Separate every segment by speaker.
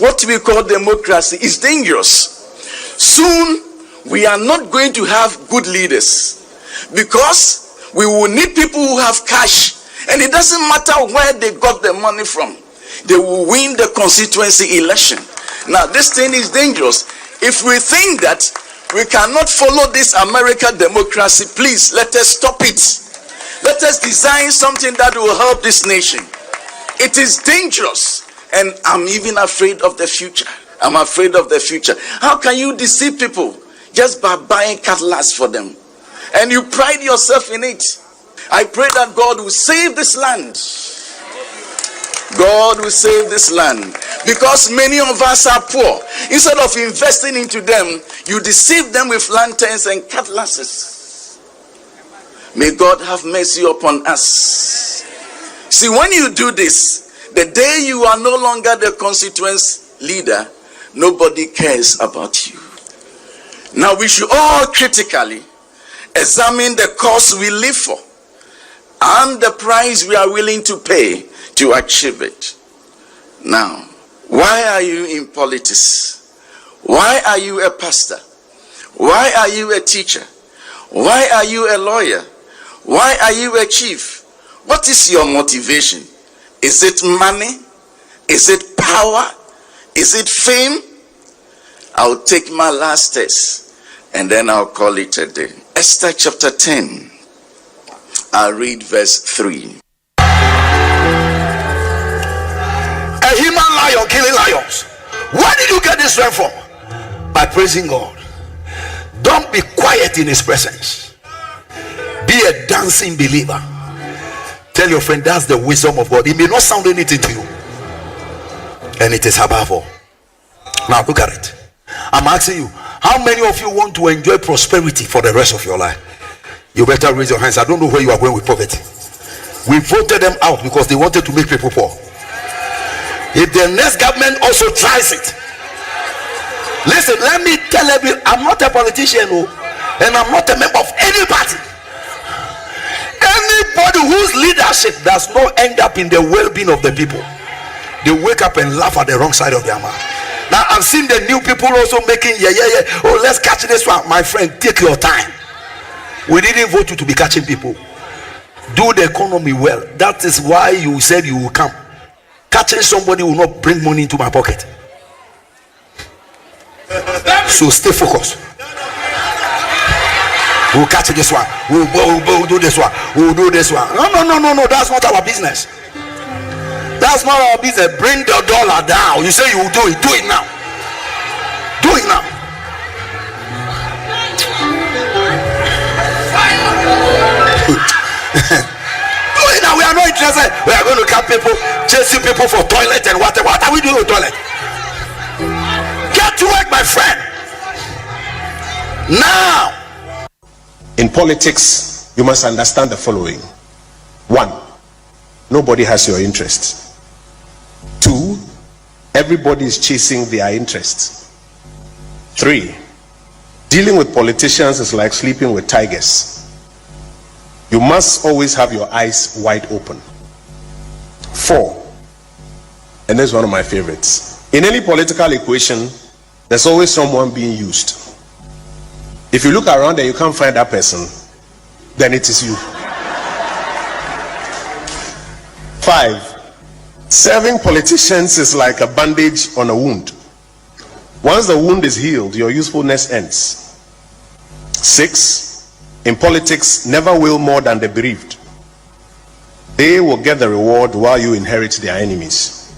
Speaker 1: what we call democracy is dangerous. Soon, we are not going to have good leaders because we will need people who have cash, and it doesn't matter where they got the money from. They will win the constituency election. Now, this thing is dangerous. If we think that we cannot follow this American democracy, please let us stop it. Let us design something that will help this nation. It is dangerous, and I'm even afraid of the future. I'm afraid of the future. How can you deceive people just by buying cutlass for them? And you pride yourself in it. I pray that God will save this land. God will save this land. Because many of us are poor. Instead of investing into them, you deceive them with lanterns and cutlasses. May God have mercy upon us. See, when you do this, the day you are no longer the constituency leader, nobody cares about you. Now we should all critically examine the cause we live for and the price we are willing to pay to achieve it. Now, why are you in politics? Why are you a pastor? Why are you a teacher? Why are you a lawyer? Why are you a chief? What is your motivation? Is it money? Is it power? Is it fame? I'll take my last test and then I'll call it a day. Esther chapter 10. I'll read verse 3.
Speaker 2: A human lion killing lions. Where did you get this strength from? By praising God. Don't be quiet in his presence. Be a dancing believer. Tell your friend that's the wisdom of God. It may not sound anything to you, and it is above all. Now look at it. I'm asking you, how many of you want to enjoy prosperity for the rest of your life? You better raise your hands. I don't know where you are going with poverty. We voted them out because they wanted to make people poor. If the next government also tries it, listen, let me tell you, I'm not a politician, and I'm not a member of any party. Anybody whose leadership does not end up in the well-being of the people, they wake up and laugh at the wrong side of their mouth. Now I've seen the new people also making oh, let's catch this one. My friend, take your time. We didn't vote you to be catching people. Do the economy well. That is why you said you will come. Catching somebody will not bring money into my pocket. So stay focused. We'll catch this one. We'll do this one. We'll do this one. No. That's not our business. That's not our business. Bring the dollar down. You say you will do it. Do it now. Do it now. Do it now. We are not interested. We are going to catch people, chasing people for toilet and water. What are we doing with toilet? Get to work, my friend. Now.
Speaker 3: In politics, you must understand the following. 1, nobody has your interest. 2, everybody is chasing their interests. 3, dealing with politicians is like sleeping with tigers. You must always have your eyes wide open. 4, and this is one of my favorites. In any political equation, there's always someone being used. If you look around and you can't find that person, then it is you. 5, serving politicians is like a bandage on a wound. Once the wound is healed, your usefulness ends. 6, in politics, never will more than the bereaved. They will get the reward while you inherit their enemies.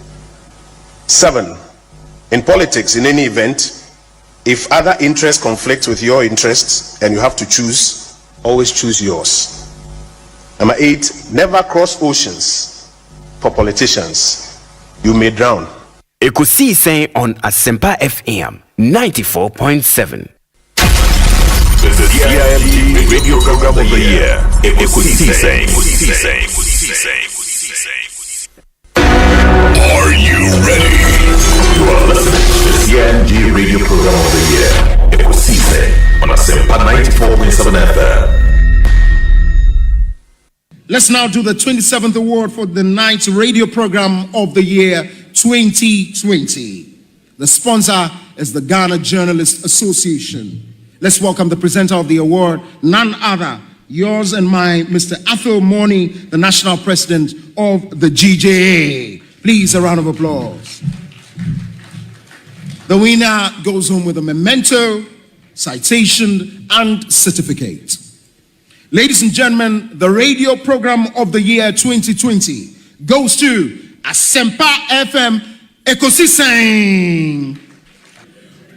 Speaker 3: 7, in politics, in any event, if other interests conflict with your interests and you have to choose, always choose yours. Number 8, never cross oceans for politicians. You may drown.
Speaker 4: Ekosiisen On Asempa FM 94.7.
Speaker 5: The CIMT Radio Program of the Year. Ekosiisen. Are you ready? You are listening to the CIMT Radio Program of the Year. Ekosiisen on Asempa 94.7 FM.
Speaker 6: Let's now do the 27th award for the 9th radio program of the year 2020. The sponsor is the Ghana Journalists Association. Let's welcome the presenter of the award, none other, yours and mine, Mr. Athol Morni, the National President of the GJA. Please, a round of applause. The winner goes home with a memento, citation, and certificate. Ladies and gentlemen, the radio program of the year 2020 goes to Asempa FM Ekosiisen.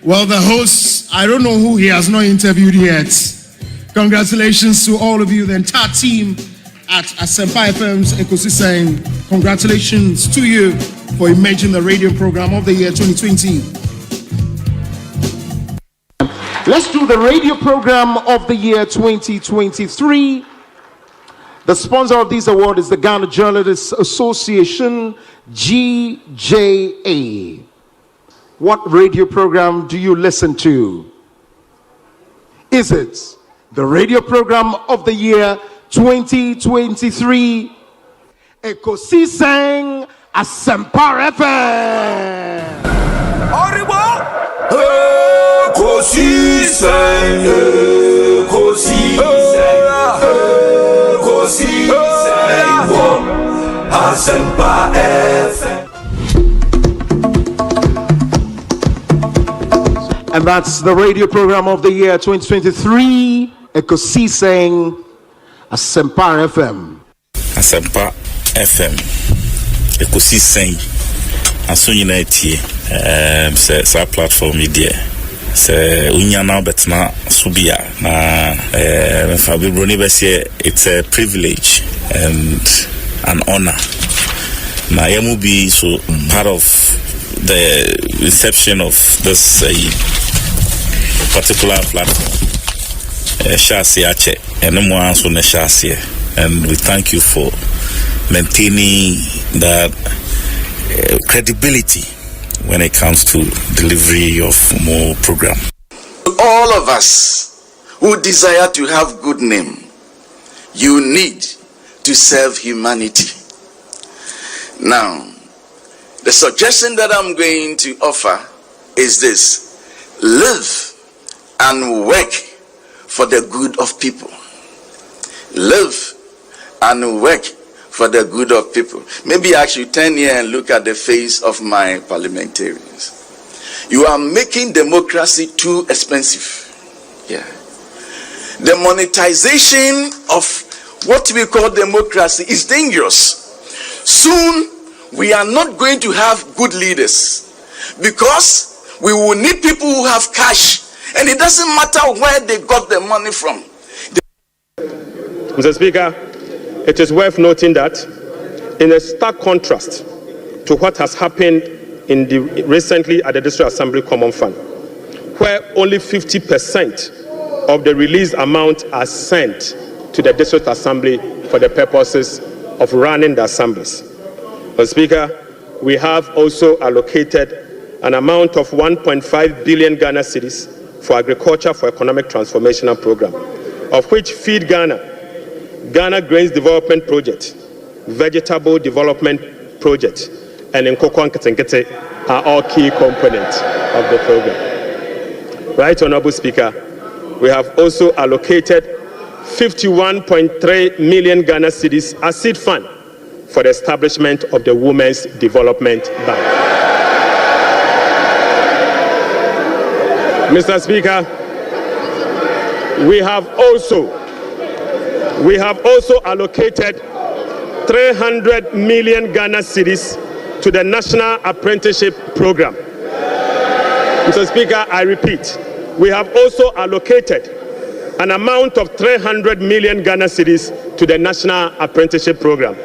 Speaker 6: Well, the host, I don't know who he has not interviewed yet. Congratulations to all of you, the entire team at Asempa FM's Ekosiisen. Congratulations to you for imaging the radio program of the year 2020. Let's do the radio program of the year 2023. The sponsor of this award is the Ghana Journalists Association, GJA. What radio program do you listen to? Is it the radio program of the year 2023? Ekosiisen Asempa FM.
Speaker 2: Ekosiisen, Asempa FM.
Speaker 6: And that's the radio program of the year 2023, Ekosiisen Asempa FM.
Speaker 7: Asempa FM, Ekosiisen, Asunyinetie, sa platform media. Se unyana betna subia na Fabi Bruni Bessie, it's a privilege and an honor. Na yamu be so part of the reception of this particular platform. And we thank you for maintaining that credibility when it comes to delivery of more program.
Speaker 1: All of us who desire to have good name, you need to serve humanity. Now, the suggestion that I'm going to offer is this: live and work for the good of people. Live and work for the good of people. Maybe I should turn here and look at the face of my parliamentarians. You are making democracy too expensive. Yeah. The monetization of what we call democracy is dangerous. Soon, we are not going to have good leaders because we will need people who have cash, and it doesn't matter where they got the money from.
Speaker 8: Mr. Speaker, it is worth noting that in a stark contrast to what has happened recently at the District Assembly Common Fund, where only 50% of the released amount are sent to the District Assembly for the purposes of running the assemblies. Mr. Speaker, we have also allocated an amount of 1.5 billion Ghana cedis for agriculture for economic transformational program, of which Feed Ghana, Ghana Grains Development Project, Vegetable Development Project, and Nkoko Nketenkete are all key components of the program. Right, Honorable Speaker, we have also allocated 51.3 million Ghana cedis as seed fund for the establishment of the Women's Development Bank. Mr. Speaker, we have also allocated 300 million Ghana cedis to the National Apprenticeship Program. Mr. Speaker, I repeat, we have also allocated an amount of 300 million Ghana cedis to the National Apprenticeship Program.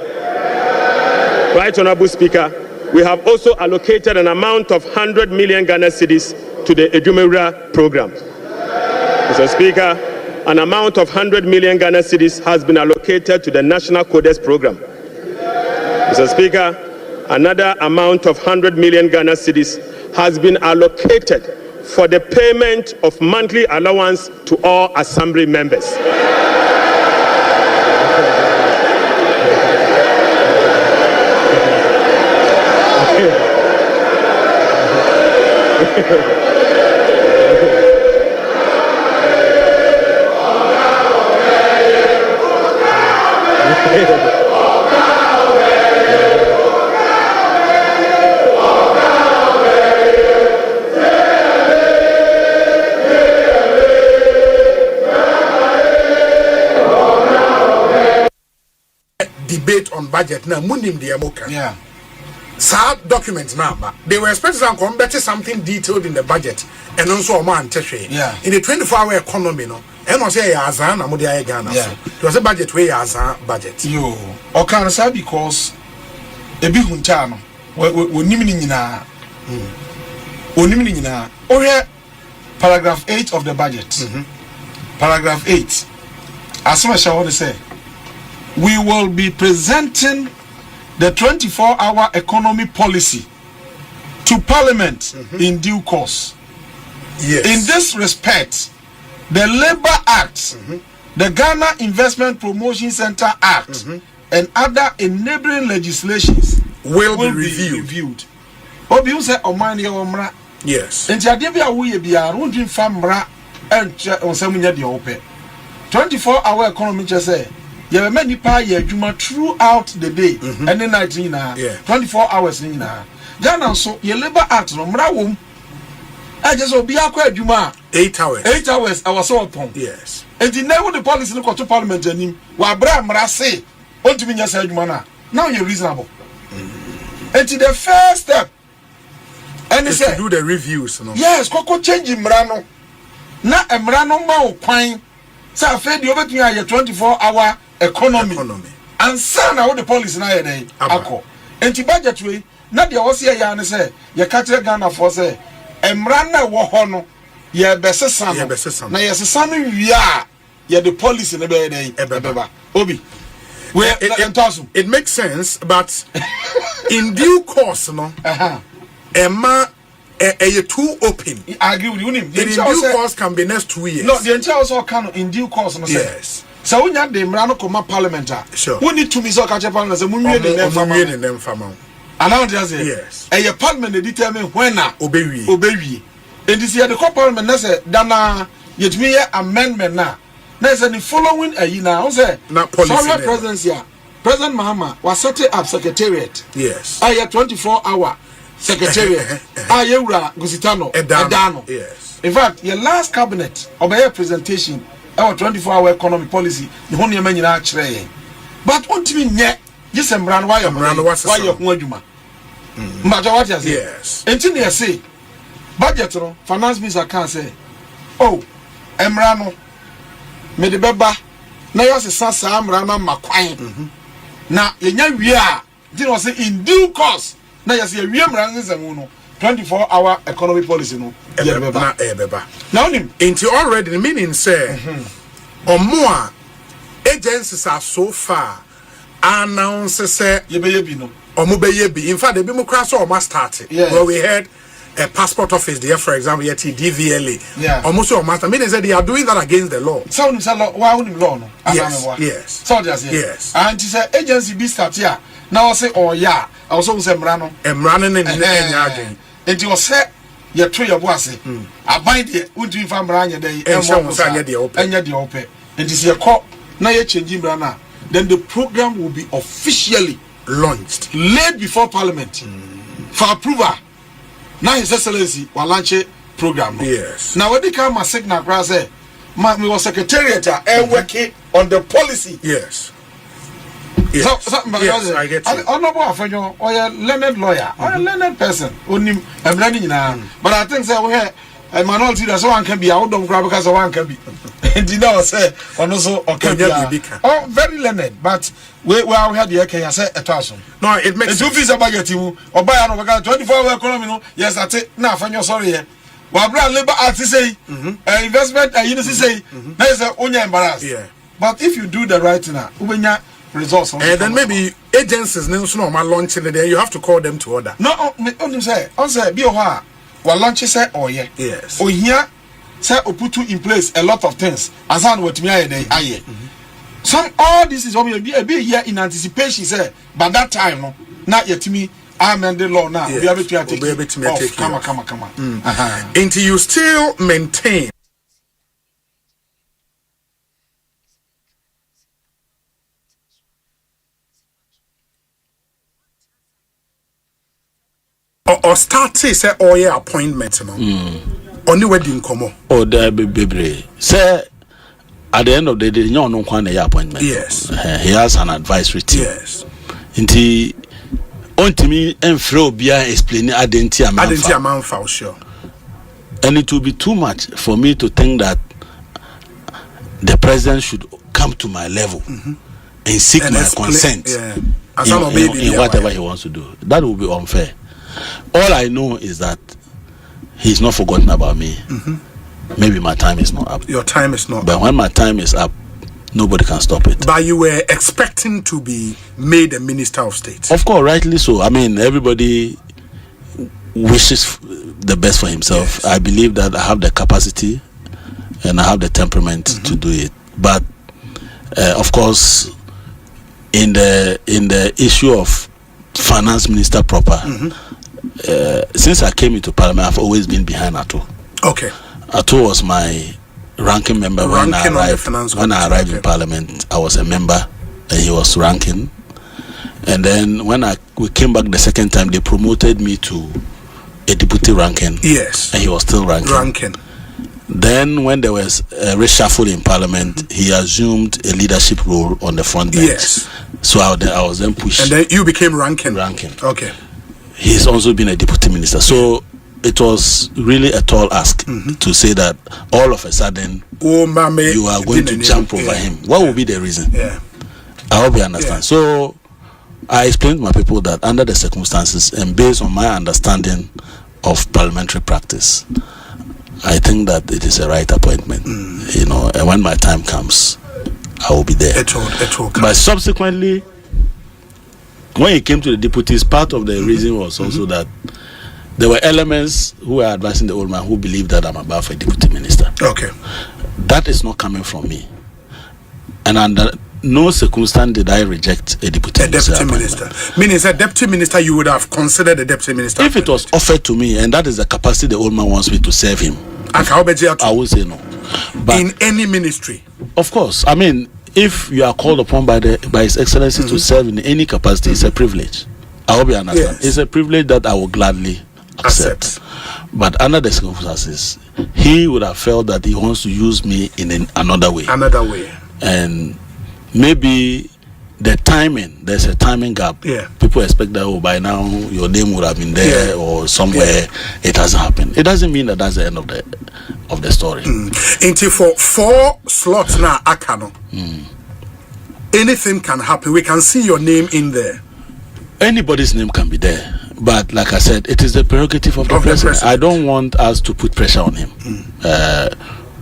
Speaker 8: Right, Honorable Speaker, we have also allocated an amount of 100 million Ghana cedis to the Edumewura Program. Mr. Speaker, an amount of 100 million Ghana cedis has been allocated to the National Codes Program. Mr. Speaker, another amount of 100 million Ghana cedis has been allocated for the payment of monthly allowance to all assembly members.
Speaker 9: Debate on budget now, Mundim the Amoka.
Speaker 2: Yeah.
Speaker 9: Sad documents now, but they were expecting to come better something detailed in the budget and also a man teshe.
Speaker 2: Yeah.
Speaker 9: In the 24-hour economy, no, and was a Yazan, Amudia Ghana.
Speaker 2: Yeah.
Speaker 9: It was a budget way as a budget.
Speaker 2: Yo, or can I say because a big huntano, we're naming na, or here, paragraph 8 of the budget. Paragraph 8. As much as I want to say, we will be presenting the 24-hour economy policy to Parliament in due course.
Speaker 9: Yes.
Speaker 2: In this respect, the Labour Act, the Ghana Investment Promotion Center Act, and other enabling legislations
Speaker 9: will be reviewed.
Speaker 2: Obi say omani omra.
Speaker 9: Yes.
Speaker 2: Enti ade bia wo ye bia rundin famra enche onsamunya de ope. 24-hour economy che say you make nipa ye adwuma throughout the day and the night na 24 hours ni na. Ghana so ye Labour Act no mra wom. I just obi akwa adwuma
Speaker 9: 8 hours.
Speaker 2: 8 hours I was so upon.
Speaker 9: Yes.
Speaker 2: And the now the policy no to Parliament anim wa bra mra say ontimi nya say adwuma na. Now you reasonable. And the first step and
Speaker 9: is to do the reviews, no?
Speaker 2: Yes, koko change mra no. Na mra no ma o kwan say afa di obetumi aye 24-hour economy. And son na the policy na ye dey akọ. Enti budget we na de wo say ya ne say ye ka kire Ghana for say emra na wo ho no ye besesa no. Na ye sesa no wi a ye the policy na be dey ebeba. Obi.
Speaker 9: It makes sense, but in due course, no. Emma too open.
Speaker 2: I agree with you.
Speaker 9: In due course can be next 2 years.
Speaker 2: No, the entire also can in due course. No,
Speaker 9: yes.
Speaker 2: So when you have the Mrano Koma Parliament,
Speaker 9: sure.
Speaker 2: We need to be so catch up on the Mummy and them farmer. And now just say,
Speaker 9: yes.
Speaker 2: And your Parliament determine when
Speaker 9: obey.
Speaker 2: And this year the Parliament say Dana yet me amendment now. There's any following a year now. Say, sorry, presidency. President Mahama was setting up secretariat.
Speaker 9: Yes.
Speaker 2: I 24-hour secretariat. I Gusitano Edano.
Speaker 9: Yes.
Speaker 2: In fact, your last cabinet obey presentation our 24-hour economic policy. The whole year many actually. But what do you mean? Just a brand why you're Mojuma. What you say?
Speaker 9: Yes.
Speaker 2: Until you say budget finance minister can say, oh, Emrano. Me de beba na yo se sasa amra na makwan na yenya wi a di no say in due course na yo se wi amra nzemu no 24-hour economy policy no ye beba na onim
Speaker 9: into already the meaning say omo agencies are so far announce say
Speaker 2: ye be bi no
Speaker 9: omo be ye bi in fact the bi mo crash o ma start where we had a passport office there, for example, yet DVLA.
Speaker 2: Yeah.
Speaker 9: Almost all master. Meaning that they are doing that against the law.
Speaker 2: So, why would law no?
Speaker 9: Yes.
Speaker 2: So just
Speaker 9: yes.
Speaker 2: And she said agency be start here. Now I say, oh yeah. I also say Mrano.
Speaker 9: Mrano and
Speaker 2: and you say your tree of was I bind it. Would you find Branya day?
Speaker 9: And
Speaker 2: the open. And this your call. Now you're changing Brana. Then the program will be officially
Speaker 9: launched,
Speaker 2: laid before Parliament for approval. Now His Excellency will launch a program.
Speaker 9: Yes.
Speaker 2: Now when they come a signal class say, we was secretariat working on the policy.
Speaker 9: Yes.
Speaker 2: Yes.
Speaker 9: Yes, I get it.
Speaker 2: Honorable friend, or a learned lawyer, or a learned person. Only I'm learning now. But I think that we have a minority that one can be out of grab because one can be. And you know, say, and also can be. Oh, very learned, but we had the okay, I said a thousand.
Speaker 9: No, it makes
Speaker 2: sense. 2 fees about your team or buy an 24-hour economy. No, yes, that's it. Now, find your sorry here. Well, brand labor artists say, investment, and you say, there's a only embarrassed.
Speaker 9: Yeah.
Speaker 2: But if you do the right now, when you results,
Speaker 9: and then maybe agencies, no, my launching there, you have to call them to order.
Speaker 2: No, only say, be a well, launch say, oh, yeah.
Speaker 9: Yes.
Speaker 2: Oh, here, say, or put in place a lot of things. As I what me, I some all this is only a bit here in anticipation, say, by that time, no, not yet to me,
Speaker 9: amend the law now. We have to take it off. Come on. Until you still maintain or start say all your appointment only wedding come on.
Speaker 7: Oh, there be say at the end of the day, no one appointment.
Speaker 9: Yes.
Speaker 7: He has an advisory team.
Speaker 9: Yes.
Speaker 7: Inti on me and Fro Bia explain identity amount
Speaker 9: for sure.
Speaker 7: And it will be too much for me to think that the president should come to my level and seek my consent in whatever he wants to do. That will be unfair. All I know is that he's not forgotten about me. Maybe my time is not up.
Speaker 9: Your time is not
Speaker 7: but
Speaker 9: up.
Speaker 7: When my time is up, nobody can stop it.
Speaker 9: But you were expecting to be made a minister of state.
Speaker 7: Of course, rightly so. I mean, everybody wishes the best for himself. Yes. I believe that I have the capacity and I have the temperament to do it. But of course, in the issue of finance minister proper, since I came into parliament, I've always been behind Ato.
Speaker 9: Okay.
Speaker 7: Ato was my ranking member when I arrived in parliament. I was a member and he was ranking. And then when we came back the second time, they promoted me to a deputy ranking.
Speaker 9: Yes.
Speaker 7: And he was still ranking. Then when there was a reshuffle in parliament, he assumed a leadership role on the front bench.
Speaker 9: Yes.
Speaker 7: So I was then pushed.
Speaker 9: And then you became ranking. Okay.
Speaker 7: He's also been a deputy minister. So it was really a tall ask to say that all of a sudden you are going to jump over him. What would be the reason?
Speaker 9: Yeah.
Speaker 7: I hope you understand. So I explained to my people that under the circumstances and based on my understanding of parliamentary practice, I think that it is a right appointment. You know, and when my time comes, I will be there.
Speaker 9: It will come.
Speaker 7: But subsequently, when it came to the deputies, part of the reason was also that there were elements who were advising the old man who believed that I'm above a deputy minister.
Speaker 9: Okay.
Speaker 7: That is not coming from me. And under no circumstance did I reject a deputy minister.
Speaker 9: Meaning, as a deputy minister, you would have considered a deputy minister.
Speaker 7: If it was offered to me, and that is the capacity the old man wants me to serve him, I would say no. But
Speaker 9: in any ministry,
Speaker 7: of course, I mean, if you are called upon by His Excellency to serve in any capacity, it's a privilege. I hope you understand. Yes. It's a privilege that I will gladly accept. But under the circumstances, he would have felt that he wants to use me in another way. And maybe the timing, there's a timing gap.
Speaker 9: Yeah.
Speaker 7: People expect that by now your name would have been there or somewhere. It hasn't happened. It doesn't mean that that's the end of the story.
Speaker 9: Until for 4 slots now, Akano. Anything can happen. We can see your name in there.
Speaker 7: Anybody's name can be there. But like I said, it is the prerogative of the president. I don't want us to put pressure on him.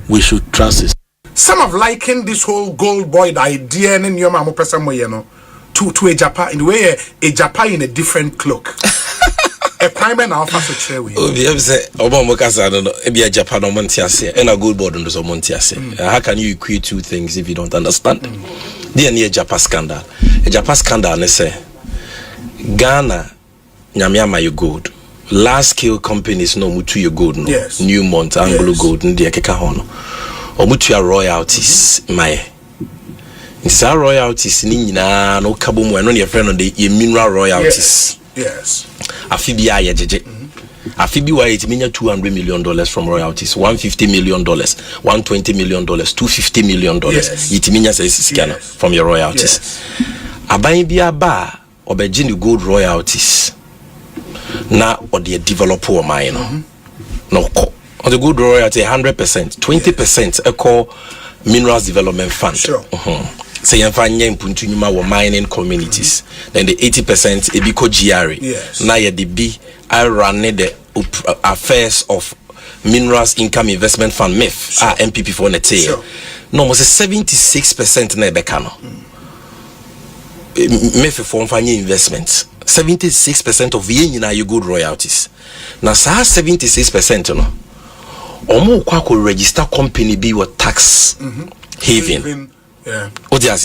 Speaker 7: We should trust his.
Speaker 9: Some have likened this whole gold boy idea to a Japan in the way a Japan in a different cloak. A crime alpha so chair we.
Speaker 10: Oh, you say Obama Casa be a Japan on Montiase and a gold board on the Montiase. How can you equate two things if you don't understand? They are near Japan scandal. A Japan scandal, they say Ghana Nyamiama you gold. Large scale companies no mutu you gold no.
Speaker 9: Yes.
Speaker 10: Newmont, Anglo Gold, Ndia Kekahono. Omutua royalties my nsa royalties ni nyina no kabo mu eno ne friend no de mineral royalties.
Speaker 9: Yes.
Speaker 10: Afibi aye jeje. Afibi wa it minya $200 million from royalties, $150 million, $120 million, $250 million.
Speaker 9: Yes.
Speaker 10: It minya say scan from your royalties. Aban bia ba obeji ni gold royalties. Na or the developer o mine no. No on the good royalty 100%, 20% eco minerals development fund.
Speaker 9: Sure.
Speaker 10: So you find your mining communities. Then the 80% ebiko GRA.
Speaker 9: Yes.
Speaker 10: Now the B I run the affairs of minerals income investment fund MEF. Sure. MPP for net.
Speaker 9: Sure.
Speaker 10: No, almost 76% na bekano. MEF for finding investments. 76% of you good royalties. Now, 76% no. Omo kwa register company be what tax haven.
Speaker 9: Yes.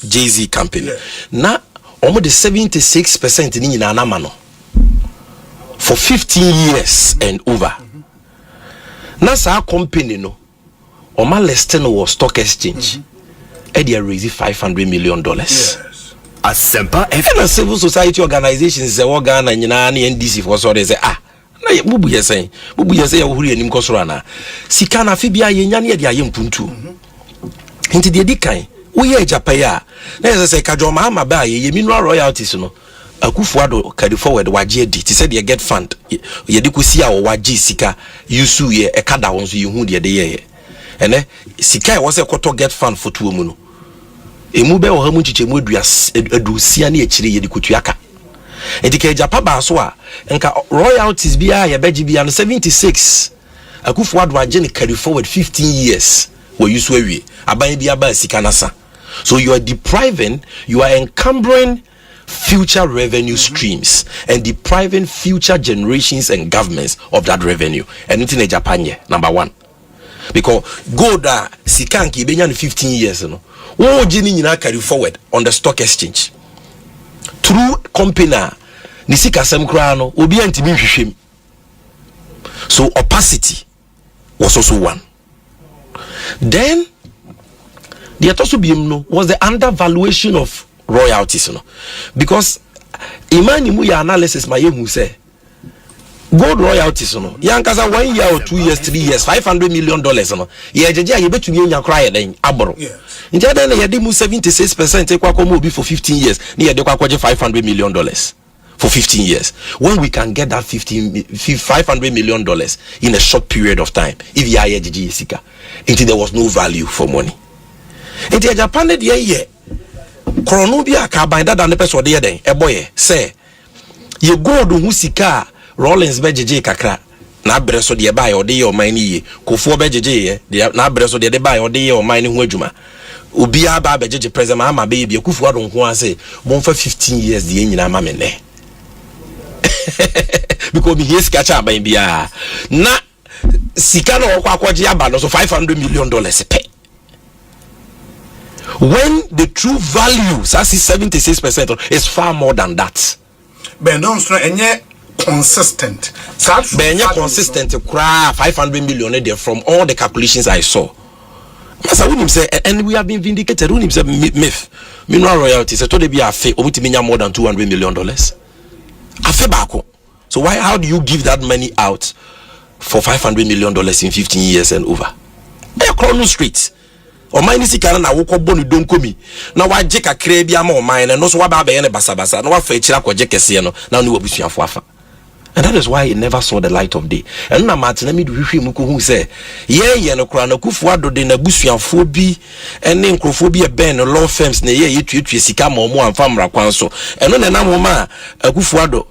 Speaker 10: Jay-Z company. Na omo the 76% ni nyina na ma no. for 15 years and over. That's our company, no. Or my listing was stock exchange. They raised $500 million.
Speaker 9: Yes.
Speaker 4: Asempa FM.
Speaker 10: And a civil society organizations, the organ and NDC for so they say, Bubu yesay, Huri and Imkosrana. Sikana Fibia Yanyani at Yayim Puntu. Into the Dikai, we are Japaya. There's a say Kajoma Maba, Yemino royalties, no. Akufuado carry forward wajedi. He said you get fund. Yedikusia or waji sika. Yusu ye ekada onzu yuhudi ye de ye. Ene sika was a koto get fund for 2 muno. Emube o hamu chiche mwedu ya edusia ni echiri yedikutuaka. Edike Japaba aswa. Enka royalties biya ya beji biya no 76. Akufuado wajeni carry forward 15 years. Wa yusu ewe. Abaye biya ba sika nasa. So you are depriving, you are encumbering future revenue streams and depriving future generations and governments of that revenue. And it's in Japan, number one. Because gold sikanki benya 15 years, no. Wo jini na carry forward on the stock exchange. Through company nisika semkra no obi antimi hwehwem. So opacity was also one. Then the atosubium was the undervaluation of royalties, no, because imani mu ya analysis ma yehu say gold royalties, no, yankasa 1 year or 2 years 3 years $500 million, no, ye jeje ye betumi nya kra ye den aboro nje den ye de mu 76% ekwa komo obi for 15 years ni ye de kwa kwaje $500 million for 15 years when we can get that $500 million in a short period of time if ya ye jeje sika until there was no value for money. Until Japan de ye Cronobia Cabinda than the person de den a boy say ye go to Husika Rollins Beje Kakra na breso de buy or de or mine Kofo Beje na breso de buy or de or mine Wejuma Ubia ba Beje present my baby Kufu don't want say one for 15 years the engine mamene because me here sketch up baby na Sikano Kwaji Abano so $500 million pay. When the true value, that's 76%, is far more than that.
Speaker 9: But don't say consistent.
Speaker 10: Benye consistent. $500 million there from all the calculations I saw. Master William say, and we have been vindicated. William say, myth, mineral royalties. I told you be a fee. Omiti more than $200 million. A fee bako. So why? How do you give that money out for $500 million in 15 years and over? A chrono street. O mine sika na wo kobonu don komi na wa je kakra bia ma o mine no so wa ba be ne basabasa na wa fa ekira kwaje kese no na no wabusuafo afa. And that is why it never saw the light of day. And na matena mi hwehwe mu ko hu se ye no kra na kufu ado de na busuafo bi ene nkrofo bi e ben no law firms na ye tuetue sika ma omo amfa mra kwan so eno na na mo ma akufu ado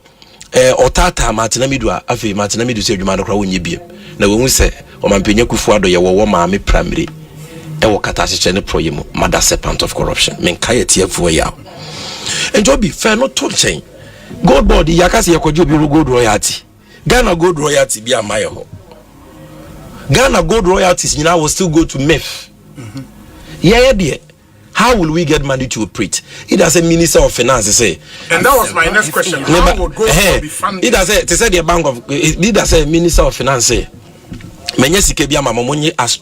Speaker 10: otata matena mi do afi matena mi do se adwuma no kra wonye biem na wo hu se o mampenya kufu ado ye wo ma me primary ewo katachiche ne proyemo mother serpent of corruption men kayeti efuo ya enjobi fair no to chain gold board yakase yakoje obi gold royalty Ghana gold royalty bi amaye ho Ghana gold royalties you know will still go to MEF. Yeah there. How will we get money to operate? It has a minister of finance say. And that was my next question. How would gold be funded? It has a to say the bank of it has a minister of finance say menye sike bia mamonye as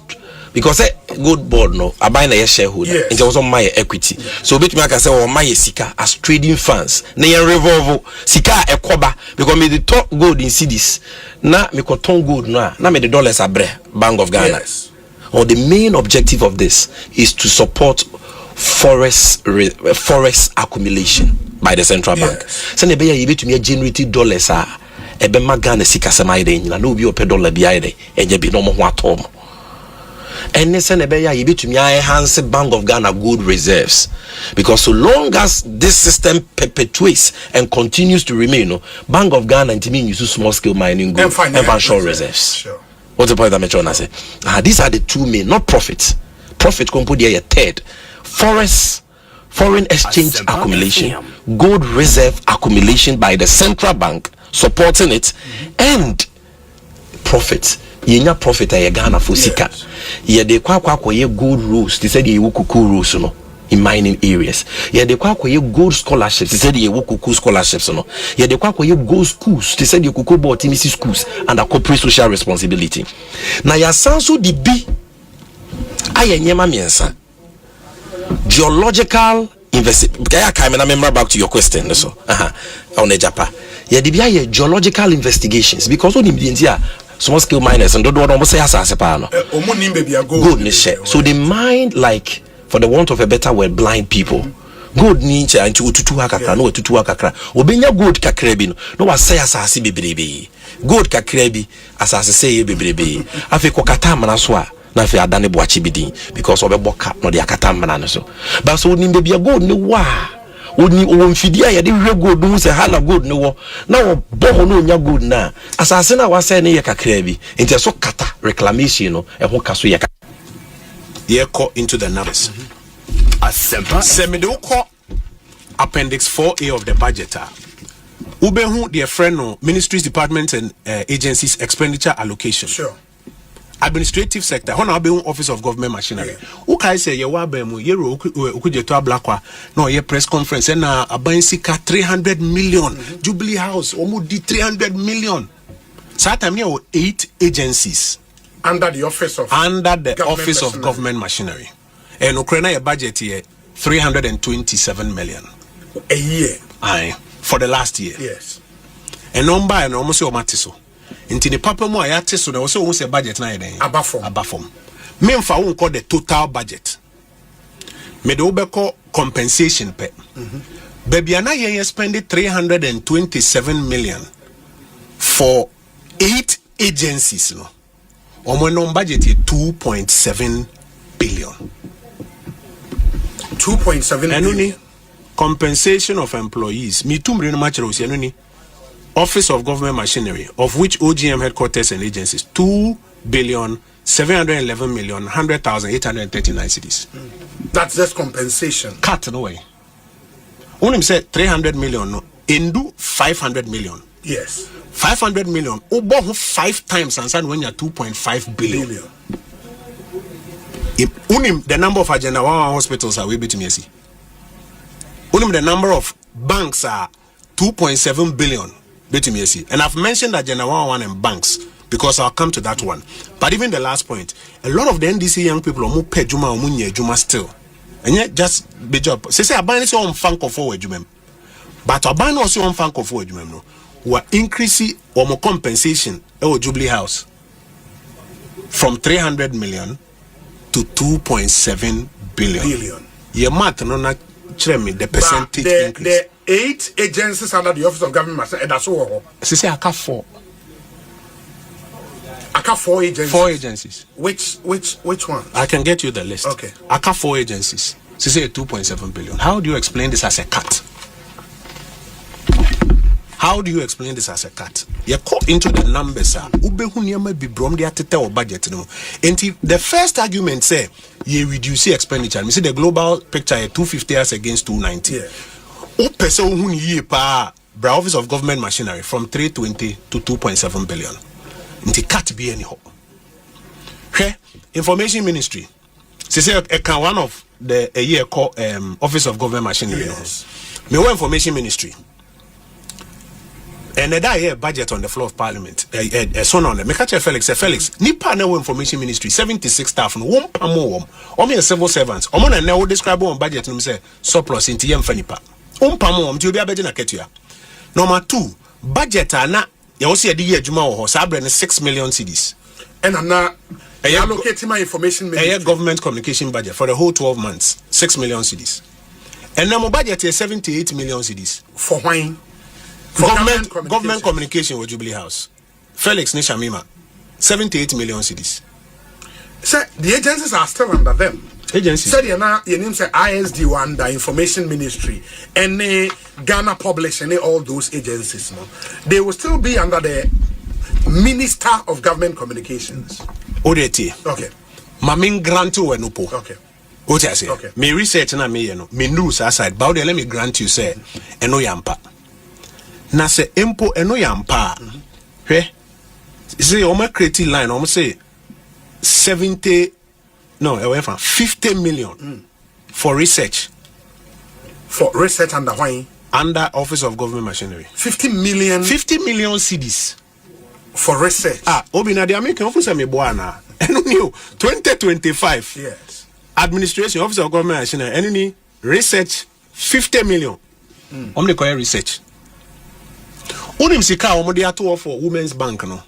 Speaker 10: because gold board no abai na ye shareholder it was on my equity so bet me can say o my sika as trading funds na ye revolve sika ekoba because me the top gold in cedis na me koton gold na me the dollars abre Bank of Ghana. Or the main objective of this is to support forest accumulation by the central bank. So ne be ye betumi generate dollars ebe magana sika sema ide nyina na obi ope dollar bia ide enye bi no mo ho atom. And you between enhance Bank of Ghana gold reserves because so long as this system perpetuates and continues to remain, Bank of Ghana and Timmy use small scale mining gold and financial reserves. Sure. What's the point that I'm trying to say? These are the two main, not profits. Profit component a third. Foreign exchange accumulation, gold reserve accumulation by the central bank supporting it, and profits. Yenya profit a Ghana for sika. Ye de kwa ye gold rules. They said ye kuku rules no. in mining areas. Yeah, they quite gold scholarships. They said you kuku scholarships, no. Yeah, they quite gold schools. They said you kuku board TMC schools under corporate social responsibility. Now, ya sanso di bi aye nyema miensa geological I remember back to your question. So, on the Japan. Yeah, the be geological investigations because on the small scale miners and don't say gold. So they mine like, for the want of a better word, blind people. Gold needs and to kakra no to kakra. Obenya gold kakrebi no was say asasi bebrebe. Gold kakrebi asasi say bebrebe. Afi kokata manaswa. Na fi adane boachi bidin because obeboka no de akata mana so but so ni be gold ni wa oni o mfidia ya de hwe gold hu se hala gold ni wo na wo bo no nya gold na asase na wa say ne ye kakra bi enti so kata reclamation no e ho kaso ye
Speaker 11: call into the numbers. Asempa semido call appendix 4A of the budget. Ubehu the friend no ministries, departments and agencies expenditure allocation.
Speaker 9: Sure.
Speaker 11: Administrative sector, Honor Office of Government Machinery. Who can say you are Bemu, Yero, Ukujeto Blakwa, no, ye press conference, and a Bansika 300 million, Jubilee House, Omudi 300 million. Satam here 8 agencies
Speaker 9: under the Office of
Speaker 11: Government Machinery. And Ukraine a budget here 327 million
Speaker 9: a year.
Speaker 11: Aye, for the last year.
Speaker 9: Yes.
Speaker 11: And number and almost your matiso. Into the papa mo ayate so na also won say budget na yeden abafom me mfa won call the total budget me do be call compensation pe baby ana yen spend 327 million for 8 agencies no omo no budget 2.7 billion
Speaker 9: 2.7 billion
Speaker 11: compensation of employees me tumre no match ro ni Office of Government Machinery, of which OGM headquarters and agencies, 2,711,100,839 cities.
Speaker 9: That's just compensation.
Speaker 11: Cut no way. Only said 300 million, no. Indu 500 million.
Speaker 9: Yes.
Speaker 11: 500 million. Obo 5 times and when you're 2.5 billion. Unim the number of agenda hospitals are way between me. Unim the number of banks are 2.7 billion. And I've mentioned that General One and banks because I'll come to that one. But even the last point, a lot of the NDC young people are more pay Juma or Munye Juma still. And yet just be job. Say I buy on funk of forward Jumem. But I buy also on funk of forward Jumem no. We're increasing or more compensation at Jubilee House from 300 million to 2.7 billion. Your math no na the percentage increase.
Speaker 9: The 8 agencies under the Office of Government, that's all.
Speaker 11: Say I got 4.
Speaker 9: I got 4 agencies.
Speaker 11: 4 agencies.
Speaker 9: Which one?
Speaker 11: I can get you the list.
Speaker 9: Okay.
Speaker 11: I got 4 agencies. Say 2.7 billion. How do you explain this as a cut? How do you explain this as a cut? You cut into the numbers, sir. Budget. And the first argument say you reduce expenditure. You see the global picture 250 as against 290.
Speaker 9: Yeah.
Speaker 11: Office of Government Machinery from 320 to 2.7 billion. Nti cut be anyhow. Information Ministry. Say one of the a year called Office of Government Machinery.
Speaker 9: Yes.
Speaker 11: Me Information Ministry. And that year budget on the floor of Parliament. Son on me catch Felix. Nipa na Information Ministry 76 staff no one pamo a civil servants. Na now describe on budget no say surplus into yem fanipa. Pamo to be abedi na ketua. Number 2, budget na you see the year juma ho sabre 6 million cedis.
Speaker 9: And na allocating my Information Ministry.
Speaker 11: A government communication budget for the whole 12 months 6 million cedis. And now my budget is 78 million cedis.
Speaker 9: For wine.
Speaker 11: Government communication with Jubilee House. Felix Nishamima, 78 million cedis.
Speaker 9: Sir, the agencies are still under them.
Speaker 11: Agencies.
Speaker 9: Sir, your name say ISD1, the Information Ministry, and Ghana Publish, and all those agencies. No, they will still be under the Minister of Government Communications.
Speaker 11: ODT.
Speaker 9: Okay.
Speaker 11: Mamin grantu enupo.
Speaker 9: Okay.
Speaker 11: What I say?
Speaker 9: Okay.
Speaker 11: Me research na me me news aside. But let me grant you say eno yampa. Na se empo eno yampa. Say o create line o say 50 million for research.
Speaker 9: For research under why?
Speaker 11: Under Office of Government Machinery.
Speaker 9: 50 million.
Speaker 11: 50 million cedis.
Speaker 9: For research.
Speaker 11: Obina, the American officer me boana. And new 2025.
Speaker 9: Yes.
Speaker 11: Administration, Office of Government Machinery, any research 50 million. They call research. Unim sika omode ato for Women's Bank no.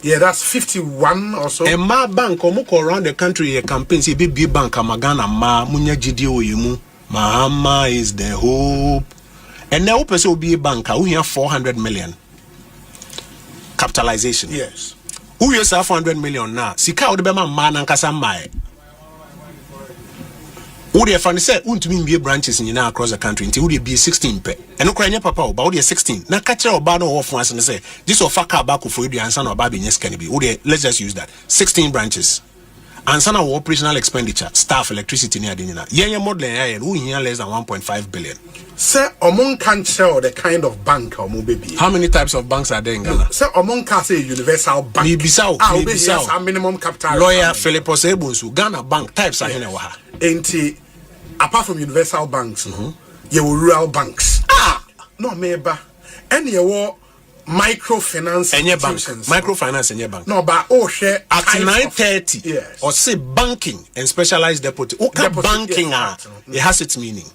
Speaker 9: Yeah, that's 51 or so.
Speaker 11: And my bank omuko around the country a campaign say be bank amagana ma munya gidi oyimu. Mahama is the hope. And now person will be a banker who have 400 million capitalization.
Speaker 9: Yes.
Speaker 11: Who has 400 million now? Sika odebema man and kasamae. Who they find say untumi be branches in across the country until we be 16 pe. And no cry papa but we 16. Na catch or ban or off once and say this or fuck back for you the answer or baby yes can be. Let's just use that. 16 branches. And some operational expenditure, staff, electricity near dinner. Yeah, model who here less than 1.5 billion.
Speaker 9: Sir, among can't show the kind of bank or baby.
Speaker 11: How many types of banks are there in Ghana?
Speaker 9: Sir, among can say universal bank.
Speaker 11: Bisau.
Speaker 9: Minimum capital.
Speaker 11: Lawyer Philip Bonsu. Ghana bank types are here.
Speaker 9: Ain't apart from universal banks, you rural banks. No, maybe. And you microfinance institutions.
Speaker 11: Microfinance in your bank.
Speaker 9: No, but share
Speaker 11: at 9:30.
Speaker 9: Yes.
Speaker 11: Or say banking and specialized deposit. Banking it has its meaning.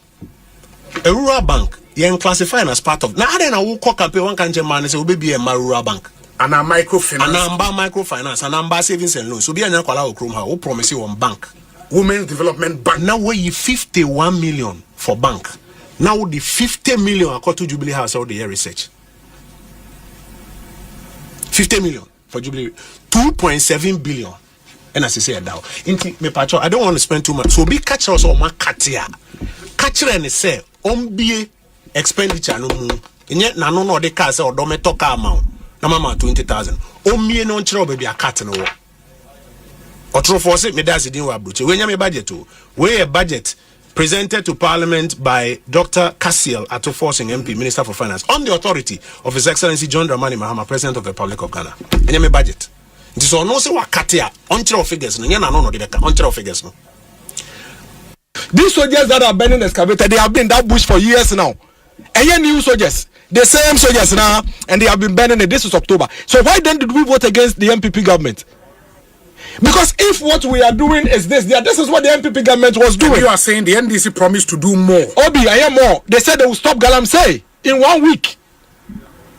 Speaker 11: A rural bank, you classify as part of. Now, I don't know who campaign one can man say will be a rural bank.
Speaker 9: And a microfinance.
Speaker 11: And a microfinance. And a savings and loans. So be an equal who promise you one bank.
Speaker 9: Women's Development Bank.
Speaker 11: Now we 51 million for bank. Now the 50 million according to Jubilee House all the year research. 50 million for Jubilee, 2.7 billion. And as I say now, I don't want to spend too much. So be catch us on my katia. Catcher and say, be expenditure no more. And yet, no, the car or dometo car amount. No, mama, 20,000. Me no chiro baby a cat no. Or true for say, me that's the deal with Bruce. When you have a budget to, where a budget presented to Parliament by Dr. Cassiel Atoforcing MP, Minister for Finance, on the authority of His Excellency John Dramani Mahama, President of the Republic of Ghana. And you have a budget. It is all no say what katia on figures. No, on figures. No.
Speaker 12: These soldiers that are burning excavator, they have been in that bush for years now. And yet new soldiers, the same soldiers now, and they have been burning it. This is October. So why then did we vote against the MPP government? Because if what we are doing is this is what the MPP government was doing.
Speaker 9: You are saying the NDC promised to do more.
Speaker 12: Obi, I am more. They said they will stop Galamsey in 1 week.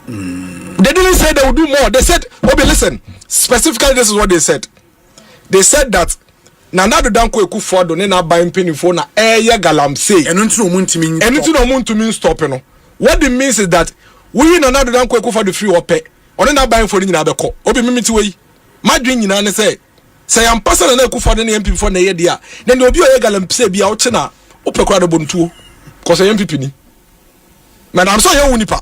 Speaker 12: They didn't say they will do more. They said, Obi, listen, specifically this is what they said. They said that Nana do danko Ekufuado ne na buying penny for na eye Galamsey.
Speaker 9: And until
Speaker 12: to stop. What it means is that we Nana do danko Ekufuado free or pay. Or na buying for the other call. Obi mimiti way. My dream you know say. Say I'm passing na Ekufuado ne MP for na ye dia. Then obi o ye Galamsey bi a o chena opekwa de bontuo. Cause MPP ni. Madam so ye wunipa.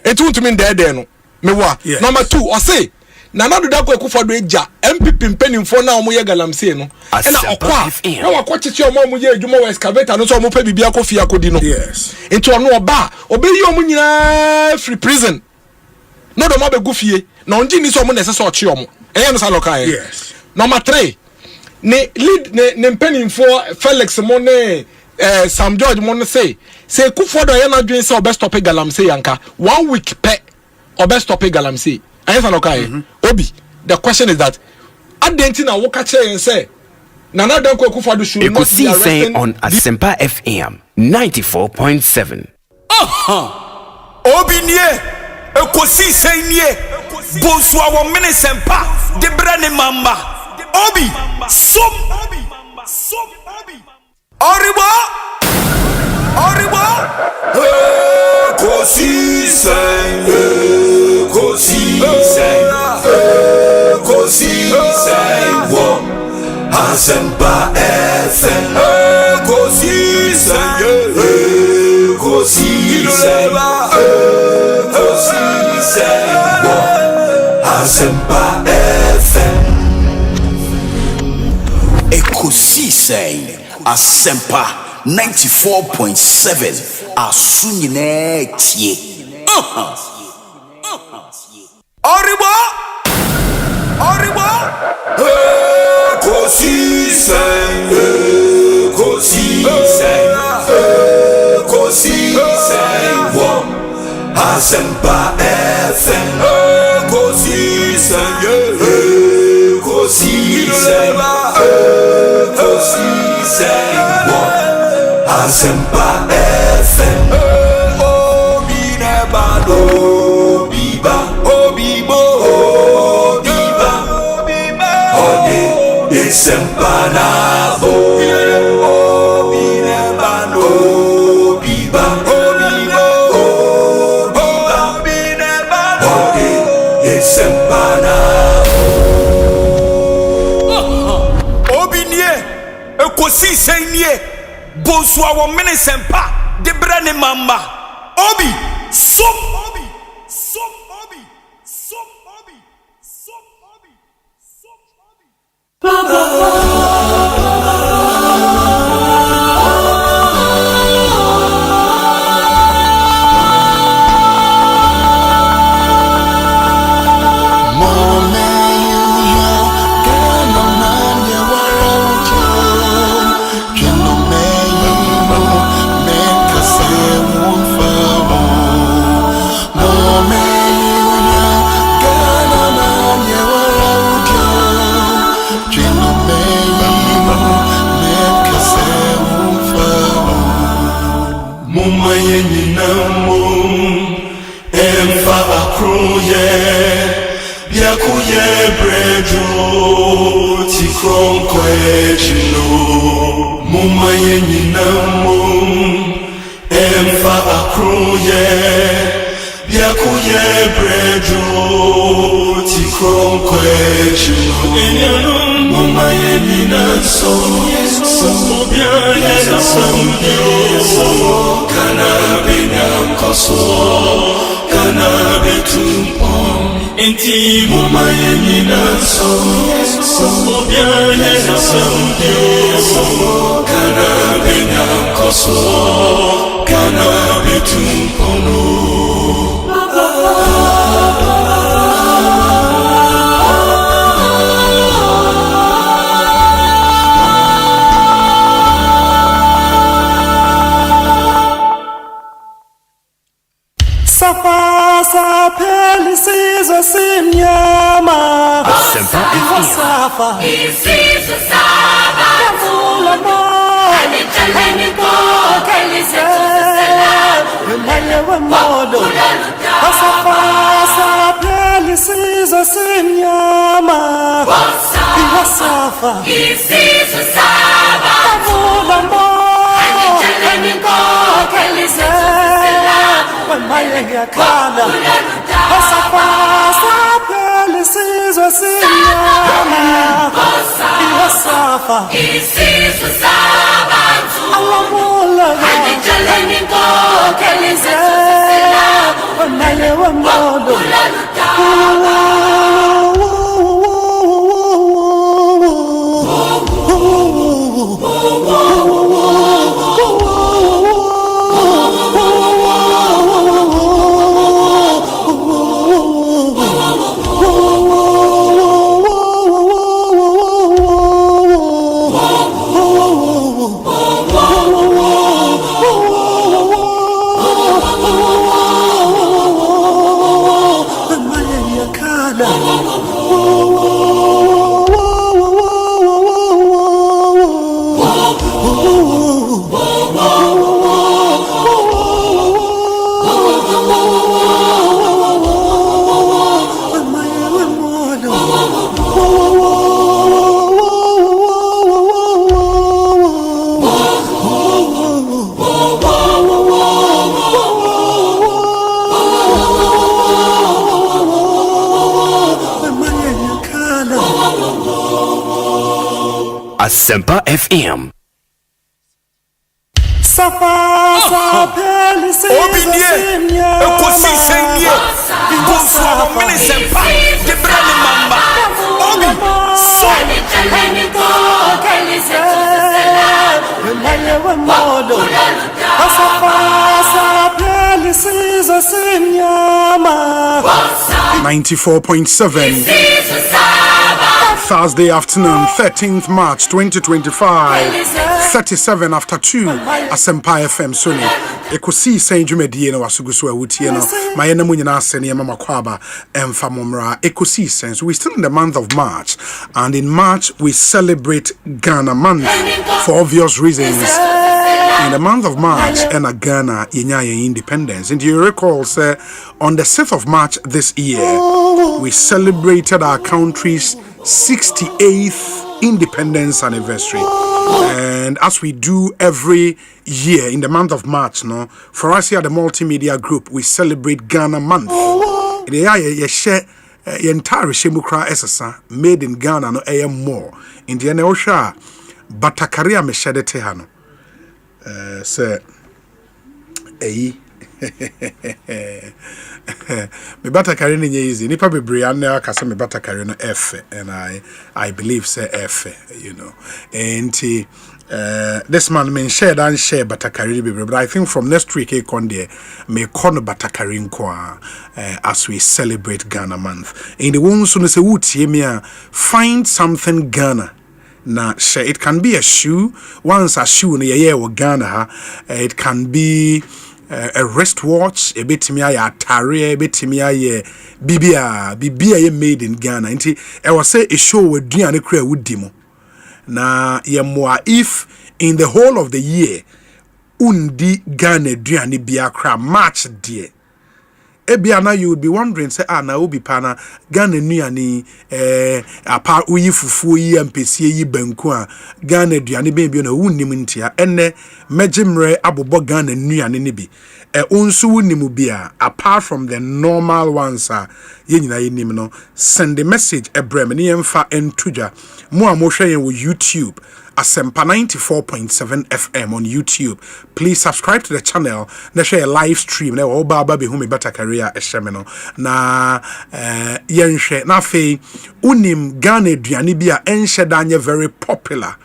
Speaker 12: It won't mean there no. Me wa. Number 2, Osei. Nana do danko Ekufuado eja MPP penny for na omo ye Galamsey no. And akwa. Na wakwa chichi omo ye adwuma wa excavator no so omo pa bibia kofi akodi no.
Speaker 9: Yes.
Speaker 12: Into ono oba, obeyi omo nyina free prison. No do ma be gufie. Na onji ni so omo na ese so ochi omo. Eya no sa loka.
Speaker 9: Yes.
Speaker 12: Number 3. Ne lead ne penny for Felix Mone Sam George Mone say Ekufuado ya na dwen say obe stop Galamsey yanka 1 week pe obe stop Galamsey. Eya loka. Obi, the question is that adenti na woka che say Nana Danko Ekufuado should not be arrested
Speaker 4: on Asempa FM 94.7.
Speaker 13: Obi nie Ekosiisen nie Bonsu awo Asempa de brane mamba Obi som Oribo Ekosiisen wo Asempa FM Ekosiisen wo Asempa FM Ekosiisen Asempa 94.7 Asunyine tie Oribo Ekosiisen Asempa FM Ekosiisen Ekosiisen Asempa FM Obi nebado Biba Obibo Biba Ode Asempa nabo Obi nebado Biba Obibo Biba Ode Asempa nabo Obi nie Ekosiisen nie Bonsu our Asempa de brane mamba Obi som Obi som Obi som Obi som Obi som Obi Emfa akroye Biakuye brejo Tikron kwejino Mumaye ninamum Emfa akroye Biakuye brejo Tikron kwejino Mumaye ninansom Somobiaye nasamdio Kana binyam koso Kana betumpon Inti mumaye ninaso Somobiaye nasamdio Kana binyam koso Kana betumpono
Speaker 14: Safa pelisizo simnyama
Speaker 4: Asempa
Speaker 14: Safa
Speaker 15: isizo saba
Speaker 14: Kavula mo
Speaker 15: Anitaleni ko Kelise
Speaker 14: Mwenyewe modo Safa pelisizo simnyama Safa
Speaker 15: isizo saba
Speaker 14: Kavula mo
Speaker 15: Anitaleni ko Kelise
Speaker 14: Mwenyewe kana Safa pelisizo simnyama Safa
Speaker 15: isizo saba
Speaker 14: Alamula
Speaker 15: Anitaleni ko Kelise
Speaker 14: Mwenyewe modo
Speaker 4: Asempa FM.
Speaker 13: Obi nie Ekosiisen nie Bonsu our Asempa de brane mamba Obi so
Speaker 14: Mwenyewe modo Safa pelisizo simnyama
Speaker 9: 94.7
Speaker 6: Thursday afternoon, 13th March 2025, 37 after 2, Asempa FM Sony. Ekosiisen Jumedie no wasugusu awutie no. Mayena mu nyina asene mama kwaba emfa momra. Ekosiisen. So we're still in the month of March, and in March we celebrate Ghana month for obvious reasons. In the month of March, Ghana yenya independence. And you recall, sir, on the 6th of March this year, we celebrated our country's 68th independence anniversary. And as we do every year in the month of March, no, for us here at the multimedia group, we celebrate Ghana month. The share entire Shemukra SSA made in Ghana no more. In the Osha, Batakaria Meshade Tehano. Sir, me bata carry no easy. Nipa bebre anya ka say me bata carry no F, and I believe say F, you know. And this man men share and share bata carry bebre, but I think from next week he come there me kon bata carry nko as we celebrate Ghana month. In the one so say wutie me a find something Ghana. Na it can be a shoe. Once a shoe in a Ghana, it can be a wristwatch, a bit me a tare, a bit me a bibia made in Ghana. I was say a show with Diana Crea would demo. Na ye more if in the whole of the year undi Ghana Diani Biakra March dear. Ebiana, you would be wondering, say, na ubi pana Ghana nuani apa uyi fufu yi MPC yi benkwa Ghana duani baby na wunnim ntia enne mejimre abobo Ghana nuani ni bi unsu wunnim bia apart from the normal ones ye nyina yenim no send the message ebrem ne yemfa entuja mo a mo hwe yen wo YouTube Asempa 94.7 FM on YouTube. Please subscribe to the channel. Na share a live stream. Na oba be humi better career eshemeno. Na yenhwe na fe unim Ghana duani bia enhye danye very popular.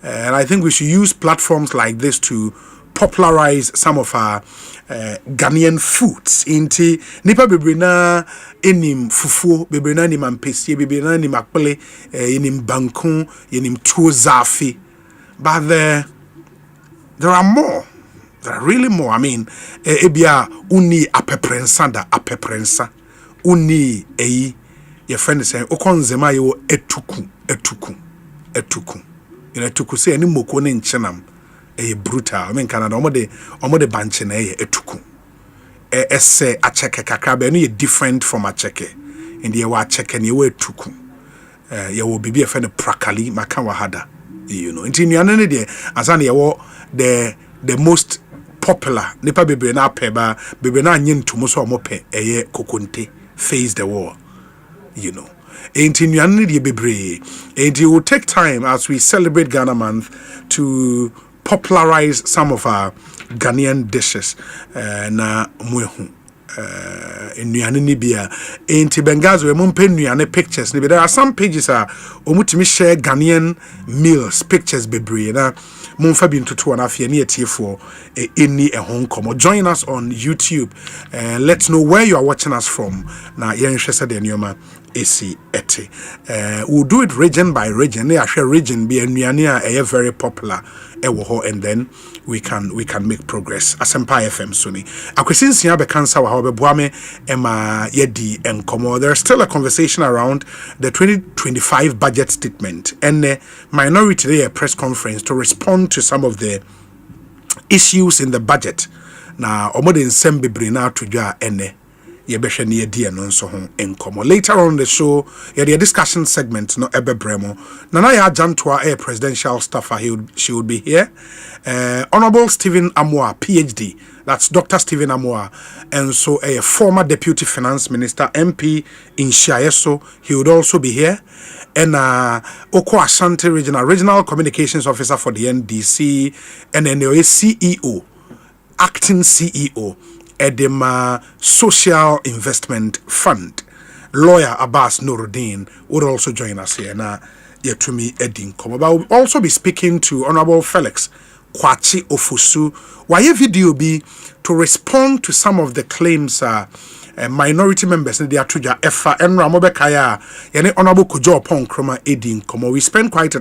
Speaker 6: And I think we should use platforms like this to popularize some of our Ghanaian foods. Inti nipa bebre na enim fufu, bebre na enim ampesi, bebre na enim akpele, enim banku, enim tuo zafi. But there are more. There are really more. I mean, ebia uni apeprensa. Uni your friend is saying okonzema yo etuku. You know, etuku say any moko ne nchenam. Brutal. I mean, Canada, omode banche na etuku. Ese acheke kakra be different from acheke. In the wa acheke ni we etuku. Ye wo bibi efe ne prakali maka wahada. You know, inti nuane de asana ye the most popular nipa bebre na peba bebre na anye ntumo so omope eye kokonte face the wall. You know. Inti nuane de bebre. And it will take time as we celebrate Ghana month to popularize some of our Ghanaian dishes na mwehu nnuane ni bia enti bengazo we mumpe nnuane pictures ni there are some pages omutimi share Ghanaian meals pictures bebre na mumfa bi ntoto na afia ne etiefo eni ehon komo. Join us on YouTube. Let's know where you are watching us from na yenhwe se de nyoma esi ete. We'll do it region by region. Na share region be nnuane a very popular and then we can make progress. Asempa FM Sony. Akwesinsi ya be kansa wa hobe boame ema yedi enkomo. There's still a conversation around the 2025 budget statement and minority day a press conference to respond to some of the issues in the budget. Na omode nsem bebre na atodwa ene yebehwe ne yedi eno nso ho enkomo. Later on the show, the discussion segment no ebebremo. Nana ya Jantoa a presidential staffer, she would be here. Honorable Stephen Amoa, PhD. That's Dr. Stephen Amoa. And so a former deputy finance minister, MP in Shiayeso, he would also be here. And Oko Ashanti regional communications officer for the NDC, and then the CEO, acting CEO. Edema Social Investment Fund. Lawyer Abbas Nuruddin would also join us here. Now, Yetumi Edin Komo. But we'll also be speaking to Honorable Felix Kwachi Ofusu. Why a video be to respond to some of the claims
Speaker 9: minority members they are tuja efa enra mobekaya yene honorable Kojo Pon Kroma Edin Komo. We spend quite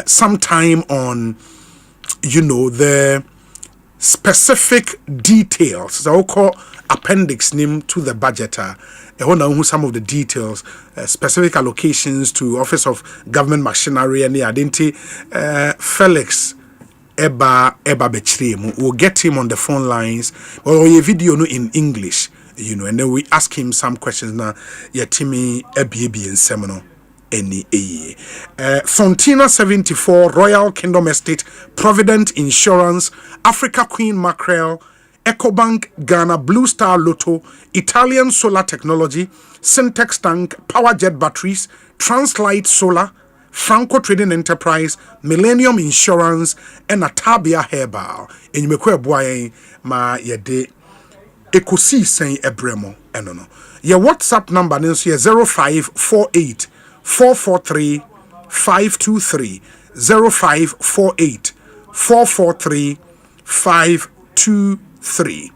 Speaker 9: some time on the specific details. So call appendix name to the budget. Some of the details, specific allocations to Office of Government Machinery and the identity. Felix Eba Bechrim. We'll get him on the phone lines or a video in English, and then we ask him some questions now. Yatimi Ebi and Seminole. Fontina 74, Royal Kingdom Estate, Provident Insurance, Africa Queen Mackerel, Ecobank, Ghana, Blue Star Lotto, Italian Solar Technology, Syntex Tank, Powerjet Batteries, Translight Solar, Franco Trading Enterprise, Millennium Insurance, and Atabia Herbal. And you make boy ma yede Ekosiisen Ebremo. No. Your WhatsApp number is 0548 443 523 0548 443 523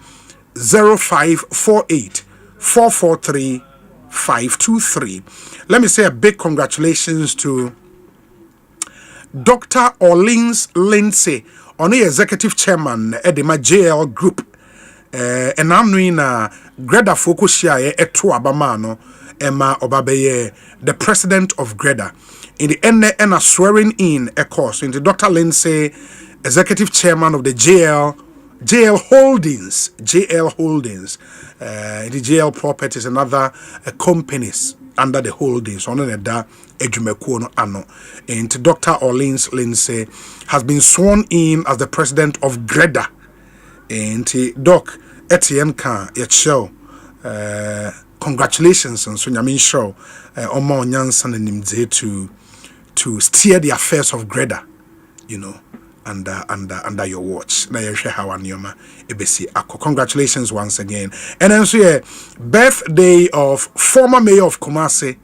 Speaker 9: 0548 443 523. Let me say a big congratulations to Dr. Orleans Lindsay, on the executive chairman at the JL Group. And I'm doing Greta Fokushia eto abamano Emma Obabeye, the president of Greta. In the end, and a swearing in a course into Dr. Lindsay, executive chairman of the JL Holdings. The JL Properties and other companies under the holdings. On the Ejumekuono Ano. And Dr. Orleans Lindsay has been sworn in as the president of Greta. And Doc Etienne Khan yet show. Congratulations on Sunyamin show Omo Nyansan and Nimze to steer the affairs of Greta, under your watch. Na yeshe hawa nioma ebesi ako. Congratulations once again. And then so birthday of former mayor of Kumasi,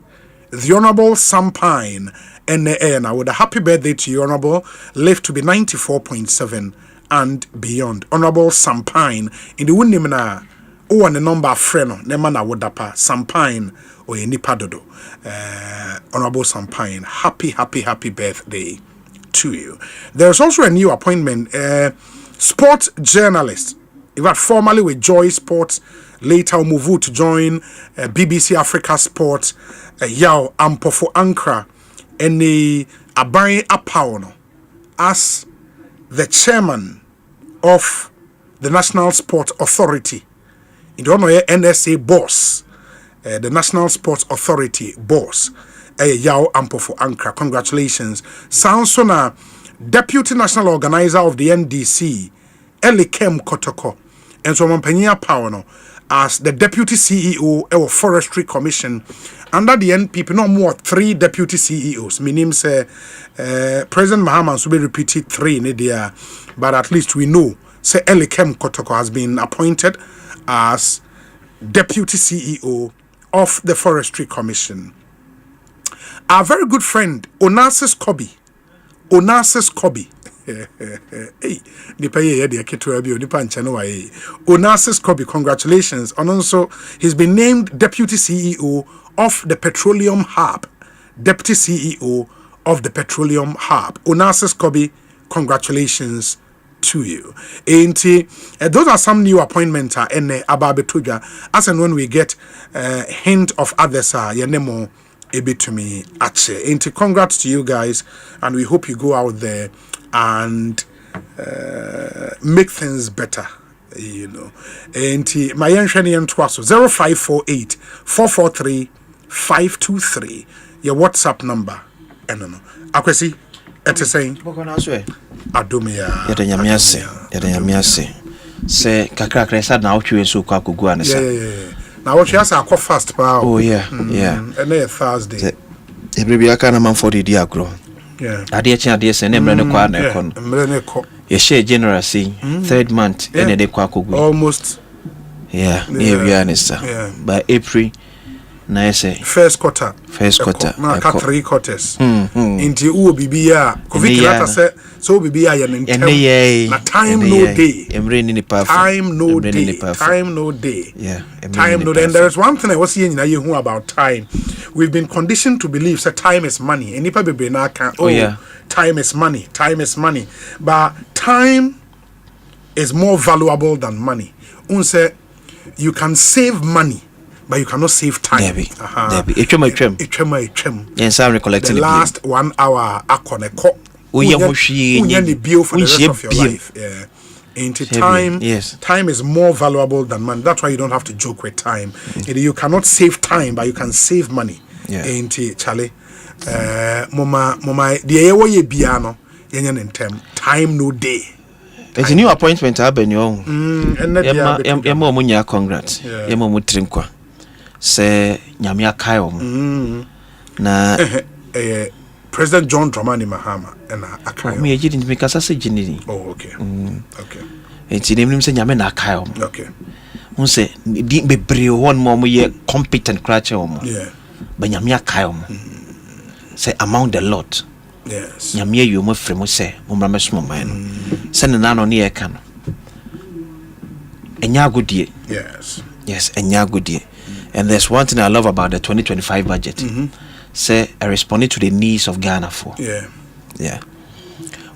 Speaker 9: the Honorable Sampine N.A. With a happy birthday to you, Honorable. Live to be 94.7 and beyond. Honorable Sampine in the Wundimina. Oh, and the number of friend, Nemana Wodapa, Sampine, or Nipa Dodo. Honorable Sampine, happy birthday to you. There's also a new appointment, sports journalist. In fact, formerly with Joy Sports, later move to join BBC Africa Sports, Yao Ampofo Ankra, and the Abai Apauno as the chairman of the National Sports Authority. You don't know NSA boss, the National Sports Authority boss, Yao Ampofo Ankra. Congratulations. Sansona, Deputy National Organizer of the NDC, Elikem Kotoko, and so Mampania Pauno as the Deputy CEO of Forestry Commission. Under the NPP, no more 3 deputy CEOs. Meaning, President Mahama will be repeated 3 in India, but at least we know, say Elikem Kotoko has been appointed as Deputy CEO of the Forestry Commission. Our very good friend, Onassis Kobe. Onassis Kobe, congratulations. And also, he's been named Deputy CEO of the Petroleum Hub. Deputy CEO of the Petroleum Hub. Onassis Kobe, congratulations to you. And those are some new appointments in Ababetuja. As and when we get a hint of others, Yanemo Ebitumi Ache. And congrats to you guys, and we hope you go out there and make things better. And my Yanshanian Twaso 0548 443 523. Your WhatsApp number. Akwesi.
Speaker 16: Yadanyamiase. Say kakra sad na otwe so kwa kugu ane sa.
Speaker 9: Na what you say fast pa.
Speaker 16: Oh yeah.
Speaker 9: And then Thursday.
Speaker 16: Every aka na man for the dia agro.
Speaker 9: Yeah.
Speaker 16: Ade echi ade se ne mre ne kwa na ekon.
Speaker 9: Mre ne ko.
Speaker 16: Ye share general say 3rd month ene de kwa kugu.
Speaker 9: Almost.
Speaker 16: Yeah, near Vianessa. By April Nice.
Speaker 9: First quarter. Na ka 3 quarters. Inti u bibia. Covid kilata se so bibia ya ntem. Na time no day. Time no day. Time no day.
Speaker 16: Yeah.
Speaker 9: Time no day. And there is one thing I was saying about time. We've been conditioned to believe that time is money. And nipa bebe na kan time is money. Time is money. But time is more valuable than money. Unse you can save money, but you cannot save time.
Speaker 16: Debbie. Yes, I'm recollecting
Speaker 9: the last 1 hour akoneko. Unya bill for the rest of your life. Yeah. Into time, time is more valuable than money. That's why you don't have to joke with time. You cannot save time, but you can save money. Into Charlie, mama, the ewo ye biano, yenyan tem. Time no day.
Speaker 16: It's a new appointment happen yo. Yemo munya congrats. Yemo mutrinkwa. Se nyamia kayo na
Speaker 9: President John Dramani Mahama and akayo.
Speaker 16: Me ejidi me kasa se jinini.
Speaker 9: Oh, okay. Okay.
Speaker 16: Enti nem se nyame na akayo.
Speaker 9: Okay.
Speaker 16: Unse di bebre won mo ye competent crutch mo.
Speaker 9: Yeah.
Speaker 16: Ba nyamia kayo mo. Say among the lot.
Speaker 9: Yes.
Speaker 16: Nyamia you mo fremo se mo mra meso man no. Se na no ne e ka no. Enya godie.
Speaker 9: Yes.
Speaker 16: Yes, enya godie. And there's one thing I love about the 2025 budget. Say I responded to the needs of Ghana for.
Speaker 9: Yeah.
Speaker 16: Yeah.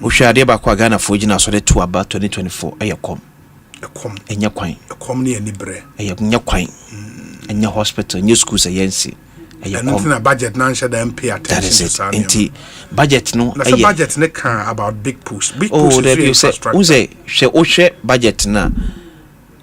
Speaker 16: Ushade ba kwa Ghana for jina so the to about 2024 eyekom. Enya kwan.
Speaker 9: Ekom ne ani bre.
Speaker 16: Enya kwan. Enya hospital, enya schools ayensi.
Speaker 9: Anything a budget now should then pay attention.
Speaker 16: That is it. Enti budget no.
Speaker 9: That's a budget ne can about big push. Big push.
Speaker 16: Oh, there you say. Unse she budget na.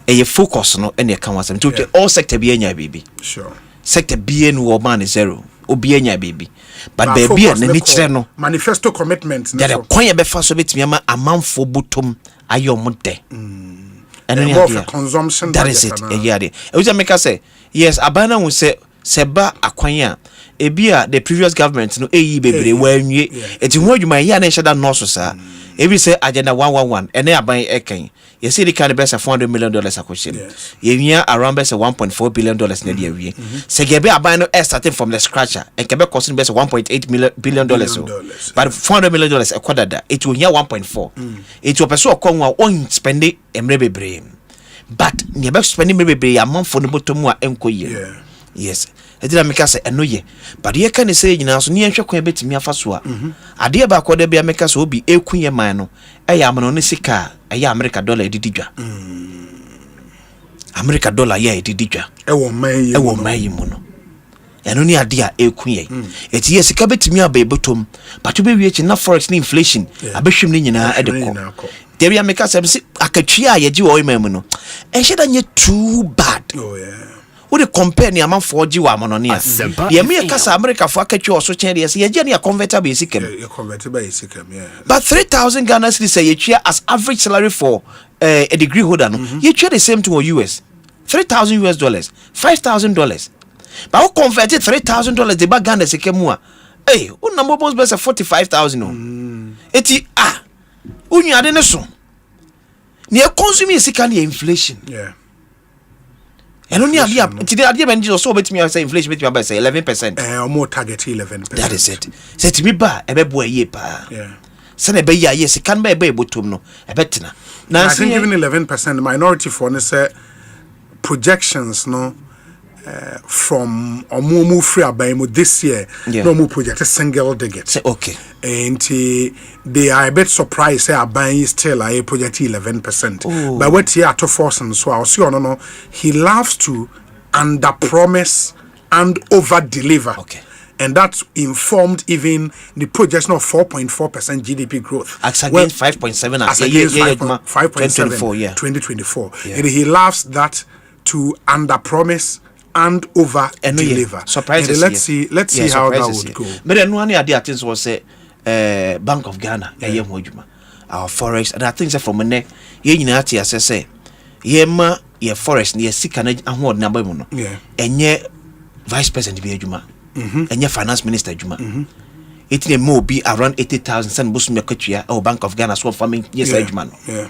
Speaker 16: A focus no any can was to all sector be enya baby.
Speaker 9: Sure.
Speaker 16: Sector be no man is zero. Obi enya baby. But there be an niche no
Speaker 9: manifesto commitments.
Speaker 16: There are coin be fa so betimi ama amamfo butom ayomode.
Speaker 9: And more consumption.
Speaker 16: That is it. Yeah. E we make us say yes abana won say seba akwanya ebia the previous government no bebre wanwie eti ho adwuma ya na hyeda no so sa ebi say agenda 111 ene aban eken you see the kind of best $400 million akohye ye wia around best $1.4 billion na dia wie se gebe aban no starting from the scratcher and kebe cost best $1.8 billion but $400 million ekodada it will here 1.4 it will person okonwa on spend emre bebre but ne be spend emre bebre amamfo no botomu a enkoye. Yes, I did make us a no ye, but ye can say you know, so near Shakwe bet me a fasua. A dear back what there be a make us will be a queen mano, a yamonisika, a America dollar didija. America dollar ye didija. A woman, mono. And only a dear a queen. It's yes, a cabet me a babotum, but to be rich enough for its inflation, a bishop in at the core. There be a make us a catchia ye do oil memono, and she done ye too bad.
Speaker 9: Oh, yeah.
Speaker 16: Would compare ni amount for you amonia? The America America for catch you also change yes, ye converter basic. But 3,000 Ghana cedis say ye as average salary for a degree holder. No, you share the same to US. $3,000 US, $5,000. But who converted $3,000 the bag Ghana sekemua? Hey, who number was best 45,000? Eti unya ade so. Ni consume sikani inflation.
Speaker 9: Yeah.
Speaker 16: And only today I didn't so bet me say inflation bet me by say 11%.
Speaker 9: Or more target 11%.
Speaker 16: That is it. Say to me ba e be boy ye pa.
Speaker 9: Yeah.
Speaker 16: Say be ya yes can be botum no e betina.
Speaker 9: Now I think even 11% minority for say projections no from Omumu free abaimo this year no more project a single digit.
Speaker 16: Say okay.
Speaker 9: And they are a bit surprised say abaimo still a project 11%. But what here to force and so I'll see no he loves to under promise and over deliver.
Speaker 16: Okay.
Speaker 9: And that's informed even the projection of 4.4% GDP growth.
Speaker 16: As against 5.7
Speaker 9: as against 5.7 2024. Yeah. And he loves that to under promise and over deliver.
Speaker 16: Surprises.
Speaker 9: Let's see how that would go.
Speaker 16: But then one idea things was Bank of Ghana, our forex, and I think that from a neck, ye say yema ye forest near Sikana and what number mono. And ye vice president be juma. And ye finance minister juma. It may more be around 80,000 send Busum Yakutia or Bank of Ghana swap farming yes juma.
Speaker 9: Yeah.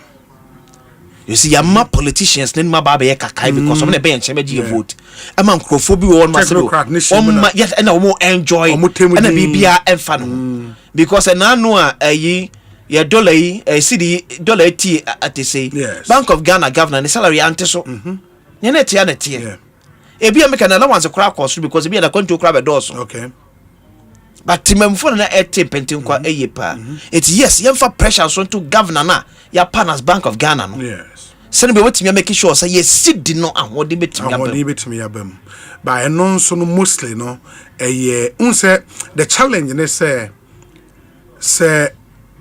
Speaker 16: You see, your ma politicians, then my baby kakai because some of the bench a vote. A man crophobia on my yes, and I will enjoy and a BBR and fun because an annual a ye dollar a city dollar tea at the say Bank of Ghana governor the salary anteso. Yaneti. A be a make an allowance a crack cost because be a country crab a doors.
Speaker 9: Okay.
Speaker 16: But Timem for an 18 penting qua a year. It's yes, you have pressure on to governor na your partners Bank of Ghana.
Speaker 9: Yes.
Speaker 16: Send me what me making sure say yes, sit did not and what debate to
Speaker 9: me abem. But I know so mostly no a year unse the challenge and say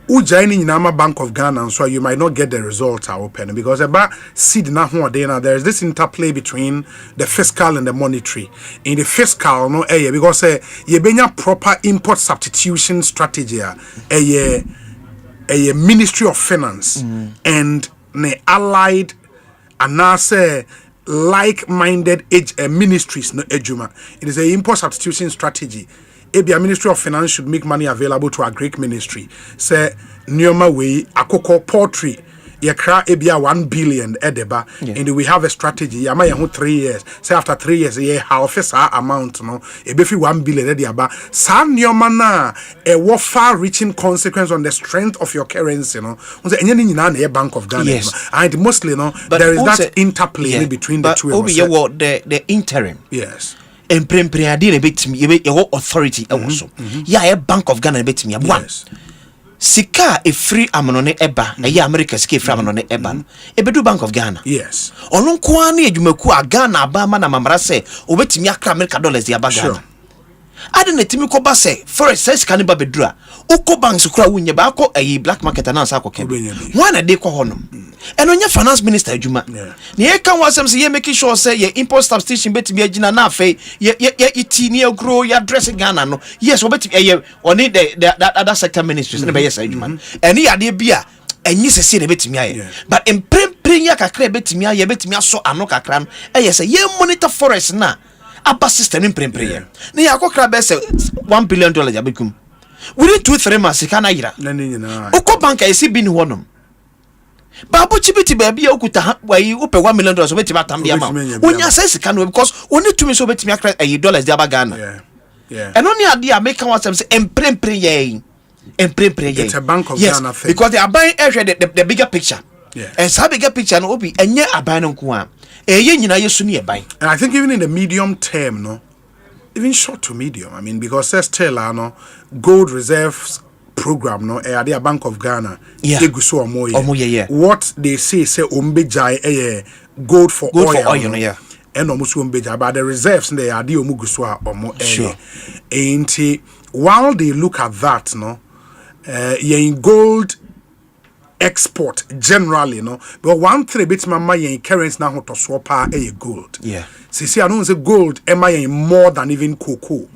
Speaker 9: Ujaini Nama Bank of Ghana, so you might not get the results are open because about seed na there is this interplay between the fiscal and the monetary. In the fiscal, no because you benya proper import substitution strategy a Ministry of Finance and the allied and now say like-minded ministries no ejuma. It is a import substitution strategy. Ebia Ministry of Finance should make money available to a Greek ministry. Say Nyoma way akoko poultry yakra ebia 1 billion edeba and we have a strategy yama ya 3 years. Say after 3 years how office amount no ebefi 1 billion edeba sa nyoma na a far reaching consequence on the strength of your currency no. Say enye ni nyina na Bank of Ghana and mostly no but there is that interplay between the two.
Speaker 16: But the interim.
Speaker 9: Yes.
Speaker 16: And Prempriadi a bit me, your authority also. Ya a Bank of Ghana bit me one. Sika a free amonone eba, a ya America's key from amonone eban, a bedu Bank of Ghana.
Speaker 9: Yes.
Speaker 16: Olon kwani jumekua Ghana Bama na mamrase, obeti miaka America dollars ya bagana. Adene timiko base forest says kaniba bedra uko banks ukura unye bako a black market announce ako kebe one a day ko honum and on your finance minister juma ni eka wasem se ye making sure say ye import substitution beti bi agina na afi ye itini grow ya dressing Ghana no yes obeti ye oni the other sector ministries na be yes juma and ye ade bia enyi sese na betimi aye but emprempren ya kakra betimi aye betimi aso ano kakra no ye say ye monitor forest na Abba system in prempre. Ni akokra be say $1 billion abekum. Within 2-3 months kana yira. Oko bank e si bi ni honom. Ba bo chibiti ba bia okuta wayi ope $1 million obeti batam dia ma. Onya say sika no because oni tumi so betimi akra dollars dia ba Ghana. Yeah. And only idea make one say emprempre ye. Emprempre ye.
Speaker 9: It's a Bank of Ghana thing.
Speaker 16: Because they are buying the bigger picture. Yeah. And so bigger picture no obi enye aban no nko a.
Speaker 9: And I think even in the medium term, no, even short to medium, I mean, because there's still no gold reserves program, no, a Bank of Ghana, what they say umbejai gold for oil, and almost umbejai, but the reserves they are the omuguswa or more. Sure. And while they look at that, no, in gold export generally no but 1-3 bit mama yen currency na to swap a gold see I don't say gold am I more than even cocoa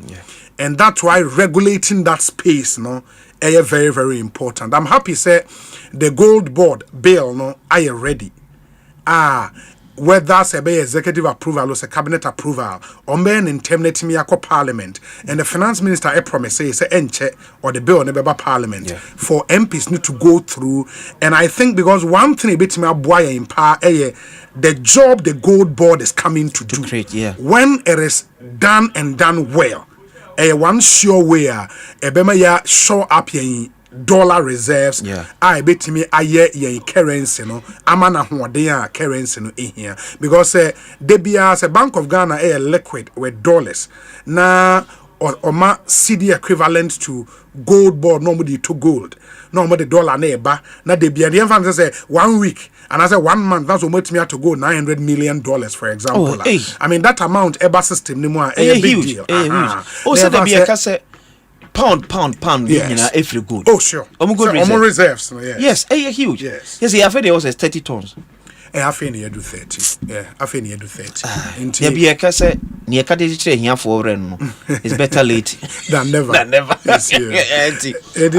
Speaker 9: and that's why regulating that space no very very important. I'm happy say the gold board bill no are you ready whether say be executive approval or say cabinet approval or men in terminate me akọ parliament and the finance minister promise say enche or the bill never parliament for MPs need to go through. And I think because one thing bit me aboya in power the job the gold board is coming to do
Speaker 16: create,
Speaker 9: when it is done and done well one sure way bema ya show up dollar reserves I bet me yen currency no amana hoden currency no here because they be as a Bank of Ghana liquid with dollars na or ma CD equivalent to gold board normally to gold normally dollar na na they be the infant say 1 week and I say 1 month that's what me to go $900 million for example. I mean that amount ever system ni more a big deal.
Speaker 16: Also there be a say pound every good.
Speaker 9: Oh sure. Almost reserves.
Speaker 16: Yes, huge. Yes, I feel there was 30 tons.
Speaker 9: I feel near do 30. Yeah, I feel near do 30.
Speaker 16: There be a case near Kadiji here for no. It's better late
Speaker 9: than never.
Speaker 16: Yes, at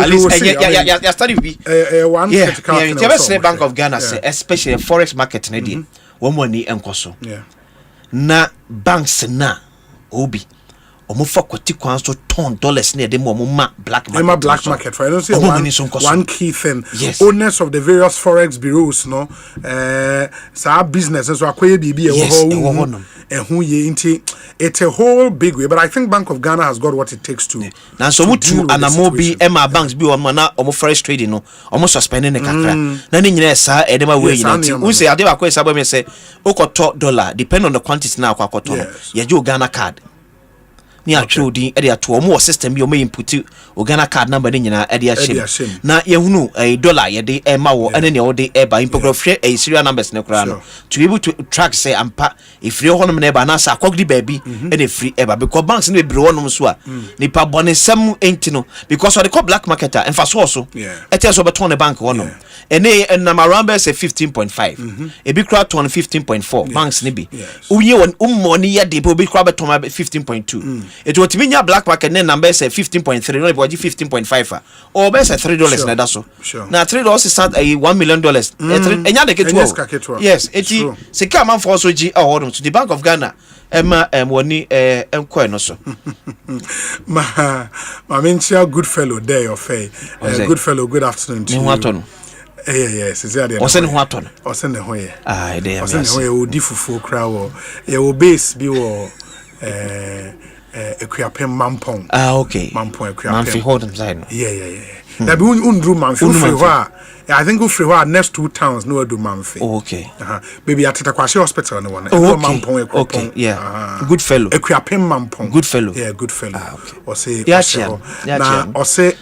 Speaker 16: least study be
Speaker 9: one
Speaker 16: critical Bank of Ghana say especially forex market one money enkoso.
Speaker 9: Yeah.
Speaker 16: Na banks na obi omo fa kwati kwan so ton dollars na de mo ma black market.
Speaker 9: Emma black market, right? I don't say one key thing.
Speaker 16: Yes.
Speaker 9: Owners of the various forex bureaus, no, sa businesses so akoye bibi it's a whole big way, but I think Bank of Ghana has got what it takes to.
Speaker 16: Now so mutu anamobi Emma banks bi on na omo forex trading no, omo suspending the kakra. Na ni nyina sa edema way nyina. Who say ade akwa sabo me say okoto dollar depend on the quantity na akwa koto no. Ye jo Ghana card. Ni atwe odin e de ato omo system bi omo input Ghana card number ni nyina e de ahye na ye hunu dollar ye de e ma wo ene ne wo de e ba impography serial numbers ne kura no to be able to track say ampa if you honom na e ba na sa akogdi baby e de free e ba because banks no be bro wonom so a ni pa bone sem enti no because what they call black marketer en fa so e tell so be turn the bank wonom ene na marambe say 15.5 e bi kura turn 15.4 banks ne bi uye won money ye de be kura be turn 15.2 it will mean your black market then number say 15.3 no be 15.5 or be say $3 na that so now $3 is start $1 million enya de ketu yes eti sika man for so gi award to the Bank of Ghana Emma woni enko no so
Speaker 9: ma mentia good fellow there of good fellow good afternoon to you. Yes, is there.
Speaker 16: Osen ho aton.
Speaker 9: Osen ne ho ye.
Speaker 16: Ah, dey.
Speaker 9: Osen ne ho ye odi fufu kra wo. Ye wo base bi wo Ekuapem Mampong.
Speaker 16: Ah, okay.
Speaker 9: Mampong Ekuapem.
Speaker 16: Manfi hold them side.
Speaker 9: Yeah. That be undru Manfi. I think Ufrewa next 2 towns no do Manfi.
Speaker 16: Oh, okay.
Speaker 9: Baby at Takwashe Hospital no one.
Speaker 16: Oh, Mampong. Okay. Yeah. Good fellow.
Speaker 9: Ekuapem Mampong.
Speaker 16: Good fellow.
Speaker 9: Yeah, good fellow.
Speaker 16: Ah, okay.
Speaker 9: Osei.
Speaker 16: Yeah.
Speaker 9: Osei.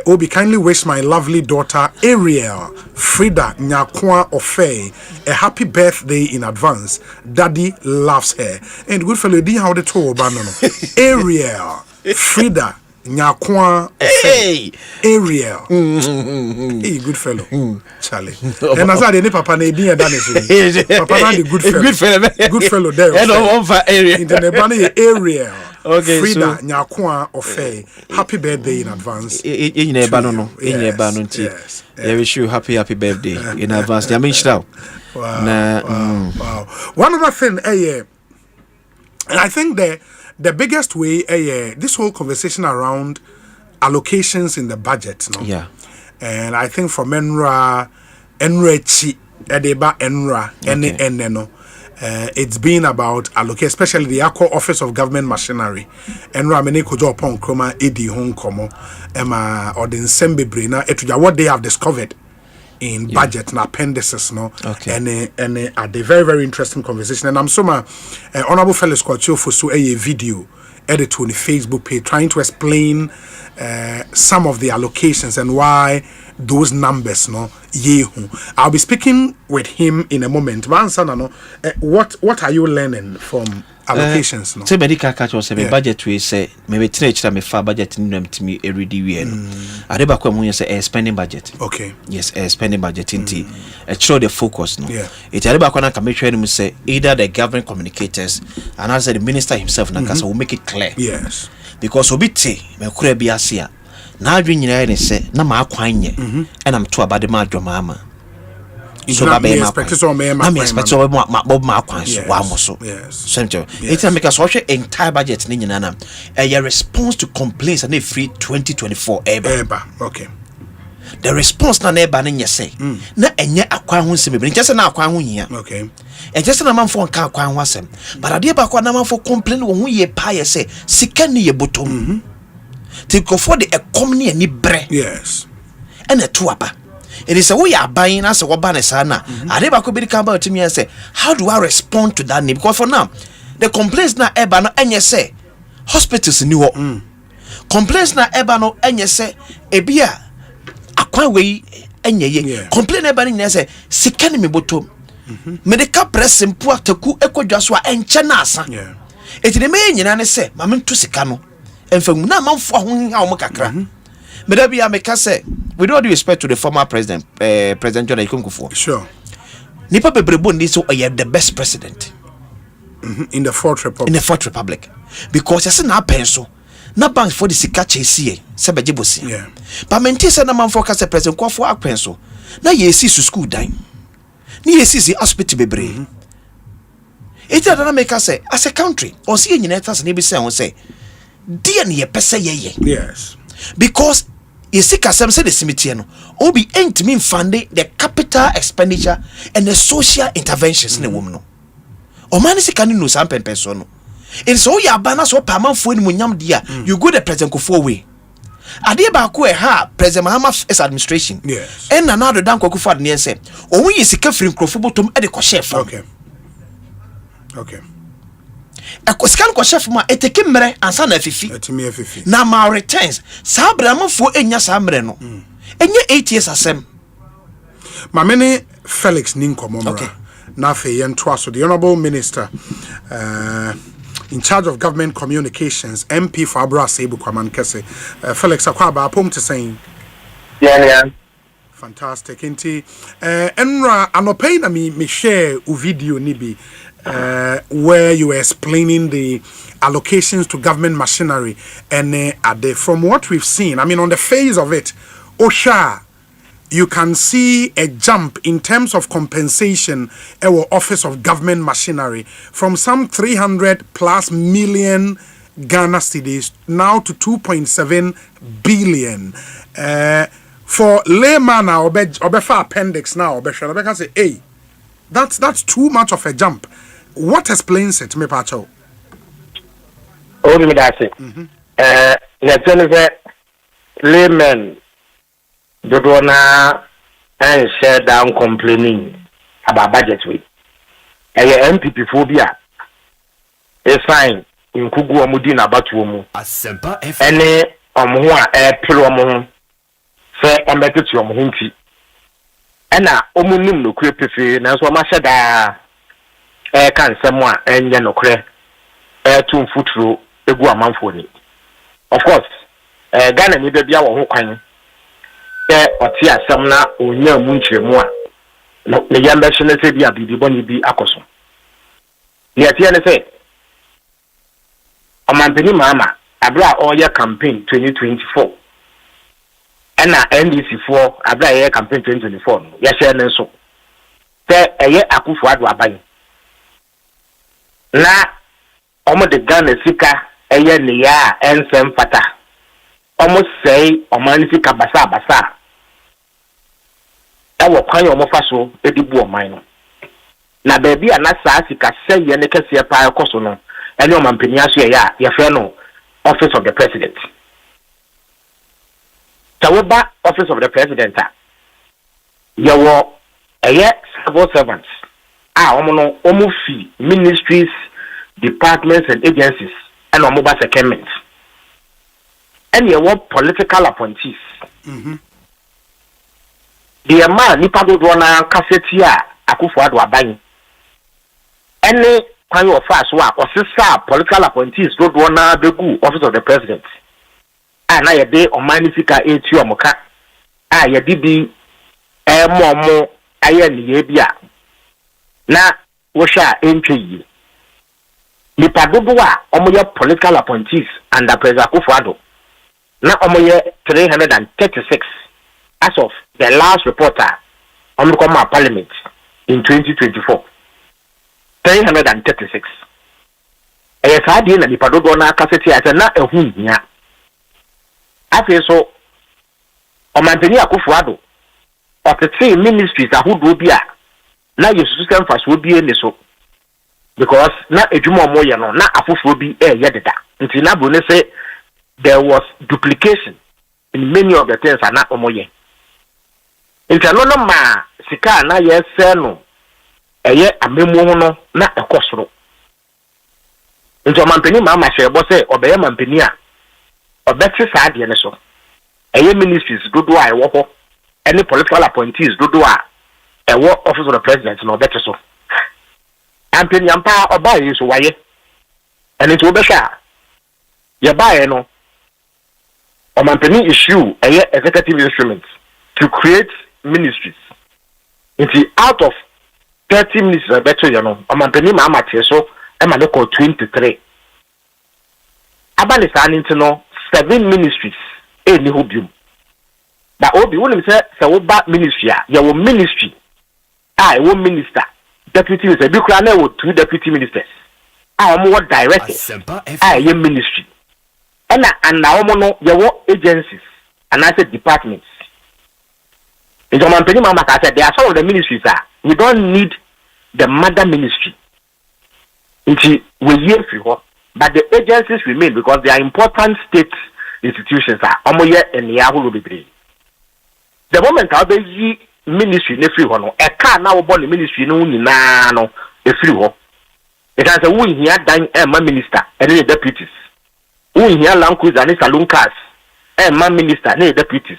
Speaker 9: Obi kindly wish my lovely daughter Ariel Frida Nyakwa Osei a happy birthday in advance. Daddy loves her. And good fellow, di how the two no. Ariel Frida Nyakwa Osei. Ariel. Hey, good fellow. Charlie. And as I did papa na di dane papa na the good fellow. Good fellow there.
Speaker 16: And on for Ariel.
Speaker 9: In the Ariel.
Speaker 16: Okay,
Speaker 9: Frida Nyakwa Osei. Happy birthday in advance.
Speaker 16: Yes. Yeah, wish you happy birthday in advance.
Speaker 9: Wow. One other thing, and I think the biggest way, this whole conversation around allocations in the budget, no?
Speaker 16: Yeah.
Speaker 9: And I think for Enra Enra, it's been about allocate, especially the Akko Office of Government Machinery. Enra mene kojo upon kroma edi hon komo ema or the Nsembe na etuja what they have discovered in budget na appendices no.
Speaker 16: Okay.
Speaker 9: And at the very, very interesting conversation. And I'm so Honorable Felix Kwacho for so a video edit on the Facebook page trying to explain some of the allocations and why those numbers no I'll be speaking with him in a moment. What are you learning from allocations no?
Speaker 16: Say medical catch was say budget we say maybe teenage me fa budget nim to me every we no adeba kwa mu say spending budget.
Speaker 9: Okay.
Speaker 16: Yes, spending budget inti show the focus no. It adeba kwa na ka make sure him say either the government communicators and also the minister himself na kasa will make it clear.
Speaker 9: Yes.
Speaker 16: Because obiti me kura bi ase a na adwe nyina ne se na ma akwan nye and I'm to about the ma adwama so ba be ma expect so bob ma akwan so wa mo so so it make us watch entire budget ni nyina na a response to complaints and free 2024 eba.
Speaker 9: Okay.
Speaker 16: The response na eba na nyese na enye akwan ho nsem be nyese na akwan ho hia.
Speaker 9: Okay.
Speaker 16: And just na manfo nka akwan ho asem but ade ba kwa na manfo complain wo ho ye pa ye se sika ni ye botom take for the economy ni bre.
Speaker 9: Yes.
Speaker 16: And a tuapa. It is a way of buying us a wabanesana. I never could be come to me and say, how do I respond to that name? Because for now, the complaints na ebano and you say hospitals in New York. Complaints na ebano and you say ebia akwa we and ye complain ebani na say sikani me botom. Medical press simple taku ekodwaswa enchenasa.
Speaker 9: Yeah.
Speaker 16: It the me nyina say mamen to sikano. And from now, man for how kakra. Maybe I make say with all due respect to the former president, President John Kufuor.
Speaker 9: Sure.
Speaker 16: Nipa Bebrebondi so the best president
Speaker 9: in the Fourth Republic.
Speaker 16: In the Fourth Republic, because I said na pencil, na bank for the sikache see, sebejibosi.
Speaker 9: Yeah.
Speaker 16: But maintain say na man for kase President Kufuor a pencil. Na ye see su school dime. Ni ye see hospital bebre. It doesn't make us say as a country or see in United States say. dear near pesa ye.
Speaker 9: Yes.
Speaker 16: Because you see Kasem said the cemetery no obi ain't mean funding the capital expenditure and the social interventions in the woman no. O man is can no some person no. It's all your banner so per man for munyam dia you go the president Kufuor way. Ade ba ko e ha president Mahama administration.
Speaker 9: Yes.
Speaker 16: And another dan Kufuor ne say o wi sika free nkrofo botom e de ko chef.
Speaker 9: Okay. Okay.
Speaker 16: Ekoskan ko chef ma eteke mere ansa na fifi.
Speaker 9: Etimi afifi.
Speaker 16: Na ma returns sa abramfo enya sa mere no. Enye 8 years asem.
Speaker 9: Ma mene Felix Ninkomomra. Okay. Na fe yentwa so the honorable minister in charge of government communications MP for Abra Sebu Kwaman Kese. Felix Akwaba apom to saying.
Speaker 17: Yeah.
Speaker 9: Fantastic. Inti enra anopay na me share u video nibi where you were explaining the allocations to government machinery and from what we've seen, I mean on the face of it, Osha, you can see a jump in terms of compensation our office of government machinery from some 300 plus million Ghana cedis now to 2.7 billion. For layman now obefa appendix now obeka say hey, that's too much of a jump. What explains it, me pacho?
Speaker 17: Oh, me that's it. Layman Dodona and share down complaining about budgetary. MPP phobia. It's fine. In Kugu Amudina Batumu.
Speaker 4: Asempa FM.
Speaker 17: Any Omwa Pilomo. Say, I'm better to Hunti. And now, Omunim no creepy, and so much that can someone and Yanokre to foot through a Guaman for it. Of course, Ghana needed the hour who can. Or Tia Samna or near Munche Moa. The young version said, "Be a Biboni be Akoso." Yet, Tiana said, "A Mampini Mama, Abra all year campaign 2024. And now NDC4, Abra year campaign 2024. Yes, and so. There a year Akufuad Wabai. Na Omo the Ghana Sika, a year Nia, and Sem Fata. Almost say, Omanisika Basa. That will cry almost so, a debu of mine. Na baby, and that's Sika say, Yanaka see a pile cosono, and your Mampiniasia, your friend, office of the president. Tawaba, office of the president, you were a year civil servants. Almost fee, ministries, departments, and agencies, and mobile secondments. And you want political appointees. The man nipa do na kasetia Akufuor aban. Any kind of fast work or sister political appointees do na begu office of the president. And na ye dey on manifika eti omoka. Ye dibi mo aye ni ye bia. Na wo sha entwe yi. Nipa do omoye political appointees under President Akufuor. Na omoye 336 as of the last reporter on the parliament in 2024. 336. Yes, I did and if I don't go now, Cassette, I said, not a whom ya. I feel so. On my Benia Kufuado, of the 3 ministries that would be now your system first will be in the so. Because not a Jumo Moyano, not a fool will be a yadda. Until now, say there was duplication in many of the things are not omoye. Intanono ma sika na ye se no eye amemu no na ekosoro. Nti omampani ma ma hye bo se obeye mampani a obeti sa de ne so. Eye ministries dodo a ewo ho, any political appointees dodo a ewo office of the president no obeti so. Ampani ampa oba yi so waye. Eni to obehwa ye bae no omampani issue eye executive instruments to create ministries. Into out of 30 ministries, better you know, Omampani Mama so I'm a 23. Abanisan into no 7 ministries, a new hobium. That Obi wouldn't say, so about ministry, your ministry. I will minister, deputy minister, Bukrane with 2 deputy ministers. I am more directed. I am ministry. and now no your agencies and I said departments. In German Mama said there are some of the ministries that we don't need the mother ministry. We hear for but the agencies remain because they are important state institutions are Omoye and Yahoo Libre. The moment I'll be ministry ne free one, a car now born the ministry no a free one. It has a win here dying a minister and the deputies. Win here land cruiser and saloon cars and man minister and the deputies.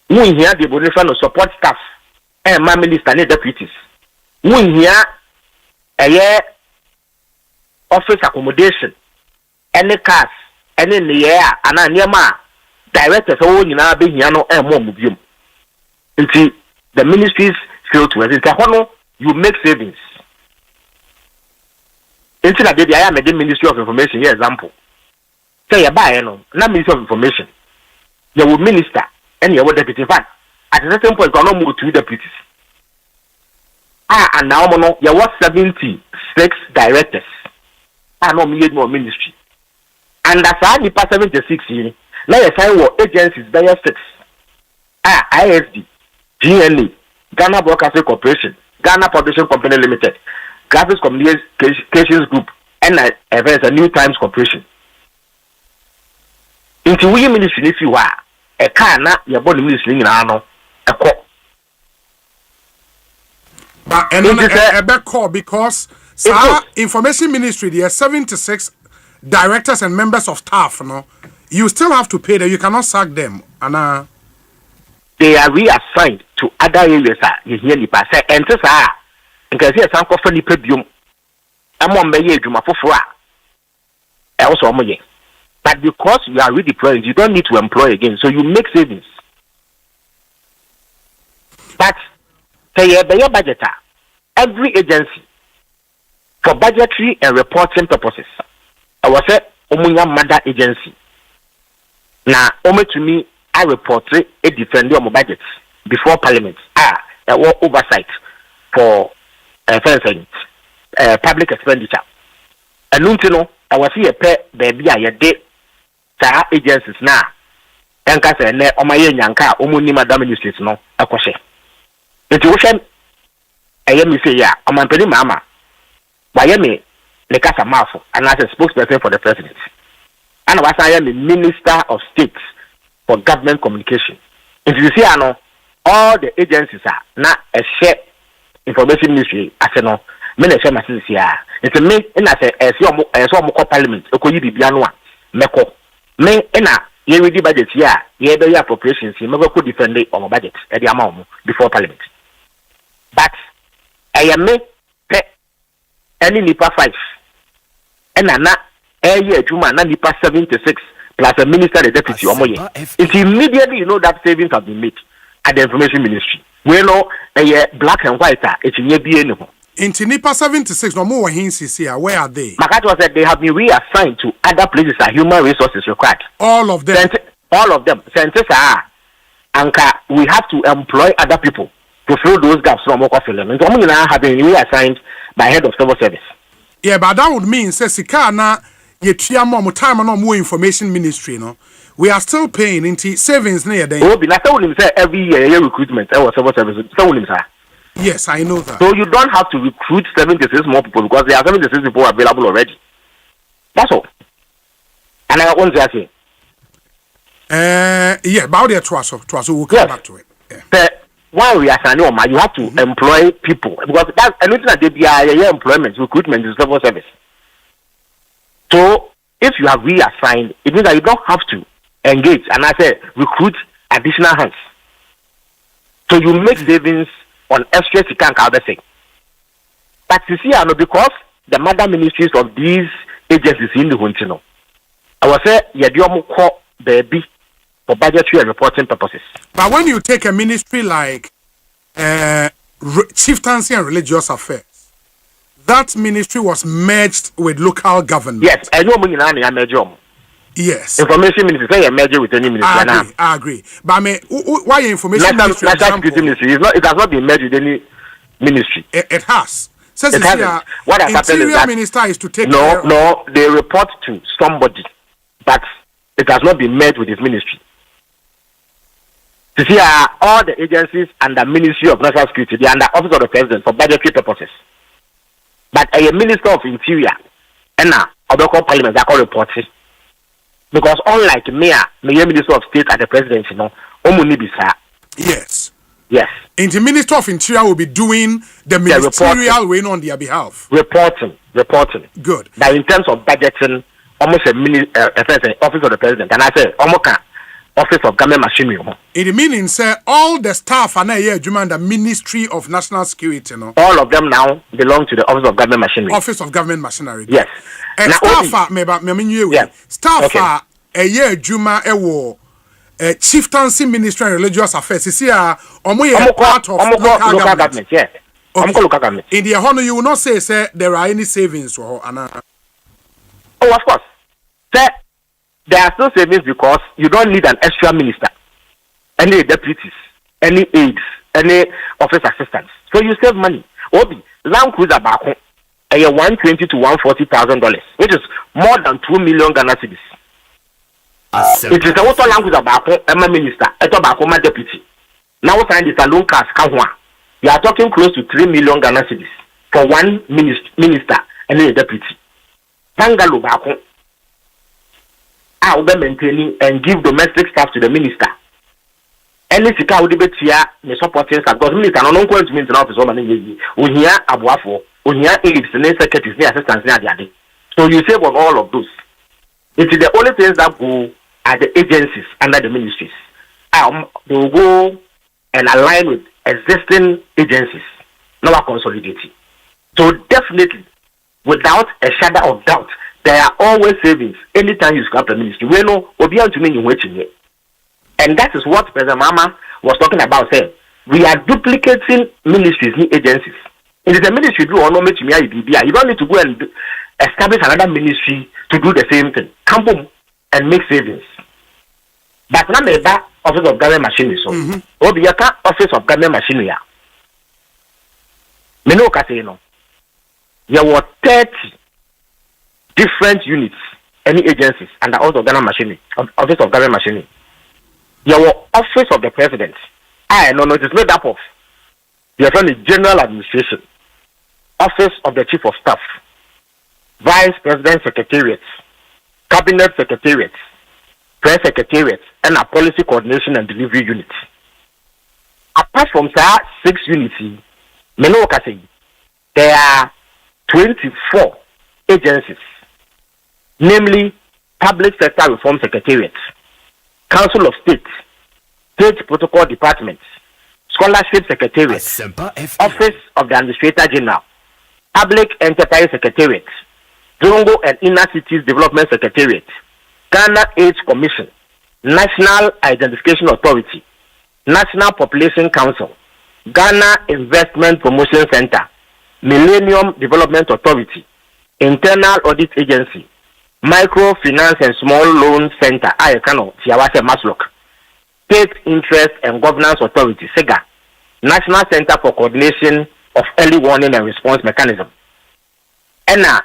Speaker 17: Win here the bonifano support staff and man minister and the deputies. Win here a year office accommodation any cars any in the air and a near ma directors all in our being no and more museum. Until the ministries fail to it, you make savings. Until I did, I am a Ministry of Information. Here, example. Say a buy, no Ministry of Information. You will minister and you will deputy fan. At a certain point, you move to deputies. And now, you was 76 directors. I know me more ministry. And that's how the past 76 years. Now you find what agencies, there are 6. ISD. GNA, Ghana Broadcasting Corporation, Ghana Publishing Company Limited, Graphics Communications Group, and a New Times Corporation. Into we ministry if you are a car na your body ministry in ano a call.
Speaker 9: But and a back call because information ministry there are 76 directors and members of staff. No, you still have to pay them. You cannot sack them. And
Speaker 17: they are reassigned to other areas. You hear the pass and this and can see a sample for the pedium. I'm on my for also but because you are redeploying, you don't need to employ again, so you make savings. But say a budgeter, every agency for budgetary and reporting purposes. I was a mother agency. Now, to me. I report a defender on my budget before Parliament. Oversight for public expenditure. And no, I was here pay baby a day. Agencies now. And I say, on my yanka, Omuni Madam Ministries no, a question. Intuition, I am say, yeah, I'm a penny mama. Miami, the Casa Mafo, and as a spokesperson for the president. And I am the Minister of State for government communication. If you see, I know all the agencies are not a share information ministry. I say no, many share my here. It's a me, and I say, as your parliament, a could be Bianwa, Meko, me, and ye ready budget here, ye be appropriations, you never could defend it on a budget at the amount before parliament. But I am me, any NIPA 5, and I'm not a year, Juma, NIPA 76. Plus a minister, the deputy, it's immediately you know that savings have been made at the information ministry. We know a black and white, it's in your
Speaker 9: in NIPA 76, no more hints here. Where are they?
Speaker 17: Makato said they have been reassigned to other places that human resources required.
Speaker 9: All of them.
Speaker 17: All of them. Centers are, and we have to employ other people to fill those gaps from work filling. And some have been reassigned by head of civil service.
Speaker 9: Yeah, but that would mean says Sikana. More time and more information ministry, no. We are still paying into savings near day.
Speaker 17: Oh, every year recruitment.
Speaker 9: Yes, I know that.
Speaker 17: So you don't have to recruit 76 more people because there are 76 people available already. That's all. And I want to say.
Speaker 9: Yeah, about the trust, we'll come back to it.
Speaker 17: Yeah. While we are signing on, you have to employ people because that's anything that they be employment, recruitment is civil service. So, if you have reassigned, it means that you don't have to engage and I say recruit additional hands. So you make savings on extras you can't cover thing. But you see, I know because the mother ministries of these agencies in the Huntino, I was say you do call baby for budgetary and reporting purposes.
Speaker 9: But when you take a ministry like chieftaincy and religious affairs, that ministry was merged with local government.
Speaker 17: Yes, I know I merge.
Speaker 9: Yes.
Speaker 17: Information ministry say merge with any ministry.
Speaker 9: I agree. But I mean, why information ministry?
Speaker 17: It has not been merged with any ministry.
Speaker 9: It has. Says
Speaker 17: it hasn't. What has happened is that
Speaker 9: minister is to take
Speaker 17: no, they report to somebody, but it has not been met with his ministry. You see, all the agencies under Ministry of National Security, they are under Office of the President for budgetary purposes. But a Minister of Interior and now Parliament, they are called reporting. Because unlike me, Minister of State at the President,
Speaker 9: Yes.
Speaker 17: Yes.
Speaker 9: And the Minister of Interior will be doing the ministerial way on their behalf.
Speaker 17: Reporting.
Speaker 9: Good.
Speaker 17: That in terms of budgeting, almost Office of the President, and I say almost Office of Government Machinery.
Speaker 9: It means all the staff are now here, the Ministry of National Security. No?
Speaker 17: All of them now belong to the Office of Government Machinery.
Speaker 9: Office of Government Machinery.
Speaker 17: Yes.
Speaker 9: And staff are a year Juma Ewo Chieftaincy Ministry and Religious Affairs. You see, part of local
Speaker 17: government. Yes.
Speaker 9: Okay.
Speaker 17: Local government.
Speaker 9: In the honor, you will not say there are any savings
Speaker 17: Oh, of course. Sir, there are still savings because you don't need an extra minister, any deputies, any aides, any office assistants. So you save money. Obi, Land Cruiser back home, $120,000 to $140,000, which is more than 2 million Ghana cedis. It is the auto Land Cruiser back home, I'm a minister, my deputy. Now we find the saloon cars, you are talking close to 3 million Ghana cedis for one minister and a deputy. Tangalo back home. I will be maintaining and give domestic staff to the minister. Any sika would be here, the supporting staff, because minister no going to mean to office woman in we hear abuafo, we hear aides, and secretaries, the assistants, the so you save on all of those. It is the only things that go at the agencies under the ministries. They will go and align with existing agencies, not consolidating. So definitely, without a shadow of doubt, there are always savings anytime you scrap the ministry. We know to mean you waiting here. And that is what President Mama was talking about, saying we are duplicating ministries and agencies. It is a ministry do or no make me. You don't need to go and establish another ministry to do the same thing. Come home and make savings. But now that Office of Government Machinery, so Obiaka Office of Government Machinery. Me no say no. There were 30 different units, any agencies, and the Office of Government Machinery, Office of Government Machinery. There were Office of the President. It is made up of the General Administration, Office of the Chief of Staff, Vice President Secretariat, Cabinet Secretariat, Press Secretariat, and a Policy Coordination and Delivery Unit. Apart from that 6 units, there are 24 agencies, namely Public Sector Reform Secretariat, Council of State, State Protocol Department, Scholarship Secretariat, Office of the Administrator General, Public Enterprise Secretariat, Zongo and Inner Cities Development Secretariat, Ghana AIDS Commission, National Identification Authority, National Population Council, Ghana Investment Promotion Center, Millennium Development Authority, Internal Audit Agency, Microfinance and Small Loan Center, State Interest and Governance Authority, SEGA, National Center for Coordination of Early Warning and Response Mechanism. And now,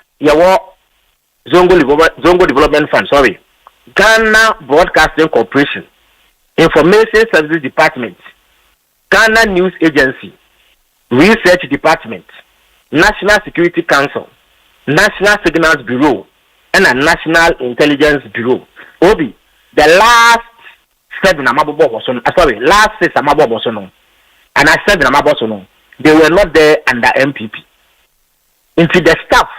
Speaker 17: Zongo Development Fund, Ghana Broadcasting Corporation, Information Services Department, Ghana News Agency, Research Department, National Security Council, National Signals Bureau, and a National Intelligence Bureau. Obi, the last 7 last 6 and I 7 they were not there under MPP. Into the staff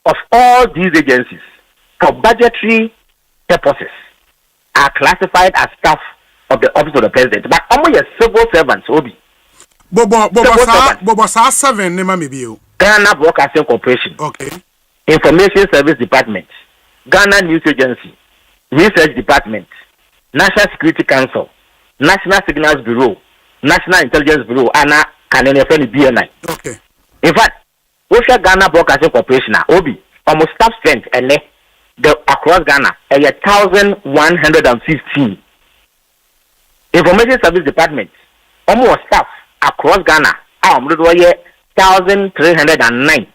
Speaker 17: of all these agencies for budgetary purposes are classified as staff of the Office of the President. But only civil servants, Obi.
Speaker 9: Bobo 7 name maybe
Speaker 17: Ghana Broadcasting Corporation.
Speaker 9: Okay.
Speaker 17: Information Service Department, Ghana News Agency, Research Department, National Security Council, National Signals Bureau, National Intelligence Bureau, and BNI.
Speaker 9: Okay.
Speaker 17: In fact, Osei Ghana Broadcasting Corporation, Obi, almost staff strength and across Ghana, 1,115. Information Service Department, almost staff across Ghana, 1,309.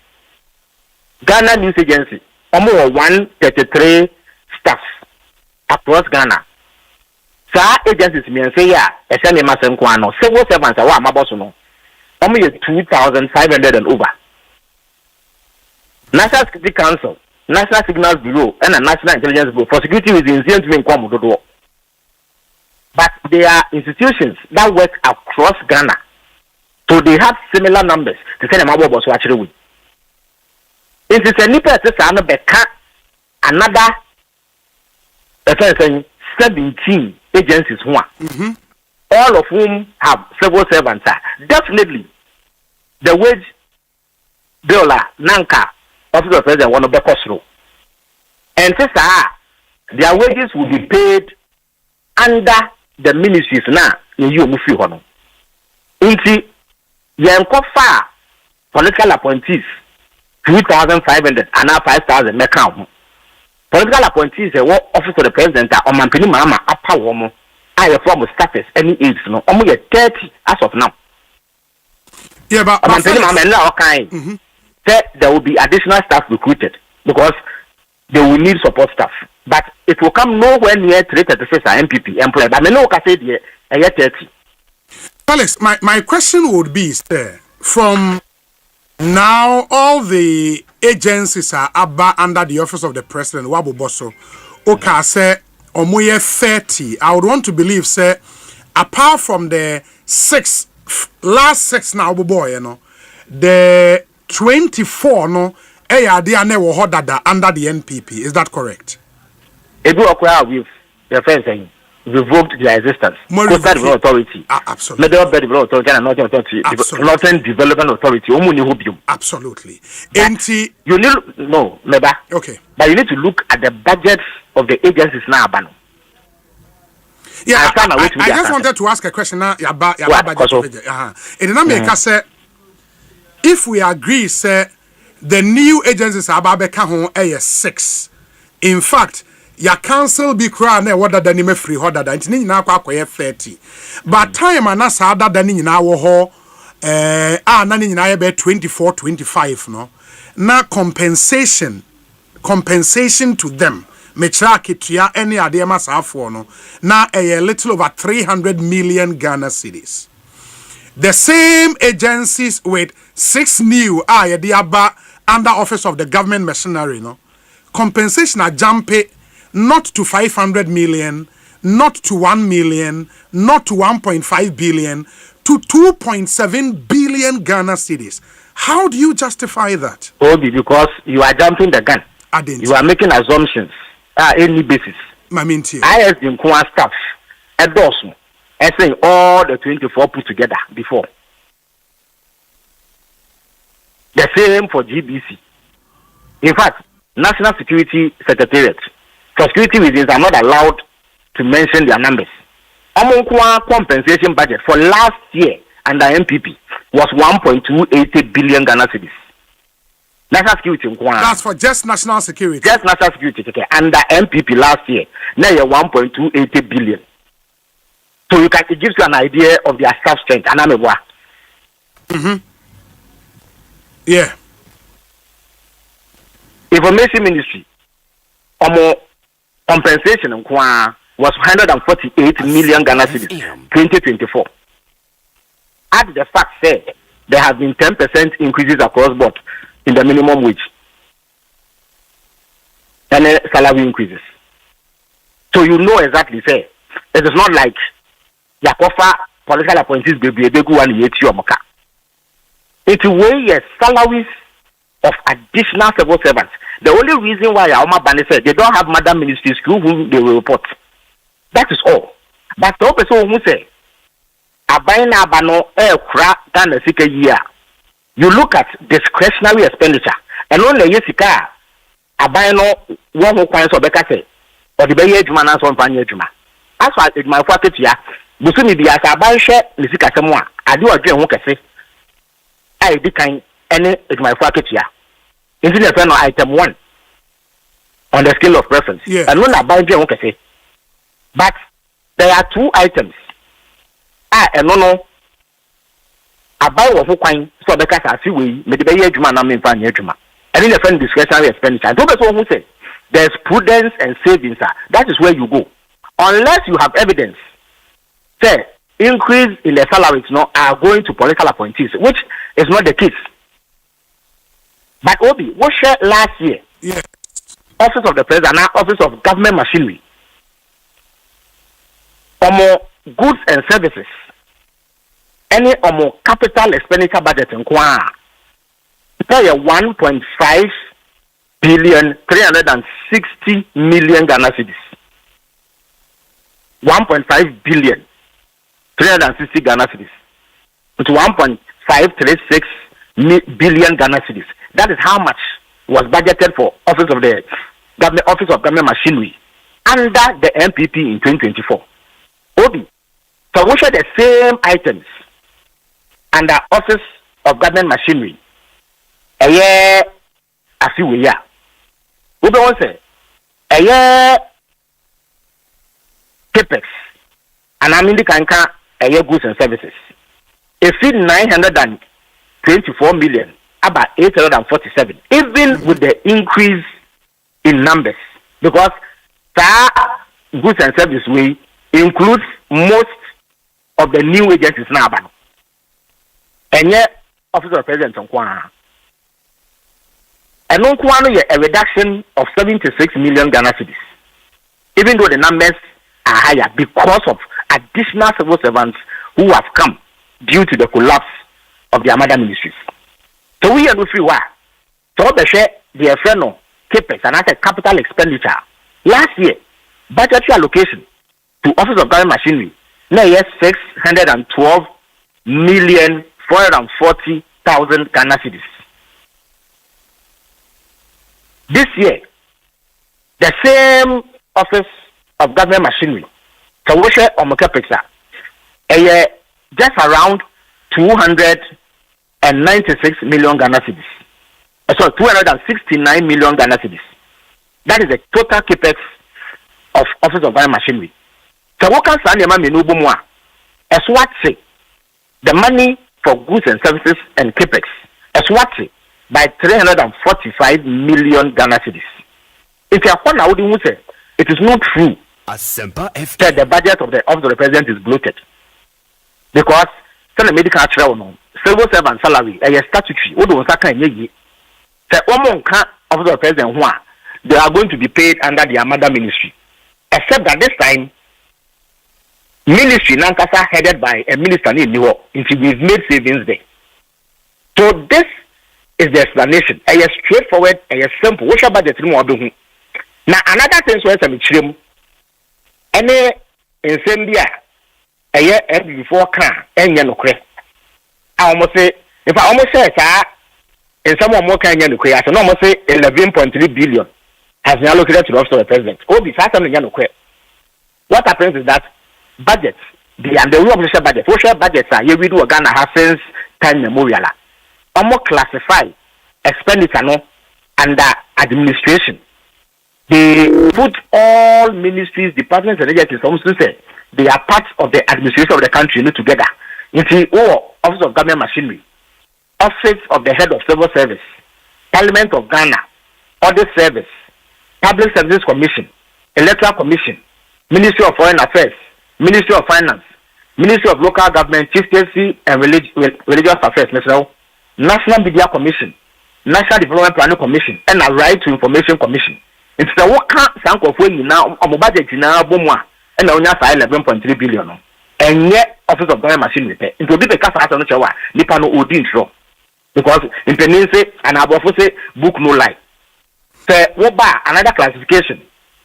Speaker 17: Ghana News Agency, almost 133 staff. across Ghana. Sa agencies me say ya, e say me masenko ano, civil servants wa amaboso no. Only 2,500 and over. National Security Council, National Signals Bureau, and a National Intelligence Bureau for security reasons in Kwamudodo. But they are institutions that work across Ghana. So they have similar numbers to say them about what's actually with. It is a nipper to another 17 agencies all of whom have civil servants. Definitely the wage dollar nanka office of president one of the cost row. And their wages will be paid under the ministries now in you mufi hono. Inti yankofa political appointees 2,500 and now 5,000 mekam. Political appointees office of the president are mampini mama apa womo. I form status any age no. Omo 30 as of now.
Speaker 9: Yeah, but
Speaker 17: mampini mama now kind. There will be additional staff recruited because they will need support staff. But it will come nowhere near 336 MPP employed. But I know what I said here, 30.
Speaker 9: Alex, my question would be, from now all the agencies are under the office of the president, Wabu Bosso, okay, say, omoye 30. I would want to believe, say, apart from the last six now, boy, you know, the 24 no, they are under the NPP. Is that correct?
Speaker 17: It will acquire with the friends saying revoked their existence. Coastal Development Authority.
Speaker 9: Absolutely.
Speaker 17: Development Authority and Northern Authority. Northern Development Authority.
Speaker 9: Absolutely.
Speaker 17: You need no, never.
Speaker 9: Okay.
Speaker 17: But you need to look at the budgets of the agencies now, Bano.
Speaker 9: Yeah, I just wanted to ask a question now about budget. If we agree, say the new agencies are about 6. In fact, your council be crowned what than me free order than ni na kwa 30. But time and sada than in our hall nani na be 24, 25 no. Na compensation to them. Metrakitia any ademas afo no. Na a little over 300 million Ghana cedis. The same agencies with 6 new under office of the government machinery no. Compensation are jumping not to 500 million, not to 1 million, not to 1.5 billion, to 2.7 billion Ghana cedis. How do you justify that?
Speaker 17: Obi, because you are jumping the gun. You are making assumptions. Any basis. I have been staff endorsement and saying all the 24 put together before. The same for GBC. In fact, National Security Secretariat, for security reasons, are not allowed to mention their numbers. Amonkwa compensation budget for last year under MPP was 1.280 billion Ghana cedis. National security.
Speaker 9: That's for just national security.
Speaker 17: Just national security. Okay. Under MPP last year, now you're 1.280 billion. So it gives you an idea of their staff strength.
Speaker 9: Yeah.
Speaker 17: Information Ministry, compensation was 148 million Ghana cedis 2024. Add the fact that there have been 10% increases across board in the minimum wage and salary increases. So you know exactly, say, it is not like Yakofa political appointees baby one year to your moka. It's way salaries of additional civil servants. The only reason why Aoma Bane said they don't have madam ministries whom they will report. That is all. But the person who say Abaina Abano kra Ghana sika year. You look at discretionary expenditure and only yesika Abaino one who finds or say or the Bay Juma and so on Juma. As far as my pocket here, Busumi be as Abaisha Nisika Samoa. I do agree on what I say. I decline any my pocket here. Into the final item 1 on the scale of preference.
Speaker 9: Yeah.
Speaker 17: And when I buy them, okay. But there are 2 items. And no. I buy one for coin, so because I see we, maybe the year Juma, and in the friend discretionary expenditure. And to the one who say, there's prudence and savings. That is where you go. Unless you have evidence, say, increase in the salaries are going to political appointees, which is not the case. But Obi, what shared last year?
Speaker 9: Yeah.
Speaker 17: Office of the President and Office of Government Machinery. Goods and services. Any capital expenditure budget in Kwa. Pay 1.5 billion 360 million Ghana cedis. 1.5 billion 360 Ghana cedis. It's 1.536 billion Ghana cedis. That is how much was budgeted for Office of Government Machinery under the MPP in 2024. Obi, so we share the same items under Office of Government Machinery. A year, a few years. We don't say a year capex, and I'm in the Kanka a year goods and services. A fee 924 million, about 847, even with the increase in numbers, because that goods and service we includes most of the new agencies now. And yet, Office of the President on Kwana. And on Kwana, a reduction of 76 million Ghana cedis, even though the numbers are higher because of additional civil servants who have come due to the collapse of the Amada ministries. So we are no free why. So the share the FNO capex and as a capital expenditure last year, budgetary allocation to Office of Government Machinery, now yes 612,440,000 Ghana cedis. This year, the same Office of Government Machinery, so we share on the capex, just around 296 million Ghana cedis. Sorry, 269 million Ghana cedis. That is the total capex of Office of Government Machinery. So what can stand as what say the money for goods and services and capex as what say by 345 million Ghana cedis. If you are one say it is not true that the budget of the Office of the President is bloated, because the medical trial civil servant salary a statutory. What do say Office of the President they are going to be paid under the Amada ministry, except that this time ministry Nankasa headed by a minister in New York. We've made savings there. So this is the explanation. A straightforward, a simple. Which about the three more doing? Now another thing so I'm trim. Any in Zambia a year before can and yanokre. I almost say if I almost say in some more can yanokre, I can almost say 11.3 billion has been allocated to the Office of the President. Obi Satan yanokre. What happens is that budgets, the real official budget, social budgets are we do Ghana has since time memorial. Almost classify expenditure under administration. They put all ministries, departments, and agencies almost say they are part of the administration of the country together. Into Office of Government Machinery, Office of the Head of Civil Service, Parliament of Ghana, Audit Service, Public Services Commission, Electoral Commission, Ministry of Foreign Affairs, Ministry of Finance, Ministry of Local Government, Chieftaincy and Religious Affairs, National Media Commission, National Development Planning Commission, and a Right to Information Commission. It's the work sank of when you now on budget now bomwa and only 11.3 billion. And yet Office of Government Machinery repair. It will be the cast no chawa, Nipano Odin show. Because in Penise and Abofose book no lie. Say what ba another classification,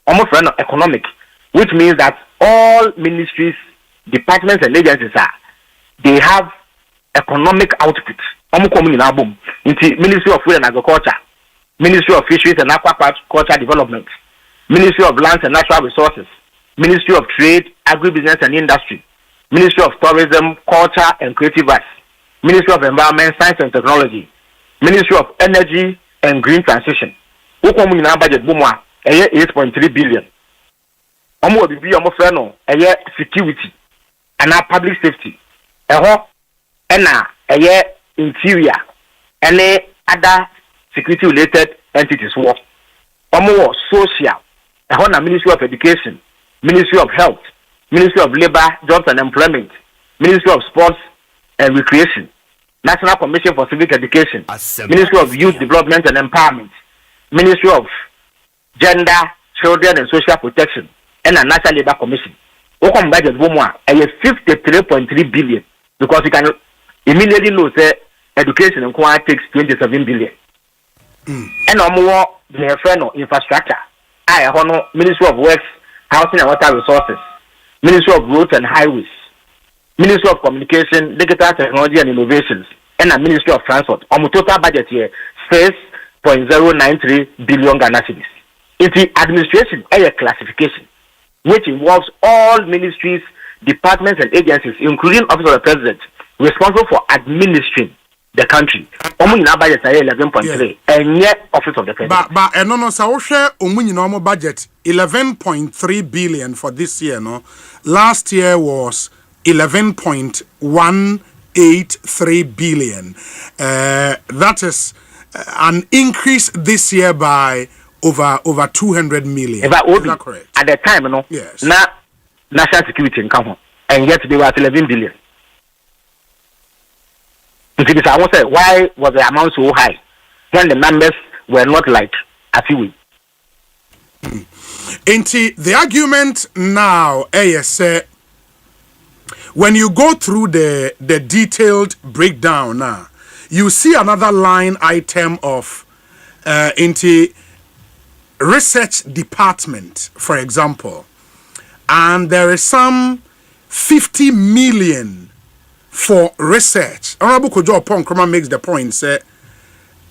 Speaker 17: almost economic, which means that all ministries, departments, and agencies they have economic output. Ministry of Food and Agriculture, Ministry of Fisheries and Aquaculture Development, Ministry of Lands and Natural Resources, Ministry of Trade, Agribusiness and Industry, Ministry of Tourism, Culture and Creative Arts, Ministry of Environment, Science and Technology, Ministry of Energy and Green Transition. Budget 8.3 billion. Security and public safety. Interior and other security related entities work. Omo social, a Ministry of Education, Ministry of Health, Ministry of Labor, Jobs and Employment, Ministry of Sports and Recreation, National Commission for Civic Education, Ministry of Youth Development and Empowerment, Ministry of Gender, Children and Social Protection, and a National Labor Commission. Welcome budget Bomwa, a 53.3 billion, because you can immediately know that education and takes 27 billion. And more the friend infrastructure. I honor Ministry of Works, Housing and Water Resources, Ministry of Roads and Highways, Ministry of Communication, Digital Technology and Innovations, and a Ministry of Transport. On total budget here, 6.093 billion Ghana cedis. It's the administration area classification, which involves all ministries, departments, and agencies, including Office of the President, responsible for administering the country. Omunina budget is 11.3, and yet Office of the President.
Speaker 6: But no, so share Omunina budget 11.3 billion for this year. No, last year was 11.183 billion. That is an increase this year by over 200 million. Is that correct?
Speaker 17: At the time, no.
Speaker 6: Yes.
Speaker 17: Now, national security in Kamo, and yet they were at 11 billion. Because I want to say, why was the amount so high when the numbers were not like a few?
Speaker 6: The argument now, when you go through the detailed breakdown now, you see another line item of research department, for example, and there is some 50 million for research. Honorable Kojo Ponkroma makes the point, say,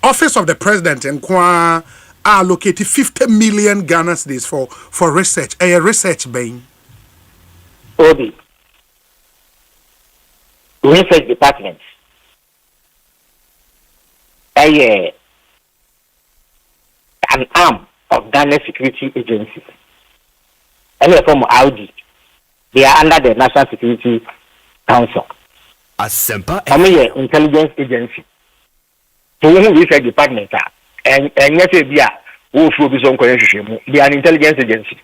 Speaker 6: Office of the President and Kwa allocated 50 million Ghana cedis for research. A research being
Speaker 17: Obi research department. An arm of Ghana security agencies. Any form of Audi. They are under the National Security Council.
Speaker 4: Asempa
Speaker 17: intelligence agency. So we research department and yes, they are an intelligence agency.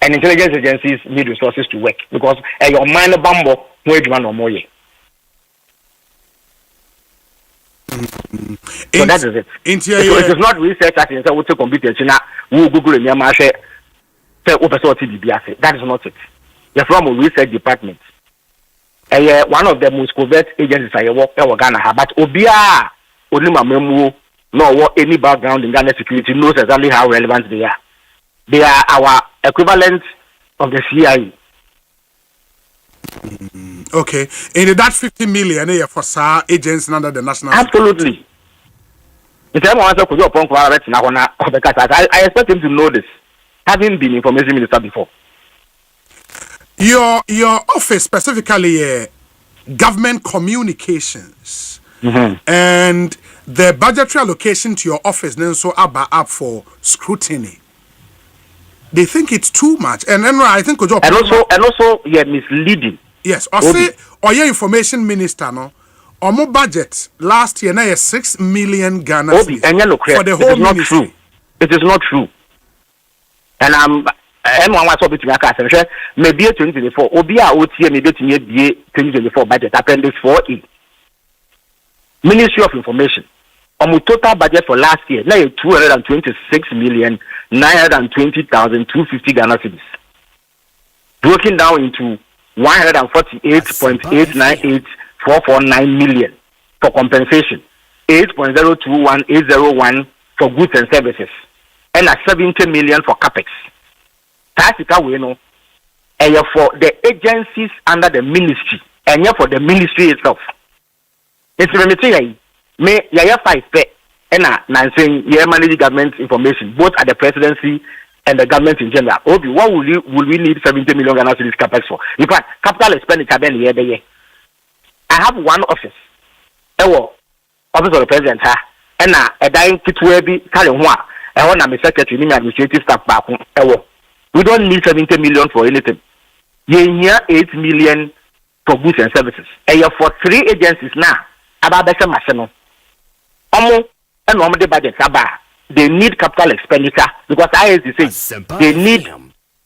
Speaker 17: And intelligence agencies need resources to work because your minor bumble wage one or more. So that is it. It is not research as in what to computers who Google and your market say that is not it. You're from a research department. One of the most covert agencies I work in Ghana, but Obia Onima Memu no any background in Ghana security knows exactly how relevant they are. They are our equivalent of the CIA.
Speaker 6: Okay, and that 50 million for SAR agents under the national.
Speaker 17: Absolutely. I expect him to know this, having been information minister before.
Speaker 6: Your office specifically, government communications, and the budgetary allocation to your office then so up for scrutiny. They think it's too much, and then I think and
Speaker 17: also misleading.
Speaker 6: Yes, or your information minister no. Our budget last year now is 6 million Ghana cedis for the whole ministry.
Speaker 17: It is not true. And I'm was to maybe 2024. Obia OTA maybe 2024 budget appendix 4E. Ministry of Information. Total budget for last year now is 226,920,250 Ghana cedis. Broken down into 148.898449 million for compensation, 8.021801 for goods and services, and 70 million for capex. That's we know. And for the agencies under the ministry, and for the ministry itself. It's remitting me yaya 5 and saying manage government information both at the presidency and the government in general. Obi, what will we need 70 million Ghana cedis capex for? In fact, capital expenditure then year. I have one office. Office of the President and a dying Kitwebi Kalihua. I want my secretary and administrative staff back. We don't need 70 million for anything. You 8 million for goods and services. And for 3 agencies now, about better Masano. And the budget they need capital expenditure because ISD say they need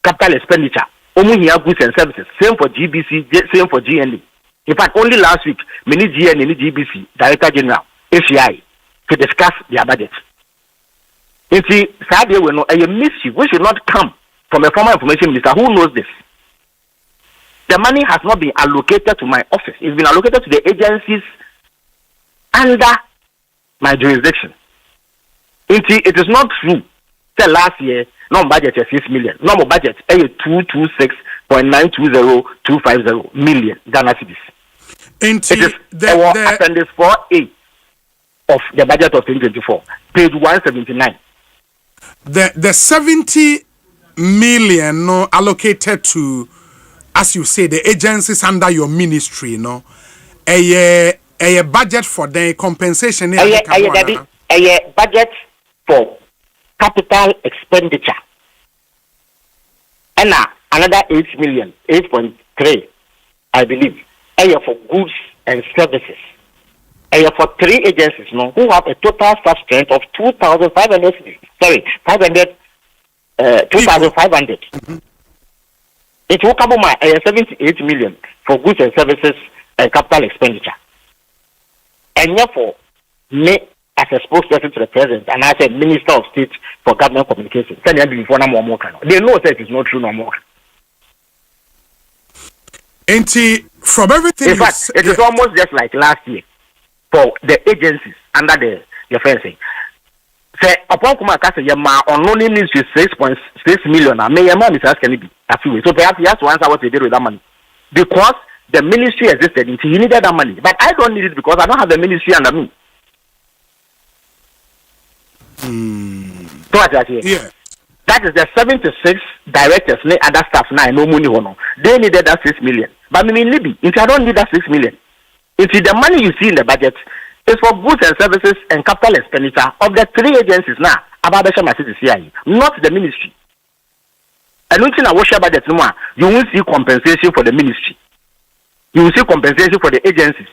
Speaker 17: capital expenditure. Only here goods and services. Same for GBC, same for GND. In fact, only last week, many GN and GBC, Director General, ACI, to discuss their budget. You see, sadly, we know a mischief which should not come from a former information minister who knows this. The money has not been allocated to my office. It's been allocated to the agencies under my jurisdiction. It is not true. Say last year, no budget is 6 million. No budget is 226.920250 million Ghana cedis. It is the appendix 4A of the budget of 2024, page 179.
Speaker 9: The 70 million allocated to, as you say, the agencies under your ministry, a budget for the compensation.
Speaker 17: A budget for capital expenditure. And another 8 million, 8.3, I believe, for goods and services. For 3 agencies who have a total staff strength of 2,500. It will come my 78 million for goods and services and capital expenditure. And therefore, me as a spokesperson to the president and as a minister of state for government communications, they know that it is not true no more.
Speaker 9: From everything,
Speaker 17: in fact, it is almost just like last year for the agencies under the fencing. Say upon Kumakasa Yama on only needs 6.6 million. May Yama Mrs. Kennedy. So perhaps he has to answer what they did with that money. Because the ministry existed, he needed that money. But I don't need it because I don't have the ministry under me. So what I say?
Speaker 9: Yeah.
Speaker 17: That is the 76 directors, other staff now, no money. They needed that 6 million. But I mean, if I don't need that 6 million, if the money you see in the budget is for goods and services and capital expenditure of the 3 agencies now, not the ministry. And when you watch your budget, you will see compensation for the ministry. You will see compensation for the agencies.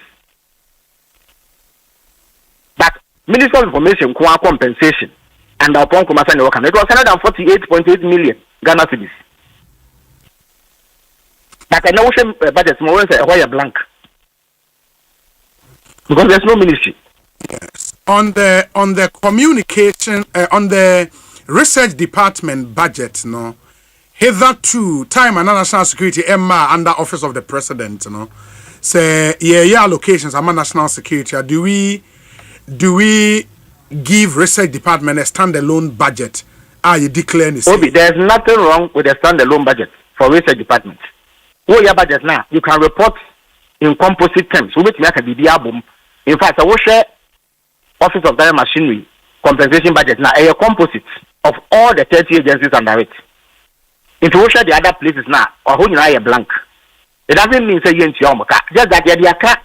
Speaker 17: But Minister of Information compensation and upon Kumasani Wakana, it was 148.8 million Ghana cedis. But I know budget more why a blank. Because there's no ministry.
Speaker 9: Yes. On the communication, on the research department budget, hitherto time and national security Emma under office of the president, say allocations are national security. Do we give research department a standalone budget? You declare this?
Speaker 17: There's nothing wrong with a standalone budget for research department. What your budget now? You can report in composite terms. We make a album. In fact, I will share Office of Direct Machinery compensation budget now a composite of all the 30 agencies under it. If you share the other places now, or who you are blank, it doesn't mean say you into your just that you're cat.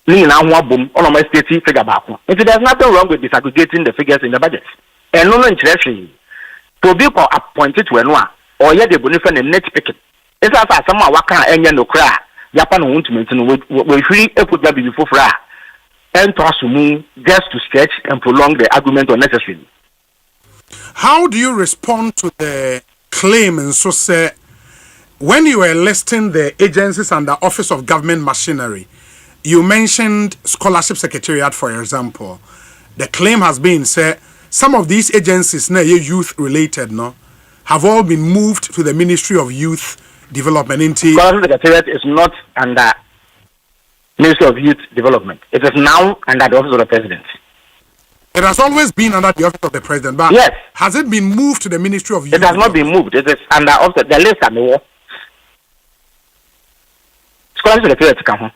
Speaker 17: There's nothing wrong with disaggregating the figures in the budget. And no interesting to be appointed to a or yet the benefit and net picket. It's as someone waka and no cry. Japan won't mention we free put that before fra and to assume just to stretch and prolong the argument unnecessarily.
Speaker 9: How do you respond to the claim and so say when you were listing the agencies under Office of Government Machinery? You mentioned Scholarship Secretariat, for example. The claim has been said some of these agencies, youth related, have all been moved to the Ministry of Youth Development.
Speaker 17: Scholarship Secretariat is not under Ministry of Youth Development. It is now under the Office of the President.
Speaker 9: It has always been under the Office of the President, but
Speaker 17: yes.
Speaker 9: Has it been moved to the Ministry of Youth?
Speaker 17: It has not been moved. It is under the list and the war. Scholarship Secretariat come home.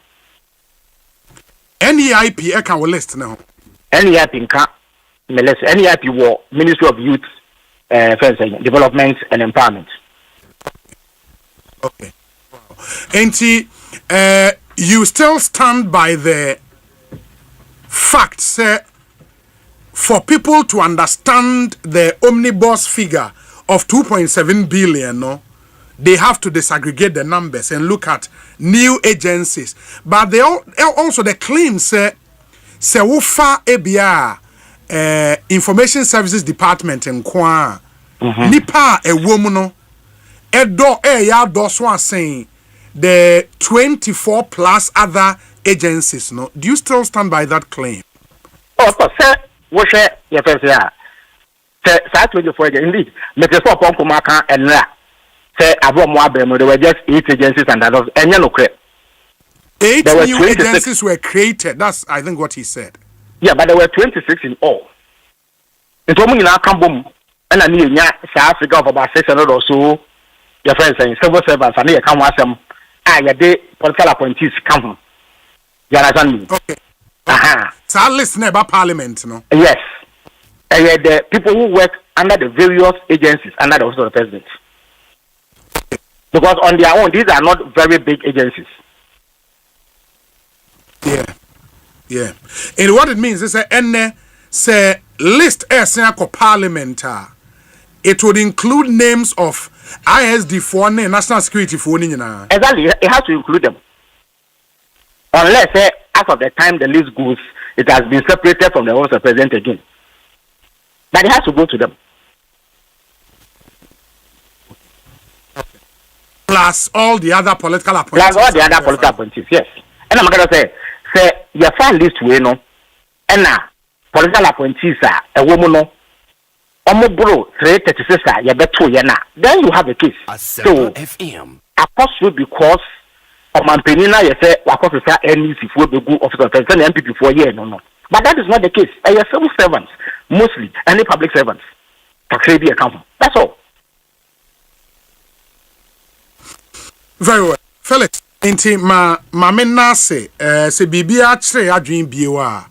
Speaker 9: NEIP can list now.
Speaker 17: NEIP can list. NEIP war Ministry of Youth Development and Empowerment.
Speaker 9: Okay. And you still stand by the fact, sir, for people to understand the omnibus figure of 2.7 billion, they have to disaggregate the numbers and look at new agencies. But they also the claim say wofa ebia
Speaker 6: information services department nkwa nipa ewomu no edo ya do so saying the 24 plus other agencies no. Do you still stand by that claim?
Speaker 17: Oh, sir, what share your first year? Sir, 24 indeed. Mr. Pop Kumaka and La. Say Abo Moabem, there were just 8 agencies and others, and you know,
Speaker 6: 8 new agencies were created. That's, I think, what he said.
Speaker 17: Yeah, but there were 26 in all. In Tommy now come boom, and I need South Africa of about 600 or so. Your friends saying civil servants, and they come with them. Your day political appointees come. You understand me?
Speaker 6: Okay. So I listen about Parliament, no?
Speaker 17: Yes. The people who work under the various agencies under the office of the president. Because on their own, these are not very big agencies.
Speaker 6: Yeah. And what it means is that say list for Parliament. It would include names of ISD for national security for
Speaker 17: exactly, it has to include them. Unless as of the time the list goes, it has been separated from the office of the president again. But it has to go to them.
Speaker 6: Plus all the other political appointees.
Speaker 17: Yes. And I'm going to say your file list we know, and now political appointees are a woman no. Bro, 336 you bet 2 years now. Then you have a case. So
Speaker 4: FM.
Speaker 17: Apostle because of Mampenina, you say, Apostle NEC for the good officer of president and MPP for a year. No. But that is not the case. I have civil servants, mostly, any public servants. Taxation account. That's all.
Speaker 6: Very well. Felix, inti ma menna se bibia kire adwen biewa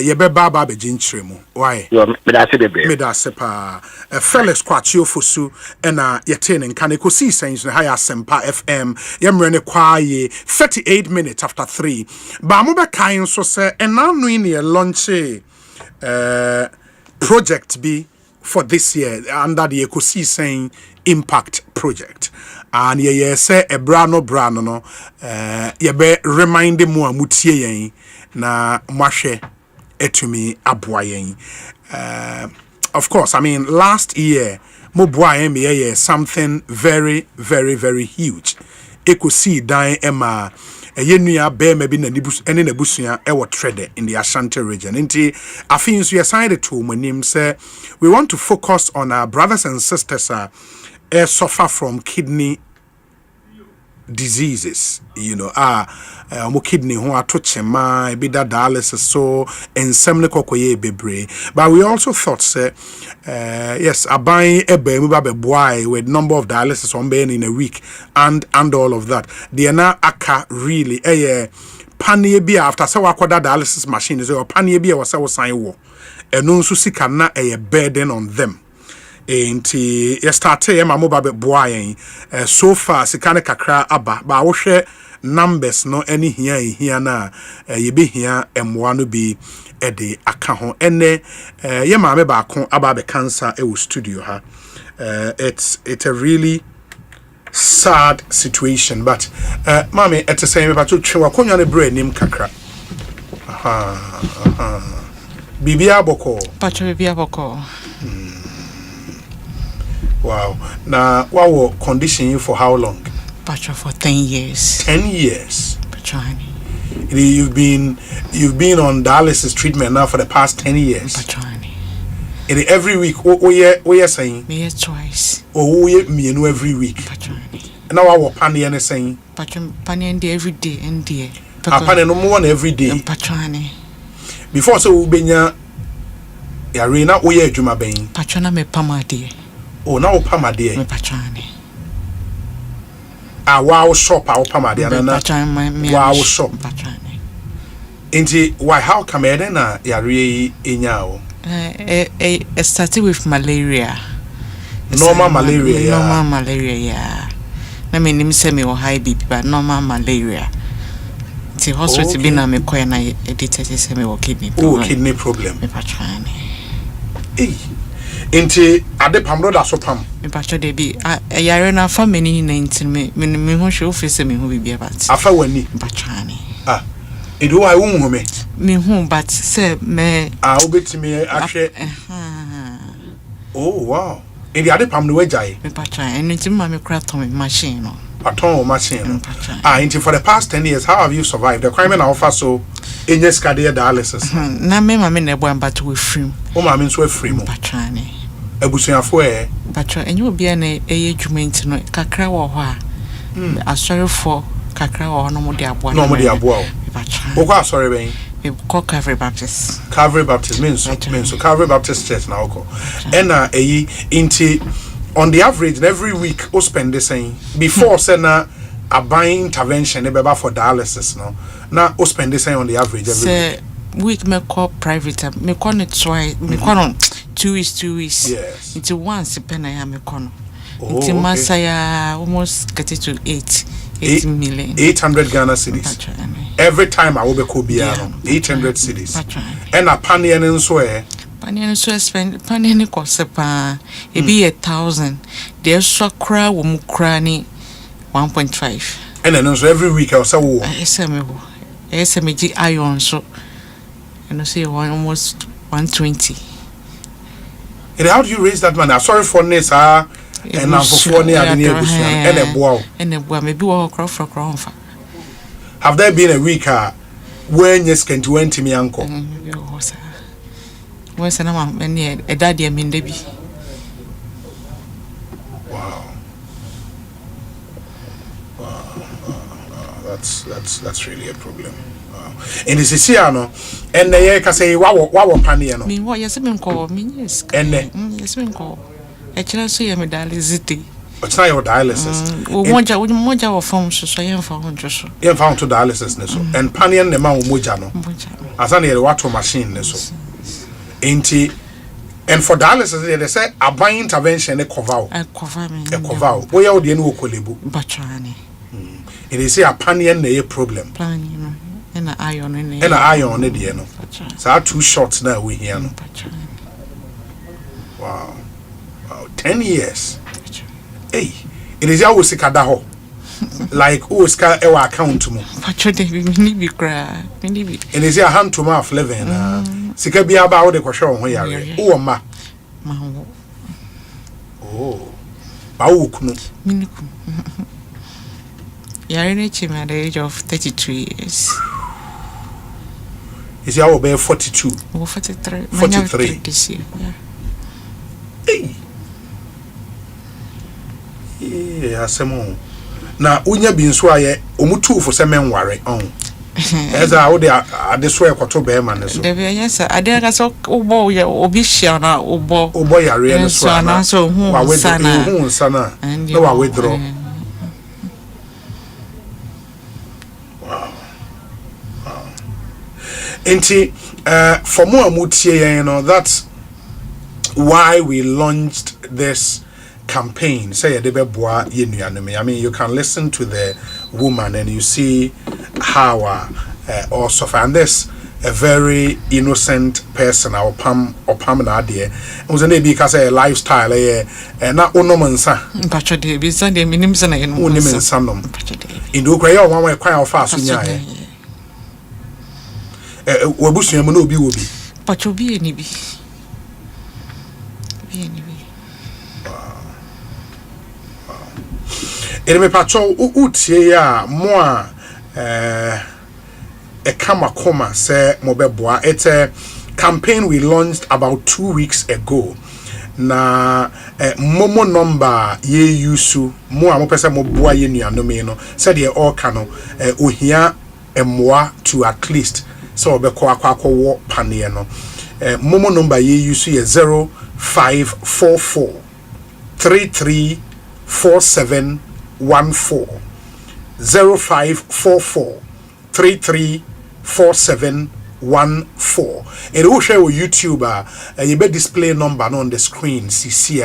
Speaker 6: ye be baba be ginchire mu. Why?
Speaker 17: Me
Speaker 6: da se pa. Felix Kwachio Fosu na yete ne nka ne Ekosiisen na high Asempa FM yemre ne kwaye 38 minutes after 3. Ba mo be kan so se enanu ne launch project be for this year under the Ekosiisen Impact Project. And ye say a brano no ye be remind mu amutie yen na mwahwe etumi aboa yen. Of course, I mean last year mo boa yen me something very very very huge. Ekosi dan ema yenua be ma bi na nibus ene na busua e wo trade in the Ashanti region. Nti afin so ye sign it to monim say we want to focus on our brothers and sisters suffer from kidney diseases, kidney who are touchema, be that dialysis so and some kokoye bebre. But we also thought, yes, a buying a baby boy with number of dialysis on being in a week and all of that. The na aka really panie bia after so akwada dialysis machine is or panie bia was sign war. And no susika na a burden on them. Enti yesterday ma mobile boy so far sikane kakra aba ba wo hwe numbers no any here na ye be here emwa no bi de aka ho ene ye ma me ba ko aba be cancer e wo studio ha. It's a really sad situation, but mami at the same about to twa konwa ne bra nim kakra bibia boko
Speaker 18: pacho bibia boko.
Speaker 6: Wow. Now, what will condition you for how long?
Speaker 18: Pacho for 10 years.
Speaker 6: 10 years.
Speaker 18: Patroni.
Speaker 6: You've been on dialysis treatment now for the past 10 years.
Speaker 18: Patroni.
Speaker 6: Every week. Oh yeah, saying.
Speaker 18: Me twice.
Speaker 6: Oh yeah, me every week.
Speaker 18: Patroni.
Speaker 6: Now I will pani and saying.
Speaker 18: Patron pani and every day and day.
Speaker 6: I pani no more every day.
Speaker 18: Patroni.
Speaker 6: Before so benya. Yarena oh yeah, Juma Bain.
Speaker 18: Patrona me pamadi.
Speaker 6: Oh, now Pamade.
Speaker 18: Me patrani.
Speaker 6: Wow shop our Pamade. Wow shop.
Speaker 18: Patrani.
Speaker 6: Inti why how come na yari inyao?
Speaker 18: It started with malaria.
Speaker 6: Normal malaria.
Speaker 18: Normal malaria, yeah. I mean, him say me or high BP, but normal malaria. The hospital been na me koya na edited say me or kidney problem.
Speaker 6: Oh, kidney problem.
Speaker 18: Me patrani.
Speaker 6: Hey. Inti ade pamro da so pam
Speaker 18: me pacho de bi yare na fa meni 19 me ho hwe office me ho bibia bat
Speaker 6: afa wani
Speaker 18: pachani
Speaker 6: edu wa wu hu me
Speaker 18: me home, but say me.
Speaker 9: Obet me actually. Oh wow. In the other palm the way jai.
Speaker 18: Me patcha. And it's my craft on machine.
Speaker 9: Aton machine. Into for the past 10 years, how have you survived? The crime and offer so in your cardiac dialysis.
Speaker 18: Na me mama ne boy but we free.
Speaker 9: Oh mama so free mo.
Speaker 18: Patcha ne.
Speaker 9: Ebusuafo e.
Speaker 18: Patcha enye obi na edwuma no kakra wo ho a. Asori for kakra wo no mo de aboa.
Speaker 9: No mo de aboa.
Speaker 18: Patcha.
Speaker 9: Wo kwa sorry ben.
Speaker 18: We call Calvary Baptist.
Speaker 9: Calvary Baptist means so Calvary Baptist Church now ko. And inti on the average every week o spend the same before say na a buying intervention e beba for dialysis no. Na o spend the same on the average every
Speaker 18: week me call private me call it twice me call on 2 weeks.
Speaker 9: Yes.
Speaker 18: It's once pen I am call.
Speaker 9: Oh,
Speaker 18: it's masaya almost get it to 8 million.
Speaker 9: 800 Ghana cedis. Every time I will be 800 cedis. And a panian and swear.
Speaker 18: Panian so spend panian cost pa it be 1,000. There's so cry wum cranny 1.5.
Speaker 9: And then so every week I'll say
Speaker 18: SMG iron so and I say almost 120.
Speaker 9: And how do you raise that money? Sorry for this, and now for near and a bow.
Speaker 18: And a boy maybe walk across for crown.
Speaker 9: Have there been a week when you can do to me, uncle?
Speaker 18: Where's a daddy? I mean, Debbie.
Speaker 9: Wow. That's really a problem. And this is here, no, and the can say, wow, paniano.
Speaker 18: Mean what yes, been call me, yes,
Speaker 9: and then
Speaker 18: yes, been call. Actually, so you dialysis.
Speaker 9: But now your dialysis.
Speaker 18: Moja or form, so I am found just.
Speaker 9: You found to dialysis, and panian the man mojano. As any water machine, so. Ain't and for dialysis, they say a buying intervention, a cover.
Speaker 18: A cover.
Speaker 9: Where are the new colibu?
Speaker 18: Bachani.
Speaker 9: It is a panian, a problem.
Speaker 18: Planning. And an iron in
Speaker 9: it. And an iron on it, you know. So our 2 shots now we hear. Wow. 10 years. Hey, it is always a cadaho. Like Oscar ever account to me. It is a hand to mouth living. Sika be about the question where you are. Oh, ma. Oh. Baukunu.
Speaker 18: You're in at the age of 32 years.
Speaker 9: Is your be 42?
Speaker 18: 43.
Speaker 9: 43
Speaker 18: this year. Yeah.
Speaker 9: Hey. Yeah, Simon. Now, unya bin so aye omutu for semen ware on. As I would swear for 2 bear man.
Speaker 18: Yes, I did as obo ya obishia na obo
Speaker 9: ya real sana
Speaker 18: so
Speaker 9: sana no I withdraw. For more mutie, you know, that's why we launched this campaign. Say I mean, you can listen to the woman and you see how also and this a very innocent person or pam na dear. It was a because a lifestyle and not onomansa.
Speaker 18: Pacho de bisa de minimum na eno.
Speaker 9: Unimensandom. In do kwaya one way kwaya fast nya. Wabusu yam no bi wo bi.
Speaker 18: Pacho bi eni bi.
Speaker 9: Me pacho utie ya mo a kama say mobeboa. It's a campaign we launched about 2 weeks ago. Na momo number ye yusu mo a mo pese mo boa ye nuanome no said ye all kano ohia emwa to at least so obekọ akwa panie no momo number ye yusu ye 0544 334714 0544 334714. It will show YouTube you be display number on the screen CC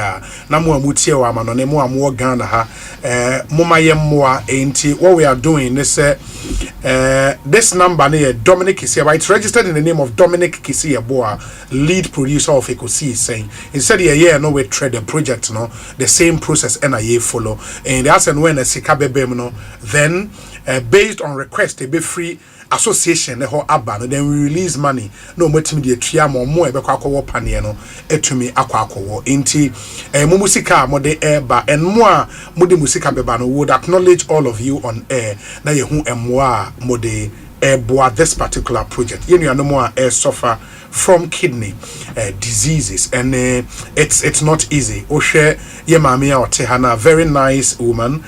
Speaker 9: na mo amutie wa ma no ne mo amwo Ghana ha moma yemmoa enti what we are doing is this number near Dominic Kisia, right? It's registered in the name of Dominic Kisia Boa, lead producer of Ekosiisen, saying instead no we trade the project no the same process NIA follow and that's and when a sikabe no then based on request be free association ho aba no then we release money no matimi de tria mo e be kwa akwo pane no etumi akwa enti mo musika mo de eba and mo a mo de musika beba no would acknowledge all of you on air na ye hu emo a mo de eboa this particular project you know more suffer from kidney diseases and it's not easy oshe ye mami a otehana very nice woman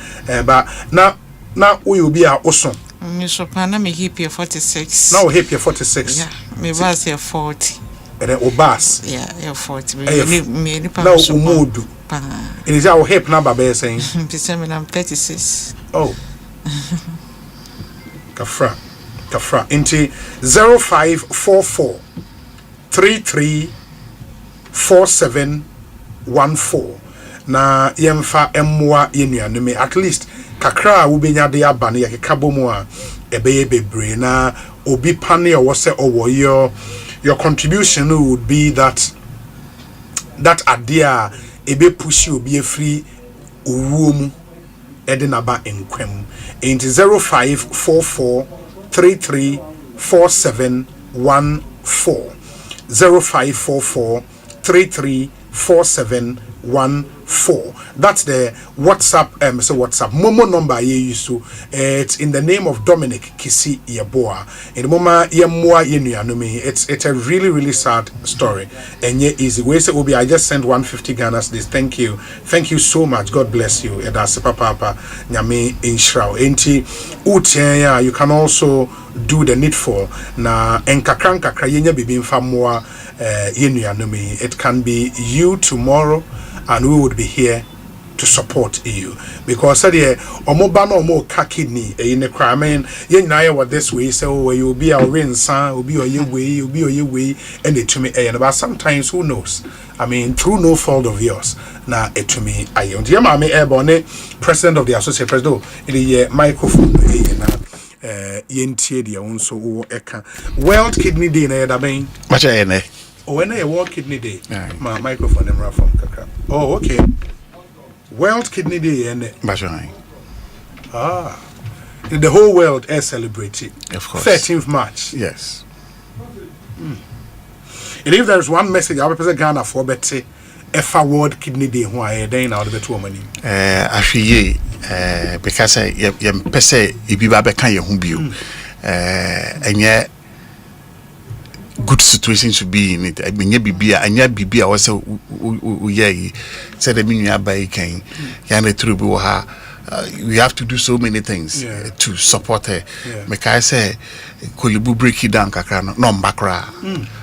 Speaker 9: but now we will be our awesome.
Speaker 18: Mr. Pana, me hip here 46.
Speaker 9: Now hip here 46.
Speaker 18: Yeah, me was here 40.
Speaker 9: And then obas.
Speaker 18: Yeah, you're 40.
Speaker 9: Me now umudu. It is our hip number be saying.
Speaker 18: I'm 36.
Speaker 9: Oh. Kafra. Into 0544 334714. Na yemfa emwa yenuanume at least kakra wo benya de aba ne yakekabo mu a ebeye bebre na obi pane o wose owo your contribution would be that idea ebe push obi afri owuo mu ede naba enkwam into 0544 334714 0544 334714. That's the WhatsApp WhatsApp Momo number you used to. It's in the name of Dominic Kisi Yeboa. In the moment Yemwa Yenuanumi, it's a really sad story. And yet easy. We say Obi, I just sent 150 Ghana this. Thank you so much. God bless you. And Asempa Papa Nyame Inshrao. Enti Utenya, you can also do the needful. Na enkakranka krayenya bibi mfamwa yenuanumi. It can be you tomorrow, and we would be here to support you because omoba no mo ka kidney in the crime yen na what this way so you will be our rinsa will be your way and it to me but sometimes who knows I mean through no fault of yours na it to me ayon dear mama ebone president of the associate president in the microphone na yentie dia wonso wo eka World Kidney Day na da ben
Speaker 19: macha ene
Speaker 9: when a World Kidney Day my microphone em from kaka oh okay World Kidney Day and the whole world is celebrated.
Speaker 19: Of course.
Speaker 9: 13th March.
Speaker 19: Yes.
Speaker 9: And if there is one message I represent Ghana for better World Kidney Day why then out of the 2 money.
Speaker 19: Actually because you pese ibiba be kan ye hu bio. And yet good situation to be in it. Anya bibia was said the minu abai kan yana trubu ha we have to do so many things to support her. Mekai say kolibu break it down kakra no mbakra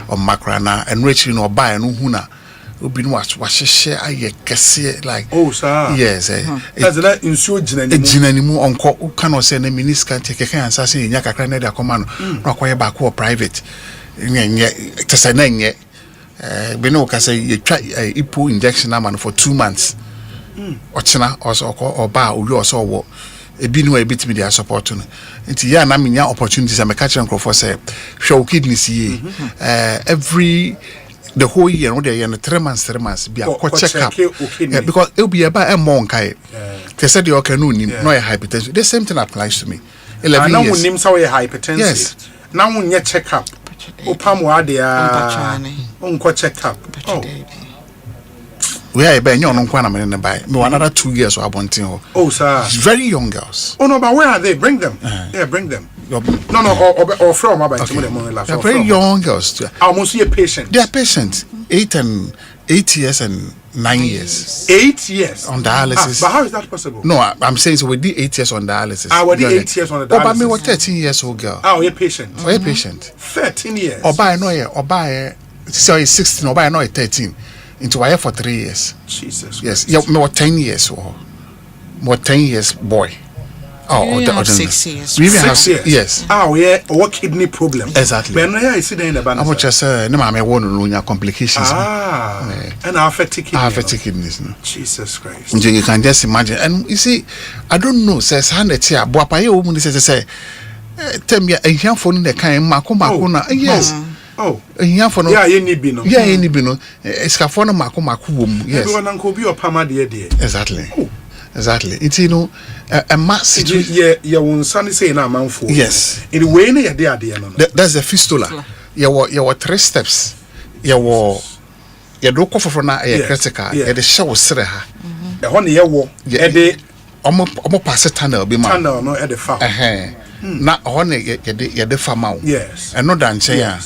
Speaker 19: o makra na enrich no buy no huna obi no wahye aye kese like
Speaker 9: oh sir
Speaker 19: yes
Speaker 9: that's that insuo
Speaker 19: jinanimu onko kan o say na minister take kan ansa say nya kakra na da koma no akoye ba ko private nye tese na nye beno ka say you try ipo injection na man for 2 months ochina also oba owi also wo ebi no ebitimi dia support no nti ya na menya opportunities am catch and for say show kidneys ye every the whole year no dey 3 months be a check up because it will be about a month kai they said you can no hypertension the same thing applies to me 11
Speaker 9: years
Speaker 19: now
Speaker 9: we name say hypertension
Speaker 19: yes
Speaker 9: now we need check up opamo adia onko check up
Speaker 19: we are ben yon nkwa na me ne buy me another 2 years or abontin
Speaker 9: oh sir
Speaker 19: very young girls
Speaker 9: oh no but where are they bring them bring them no or from about
Speaker 19: they're very young girls
Speaker 9: almost a patient
Speaker 19: they are patient 8 years and 9 years
Speaker 9: 8 years
Speaker 19: on dialysis
Speaker 9: but how is that possible
Speaker 19: no I'm saying so we did 8 years on dialysis
Speaker 9: we did 8 years on the dialysis
Speaker 19: but me what 13 years old girl
Speaker 9: you're patient 13 years
Speaker 19: oba no 16 oba no 13 into wire for 3 years.
Speaker 9: Jesus.
Speaker 19: Yes. Yeah, more 10 years or more 10 years boy.
Speaker 18: Oh, or 6 years.
Speaker 19: We even have 6 years. Yes.
Speaker 9: Or kidney problem.
Speaker 19: Exactly.
Speaker 9: But no, I see in the band.
Speaker 19: I'm just no mama won complications.
Speaker 9: And affect
Speaker 19: kidneys. No.
Speaker 9: Jesus Christ.
Speaker 19: You can just imagine. And you see, I don't know. Says 100 here. Boapa ye woman say tell me a young phone in the kind mako na yes.
Speaker 9: Oh,
Speaker 19: yeah, for no.
Speaker 9: Yeah, you need bino.
Speaker 19: Yeah, you need bino. Escafona mako wom. Yes.
Speaker 9: Everyone uncle be or pama dear.
Speaker 19: Exactly. Exactly. It's a massive.
Speaker 9: Yeah, one sunny say na man for.
Speaker 19: Yes.
Speaker 9: In the way na ya de no.
Speaker 19: That's the fistula. You 3 steps. You do ko for na critical. You the show sere ha.
Speaker 9: E ho na ye wo. E de
Speaker 19: omo pass tunnel be ma.
Speaker 9: Tunnel no e de fa.
Speaker 19: Na ho na ye de fa ma.
Speaker 9: Yes.
Speaker 19: And no dan chen ya.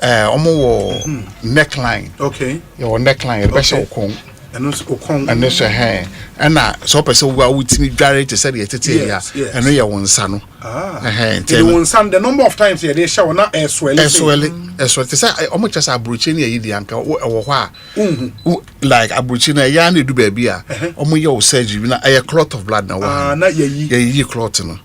Speaker 19: Omo wo neckline.
Speaker 9: Okay.
Speaker 19: Your neckline be show kon.
Speaker 9: And also okon.
Speaker 19: And so and na so person we with me dware to say the tete ya. And no ye won sa no.
Speaker 9: The one son the number of times they shower na swell.
Speaker 19: Swell to say omo just abrochi na yi di anka wo ho a. Like abrochi na ya na du ba bi a. Omo ye o surgery na a clot of blood na wa.
Speaker 9: Na ye
Speaker 19: clot no.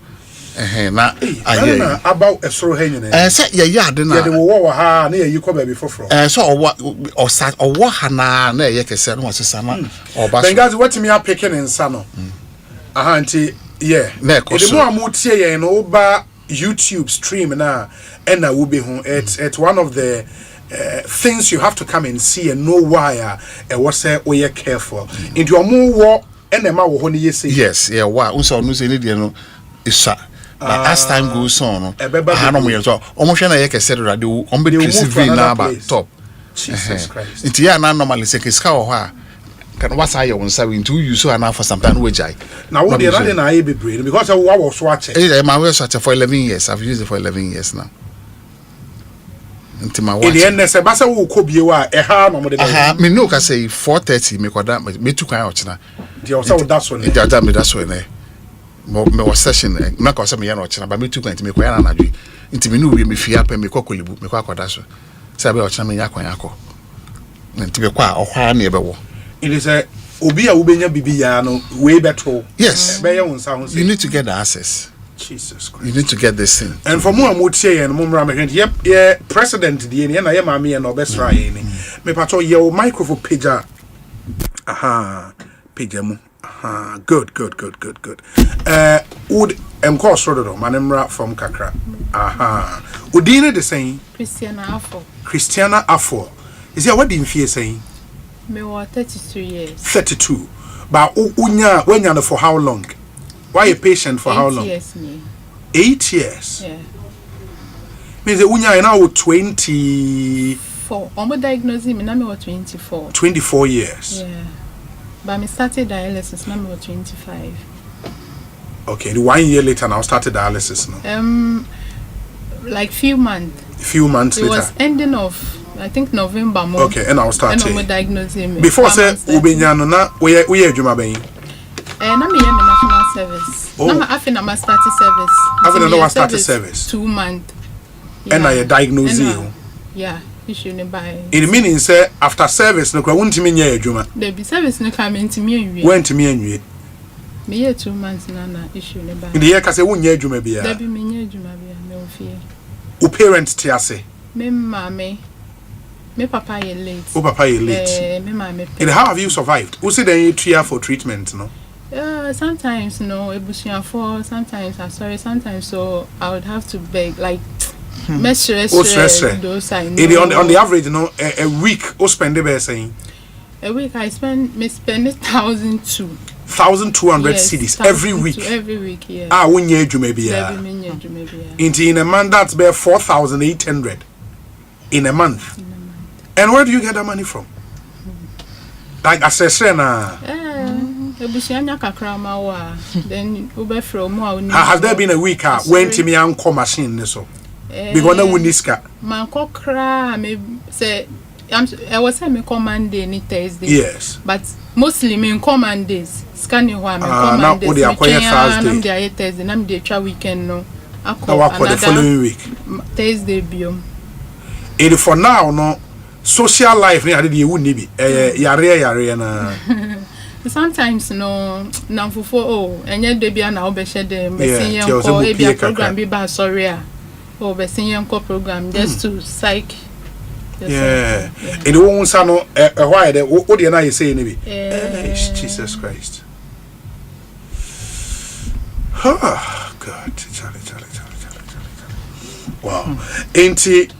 Speaker 19: Na
Speaker 9: aye about esoro hanyene
Speaker 19: say ye ade na
Speaker 9: ye de wo ha na ye ko ba bi foforo
Speaker 19: so owo ha na ye kese no wasesa na oba
Speaker 9: so Bengazi what me apeke ne nsa no ahanti yeah
Speaker 19: na
Speaker 9: e de mo amutie ye no ba YouTube stream na na wo be hu it's one of the things you have to come and see and know why was say we are careful into omo wo na ma wo ho ne ye say
Speaker 19: yes yeah wa unso no say ne de no isa. But as time goes on, I don't know so almost na ye kese do do on be receive na ba top.
Speaker 9: Jesus Christ.
Speaker 19: It's ya na normally say kiska ho a can what say you say into you so na for some time we jai.
Speaker 9: Now what dey rather na ye be brain because I was watching.
Speaker 19: My way swatch for 11 years. I've used it for 11 years now. Into my watch.
Speaker 9: In the end say basa wo ko bie wa e ha no mo dey.
Speaker 19: Me no ka say 4:30 me kwada me tu kan out na.
Speaker 9: Dey o say that's one.
Speaker 19: Dey that me that's one. Me was session na ka me ya no chena ba me tu kan ti me ko ya na nadwe nti me no wi me fia pa me kokolibu me kwa akoda so say be o chena me ya kwan akọ nti be kwa ohwa na e be wo
Speaker 9: it is a obi a wo benya bibi ya no we beto
Speaker 19: yes
Speaker 9: be ya wonsa ho
Speaker 19: you need to get the access
Speaker 9: Jesus Christ
Speaker 19: you need to get this thing
Speaker 9: and for more amotie ye no mumra me yep yeah president die ne na ye ma me ye no besra ye ni me pato ye o microphone pager pager mu good. Would course rodo manemra from Kakra. Udine the same. Christiana Afo. Is your wedding fee saying?
Speaker 20: Me wa 32 years.
Speaker 9: 32. But unya when you for how long? Why a patient for how long?
Speaker 20: 8 years me.
Speaker 9: 8 years.
Speaker 20: Yeah.
Speaker 9: Means the unya now 24.
Speaker 20: Omo diagnosing me na me 24.
Speaker 9: 24 years.
Speaker 20: Yeah. But I started dialysis number 25.
Speaker 9: Okay, the 1 year later now started dialysis now.
Speaker 20: Like few months
Speaker 9: later.
Speaker 20: It was ending of I think November month.
Speaker 9: Okay, and I was starting.
Speaker 20: And I'm diagnosing me.
Speaker 9: Before say ubenya no na we adwuma ben.
Speaker 20: Na me yam national service. Na ma after na start service.
Speaker 9: After na start service.
Speaker 20: 2 months.
Speaker 9: And I diagnose you.
Speaker 20: Yeah.
Speaker 9: It means say after service no kwa wontimi nya adwuma.
Speaker 20: There be service no come ntimi anwie.
Speaker 9: Wentimi anwie.
Speaker 20: Me ye 2 months na issue ne ba.
Speaker 9: In the year ka say wonya adwuma bia.
Speaker 20: There be me nya adwuma bia me ofie.
Speaker 9: O parents ti ase.
Speaker 20: Me mama. Me papa ye late.
Speaker 9: O papa ye late.
Speaker 20: Me mama.
Speaker 9: And how have you survived? Who say then you tria for treatment no?
Speaker 20: Sometimes no ebusia for sometimes I'm sorry sometimes so I would have to beg like stress. Those I know.
Speaker 9: On the average, you know, a week, or spend the saying?
Speaker 20: A week I spend 1,200
Speaker 9: cedis every week.
Speaker 20: Every week, yeah.
Speaker 9: When you may be in a month that's bare 4,800 in a month. And where do you get that money from? Like I said, has there been a week when Timmy Uncle machine so? Because na wuniska.
Speaker 20: Man kokra me say I was say me command day ni Thursday.
Speaker 9: Yes.
Speaker 20: But mostly me command days. Scanning ho me command days.
Speaker 9: Now they acquire Thursday.
Speaker 20: Nam dey Thursday, nam dey twa weekend no.
Speaker 9: Akọ the following week.
Speaker 20: Thursday biom.
Speaker 9: It for now no social life ni ade dey wunni bi. Yare na.
Speaker 20: Sometimes no namfofo enye de bia na obehye dem be say yen ko e bia program bi ba sorry a. Oh, be senior program just to psych.
Speaker 9: Yeah. In the one son, why the what do you say, maybe? Jesus Christ. Oh, God. Charlie. Wow. Ain't it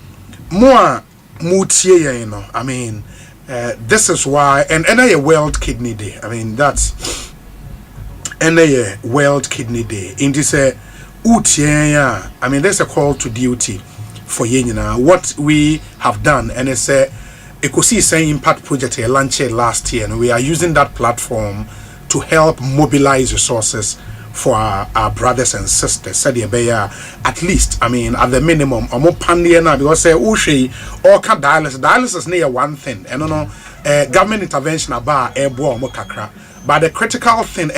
Speaker 9: more mutie, you know? I mean, this is why, and a World Kidney Day. I mean, that's and World Kidney Day. In this I mean, there's a call to duty for Yenina. What we have done, and it's a Ekosiisen Impact Project launched last year, and we are using that platform to help mobilize resources for our brothers and sisters. Said at least, I mean, at the minimum, because Osei or dialysis near one thing, and government intervention about airborne kakra. But the critical thing,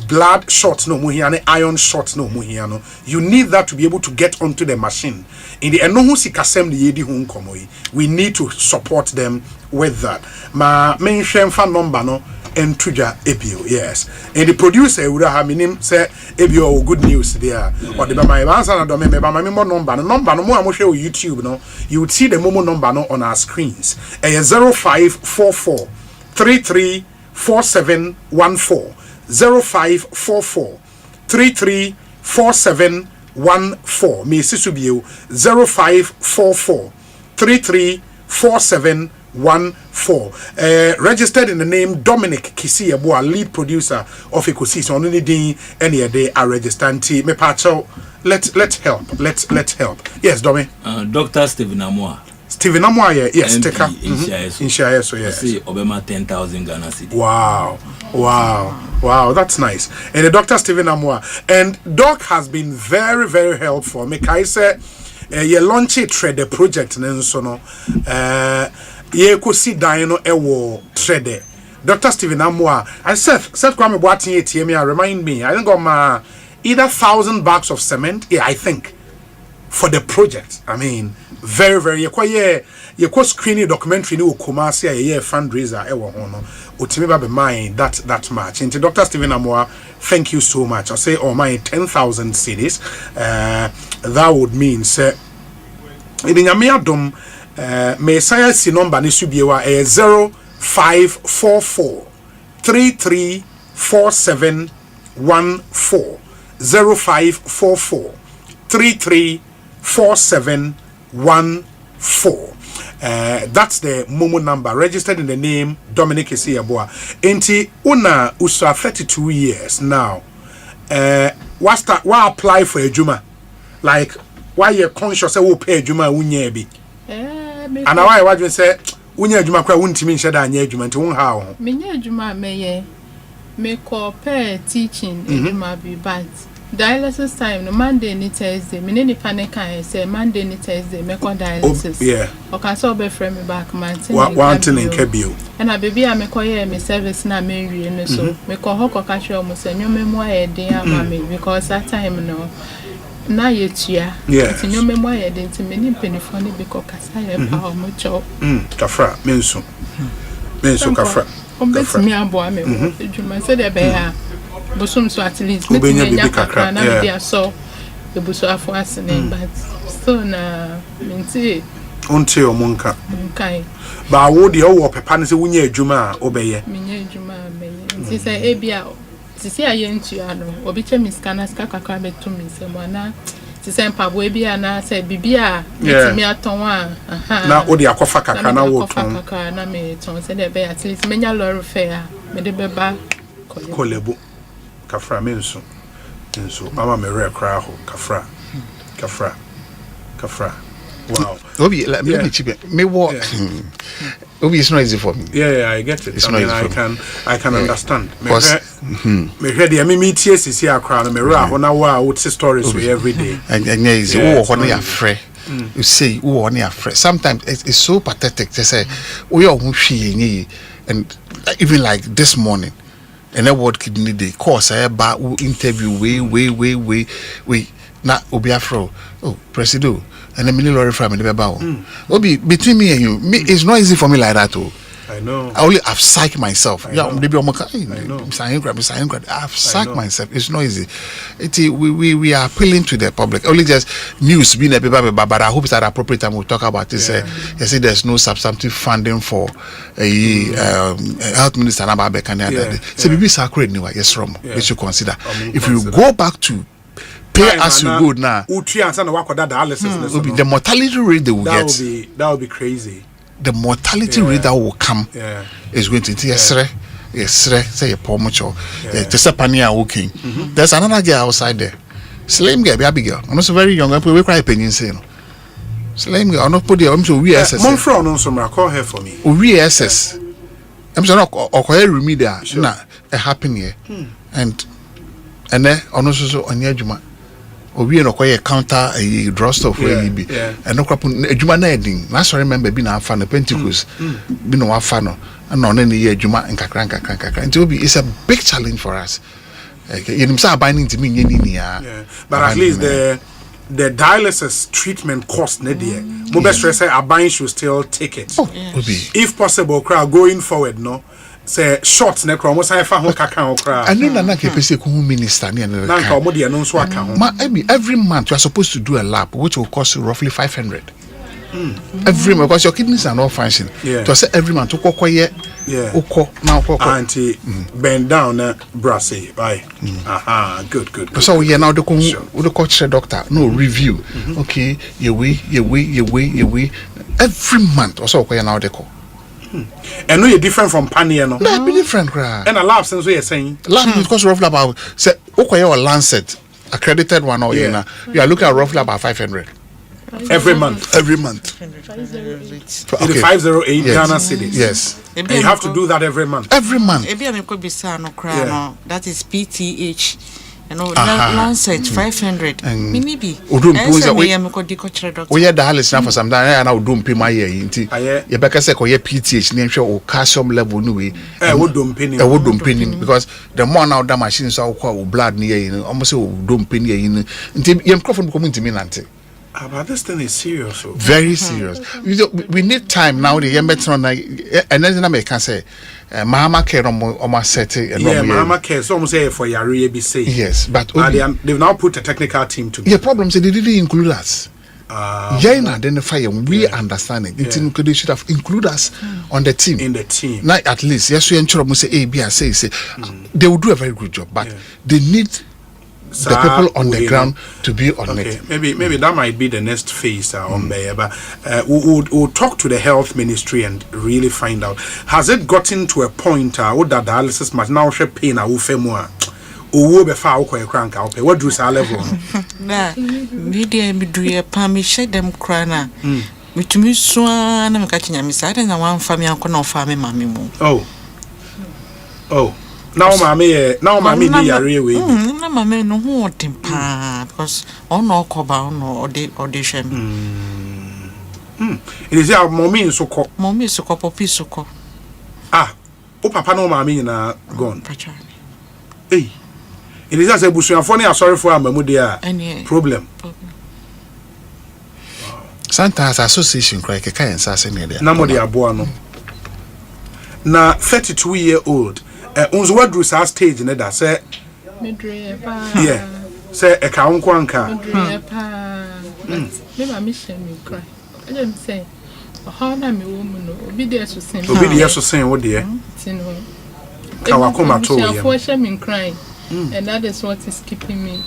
Speaker 9: blood shots no muhiano, iron shots no muhiano. You need that to be able to get onto the machine. In the we need to support them with that. Ma main fan number no and Tuja Ebio, yes. And the producer would have him say Ebio good news there. Or the my answer and the number no more I'm show YouTube no. You would see the Momo number no on our screens. 0544 334714 0544 334714 me sisubio 0544 334714 registered in the name Dominic Kisiabua, lead producer of Ekosiisen On Asempa any day are registered me pacho let's help yes Domi
Speaker 21: Dr. Stephen Amwa
Speaker 9: yes take up in share so yes
Speaker 21: see Obama 10,000 Ghana cedi.
Speaker 9: Wow, that's nice. And the Dr. Stephen Amwa and Doc has been very, very helpful. Make I say, you launch a trade project, and so no, you could see Dino Ewo trade. Dr. Stephen Amwa, I said, Kwame Boateng ATM, remind me, I think I'm either 1,000 bags of cement, I think, for the project. I mean, very, very, you quite screening documentary, you Kumasi, a fundraiser, Ewo Hono. Utimiba be mine that much. And to Dr. Stephen Amwa, thank you so much. I say my 10,000 cedis. That would mean say in Yamiadum Messiah si number ni subiewa 0544 334714 0544 334714. That's the Momo number registered in the name Dominic Kisiabua. Enti una usa 32 years now. Why apply for a juma? Like why you conscious say we pay juma unye bi? And why you say unye juma kwa untimi nsheda anye juma nti won ha ho.
Speaker 20: Menye juma meye me ko pay teaching juma bi but dialysis time no Monday ni Thursday me ni panic kan say Monday ni Thursday me ko dialysis o ka so be frame me back man
Speaker 9: one thing in kebio
Speaker 20: and a baby a me ko ye me service na me wie no so me ko ho ko ka hwe o mo say nyome mo aye den ama me because that time no na ye tua ti nyome mo aye den ti me ni penifo ni be ko kasa ye pa o mo cho
Speaker 9: kafra mensu kafra
Speaker 20: o bet me abo ame djuma say de be ya Bonsu so at least me kakra na me dia so e buso afo asene but so na minti
Speaker 9: onti o munka ba wo de o wo pepa ne se wunya adwuma a obeye
Speaker 20: menya adwuma meye nti say e bia sisi aye ntua no obi che miskana ska kakra beto mi se mo na ti say mpabo e bia na say bibia metimi aton a
Speaker 9: na o de akofa kakra na wo ton
Speaker 20: kakra na me ton say de be at least menya lorry fare me de beba
Speaker 9: kolebo kafra menso mama me re kra ho kafra wow
Speaker 19: Obi let me chip me what Obi it's not easy for me
Speaker 9: I get it. I can understand me hear the me tie sisi akra me re ho na wa what stories we every day
Speaker 19: and easy wo ho na ya frɛ you say wo na ya frɛ sometimes it's so pathetic to say we are hwie ni and even like this morning and that World Kidney Day course I ba interview we na obi afro presido and a mini lorry family about obi between me and you it's not easy for me like that
Speaker 9: I know
Speaker 19: I only have psyched myself I've psyched myself it's not easy we are appealing to the public only just news being a paper but I hope it's at appropriate time we'll talk about this you see there's no substantive funding for a health minister so maybe sacred anyway yes wrong we should consider if you go back to pay as you go now the mortality rate they will get
Speaker 9: that will be crazy
Speaker 19: the mortality rate that will come is going to yes say a poor mucho just a pania walking. There's another girl outside there, slim girl, baby girl. I'm also very young. We cry opinions, you know. Slim girl, I'm not put the I'm so we SS.
Speaker 9: Mom from on some call her for me.
Speaker 19: We SS. I'm so not or remedial. Nah, a happen here, and then on also on your juma. Obi no kweye counter a drugstore for you be and no crap adwuma na edin na so remember bi na afa no Pentecost bi no afa no na on any year adwuma nkakra and Obi is a big challenge for us. You know say binding to me nyeni
Speaker 9: but at least the dialysis treatment cost na there mo be stress say aban should still take it. If possible crowd going forward no say short na almost I fa ho kaka ho kra.
Speaker 19: I know na kepese ku minister na
Speaker 9: na ka omo de no so aka ho.
Speaker 19: Every month you are supposed to do a lab which will cost you roughly 500. Every month because your kidneys are not functioning. To say every month to kokoye oko na oko
Speaker 9: auntie bend down na brassy bye. Aha, good.
Speaker 19: So we are now the coach doctor no review. Okay, you we every month also koye now the call.
Speaker 9: And no, you're different from Pania, no?
Speaker 19: No, be different, right?
Speaker 9: And a lab since we are saying
Speaker 19: lab because roughly about say okay or Lancet accredited one or you are looking at roughly about 500
Speaker 9: every month. 508 Ghana cities.
Speaker 19: Yes,
Speaker 9: and you have to do that every month.
Speaker 19: That
Speaker 18: is PTH. Lancet 500. Maybe.
Speaker 19: We had the Alice now for some time, and I would do pay my year. You better say, PTH name show calcium level new. I would do pinning because the more now the machines are blood near almost don't pin in until you come coming to me, Nancy.
Speaker 9: But this thing is serious.
Speaker 19: Very serious. We need time now. The young veteran and then I can say, Mama care almost set it.
Speaker 9: Mama care. Some say for Yari be say.
Speaker 19: Yes, but
Speaker 9: they've now put a technical team together.
Speaker 19: The problem is they didn't include us. Identify and we understand it. They should have included us on the team.
Speaker 9: In the team.
Speaker 19: Now at least yes, we ensure say A, B, and say they will do a very good job, but they need the people on the ground to be on it.
Speaker 9: Maybe that might be the next phase on there. But we'll talk to the health ministry and really find out. Has it gotten to a point what that dialysis must now share pain or more? What do you say level?
Speaker 18: Nah, media me do a palm shade them crana. Which me swan and catching a missile and one family and no family mammy.
Speaker 9: Oh. Now, mammy, you are really
Speaker 18: no, mammy, no more temper because on no coba no audition.
Speaker 9: It is our mommy so called
Speaker 18: mommy so called pisoko.
Speaker 9: Ah, oh, papa, no, mammy, na gone. Hey, it is as a bush. I'm funny. I'm sorry for a memoria problem.
Speaker 19: Sometimes association cry can say there.
Speaker 9: Namodi abuano. Na 32-year-old. Unzo wadru sa stage ne da say
Speaker 20: medre pa
Speaker 9: say e ka onko anka
Speaker 20: medre pa me ma mission me cry I say how na me wo mu no obi dey so sen
Speaker 9: wo de
Speaker 20: tin ho
Speaker 9: ka wakoma to
Speaker 20: ye for share me crying and that is what is keeping me.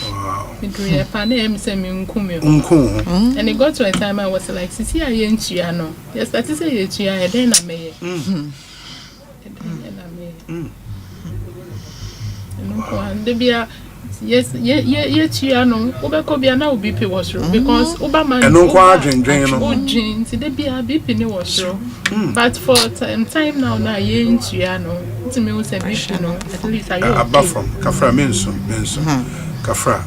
Speaker 9: Wow.
Speaker 20: Medre pa na em say me nkume and it got to a time I was like sisi aye ntua no yes that is say ye tua e den na me yes, no, Obekobia now BP was true because Obama
Speaker 9: and no quadrant drain
Speaker 20: the BP was true. But for time now, no, to me was a BP, no, at least I
Speaker 9: above from Kafra Mensu, Kafra.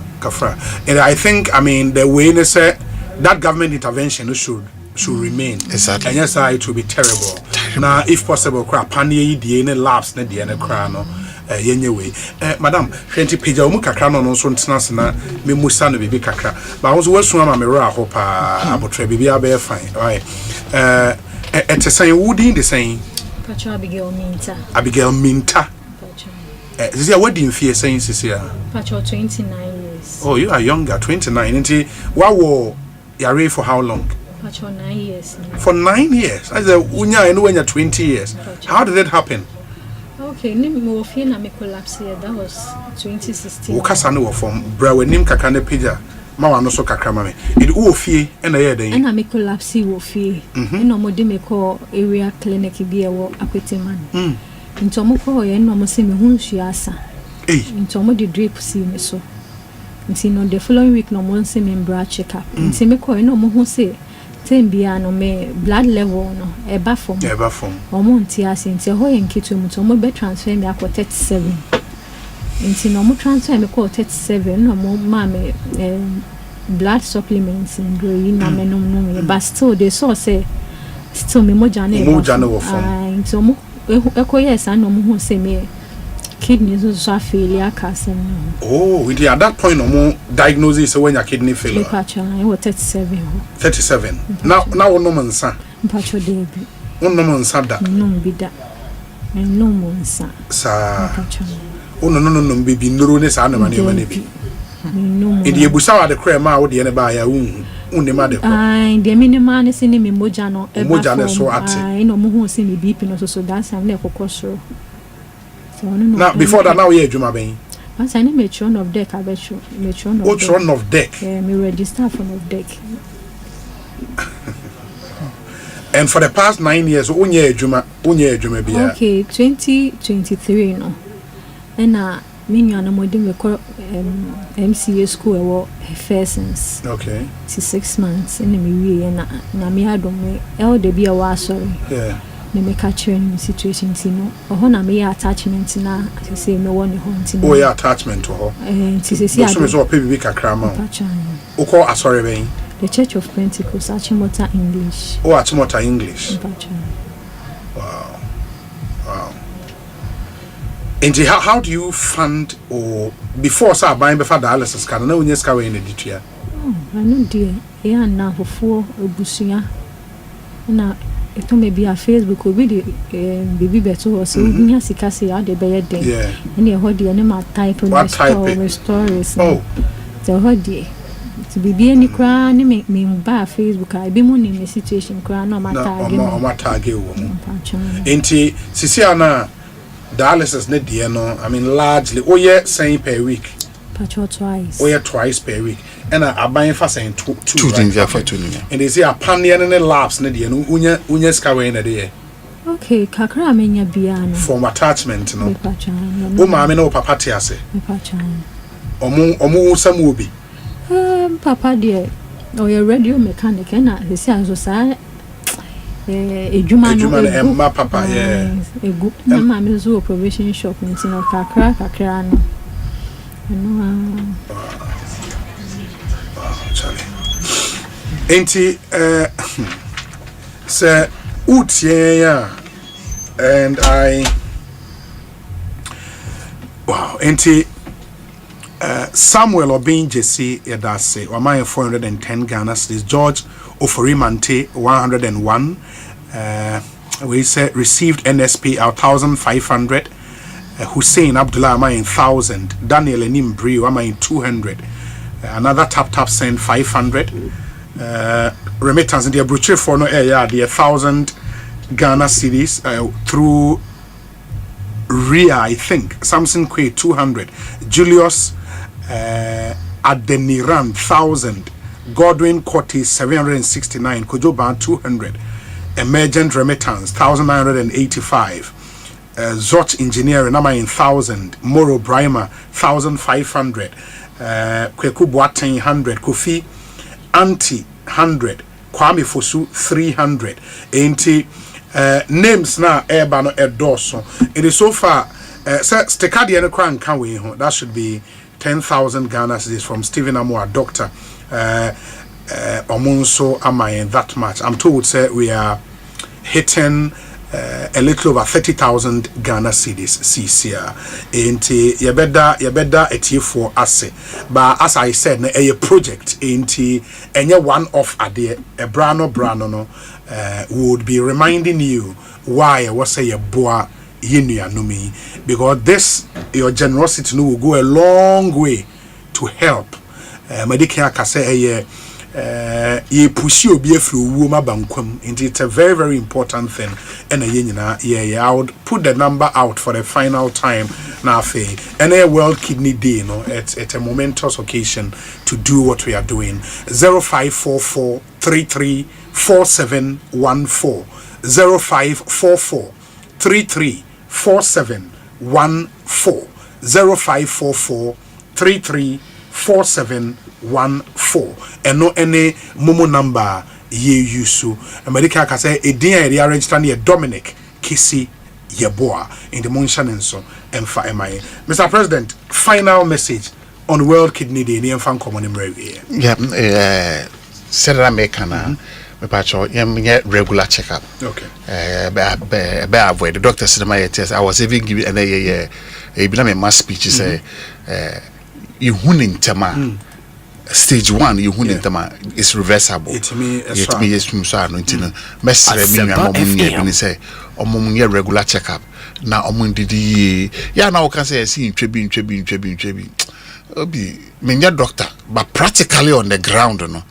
Speaker 9: And I think, the way they said that government intervention should remain.
Speaker 19: Exactly.
Speaker 9: And yes, it will be terrible. Now, if possible, Pania, the labs, the crown. Anyway, Madam, 20 page of Mukakran on so international, me Musano baby kakra. But I was working on my mirror, hope about baby, I'll be fine. Right. It's a saying, woody the saying Abigail Minta. This is what do you fear saying, Cecilia?
Speaker 3: Pacho 29 years.
Speaker 9: Oh, you are younger, 29. And what were you for how long?
Speaker 3: Pacho 9 years.
Speaker 9: For 9 years? I said, when you're 20 years. How did it happen?
Speaker 3: Okay, name of na me collapse here. That was 2016.
Speaker 9: Ukasa no from brawe nim kakra na pija. Ma wa no so kakra ma me. It wo fie na ye den.
Speaker 3: Na me collapse wo fie. Na mo de me call area clinic bi e wo Akweteman. nti omo ko ye no mo se me hu nsu asa nti omo de drip si me so nti no the following week no mo se me bra check up nti me ko ye no mo hu se bia no me blood level no eba form omo nti ase nti ho ye nketu mu to omo be transfer me akọ 37 nti no mo transfer me ko 37 no mo ma me blood supplements and green na me no but still they saw say still me moja na wo form nti omo ekoye sa no mo hu se me kidneys so failure kasem
Speaker 9: with at that point no diagnosis when your kidney failure
Speaker 3: pacha I was 37
Speaker 9: now no mansa
Speaker 3: pacha dey bi
Speaker 9: no mansa da
Speaker 3: no bi da no mansa
Speaker 9: sa no bi ndoro ne sa na mane mane bi no e dey busa wa de krema wo de ne ba ya unne ma de ko
Speaker 3: de minima ne se ne me moja no e
Speaker 9: moja ne so ate
Speaker 3: no mo hu se me BP no so that's am na kokosoro.
Speaker 9: Now, before that, now you're Juma Bain.
Speaker 3: Once I need matron of deck, I bet you.
Speaker 9: Matron of deck.
Speaker 3: Me register from of deck.
Speaker 9: And for the past 9 years, unye Juma be.
Speaker 3: Okay, 2023 no. And me no more than MCA school first.
Speaker 9: Okay.
Speaker 3: 6 months and me na me had me elder be a was sorry.
Speaker 9: Yeah.
Speaker 3: Me make a training situation no ho na me attachment na say me won ho ntino
Speaker 9: oh yeah attachment to ho
Speaker 3: say
Speaker 9: so pay bi kakra ma o call asori ben
Speaker 3: the Church of Pentecost Achimota English
Speaker 9: Achimota English wow and how do you fund or before say buying before dialysis can na unya ska we in editua
Speaker 3: I know dear ya na hofo obusuya na eto me be a Facebook obi de baby beto o so nya sika se ya de be ye den ene ho de ne ma type no stories
Speaker 9: oh
Speaker 3: so ho de to be any kra ne me ba Facebook I be mo ni situation kra no ma tag
Speaker 9: no ma tag e wo enti sisi ana dialysis ne de no I mean largely oh yeah saying per week
Speaker 3: twice
Speaker 9: oh yeah twice per week and I buying for saying two
Speaker 19: things for two
Speaker 9: and they say a pan ne labs ne de no unya ska we na de
Speaker 3: okay kakra menya bia no
Speaker 9: from attachment no o ma me no papa te ase omo sam obi
Speaker 3: papa de o your radio mechanic na he say aso sa ejuma no
Speaker 9: ma papa
Speaker 3: egu na ma me zo provision shop ntino kakra no
Speaker 9: Charlie. Enti say utie and I wow enti Samuel Obin Jesse Edase Wamaye 410 Ghana cedis George Oforimante 101 we said received NSP 1500 Hussein Abdullah Amayin 1000 Daniel Enim Brio Amayin 200 another tap send 500 remittance in the brochure for no area the 1000 Ghana cedis through Ria I think Samson Kwe 200 Julius Adeniran 1000 Godwin Cortis 769 Kojoban 200 emergent remittance 1985 Zot Engineering in 1000 Moro Brima 1500 Kweku Boateng 100 Kofi Anti 100 Kwame Fosu 300 enti names na eba no edoso it is so far stekadi ene kwa nka we ho that should be 10,000 Ghana cedis from Stephen Amwa doctor omunso amayen that much I'm told say we are hitting a little over 30,000 Ghana cedis CCA enti yebeda etifo ase but as I said na a project enti enye one off ade brano no would be reminding you why I was say a boa yinyanumi because this your generosity will go a long way to help medical kase ye push you be through woma bankwam and it's a very important thing and I would put the number out for the final time now and a World Kidney Day it's a momentous occasion to do what we are doing 0544 334714 0544 334714 334714 0544 334714 eno any momo number ye yusu America ka say edin area register near Dominic Kisi Yeboa in the Munshanenso and fa MI. Mr. President, final message on World Kidney Day in fan common in
Speaker 19: said Americana me pacho regular checkup.
Speaker 9: Okay.
Speaker 19: Avoid the doctor said my test. I was even giving a mass speech say you hunin tema stage 1 you hunin tema is reversible. It me is from so no mesre me say omomunye regular checkup na omundidi ya na we can say see trebi obi menya doctor but practically on the ground no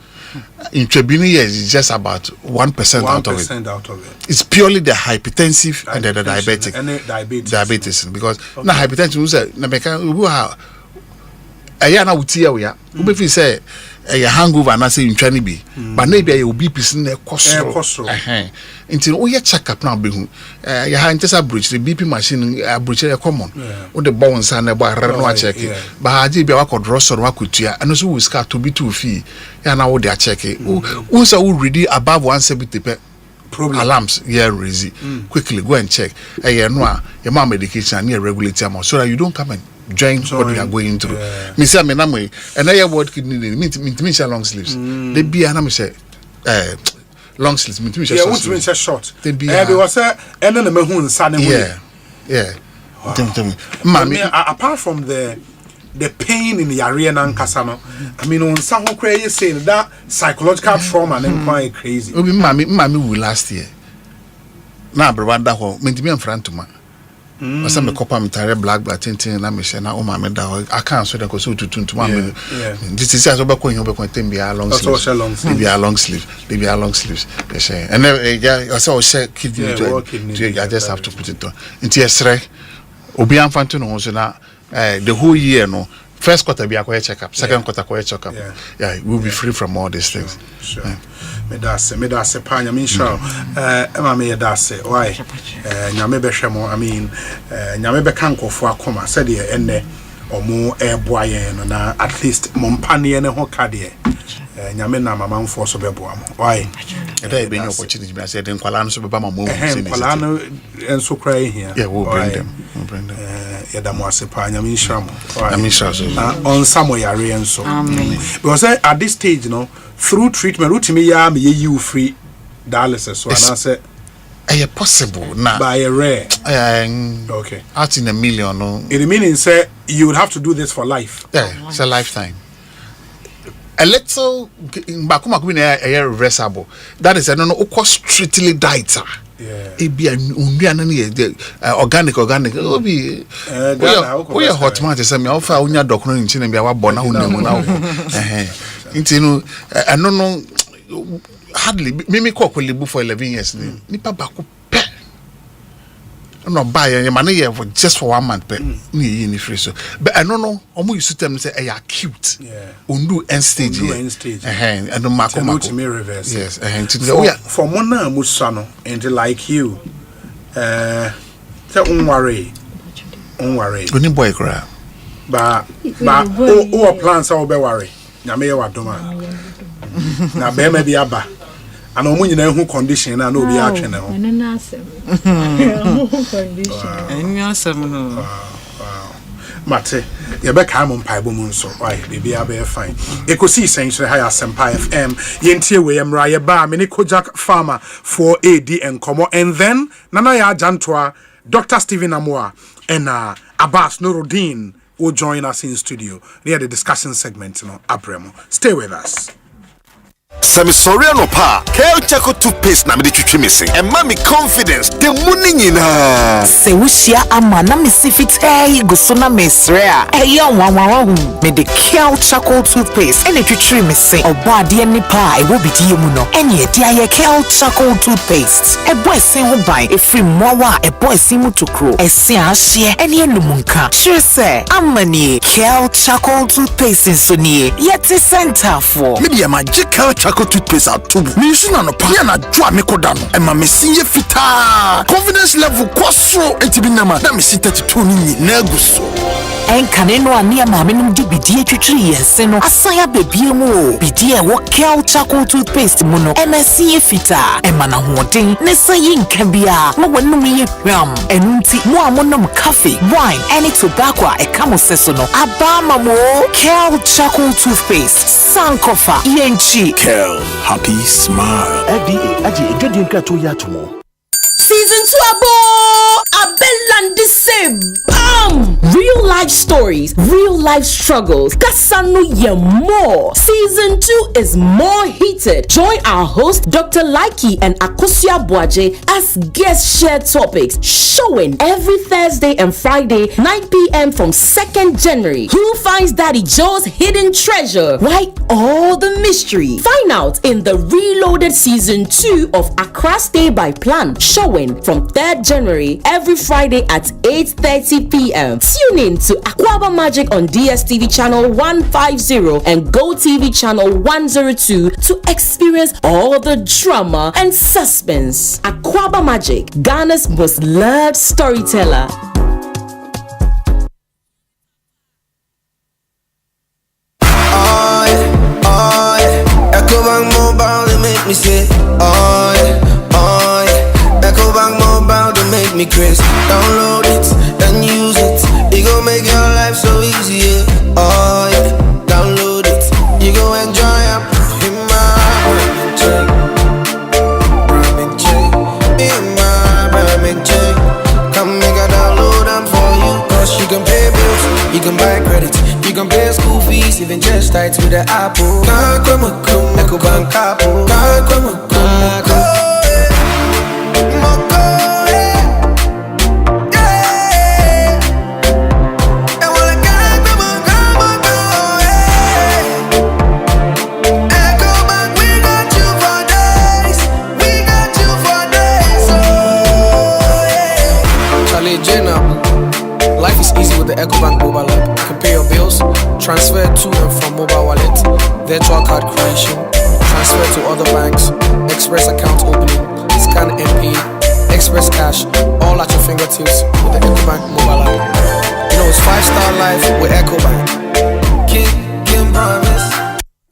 Speaker 19: in Tribune is just about 1% out of it. It's purely the hypertensive and the diabetic.
Speaker 9: And
Speaker 19: diabetes because now hypertension was na meka who are ayana utia we ya we feel say a hangover na say ntwani bi but na bia you BP na ekosoro until we check up now be hu ya ha ntesa bridge the BP machine bridge e common with the bones and ba no check but haji bia wakodro so wakutua and so we scar to be too fee ya na we dey check who say we ready above 170 per alarms raise quickly go and check no your mom medication near regulate am so that you don't come and join what we are going through. Me say me na me and I World Kidney Day me long sleeves. They be na me say long sleeves me
Speaker 9: short. Yeah, what mean say short. They be because and then me hu nsa ne way.
Speaker 19: Yeah.
Speaker 9: Mami apart from the pain in the area na nkasa no I mean on nsa ho kra you say that psychological trauma and quite crazy.
Speaker 19: Obi mami we last year. Na Brabanda ho me ntimi amfrantuma. Asa me kopa mitare black tintin na me she na o ma me da I can't so dem ko so tutu ma me this is as obekon yin obekon tem bia long sleeves they be long sleeves they say and I say o share kidney I just have to put it on into yesre obi amfanto no so na the whole year no first quarter be akwa check up second quarter akwa check up we'll be free from all these things.
Speaker 9: Sure. Me dase pa nyame insha ema me dase why nyame be hwemo I mean nyame be kan kofo akoma said de enne omo eboa yen no na at least mompane ne ho kade nyame na mamanfo so be boa mo why
Speaker 19: there be no opportunity be say den kwala no so be ba mamo
Speaker 9: kwala no enso krai here
Speaker 19: we'll bring them
Speaker 9: yada mo asepa nyame insha mo
Speaker 19: nyame insha so
Speaker 9: on samoyare enso because at this stage no through treatment routine ya me you free dialysis so and I say
Speaker 19: possible na
Speaker 9: by a rare
Speaker 19: okay out in a million no
Speaker 9: it meaning say you would have to do this for life.
Speaker 19: It's a lifetime. A little bakuma ku na reversible that is no strictly diet it be organic obi we hot man say me offer unya dokno nchi na bia wa bona hu na mu na intinu no hardly me call libu for 11 years nipa bako pe no buy your money for just for 1 month pe ni free so but I don't know omo you them say e acute undu end stage and no mako
Speaker 9: reverse
Speaker 19: yes
Speaker 9: for mona musa no and like you say unworry
Speaker 19: oni boy cry
Speaker 9: but o plans how be worry na me wa doma na be ma bi aba ana omo nyina hu condition na obi atwe ne ho
Speaker 3: na asem condition
Speaker 18: eni asem no
Speaker 9: mate ye be ka mo mpaibo mu nso why baby abe fine Ekosiisen so high Asempa FM yentie we emra ye ba me ne Kojak farmer for AD enkomo and then nana ya jantoa Dr. Stephen Amoa and Abbas Nuruddin will join us in studio near the discussion segment Abremo. Stay with us.
Speaker 5: Semisoriano pa Kale Chaco toothpaste na me twitwi missing and mommy confidence the money nyina
Speaker 22: se wushia ama na me sifit go so na mesrea wanwawa me the Kale Chaco toothpaste and twitwi missing oba de ni pa e wo bidie mu no enye dia ye Kale Chaco toothpaste e boy sen ho ban e free mowa e boy sin mu tokro e se ahye ene enumunka sure say amani Kale Chaco toothpaste so nie yet center for
Speaker 5: media magic Kale Chaco charcoal toothpaste atubu. Me use na no pa. Ya na dwa me koda no. E ma me sinye fita. Confidence level kwasro entibi na ma. Na me si 32 ni na guso.
Speaker 22: Enkane no ani amame no di bidie twetwere yense no asaya bebie mu bidie wo kel charcoal toothpaste mu no MSC fita e mana hoden ne sayi nka bia mo wonum ye hwam enunti mo amonom cafe wine any tobacco e kamo seso no abama mo kel charcoal toothpaste sankofa yenchi
Speaker 5: Kel happy smile
Speaker 1: FDA aje edwade nka to ya to mo
Speaker 8: Season 2 abo Abelland the same. Real life stories, real life struggles. Kasanu ye more. Season 2 is more heated. Join our host Dr. Laiki and Akosia Boaje as guest share topics, showing every Thursday and Friday 9 p.m. from 2nd January. Who finds Daddy Joe's hidden treasure? Why all the mystery? Find out in the reloaded season 2 of Accra Stay by Plan, showing from 3rd January every Friday at 8:30 p.m. Tune in to Aquaba Magic on DSTV channel 150 and GoTV channel 102 to experience all the drama and suspense. Aquaba Magic, Ghana's most loved storyteller.
Speaker 23: Ecobank Mobile, they make me say, Ecobank Mobile, they make me crazy. Download it and use it. It gon' make your life so easy. Download it. You gon' enjoy it. In my check. In my check. Come make a download them for you. Cause you can pay bills, you can buy credit, you can pay school fees, even just tight with the Apple. Ecobank Apple. Life is easy with the Ecobank mobile app. You can pay your bills, transfer to and from mobile wallet, virtual card creation, transfer to other banks, express account opening, scan and pay, express cash, all at your fingertips with the Ecobank mobile app. You know it's 5-star life with Ecobank. King promise.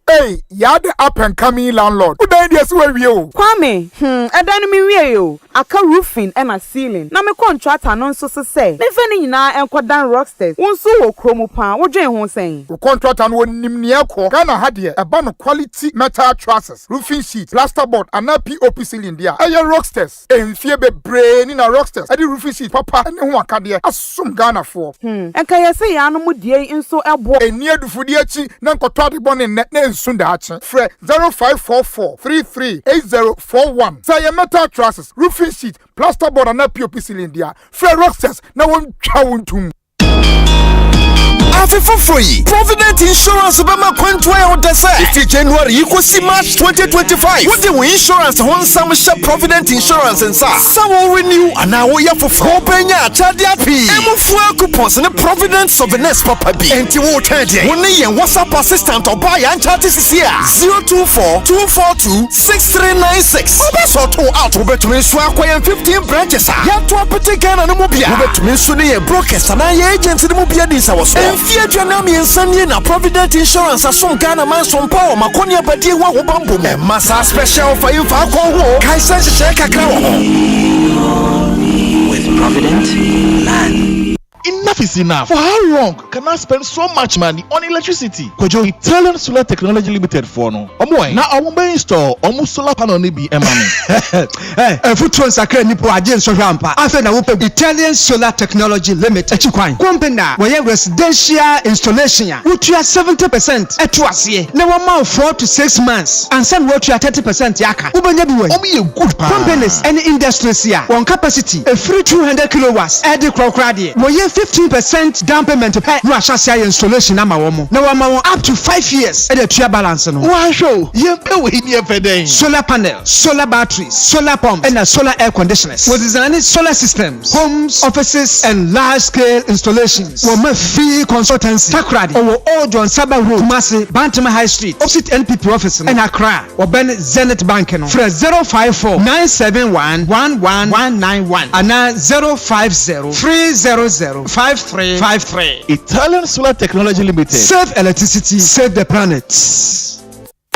Speaker 24: Hey, you're the up and coming landlord. Who died yesterday with you?
Speaker 25: Kwame, I done me with you. I can roofing and a ceiling. Now me contract and so say. Never na and quite down rocksters. One so chromo pan. What Jane won't say.
Speaker 24: The contract and one nimniako. Ghana had here a band of quality metal trusses, roofing sheet, plasterboard, and a POP ceiling there. Aye rocksters. And fear be brain in a rocksters. I did roofing sheet, papa, and then one cadia. As some Ghana for.
Speaker 25: And can you say I no more dear in so a boy?
Speaker 24: And near the Fudiachi, Nanko Toddy Bon in net Sundachi. Fre 0544 338041. Say metal trusses, roofing sheet, plasterboard and a POP cylinder. Fre rocksters, now one chawuntum.
Speaker 1: For free. Provident Insurance Obama Quantway on the side. If January equals March 2025. What the insurance on some shop Provident Insurance and sa. Some will renew and now we have for 4 penya Chadia P. And more coupons and the Provident Souvenirs Papa B. And you will tell you. Only and WhatsApp assistant or buy and chat is here. 024-242-6396. That's all 2 out over to me swap 15 branches. You have to appreciate Ghana and Mobia. Over to me soon a brokers and I agents in the Mobia this our Fear Janami and Sunday na Provident Insurance as some Ghana man some power Makonia Badi wa Bambo. A massa special for you for alcohol. Kaisan Shaka
Speaker 26: with Provident Land.
Speaker 27: Enough is enough. For how long can I spend so much money on electricity? Kojo Italian Solar Technology Limited for no. Omo na omo be install omo solar panel ni bi emami.
Speaker 28: Futron sakra nipo agent so hwampa. Afa na wo pe Italian Solar Technology Limited ekwan. Company na we residential installation ya. Wotua 70% eto ase. Na wo ma 4 to 6 months. And some wotua 30% yaka. Ubanya bi we. Omo ye good pa. Companies and industries ya. One capacity a free 200 kilowatts. Edi krokrade. Wo ye 50 15% down payment pay no ashase installation ama wo mo na wo ma up to 5 years e dey tua balance no
Speaker 27: wa show ye pe we ni e peden
Speaker 28: solar panels, solar batteries, solar pumps and solar air conditioners we design solar systems homes offices and large scale installations we ma free consultancy takradi or old John Saba Road Kumasi Bantam High Street opposite NPP office in Accra or Ben Zenith Bank no for 054 971 11191 and 050 300 5353.
Speaker 27: Italian Solar Technology Limited.
Speaker 28: Save electricity, save the planet.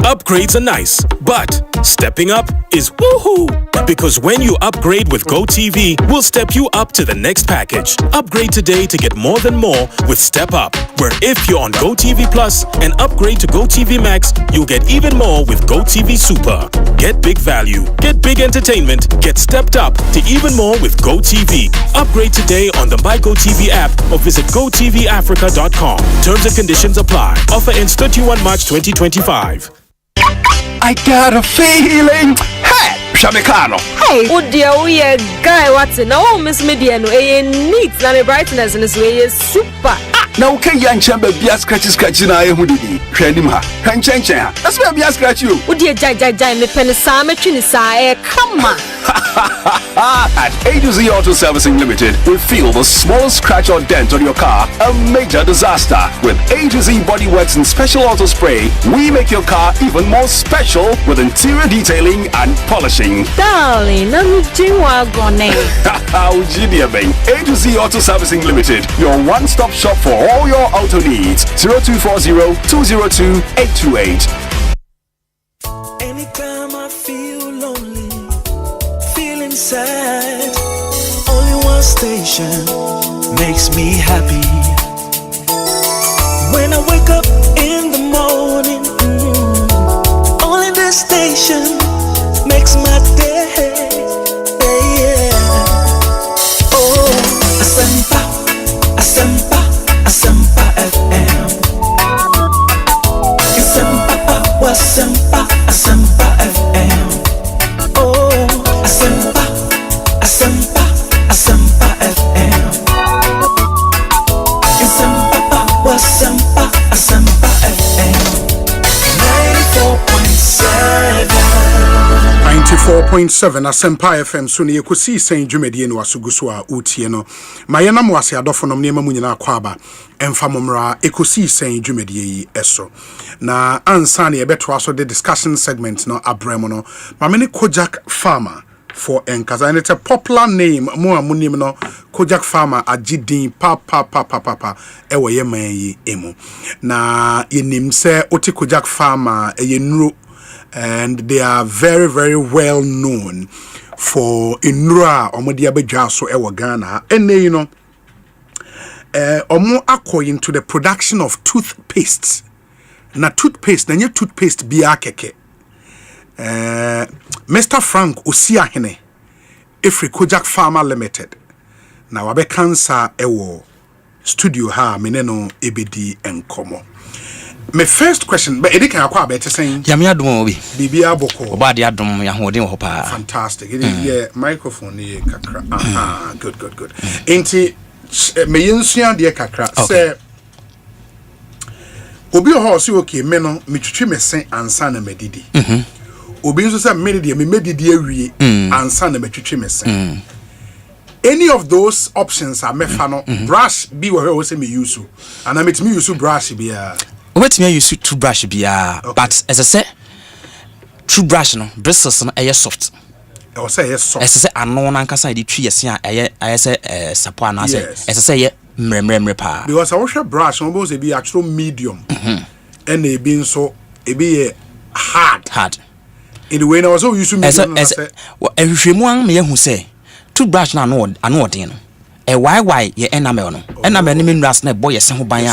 Speaker 2: Upgrades are nice, but stepping up is woohoo! Because when you upgrade with GoTV, we'll step you up to the next package. Upgrade today to get more than more with Step Up, where if you're on GoTV Plus and upgrade to GoTV Max, you'll get even more with GoTV Super. Get big value, get big entertainment, get stepped up to even more with GoTV. Upgrade today on the My GoTV app or visit GoTVAfrica.com. Terms and conditions apply. Offer ends 31 March 2025.
Speaker 7: I got a feeling. Hey, Shamikano.
Speaker 10: Hey, oh dear, we a guy what's it now? Miss Mediano, neat, na me brightness in this way is super.
Speaker 7: Now can you chamber be a scratch na e hudidi. Hwenim ha. Hwenchenchen. That's why be a scratch you.
Speaker 10: Oh dear, jai me pen sa me twini sa come on.
Speaker 7: At A to Z Auto Servicing Limited, we feel the smallest scratch or dent on your car a major disaster. With A to Z Bodyworks and Special Auto Spray, we make your car even more special with interior detailing and polishing.
Speaker 10: Darling, I'm doing
Speaker 7: How A to Z Auto Servicing Limited, your one-stop shop for all your auto needs. 0240-202-828.
Speaker 11: Anytime I feel lonely, feeling sad, only one station makes me happy. When I wake up in the morning, only this station makes my day. Yeah. Oh, Asempa, Asempa, Asempa FM. Asempa, Asempa, Asempa FM. Oh, Asempa, Asempa, Asempa FM. Asempa, Asempa, Asempa FM.
Speaker 9: 94.7 Asempa FM so ne Ekosiisen dwumedie no asuguso a utie no mayena mo ase adofo no nema mu nyina kwaba emfa momra Ekosiisen dwumedie yi eso na ansa ne yebeto aso the discussion segment no abremo no mamene Kojak Farmer for Enkasa, and it's a popular name mo amunim no Kojak Farmer agidin papa ewo ye man yi emu na yenim se oti Kojak Farmer yenru, and they are very, very well known for inura omodi abedwa so ewo Ghana. And you know, omo akọ into the production of toothpaste. Na toothpaste, na nye toothpaste biya keke. Mr. Frank Osiahene, Ifri Kojak Farmer Limited. Na wabe kansa ewo studio ha meneno ebedi enkomo. My first question, but Eddie can acquire better saying
Speaker 16: Yamia Dumobi,
Speaker 9: Bibia Boko,
Speaker 16: Badi Adum, Yahodin Hopa.
Speaker 9: Fantastic. Yeah, microphone, kakra. Good. Ain't Mayensia, dear Kakra, say Obi horse, you okay, Meno, Michi me say, and Sana Medidi. Obi so made me medidi and Sana Michi me say. Any of those options are mefano, brush be where I was me use, and I met me use brush be
Speaker 16: Wait me use toothbrush bia, but as I say, toothbrush no bristles no aye soft.
Speaker 9: I say yes soft.
Speaker 16: As I say anon ankasa di twi yesi aye say sapo na say as I say ye mremremre pa.
Speaker 9: Because I wash brush no be be actual medium. And e be so e be hard. In the way I was so used to medium.
Speaker 16: As ehwehwemu an me hu say toothbrush na ano odin no. Why ye enamel no enamel ni minras na boy yesen ho ban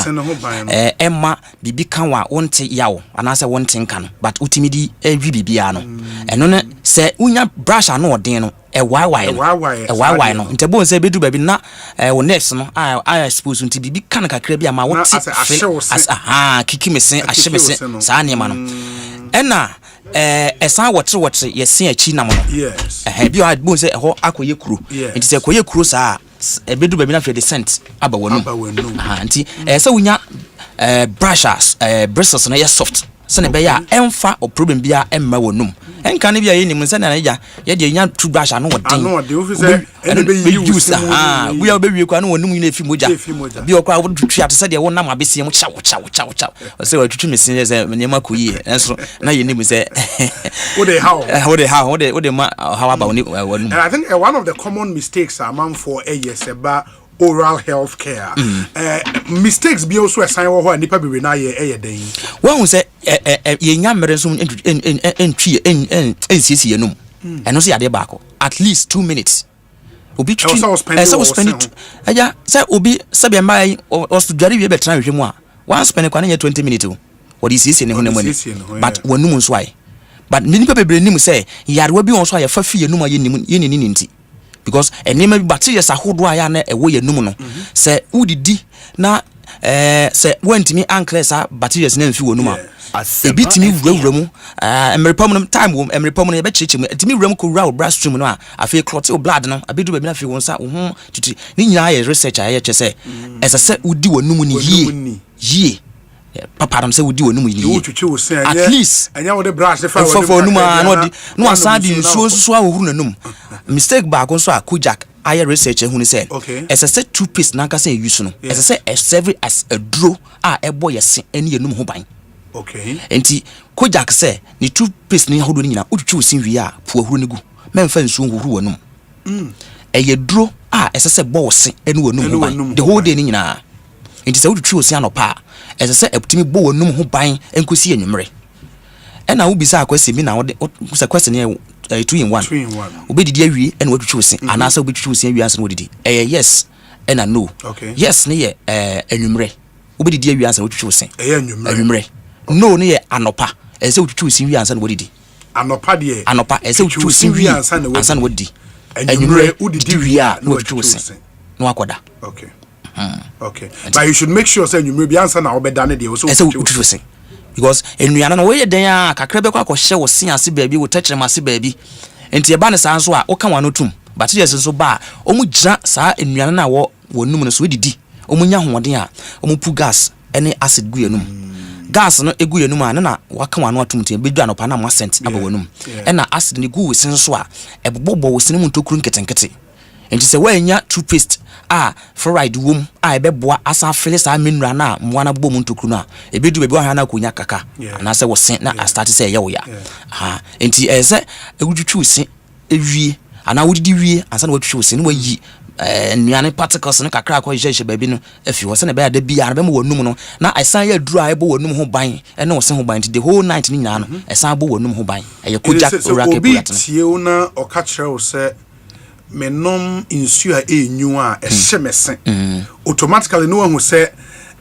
Speaker 16: a emma bibi kan wa wonte yawo anase wonte nka no but utimidi ewi bibia no eno ne se unya brush ano odin no why no ntebo se bedu baby na wo next no I suppose unti bibi kan kakra bi ama wote as kiki mesen ahyemesen sa ne ma no ena esan wotre yesen achi nam no
Speaker 9: yes
Speaker 16: bi a bo se ho akoye kuro nti se akoye kuro sa ebedu baby na fe the scent aba wonum nti say wunya brushes bristles na ye soft so ne be ya emfa o problem bia emma wonum enka ne bia ye nim se na ya ye de nya toothbrush ano wodin ene be use we are be kwa no wonum ina efi moja bi okwa wo twia te se de wo nam abesie mo cha se wa twitwi mesin se ne ma koyi enso na ye nim se
Speaker 9: what they
Speaker 16: ma how about wonum.
Speaker 9: And I think one of the common mistakes among for about oral health care mistakes be also a sign of what nipa be na ye den
Speaker 16: one say ye nya mere so entwi nsisi enum eno se ade baako at least 2 minutes obi twi so spend it aja say obi se be mai o studari we be tran hwehwe mu a one spend kwa na 20 minutes o what is this in ho nemani but wonum nso ai but nipa bebre nim say yarewa bi won so ya fa fi enum aye nim ye ni nti because enema bi bacteria sahodo aya na ewo yenum no se udidi na se wantimi ancless bacteria na mfi wonum a ebitimi wura mu emeripam time wo emeripam no be chichi mu etimi wura mu ko wura bloodstream no a afi clot o blood no abedu be na afi won sa ho titi ni nyina ye research aye che se esa udi wonum ni yie papa ram say wudi wonum ni at least
Speaker 9: anya wo de brush fa
Speaker 16: wonum no asadi nsuo susu ahuru nanum mistake back on so akujak aye research ehunu say esa say toothpaste na ka say use no esa say serve as a draw ebo yese ene yenum ho ban enti kujak say ni toothpaste ni hodo ni nyina utwutwu sin wi a pu ahuru ni gu memfa nsuo huru wonum eye draw esa say bo wose ene wonum ho ban the whole day ni nyina enti say utwutwu sin anopa esa say eptimi bo wonum ho ban enkosi enwumre ena wo bisa akwese mi na wo say question e 2 in 1 obedidi awie ena watwutwu sin anasa obetwutwu sin awie ansa wodidi yes ena no yes ne ye enwumre obedidi awie ansa watwutwu sin enwumre no ne ye anopa say watwutwu sin awie ansa wodidi anopa say watwutwu sin awie ansa wodidi enwumre udidi wie a no watwutwu sin no akoda
Speaker 9: okay but you should make sure say enwumre bi ansa na obedane de so
Speaker 16: watwutwu sin because enuana no we den a kakra be kwa hye wo sin ase baabi wo tachere ase baabi enti e ba ne san so a oka wano tum but yes so ba omu gira sa enuana na wo wonum no so didi omu nya hoden a omu pu gas ene acid gu enum gas no egu enum a na waka wano atum tie bedu anopa na mo scent aba wonum ena acid ne gu wo sin so a ebobbo wo sin mu ntokuru nketenkete enti se wa nya toothpaste fluoride wom ebeboa asa fele sa mineral na mwana bom ntokuru na ebedu bebi wa na konya kaka na se wo sen na start say ye wo ya enti eze egudwutwu sen ewie ana wodidi wie asa na wotwutwu sen wa yi nnuane particles no kakra akọ hye baabi no afi wo se na be ya da bia na be mo wonum no na asan ya duru ebo wonum ho ban ene wo se ho ban the whole night ni nyina no asan bo wonum ho ban eye koja orake pulat no
Speaker 9: tie una okachre wo se menom insua enyu a ehemese automatically no hu se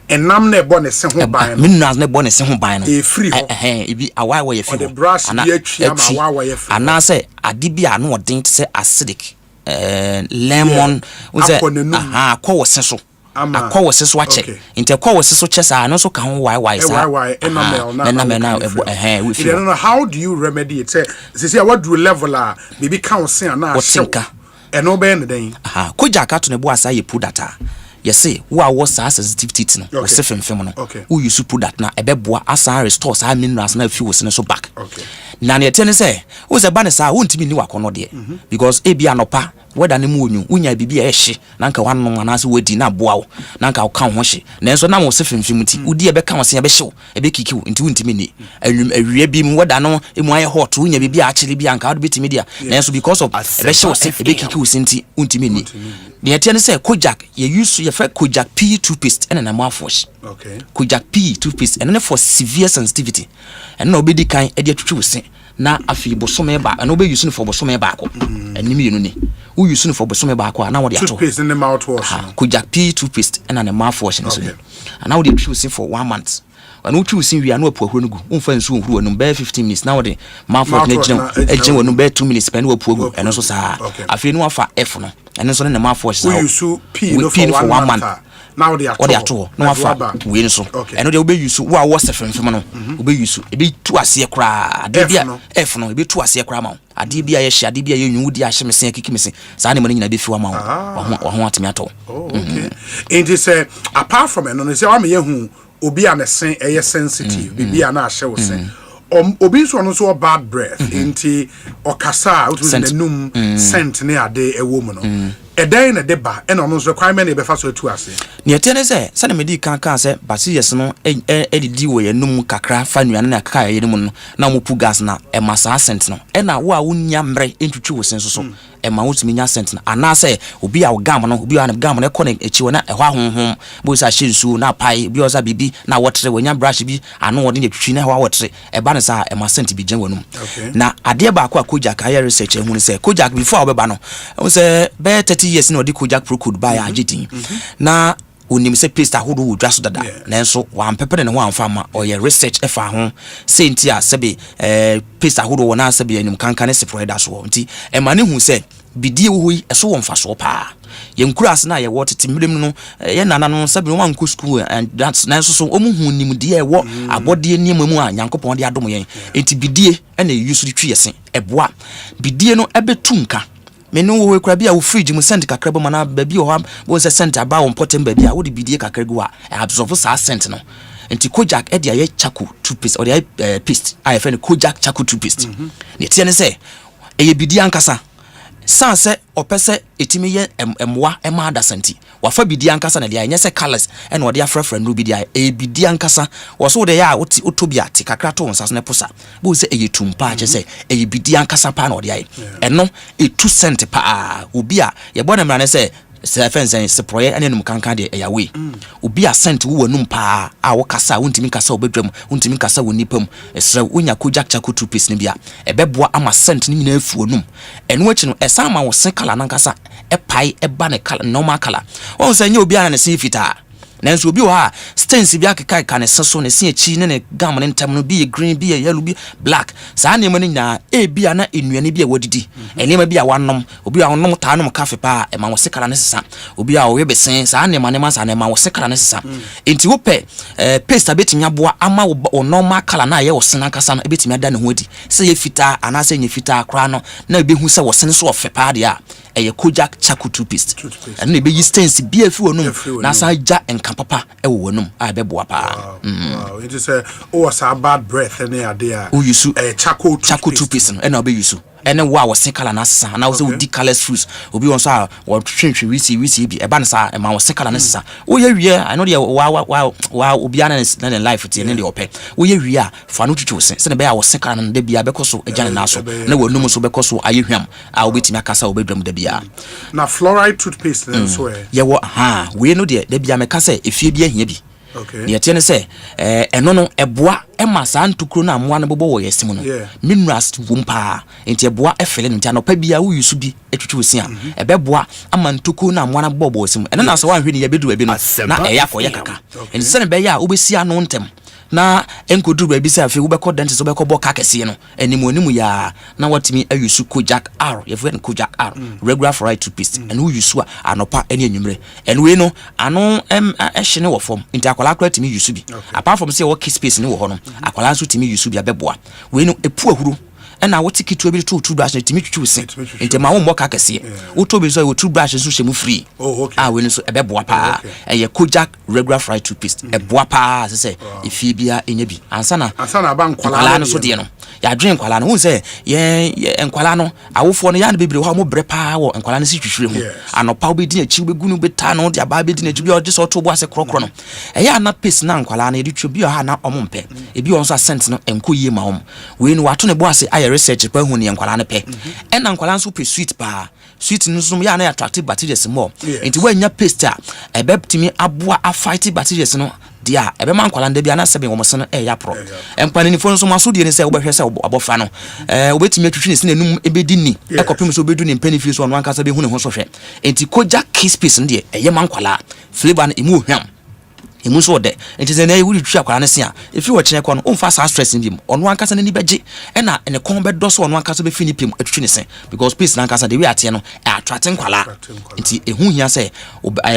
Speaker 9: enam na ebo ne se ho ban no
Speaker 16: minerals na ebo ne se ho ban no
Speaker 9: e free ho
Speaker 16: ebi awawa ye fi
Speaker 9: ana awawa ye free
Speaker 16: ana se ade bia no odin te se acidic lemon we say akọ wo se so akọ wo se so ache inte akọ wo se so che sa no so ka ho why sa enamel na ebo we fi
Speaker 9: how do you remedy it say what do level a baby count sin na eno be ne den
Speaker 16: koja ka to ne bo asa ye pudata yesi wo a wo sa sensitivity no wo se femfem no wo use pudat na ebeboa asa restore sa minerals na fi wo se so back na ne tene se wo se ba ne sa wo ntimi ni wakono de because e bia nopa weda ne mu onyu unya bibia ehye na nka wanno na se wodi na boa wo na nka wo kan ho hye na enso na wo se femfem ti udi ebe kan wo se ebe hyew ebe kikiw nti wo ntimi ni awie bi mu weda no emu aye hot unya bibia achiri bia nka wo betimi dia na enso because of ebe hyew se ebe kikiw se nti wo ntimi ni ne tene se kojak ye use ye fa kojak P toothpaste ene na mouthwash kojak P toothpaste ene for severe sensitivity ene na obedi kan e de atwetwe se na afi bosome ba ene obe use no for bosome ba ko ene mi yenu ni wo use no for bosome ba ko na wo de ato
Speaker 9: toothpaste in the mouthwash
Speaker 16: kojak P toothpaste ene na mouthwash no so na wo de atwetwe for 1 month anu twu sin wi anu apu ahuro nugu umfa nsu huru wonum be 15 minutes na wo de mouthwash na ejin wonum be 2 minutes pe na apu agu eno so sa afi no afa F no eno so na mouthwash sa
Speaker 9: we use P no for 1 month now they are
Speaker 16: no afa we no so eno de use wo a wo sefemfem no obe use e be tu ase kra ade bia f no e be tu ase kra ma ade bia ye hia ade bia ye nwu di ahye mesen akikimesen saa ne mo nyina be fi wa ma wo ho atemi ato
Speaker 9: okay and it say apart from eno say wa me ye hu obi a ne sen eye sensitive bibia na ahye wo sen obi so no so bad breath inti okasa out with the num scent ne ade ewo mu no edan na deba e no no requirement e be fa so atu ase
Speaker 16: ne etene se na me di kan se bacterias no edidi wo ye num kakra fa nuane na kakra ye num no na mo pu gas na e masa scent no e na wo a wonya mbre entwetwe wo sen so e ma wotumi nya scent na ana se obi a wo gam no obi a na gam no e kone echi wo na e hwa honhom bo sa hyensu na pai obi o sa bibi na wotre wonya brush bi ano wo de twetwi na hwa wotre e ba ne sa e ma scent bi gyan wonum na ade ba ko akojak aye research e hu ne se kojak before wo be ba no wo se be 30 years na odi kojak pro code buy agedin na onim se paste ahodo wo dwa so dada nanso wa ampepere ne ho amfa ma oye research efa ho senti a sebe paste ahodo wo na sebe anim kankane se provider so nti e ma ne hu se bidie wo yi eso wo mfa so pa ye nkura ase na ye wo tete mlem no ye nana no sebe wan ko school and that's nanso so omu hu nim die e wo abode ni mu a Nyankopon de adom yen enti bidie e na yusu de twi yesen eboa bidie no ebetunka menu wo kura bia wo fridge mu sent kakra bo mana ba bi ho bo se sent aba wo important ba bia wo de bidie kakra gu a absorb sa sent no enti kojak e dia ye chaku toothpaste or dia paste I find kojak chaku toothpaste ne tie ne se e ye bidie ankasa sanse opese etimi ye emwa ema adasanti wafa bidie ankasa na dia nye se colors e na ode afrafra no bidie e bidie ankasa wo so de ya oti otobia ti kakra to onsa ne posa bo se e yetumpa che se e bidie ankasa pa na ode ai eno e 2 cent pa obi a ye bona mra ne se fence se proye ene num kankan de ya we obi a cent wo wanum pa a wo kasa wontimi kasa obedwam wontimi kasa wonipam esra wonya kojak chaku two piece ne bia ebeboa ama cent ni nyina afu onum eno achi no esa ma wo se kala nan kasa e pai e ba ne kala normal kala won se nya obi a ne se fita nanso obi wa stance bi akeka ka ne seso ne se achi ne gam ne ntam no bi green bi yellow bi black saa ne mo ne nya e bia na enuane bi a wadidi enema bi a wanom obi a wonom ta nom cafe pa e ma wo sekala ne sesa obi a wo yebesen saa ne ma ne ma saa ne ma wo sekala ne sesa enti wo pe paste abetinya boa ama wo normal kala na ye wo sena kasa no ebetimi ada ne ho adi se ye fita ana se nye fita kra no na ebehu se wo sene so ofe pa de a eye kojak chaku toothpaste eno ebe yi stance bi afi wonum na sa ja papa e wo wonum a beboa pa
Speaker 9: it is a bad breath any idea
Speaker 16: o yusu
Speaker 9: chaku
Speaker 16: toothpaste no e na obe yusu ene wo a wo se kala na sa na wo se wo di colors fruits obi won so a wo twentwe wisi bi e ba na sa e ma wo se kala na sa wo ye wie I know the wa obi ana na life tie ne de ope wo ye wie a fa no twetwe se se ne be a wo se kala na de bia be koso e jane na so na wo num so be koso aye hwam a obetimi akasa obedwam de bia
Speaker 9: na fluoride toothpaste then so
Speaker 16: ye wo we no de bia me kasa efie bi ahia bi ye tie ne se eno no eboa ema sa ntukuro na amoa no bobo wo yesim no minerals wumpa enti eboa efele ntia no pa bia wo yusu bi etwetwe osia ebeboa ama ntukuro na amoa no bobo yesim eno na so wanhwe ne ye bedu abi no na eya ko ye kaka enti se ne be ya obesi ano ntem na enkoduru ba bi se afi wo be ko dentist wo be ko boka kese no animonimu ya na watimi ayusu kojak r ye fen kojak r regular fluoride toothpaste and wo yusu anopa ene anwumre and we no ano ehye ne wo form nti akwala akra timi yusu bi apart from say wo kiss space ne wo ho no akwala so timi yusu bi abeboa we no epu ahuru ena wo tikito bi to brush na timi twitwu se nti ma wo mboka kese wo to bi so wo brush so shemu free we no so ebeboa pa eye kojak regular fluoride toothpaste eboa pa se ifi bia enya bi ansa na
Speaker 9: ba nkwala
Speaker 16: no so de no ya dwen nkwala no hu se ye nkwala no awofo no ya na bebre ho mo bre pa wo nkwala no si twitwire ho anopa obi di achi begunu beta no de aba be di na achi bi o de so to bo ase krokro no eya na paste na nkwala na de twa bi ha na omompe ebi on so asent no enko yie ma om we no wato ne bo ase aye research pa hu ne nkwala no pe ena nkwala so pe sweet pa sweet no so ya na attractive bacteria more enti we nya paste a ebeptimi aboa a fight bacteria no dia ebe man kwala nda bia na sebe wo moso no ya pro empane ni fo so maso die ni se wo behwe se abofa no obetimi atwitwi ni se nanum ebedi ni ekopim so obedu ni mpani fi so no anka sabe hu ne ho so hwe enti koja kiss piece ndie eye man kwala flavor na emu hwam emu so de enti se na e wuri twa kwala ne se a efi wo kene ko no omfa sa stress ndi mu ono anka sa ni beje ena ene kon be do so ono anka so be fini pim atwitwi ni se because piece na anka sa de wi atie no
Speaker 4: attract nkwala nti ehu hia say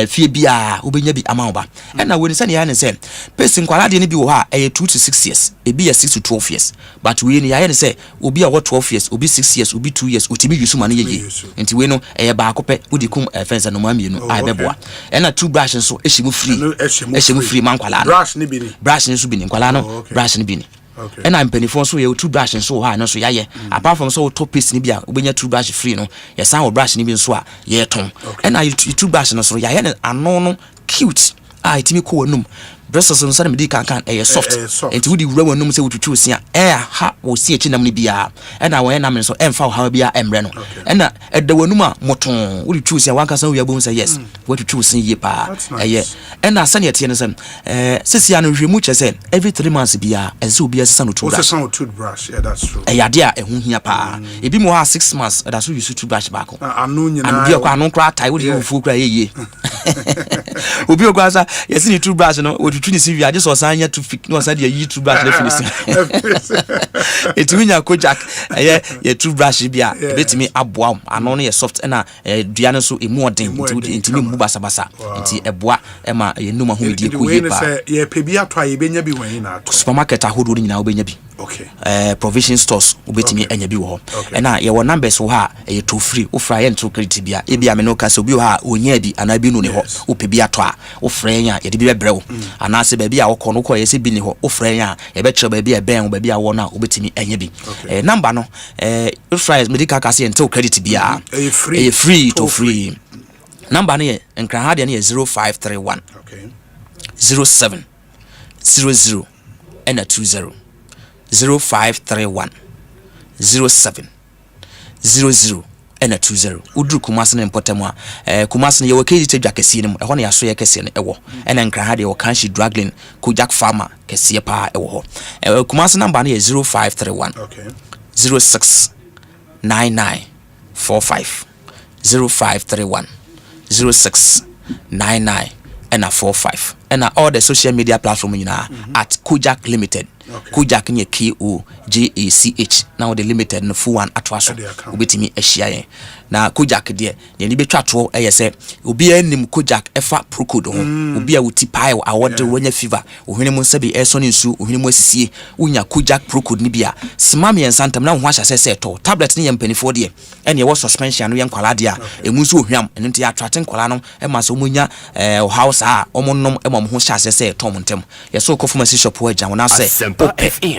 Speaker 4: fie bia obenya bi ama oba na we nse ne ya ne say person nkwala de ne bi wo ha 2 to 6 years ebi ya 6 to 12 years but we ne ya ne say obi a what 12 years obi 6 years obi 2 years otimi yusu ma ne yeye nti we no ba ko pe odi kum fence no ma mienu a beboa na toothbrush nso ehyimu free man nkwala brush ne so bi ne nkwala no brush ne bi ne and I'm penny for so you toothbrush and so high no so yeah apart from so top piece ni bia obenya toothbrush free no yes sound brush ni bi so a yeah ton and I toothbrush no so yeah na ano cute itimi ko wanum breasts no so na me di kan soft enti wudi wura wanum se wututu sia ha wo si echi nam ni bia and I when am so emfa how bia emre no and na eda wanum a moton wudi tu sia wanka san wi abom say yes wututu sia ye pa and na sane tie no say sisia no hwemu che say every 3 months bia ense obi asesa no
Speaker 9: toothbrush yeah that's true
Speaker 4: de a ehu hia pa ebi mo ha 6 months da so use toothbrush back
Speaker 9: anu nyina
Speaker 4: and dia kwa anu kra tai wudi ufu kra ye obi ogwasa yes ni toothbrush no otutu ni CV ade so san nya to fix no san de yi toothbrush na finish etunya kojak ye toothbrush bia betimi aboa anu no ye soft na dua no so emu odin ntimi mu basabasa nti eboa ema ye numa ho die ko ye pa
Speaker 9: ye pebi atwa ye benya bi wan na to
Speaker 4: supermarket ahodo nyina obenya bi
Speaker 9: okay
Speaker 4: provision stores obetimi enya bi wo ho na ye wo numbers wo ha ye to free wo fra ye nto credit bia e bia me no ka se obi wo ha onya bi ana bi no ne ho wo pebi atwa wo fra nya ye de bi bebrɛw ana se ba bi a wo kɔ no kɔ ye se bi ne ho wo fra nya ye be kyerɛ ba bi e ben wo ba bi a wo na obetimi enya bi number no wo fra medical ka se nto credit bia e free to free number no ye nkran ha de ne 0531 07 00 and a 20 0531 07 00 and a 20 udru kumase ne importem a kumase ne ye wakedi tedwa kese ne ho ne yaso ye kese ne ewo ena nkra ha de wo kan shi dragging kojak farmer kese pa ewo ho kumase number ne 0531 06 99 45 0531 06 99 and a 45 and all the social media platform at Kojak Limited. Kojak near KOJACH. Now the limited no full one atwaso. Ubitimi eshia. Na Kojak dear, ye be chatro say ubi nim Kojak efa prokudo. Ubi a uti pie award wenya fever. Uhinimu sebi eson insu, uhinimu sisi, unya Kojak prokud nibia. Smami and Santam now washa say to tablet ni penny for dear. And ye was suspension no yan kwaladia. Emusu hwam enti attracting kwalano e maso munya house omonom emom ho hyase say tom ntem ye so kofumasi shop ho agya wona say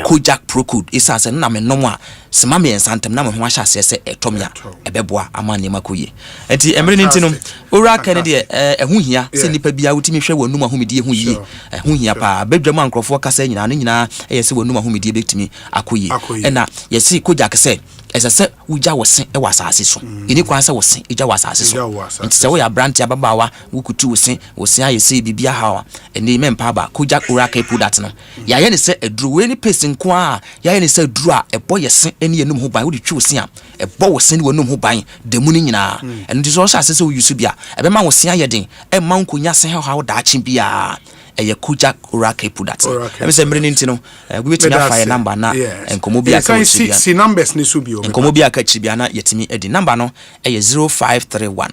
Speaker 4: Kojak prokud isa say na me nom a sema me ensantem na me ho hyase say etom ya ebeboa amane makoye enti emre ni ntino owura kan de ehu hia se nipa bia wutimi hwe wanum ahomedie hu yi ehu hia pa bedwam ankrofo kasa nyina ne nyina ye se wanum ahomedie betimi akoye ena ye se Kojak say esa se uja wosen e wasase so eni kwan se wosen eja wasase so nti se wo ya brand ya babawa wukutu wosen aye se bibia ha eni mempa ba Kojak Oracle product no ya ye ne se eduru we ni person kwa ya ye ne se eduru a ebo yesen eni enum ho ban wo di twi wosen a ebo wosen ni wanum ho ban demu ni nyina eni so hyase se wo yusu bia ebe ma wosen aye den e ma nkonya sen ha wo da achi bia eye Kojak Oracle product emi se mre ni ntino we betimi afa number na enkomo bia ka
Speaker 9: si numbers ni so bi
Speaker 4: enkomo bia ka chibia na yetimi edi number no eye 0531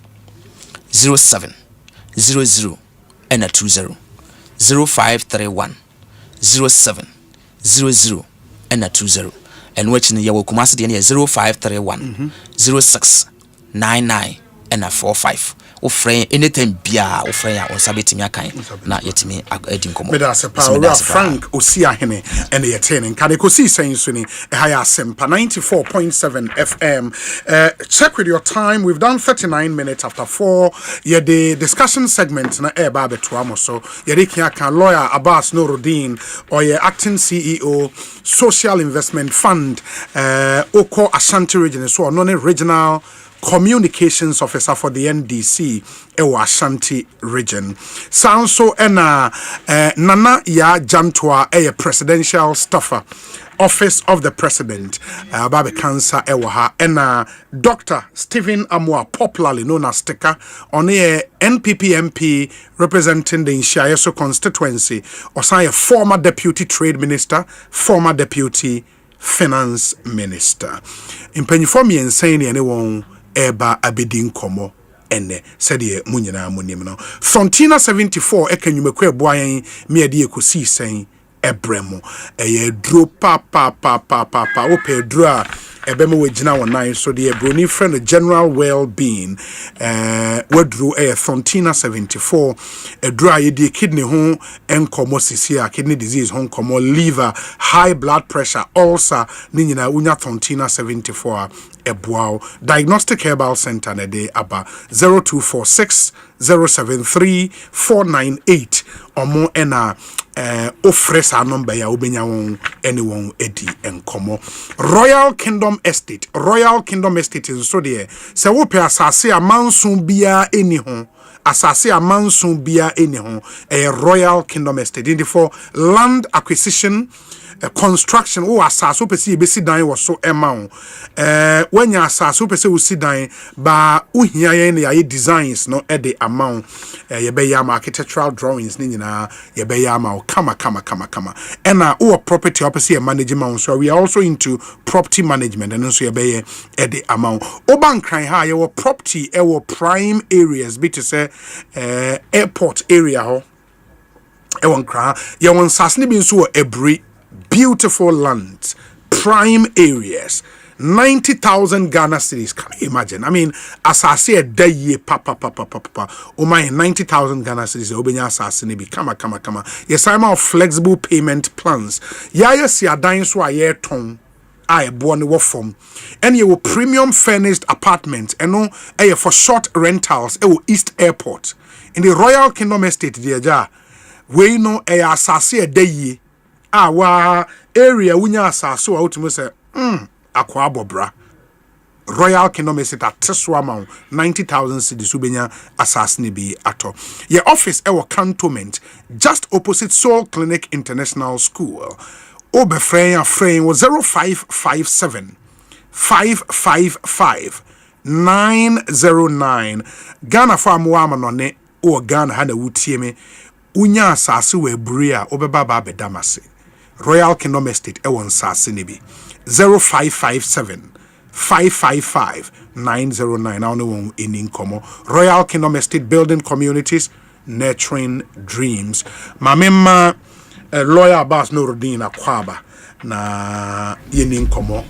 Speaker 4: 07 00 and a 20 0531 07 00 and a 20 and which in your kumasi de 0531 06 99 and a 45 o friend anytime bia o friend a on sabetimi akan na yetimi edi nkomo
Speaker 9: me da sepa Frank Osia hene and the attending can Ekosiisen so ni higher Asempa 94.7 FM check with your time. We've done 39 minutes after 4 ye the discussion segment na e ba beto amoso ye de kan lawyer Abbas Nuruddin or ye acting CEO Social Investment Fund Oko Ashanti region so no regional communications officer for the NDC ewa Ashanti region. Sound so ena Nana ya Jantwa presidential staffer office of the president Babe Cancer ewa ha ena Dr. Stephen Amwa popularly known as Sticker on a NPP MP representing the Inshiayeso constituency Osei former deputy trade minister, former deputy finance minister. Impenyi for me insane anyone eba abedi nkomo ene sede mu nyina munim no Fontina 74 ekanyumekwa eboayen me ade ekosi sen ebremo eye dro pa o pedro a ebema wagina wonan so de broni friend general well-being wadru Fontina 74 edru a yedi kidney ho enkomo sisia kidney disease ho enkomo liver high blood pressure ulcer ni nyina unya Fontina 74 eboao diagnostic herbal center na de aba 0246 073 498 omo ena ofresa number ya obenya won anyone edi enkomo Royal Kingdom Estate nso de se wo pe asase amansun bia eni ho asase amansun bia eni ho Royal Kingdom Estate for land acquisition construction o asase opese ebesi dan wo so ema wanya asase opese wo dan ba uhia yen na ye designs no e de amount ye be ya architectural drawings ni nyina ye be ya ma kama ena o property opese ye management so we are also into property management and so ye be ye e de amount o bankran ha ye wo property e wo prime areas be to say airport area ho e won kra ye won sasne bi nso ebri beautiful lands, prime areas, 90,000 Ghana cedis. Can you imagine? I mean, as I say a day, papa. Oh my, 90,000 Ghana cedis. Obenya assassin be kama. Yes, I'm of flexible payment plans. Yes, you are dying so a year ton. I born wo from. And you premium furnished apartments. And no, for short rentals. East Airport in the Royal Kingdom Estate. Dear, we know a assassin a day. Wa area wunya asaso a utimo se akwa abobra Royal Kingdom Estate atso amount 90,000 cedis ubenya asasne bi ato your office e cantonment just opposite Soul Clinic International School obefren afren wo 0557 555 909 Ghana farm wa manone o Ghana ha na wutie me unya asase we bria obeba ba bedamase Royal Kingdom Estate ewon sase ne bi 0557 555 909 now no in komo Royal Kingdom Estate building communities nurturing dreams mamema lawyer Abbas Nuruddin Akwaba na yenin komo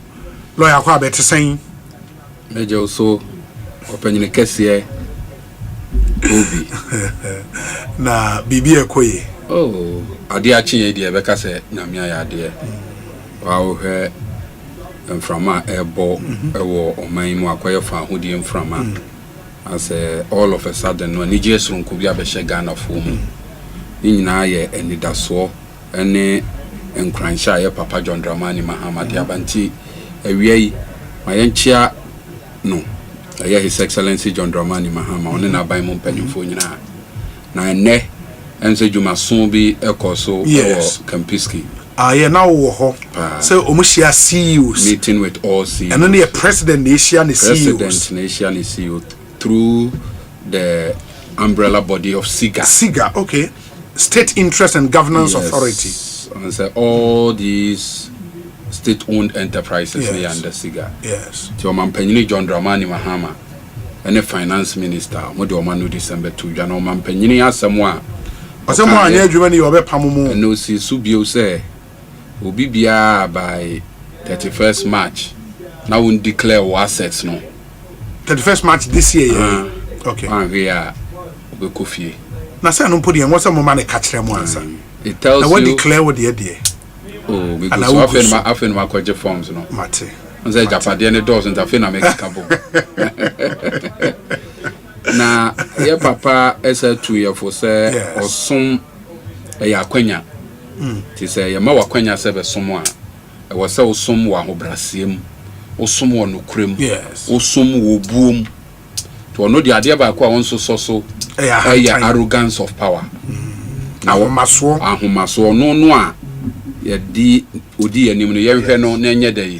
Speaker 9: lawyer Akwaba etesen
Speaker 6: meje so openyine kese obi
Speaker 9: na bibi ekoye
Speaker 6: oh ade achi de be ka se nyamia ya de wa wo hwe mframa ebo ewo oman mu akoye fa hodi mframa as all of a sudden no ni jesu nko bi abehye Ghana fo mu ni nyina ye enidaso ene enkranhya ye Papa John Dramani Mahama de abanti awiei mayenchia no His Excellency John Dramani Mahama on na ban mo mpanimfo nyina na ene ense juma so bi ekoso Campiski
Speaker 9: na wo ho so omuhia CEOs
Speaker 6: meeting with all CEOs
Speaker 9: and then the president Asia ni CEOs
Speaker 6: CEO through the umbrella body of SIGA
Speaker 9: okay State Interest and Governance Authority
Speaker 6: and say all these state-owned enterprises near under SIGA.
Speaker 9: Yes.
Speaker 6: So Mampanyini John Dramani Mahama and the finance minister, Modo Manu December 2, Jano Mampanyini Asemwa.
Speaker 9: Asemwa near Germany or Pamumu.
Speaker 6: And no see Subio say, Ubibia by 31st March. Now we declare our assets no.
Speaker 9: 31st March this year. Okay.
Speaker 6: And we are Kofi.
Speaker 9: Na say no podi en what's mo man catch them answer.
Speaker 6: It tells you
Speaker 9: what declare what the idea.
Speaker 6: Oh, because often my kwaje forms no.
Speaker 9: Mate.
Speaker 6: Nze Japade ne doors nta fe na make kabo. Na ye papa esa 2 year for say osom e ya kwanya. Ti say ye ma wa kwanya se be som a e wo se osom wa hobrasiem. Osom wo nokrem. Osom wo buom. To no de ade ba kwa won so arrogance of power.
Speaker 9: Na wo maso
Speaker 6: ahomaso no a ye odi anim no ye hwe no na enye dey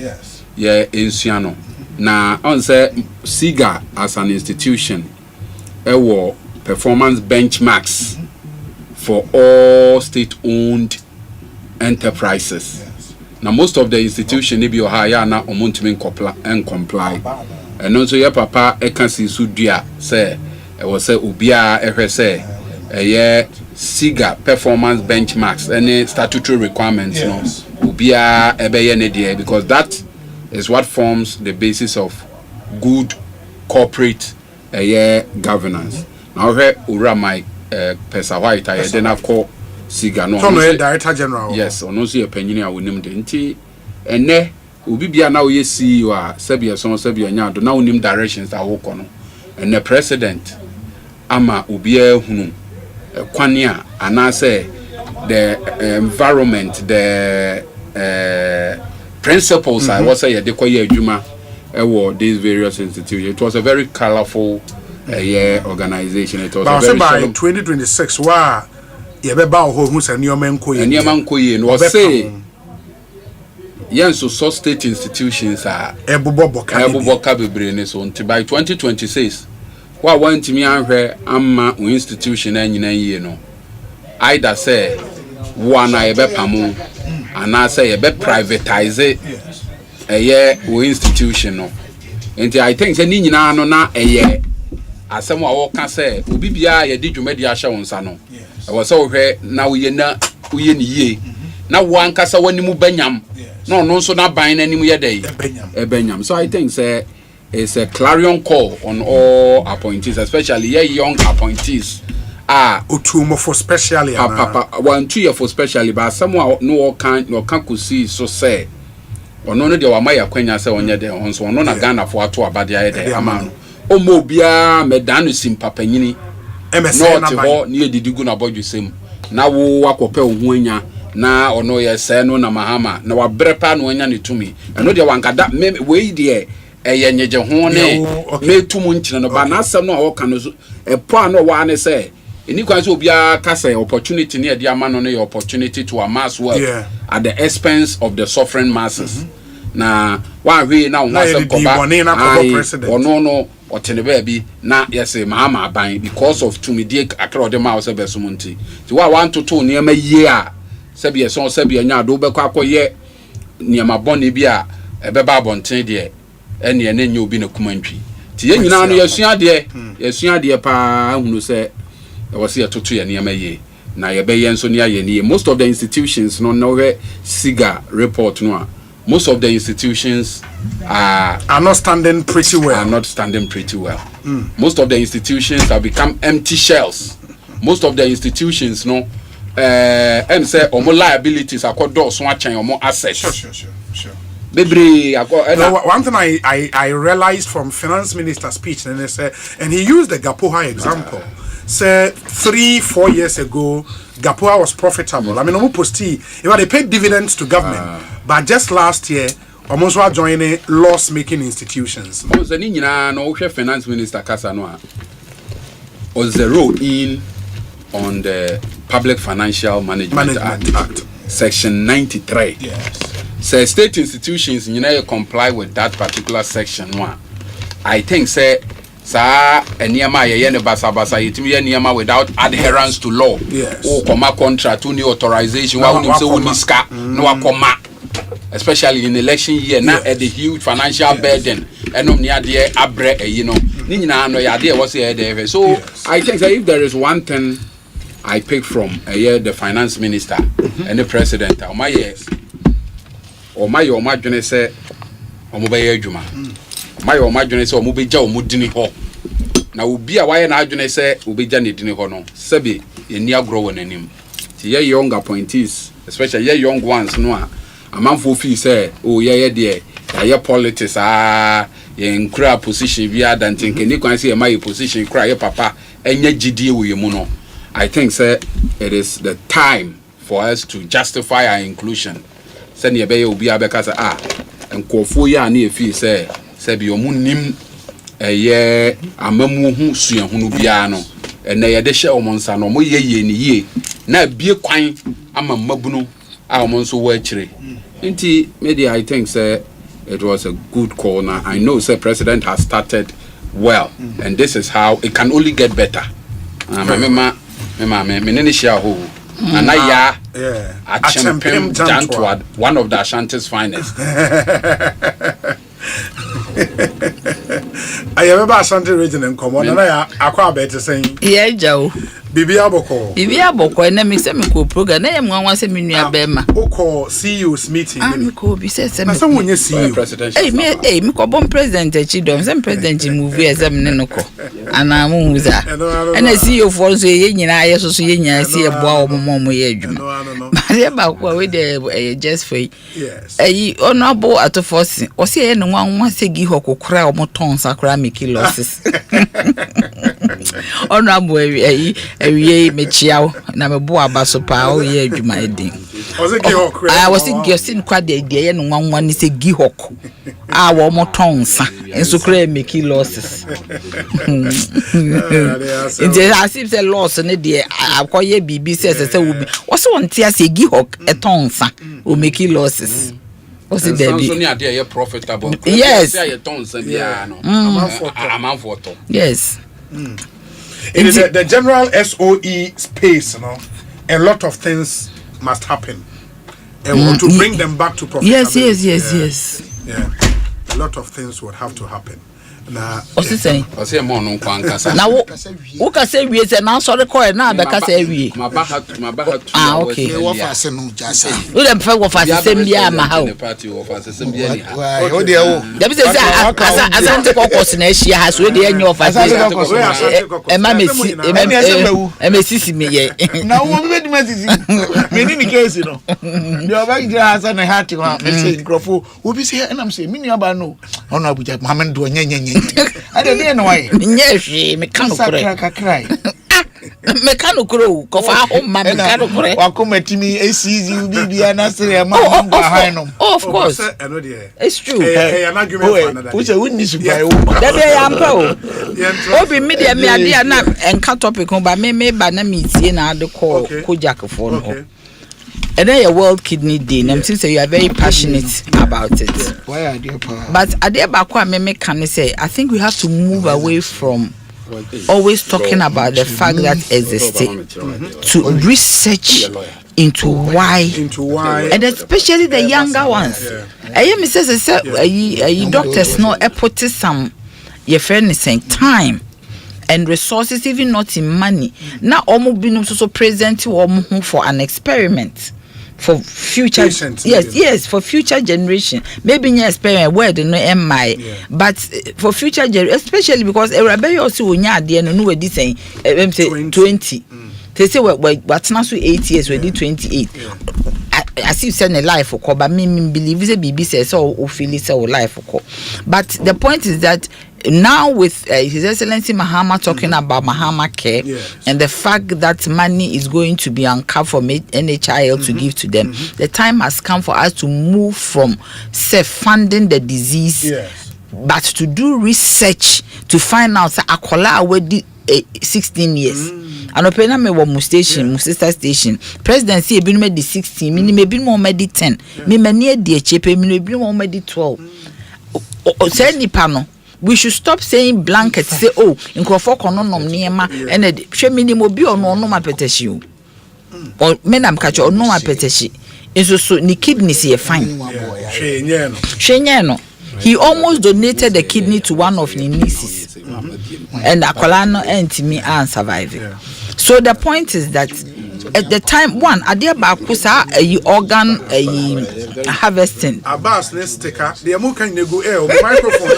Speaker 6: ye ensua no na on say SIGA as an institution ewo performance benchmarks for all state-owned enterprises. Now most of the institution be higher na omontimi comply and also your papa ekansi su dua say e was say obia ehwe say SIGA performance benchmarks any statutory requirements no obia ebeye ne there because that is what forms the basis of good corporate governance. Now here ura my pesa white I then have call SIGA no
Speaker 9: director general.
Speaker 6: Yes, ono so yepanyin a wonim de nti ene obi bia na we CEO a sebia so sebia nya do na wonim directions a wo kono ene president ama obi ahunu kwania anase the environment the principles I was say ye de koye adwuma these various institutions. It was a very colorful organization. It was
Speaker 9: but a very by 2026 wa ye be ba ho hu se
Speaker 6: nyomankoye no say yes so state institutions are eboboka bebre ne so until by 2026 wa want me anhwe amma institution anyina yie no either say one na ye be pamo and say ye be privatize we institution no enti I think say ni nyina no na asem a wo ka say obi bia ye di dwumadi a hye wonsa no e wo say wo hwe na wo ye ni yie na wo ankasa wanimu banyam no nso na ban na nimu ye dey banyam. So I think say it's a clarion call on all appointees, especially young appointees
Speaker 9: utumo for specially
Speaker 6: papa 1 year for specially but someone no can see so say ono no de wa maya kwanya se onye de onso ono na Ghana for ato abade aye de amano o mo bia medanu sim papa nyini MSN na ho ne edidigu na bodju sem na wo akope ohu anya na ono ye se no na mahama na wa brepa no anya ne tumi eno de wankada we de eye nyeje ho ne metumu nkyina no ba na asem no a wo kan no epo ano wa ne se eni kwan so obia ka say opportunity ne de amano no opportunity to amass wealth at the expense of the suffering masses. Na wa hwe na wo asem koba president no otene baby na yese mahama aban because of tumidie akra de ma wo se besumunti ti wa want to ne ma yie a sebie so sebie nya do be kwakoye ne ma bone bi a ebeba abonten de ene ne nya obi na kumantwi ti ye nyina no yesua de pa hunu se e wose yetoto ye ne ma yie na ye be ye nso ne aye ne most of the institutions no we SIGA report no most of the institutions are not standing pretty well. Most of the institutions have become empty shells. Most of the institutions and say omo liabilities are called doors watching omo assets. Sure.
Speaker 9: One thing I realized from finance minister's speech and he used the Gapoha example. Say 3-4 years ago, Gapoha was profitable. I mean, they paid dividends to government, but just last year, almost were joining loss-making institutions.
Speaker 6: Finance Minister Kasanoa was zeroed in on the Public Financial Management Act, Section 93.
Speaker 9: Yes.
Speaker 6: So state institutions, comply with that particular section. I think say. Sa eniyama ye ne basa yetimi ye niyama without adherence to law.
Speaker 9: Yes.
Speaker 6: O koma contract to new authorization wa unim se uniska no akoma, especially in election year na the huge financial burden enom ni ade abre ni nyina no ya ade was here. So I think that if there is one thing I pick from the finance minister and the president o my dwene se o mo be ye adwuma mayo omadwene se omubeja omudini ho na obi a waye na adwene se obeja ne dini ho no sebe eni agro wonanim ti ye young appointees especially ye young ones no a amanfo fi se o ye de ya politics ye nkura position bi adantin ke ni kwan se ye my position kura ye papa enya gidie wo ye mu no. I think say it is the time for us to justify our inclusion se ne be ye obi abeka se nkofo ya na efi se sebi omunim amamu hu sua hunu bia no ene ye de hye omonsa no mo ye ni ye na bie kwan ama mabunu a omonso wo akire nti media. I think say it was a good call. Now I know say president has started well and this is how it can only get better. Me nene share ho anaya Achempem Jantwad, one of the Ashanti's finest.
Speaker 9: I remember Ashanti region in common, and I acquire better saying,
Speaker 12: yeah, Joe.
Speaker 9: Bibia Boko.
Speaker 12: Bibia Boko, and then me say me ko program. I am one once a minute bema.
Speaker 9: Oko CEO's meeting.
Speaker 12: I'm ko be say
Speaker 9: someone you see
Speaker 12: presidential. Hey, me ko bon president chidom. Some president movie as am nenoko. And I'm uza. And I see you for so ye nyina aye so ye nyina see e boa omomo ye adwuma. Maria ba ko we dey just for yes. Honorable Atofosi. O say e no wan say gi ho kokora omoton sakra make losses. Honorable ewie mechiawo na mebo abaso pa o ye adwuma edin I was thinking kwa de ye no nwanwa ni se gi hok a wo moton sa enso kra make losses it as if the loss ne de akoye bibi se wo bi wo se won tia se gi hok eton sa o make losses what's it there be
Speaker 6: profitable
Speaker 12: yes yes
Speaker 9: in the general SOE space, you know, a lot of things must happen and to bring them back to profitability.
Speaker 12: Yes.
Speaker 9: Yeah, a lot of things would have to happen. Now,
Speaker 12: what's it saying?
Speaker 6: I say more no kwankasa.
Speaker 12: Now, who can say we say now? Sorry, call now because say we.
Speaker 6: My back.
Speaker 12: Okay.
Speaker 5: What for say no just say.
Speaker 12: We dem fe what for say mbia ma ha.
Speaker 6: Party what for say mbia ni.
Speaker 5: Oh dear oh.
Speaker 12: Dem say asante kokos na ehia ha so dey enye of asante kokos. E ma mesisi me ye.
Speaker 28: Na wo be di mesisi. Me ni case no. The oba gira asa na hat ho me say nkrofo. Wo bi say na me say me nuaba no. Ono Abuja Mohammed do nyenyenye. I don't know why.
Speaker 12: Nyeshi me kanu kure. Me kanu kure ko fa home me kanu kure.
Speaker 28: Wa ko matimi esizi bibia na sere ma ngwa hanom.
Speaker 12: Of course. It's true.
Speaker 9: An argument for another.
Speaker 28: Who say we need to buy wo.
Speaker 12: That dey ampo. Obi media me ade na enka topic ho ba me ba na me tie na ade call Kojak for no. And then your World Kidney Day, and I'm saying you are very passionate about it.
Speaker 28: Why are you?
Speaker 12: But can say I think we have to move away from always talking about the fact that existed to research into why, and especially the younger ones. I hear me say doctors know put some your friend is saying time and resources, even not in money. Now almost being also present for an experiment. For future yes for future generation maybe your experiment where the no but for future generation especially because everybody also wonya ade no we dey saying say 20 they say what now so 8 years we did 28 as you said in life for but me believe say BB says so feel say life for but the point is that now with His Excellency Mahama talking about Mahama Care and the fact that money is going to be uncovered for NHIL to give to them, the time has come for us to move from self-funding the disease, but to do research to find out that Akola already 16 years. And opena me wo mu sister station. Presidency e bi no me 16, me me bi no me 10. Me mani e di echepe me bi no me 12. Say nipa no we should stop saying blanket say oh nkrofo kononom niema and hwe minimo bi ono ma peteshi o or menam kacho ono ma peteshi enso so ni kidneys ye fine hwe no he almost donated the kidney to one of his nieces and akola no entimi and surviving. So the point is that at the time one adia ba kusa organ harvesting
Speaker 9: abas let's take the amukan nego microphone on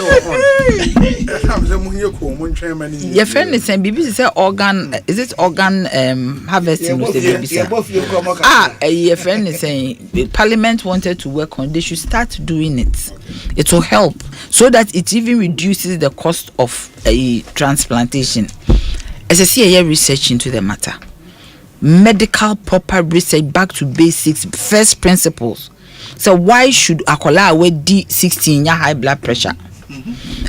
Speaker 12: your friend is saying BBC say organ is it organ harvesting your friend is saying the parliament wanted to work on, they should start doing it. It will help so that it even reduces the cost of a transplantation. As I see a research into the matter, medical proper research back to basics, first principles. So why should akola we D16 high blood pressure?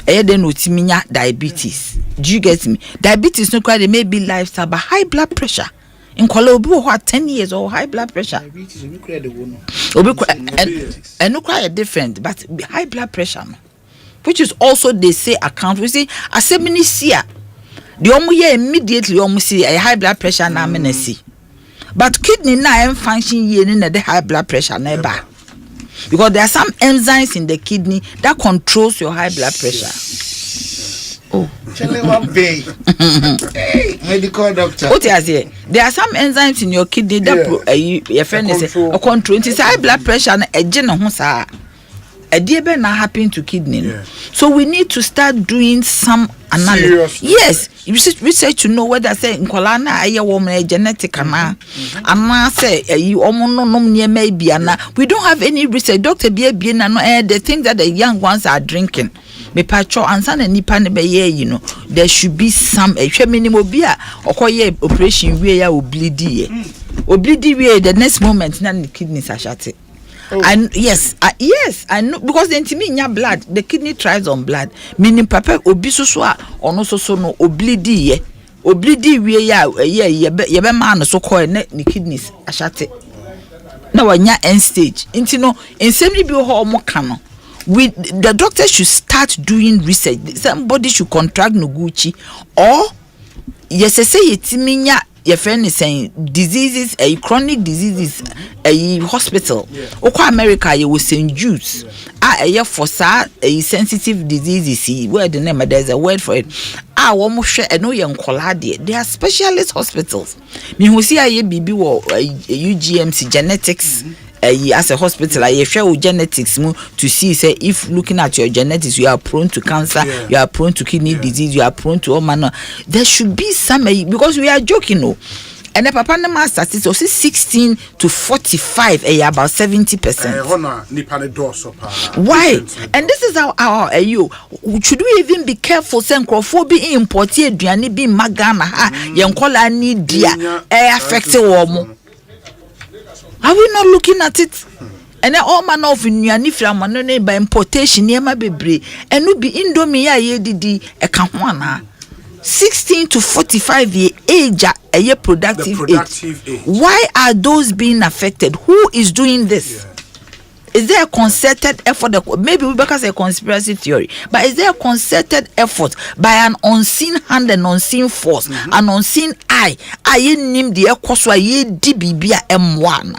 Speaker 12: Then diabetes. Do you get me? Diabetes no quite they may be lifestyle, but high blood pressure. In Kola who are 10 years or high blood pressure. And no quite different, but high blood pressure, which is also they say account. We say Asempa. The omuye immediately see a high blood pressure na menesi. But kidney na function ye in the high blood pressure never. Because there are some enzymes in the kidney that controls your high blood pressure.
Speaker 16: Medical doctor.
Speaker 12: What is it? There are some enzymes in your kidney that your friend is a control. It's high blood pressure and a general a diabetes not happen to kidney. So we need to start doing some analysis. Yes, research to know whether say in Kolana a woman genetic and say you maybe and we don't have any research. Dr. B.B. and the thing that the young ones are drinking. Me patcho ansa na nipa ne be you know there should be some minimum bia okoye operation we ya oblidi we the next moment na the kidneys are shut. And yes, I know because the intimi blood, the kidney thrives on blood. Meaning papa obi so ono so no oblidi we ya ye be man so call ne kidneys ashate. Na wanya end stage. Inti no ensemi bi ho omo ka no. The doctor should start doing research. Somebody should contract Noguchi or yes, say yetiminya your friend is saying diseases, a chronic diseases, a hospital. Oko America, you will send Jews. For a sensitive diseases. Where the name there's a word for it. They are specialist hospitals. Me who see a BB or UGMC genetics. As a hospital, I share genetics to see say if looking at your genetics, you are prone to cancer, you are prone to kidney disease, you are prone to all manner. There should be some because we are joking, no. And the papa nama statistics 16 to 45, about 70%. Why? And this is our you should we even be careful? Xenophobia imported, Diani be magana, Yankola need dear affected woman. Are we not looking at it? And all manner of nuanifra manone by importation near my baby and will be indomia ye didi a kahwana 16 to 45 year age a year productive age. Why are those being affected? Who is doing this? Is there a concerted effort? Maybe because a conspiracy theory, but is there a concerted effort by an unseen hand and unseen force, an unseen eye? I name the Ekoswa ye DBBA M1.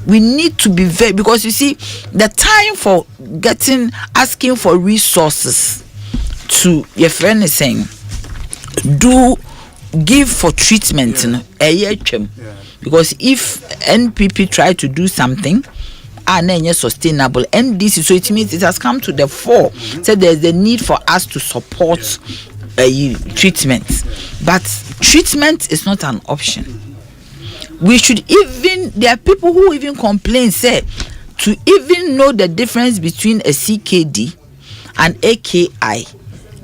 Speaker 12: We need to be very because you see the time for asking for resources to your friend is saying give for treatment because if NPP try to do something sustainable and this is so it means it has come to the fore. So there's the need for us to support treatment, but treatment is not an option. We should even there are people who even complain say to even know the difference between a CKD and AKI,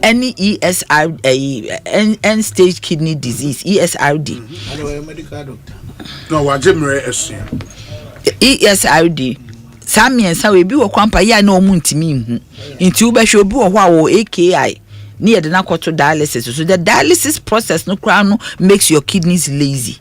Speaker 12: any ESRD, end stage kidney disease, ESRD.
Speaker 9: No,
Speaker 12: ESRD. Samian sa we bi wo kwampa ya na omuntimi hu nti wo behwe obi wo ho awo AKI near the nakoto dialysis. So the dialysis process no kra no makes your kidneys lazy.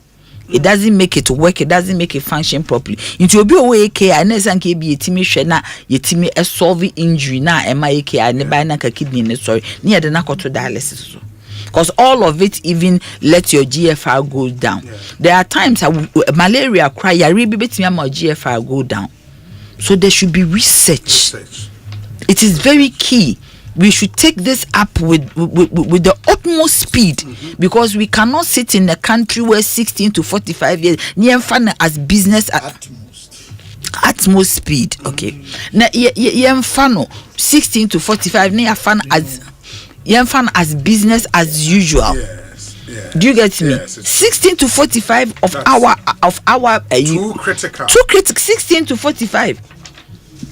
Speaker 12: It doesn't make it work, it doesn't make it function properly. Nti obi o AKI na san ka bi yetimi hwe na yetimi solve injury na ema AKI ne ba na ka kidney ne sorry near the nakoto dialysis. So because all of it even let your GFR go down. There are times malaria cry yari bi betimi ama GFR go down. So there should be research. It is very key. We should take this up with the utmost speed because we cannot sit in a country where 16 to 45 years near fun as business at utmost speed. Okay. Now fun 16 to 45 near fun as business as usual. Do you get me? Yes, 16 to 45 of our
Speaker 9: too critical.
Speaker 12: 16 to 45.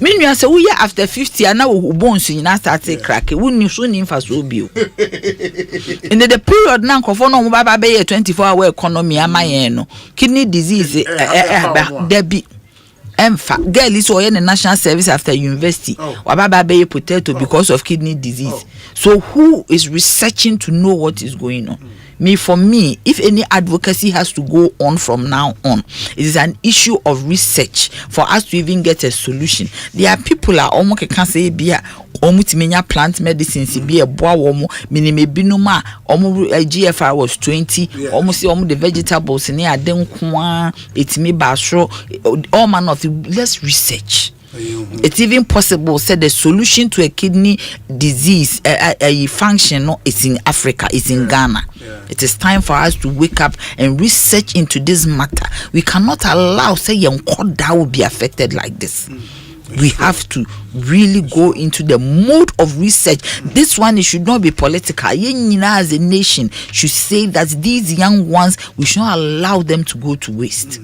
Speaker 12: Mean you say we are after 50 and now Bonsu in start crack. We knew soon in fast will be. In the period now for no baba 24-hour economy am kidney disease Debbie. Girl is in the national service after university. Baba be potato because of kidney disease. So who is researching to know what is going on? For me, if any advocacy has to go on from now on, it is an issue of research for us to even get a solution. There are people are almost can say be a plant medicines be a boa minimebinuma GFR was 20 almost the vegetables in here then it's me basro all man of let's research. It's even possible say the solution to a kidney disease a function no is in Africa, it's in Ghana. It is time for us to wake up and research into this matter. We cannot allow say young that will be affected like this. We have to really go into the mode of research. This one, it should not be political. As a nation should say that these young ones, we should not allow them to go to waste.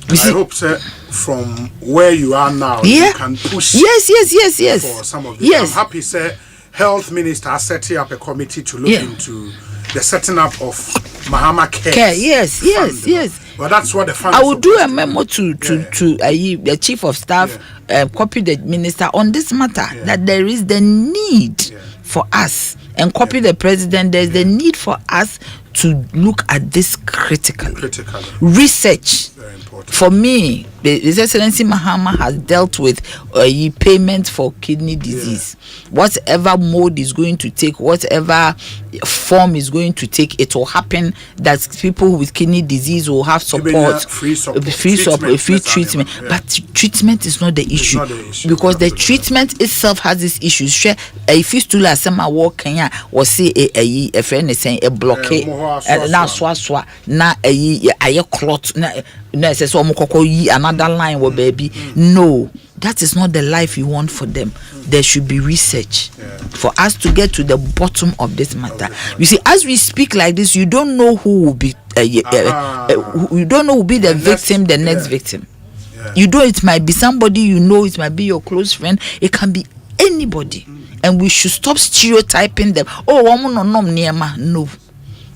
Speaker 9: I hope, sir, from where you are now,
Speaker 12: you
Speaker 9: can push.
Speaker 12: Yes.
Speaker 9: For some of this. I'm happy, sir. Health Minister has set up a committee to look into the setting up of Mahama Care.
Speaker 12: Yes.
Speaker 9: Well, that's what the fund.
Speaker 12: I will do a memo to the chief of staff, copy the minister on this matter that there is the need for us, and copy the president. There's the need for us to look at this critically. Research. For me, His Excellency Mahama has dealt with payment for kidney disease. Whatever mode is going to take, whatever form is going to take, it will happen that people with kidney disease will have support, free treatment. But treatment is not the issue, because the treatment itself has its issues. A fistula, some are walking, or say a friend is saying a blockade, now swaswa, na a clot, another line where baby. No, that is not the life you want for them. There should be research for us to get to the bottom of this matter. You see, as we speak like this, you don't know who will be you don't know who will be the victim, the next victim. You know, it might be somebody you know, it might be your close friend, it can be anybody. And we should stop stereotyping them. No.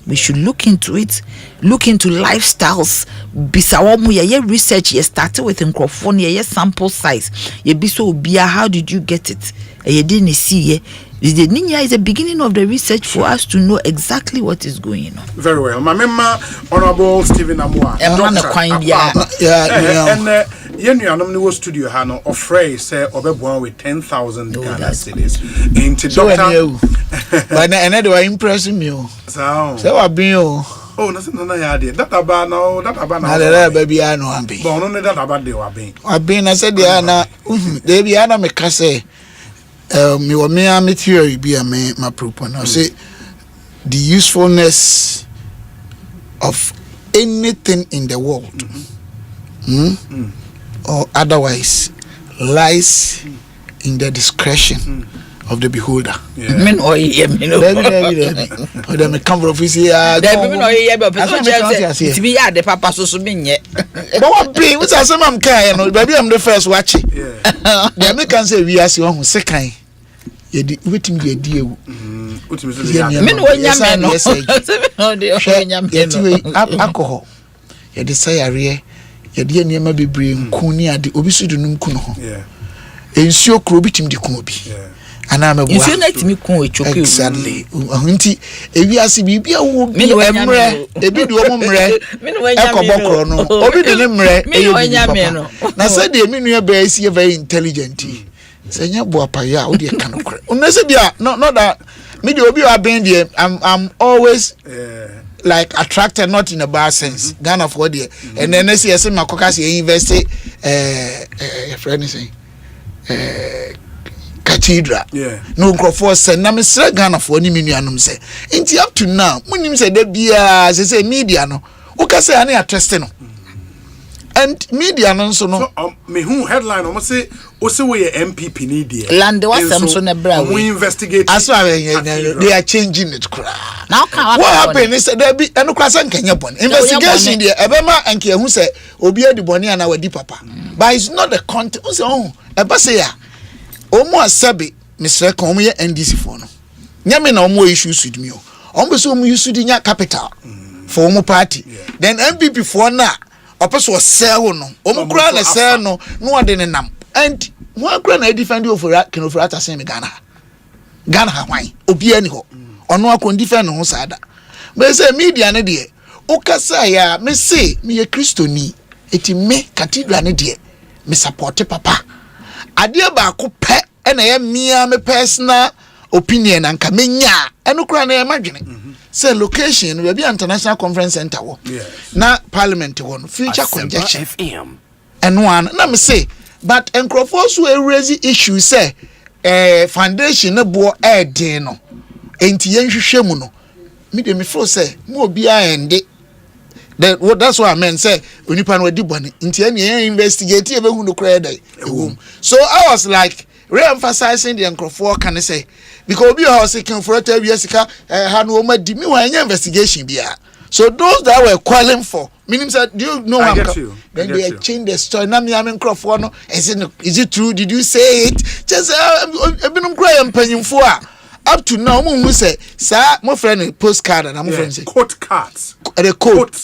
Speaker 12: We should look into it, look into lifestyles. Bisawamu ye research. You started with microphone. Ye sample size. Ye biso bia. How did you get it? Ye didn't see ye. The Ninya is the beginning of the research for us to know exactly what is going on.
Speaker 9: Very well. My member, Honorable Stephen Amwa. And you studio Hano offray say Obebuan with 10,000 Ghana cedis. Into doctor.
Speaker 3: But I do impress me. So I've been.
Speaker 9: Oh, nothing. That about now. That about
Speaker 3: now. Baby, I know I'm being.
Speaker 9: But only that about they were being.
Speaker 3: I've been. I said, Diana, they be Anna Mekase. Me wa me material be a me my propon. I say the usefulness of anything in the world, or otherwise, lies in the discretion of the beholder.
Speaker 12: Men or ye,
Speaker 3: or them come from here.
Speaker 12: To be at the papa so mean yet.
Speaker 3: But what be? What's as I'm kind? Baby, I'm the first watching. The Americans say we are so second. Yedi waiting the deal. Alcohol. Yedi say area. Yedi niema bebre nkuni ade obisu de num kuno ho. Ensuo kro bitim de kun obi. Ana mebua.
Speaker 12: Ensuo na timi kun echoku.
Speaker 3: Exactly. Ahunti ewiase bibia wo bi emre ebi de omo mre. Ekobokro no. Obi de ne mre eyo. Na say de emi nua ba esi very intelligent. Senya boapa ya odi e kanokre unese dia not that me dey obi aben there. I'm always like attracted, not in a bad sense. Ghana for there and then see say makoka say invest friend say cathedral no crofo say na me sre Ghana for ni menuanom say nti up to now munim say da bia say media no o ka say ana attrest no. And media no so no
Speaker 9: me who headline almost say we MPP need there
Speaker 12: land was some so na bra
Speaker 9: we investigate
Speaker 3: as they are changing it now what happened is there be eno kwasa nkanya bon investigation there ebema anke hu say obi adi boni ana wadi papa but it's not the content so eba say ya omo asabe Mr. Kom ye NDC for no nyame na omo issues with me omo so omo use di nya capital for omo party then MPP for na opeso sell no omukura na sell no ade ne nam and mo akura na defend ofura kenofura tasen me Ghana hwan obi ani ho ono akon defend no sada be say media ne de o kasa ya me say me ye Christoni eti me cathedral ne de me support papa ade ba ko pe na ye mia me personal opinion anka menya enukura na ye madwene. Say location we be international conference center wo na parliament wo future conjecture and one na me say but nkrofo so raise issue say foundation no bo den no enti yenhwehwe mu no me de me feel say mo obia ende that's what I meant say onipa no di bone enti ene investigate e be hu no kra dai so I was like re-emphasizing the nkrofo can say because obi how seeking for a year sika ha no ma di me wa investigation bia. So those that were calling for, meaning that, do you know what I'm saying? Then they change the story. Now me am crop no. Is it true? Did you say it? Just I've been crying penny for up to now. Who say, sir, my friend postcard and I'm friend say
Speaker 9: court cards.
Speaker 3: The court.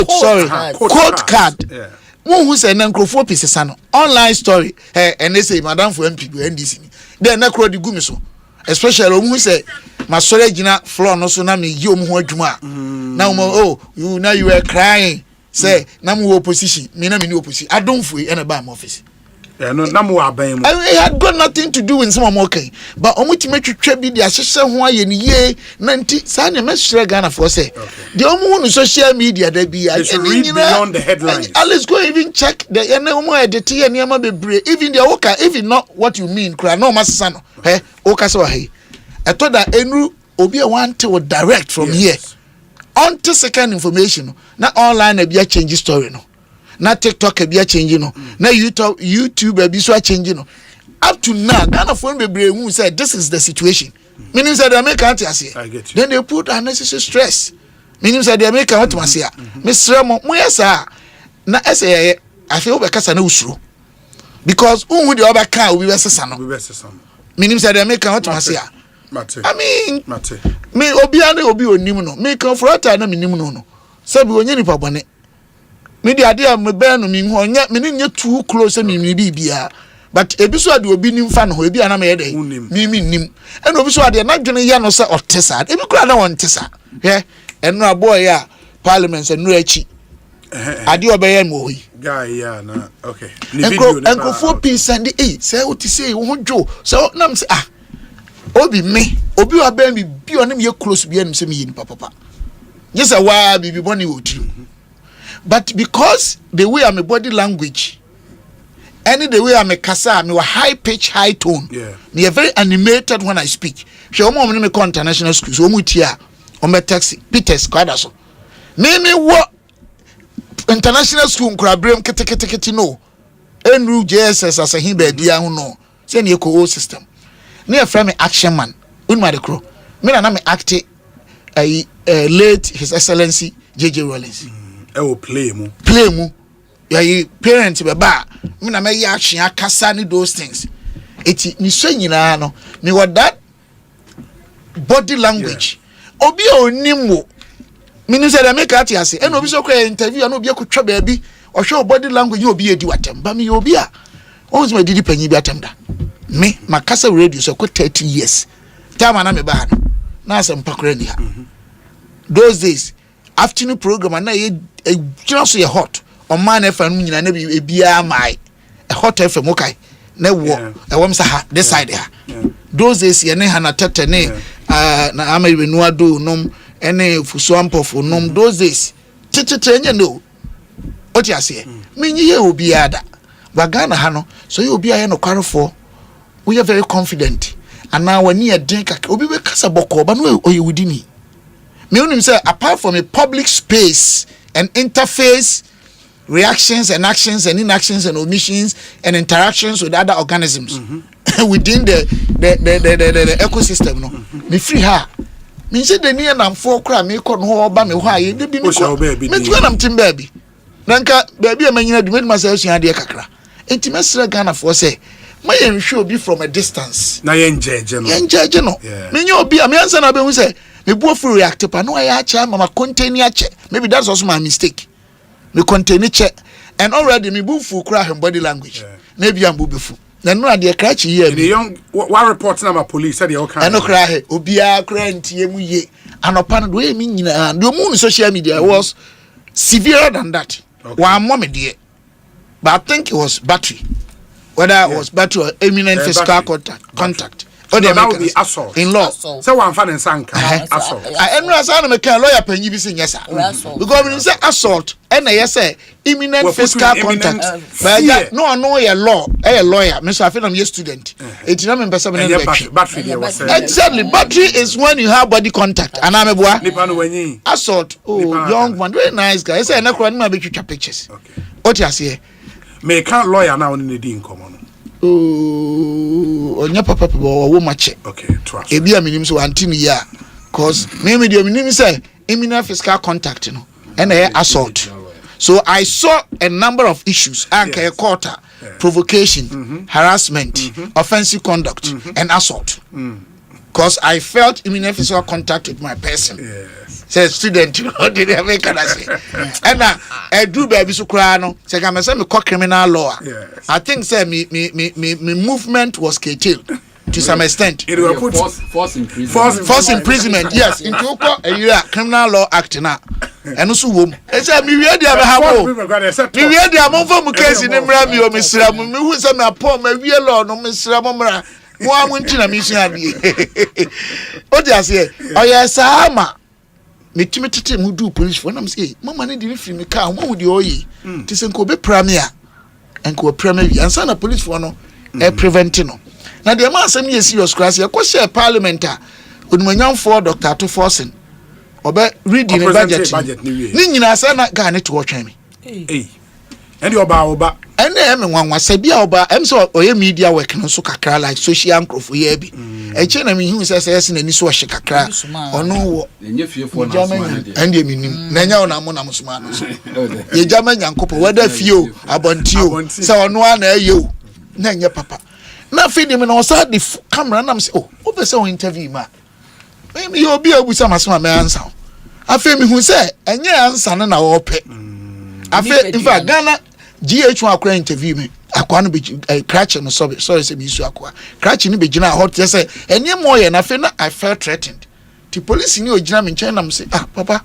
Speaker 3: Sorry, court card. Yeah. Who say nankrofo pieces online story. And they say madam for MP NDC. Then na crowd the gumi so. Especially who say my sorry gina floor no so na me yi omo ho adwuma now you were crying say na mo opposition me na me ni opposition I don't feel any by my office
Speaker 9: no na mo aban mu
Speaker 3: I had got nothing to do with some okay but omuti twetwe bi dia hyehyɛ ho aye ni ye na nti sa na mesre Ghana for say the omo no social media da bi
Speaker 9: read beyond the headlines
Speaker 3: let's go even check the omo edit ye niam bebre even the okay even not what you mean kra no masesa no okay so hey I thought that enu obi a want to direct from here on to second information na online e be change story no na TikTok e be change no na YouTube e be so change no up to now Ghana phone be brave who said this is the situation meaning said the American anti then they put unnecessary stress meaning said the American what must here Mr. Mo yesa na say I feel be kasa na usuro because who the other car we be sesa no meaning said the American what must here I mean, me obiane obi onim no me kan frota na me nim no sabi onye nipa bone me di ade am be no me hu onye me nye too close me bibia but ebi so ade obi nim fa no ebi ana me yede me nim ena obi so ade na dwene ya no se otesa ebi kura na won tesa he eno aboy ya parliament eno achi ade obeye mo yi
Speaker 9: guy ya na okay ni video na
Speaker 3: enko 4 piece and say what you say wo jo so na me say obi me obi wa be me bi onim ye close bi anim se me yin papa yes wa bibi boni wotru but because the way I'm a body language any the way I'm a kasa me wa high pitch high tone me very animated when I speak she omo me ko international school so omo tia o me taxi Peters kwada so me wo international school nkura brem kete no enru JSS as a hin ba dia ho no se ne ko system near frame action man unma de kro me na me act late his excellency JJ Rollins
Speaker 9: will play mu
Speaker 3: ya parent be ba me na me action akasa ni those things eti ni so nyina no me what that body language obi onimo me say make at ase and obi so kwa interview and obi akotwa ba bi o hwe body language obi edi watem ba me obi a once me didi panyi bi atemda me makasa radio so ko 30 years time na me ba na Asempa kra ni ha those days afternoon program na ye just so hot on man FM nyina na bi bia mai a hot FM okay na wo e wom sa ha this side ha those days ye ne ha na tete ne na amawe no ado nom ene fuso ampofo nom those days tete nya no o ti ase me nyi ye obi ada ba Ghana ha no so ye obi aye no kwarefo we are very confident and now when you drink obi we kasa boko ba no oye wudini me unim say apart from a public space and interface reactions and actions and inactions and omissions and interactions with other organisms within the ecosystem no me free ha me say the near nam for kra me ko no ba me ho aye de bi me ko me tu nam tim baby nanka baby amanyina du me ma say osuan de kakra enti mesra Ghana for say my show be from a distance
Speaker 9: na yen jeje
Speaker 3: no me nyo obi am yansa na be hu say me buofu react pa no ya cha mama contain ya che maybe that's also my mistake me contain che and already me buofu kra him body language maybe am buofu na no ade kra chi here
Speaker 9: the young one report na my police said they all kind
Speaker 3: no kra he obi a kra ntie mu ye anopa no we me nyina the moon social media was severer than that one moment there but I think it was battery whether it was battery or eminent fiscal contact Oh,
Speaker 9: that would be assault.
Speaker 3: In law.
Speaker 9: So one fan and sanka. Assault.
Speaker 3: I know as I'm a lawyer pen you be saying yes, sir. Because when you say assault, and I say imminent fiscal contact. But no, a law, a lawyer. Mr. I feel I'm a student. It's not in person. Exactly. Battery is when you have body contact. And I'm a boy. Assault. Oh, young one, very nice guy. I say, I'm not going to make pictures. Okay. What you say?
Speaker 9: May can't lawyer now in the dean common.
Speaker 3: Oh, onya papa wo mache.
Speaker 9: Okay, trust.
Speaker 3: Ebi aminim so antini ya. Cause me the aminim say imminent fiscal contact no. And assault. So I saw a number of issues, anke quarter, provocation, harassment, offensive conduct, and assault. Cause I felt imminent physical contact with my person. Yes. Say student, you know, did I make an say? And I do baby so cry no. Say I'm say me criminal law. Yes. I think say me movement was curtailed to some extent.
Speaker 6: It was force imprisonment.
Speaker 3: Force imprisonment, yes. Into a year criminal law act na. And also wom. I say me we dey have me we dey am for mu case ni mra mi o misra mu me hu say me apom me we law no misra mu mra. Mo amunti na mission abi. O dey say o yes ama me timitete mu do police for na say mama ne dey free me car mo wo dey oyi. Ti say nko be premier enko premier wi ansa na police for no e prevent no. Na dey man asem ye serious class ye ko share parliament a onimanyam for Dr. Atoforsen obe reading the budget ni nyina sa na ga ne to otwen me
Speaker 9: and the oba
Speaker 3: and em nwanwa sabia oba em so oye media work no so kakra like social micro ye bi e che na me hu se se na ni so hye kakra ono wo
Speaker 6: enye fiefo na
Speaker 3: and ye minim na nya ona mo na musuma no so ye jama nyankopo weda fio abontio se ono ana ayo na enye papa na feed me na osa the camera na me say oh obese on interview ma me you obi abusa masema me answer afi me hu say enye answer na wo pe afi in fact Ghana GH1 akwa interview me akwa no be cratch no sorry say me isu akwa cratch ni be gina hot say enye mo ye na afi na I felt threatened the police ni ogina me nchen na me say ah papa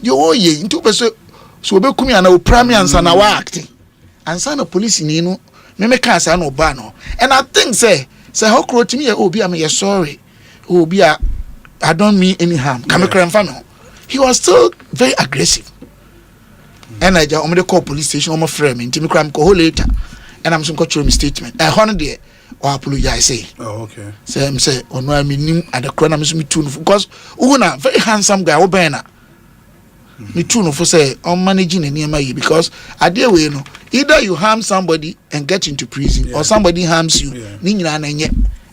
Speaker 3: you oye nti obeso so obekumi ana o prime answer na wa act answer na police ni no me can say no ba no and I think say how crot me obi am ye sorry obi I don't mean any harm come no he was still very aggressive and I just the call police station my friend me me cram ko later and I'm some control me statement I honor there or apologize say
Speaker 9: oh okay
Speaker 3: say ono I mean at the corner me tune because una very handsome guy obena me tune for say on managing any my because at the way no either you harm somebody and get into prison or somebody harms you ni nyina na nye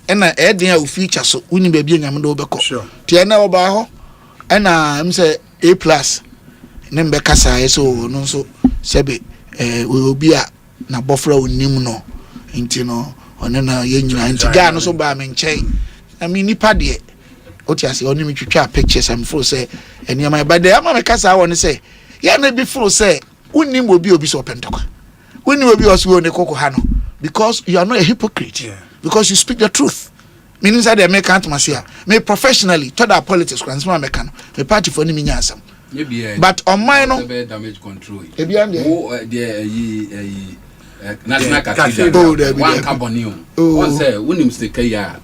Speaker 3: ena eden a future so uni baby nyam do beko tie na oba ho ena am say A+ ne mbeka saa so no so sebe obi a na bofra onim no nti no one na ye nyina nti ga no so ba me nchen I mean nipa de oti ase oni me twitwa pictures am for say eniama ba de ama me kasa won say ya na bi for say unim obi so pentokwa unim obi oso ne koko ha no because you are not a hypocrite because you speak the truth meaning that they make atmosphere me professionally to that politics kwans ma make no me party for ni me nyasam but on mine no
Speaker 6: damage control
Speaker 3: e bi ande
Speaker 6: national cathedral one carbonium one say unim stekaya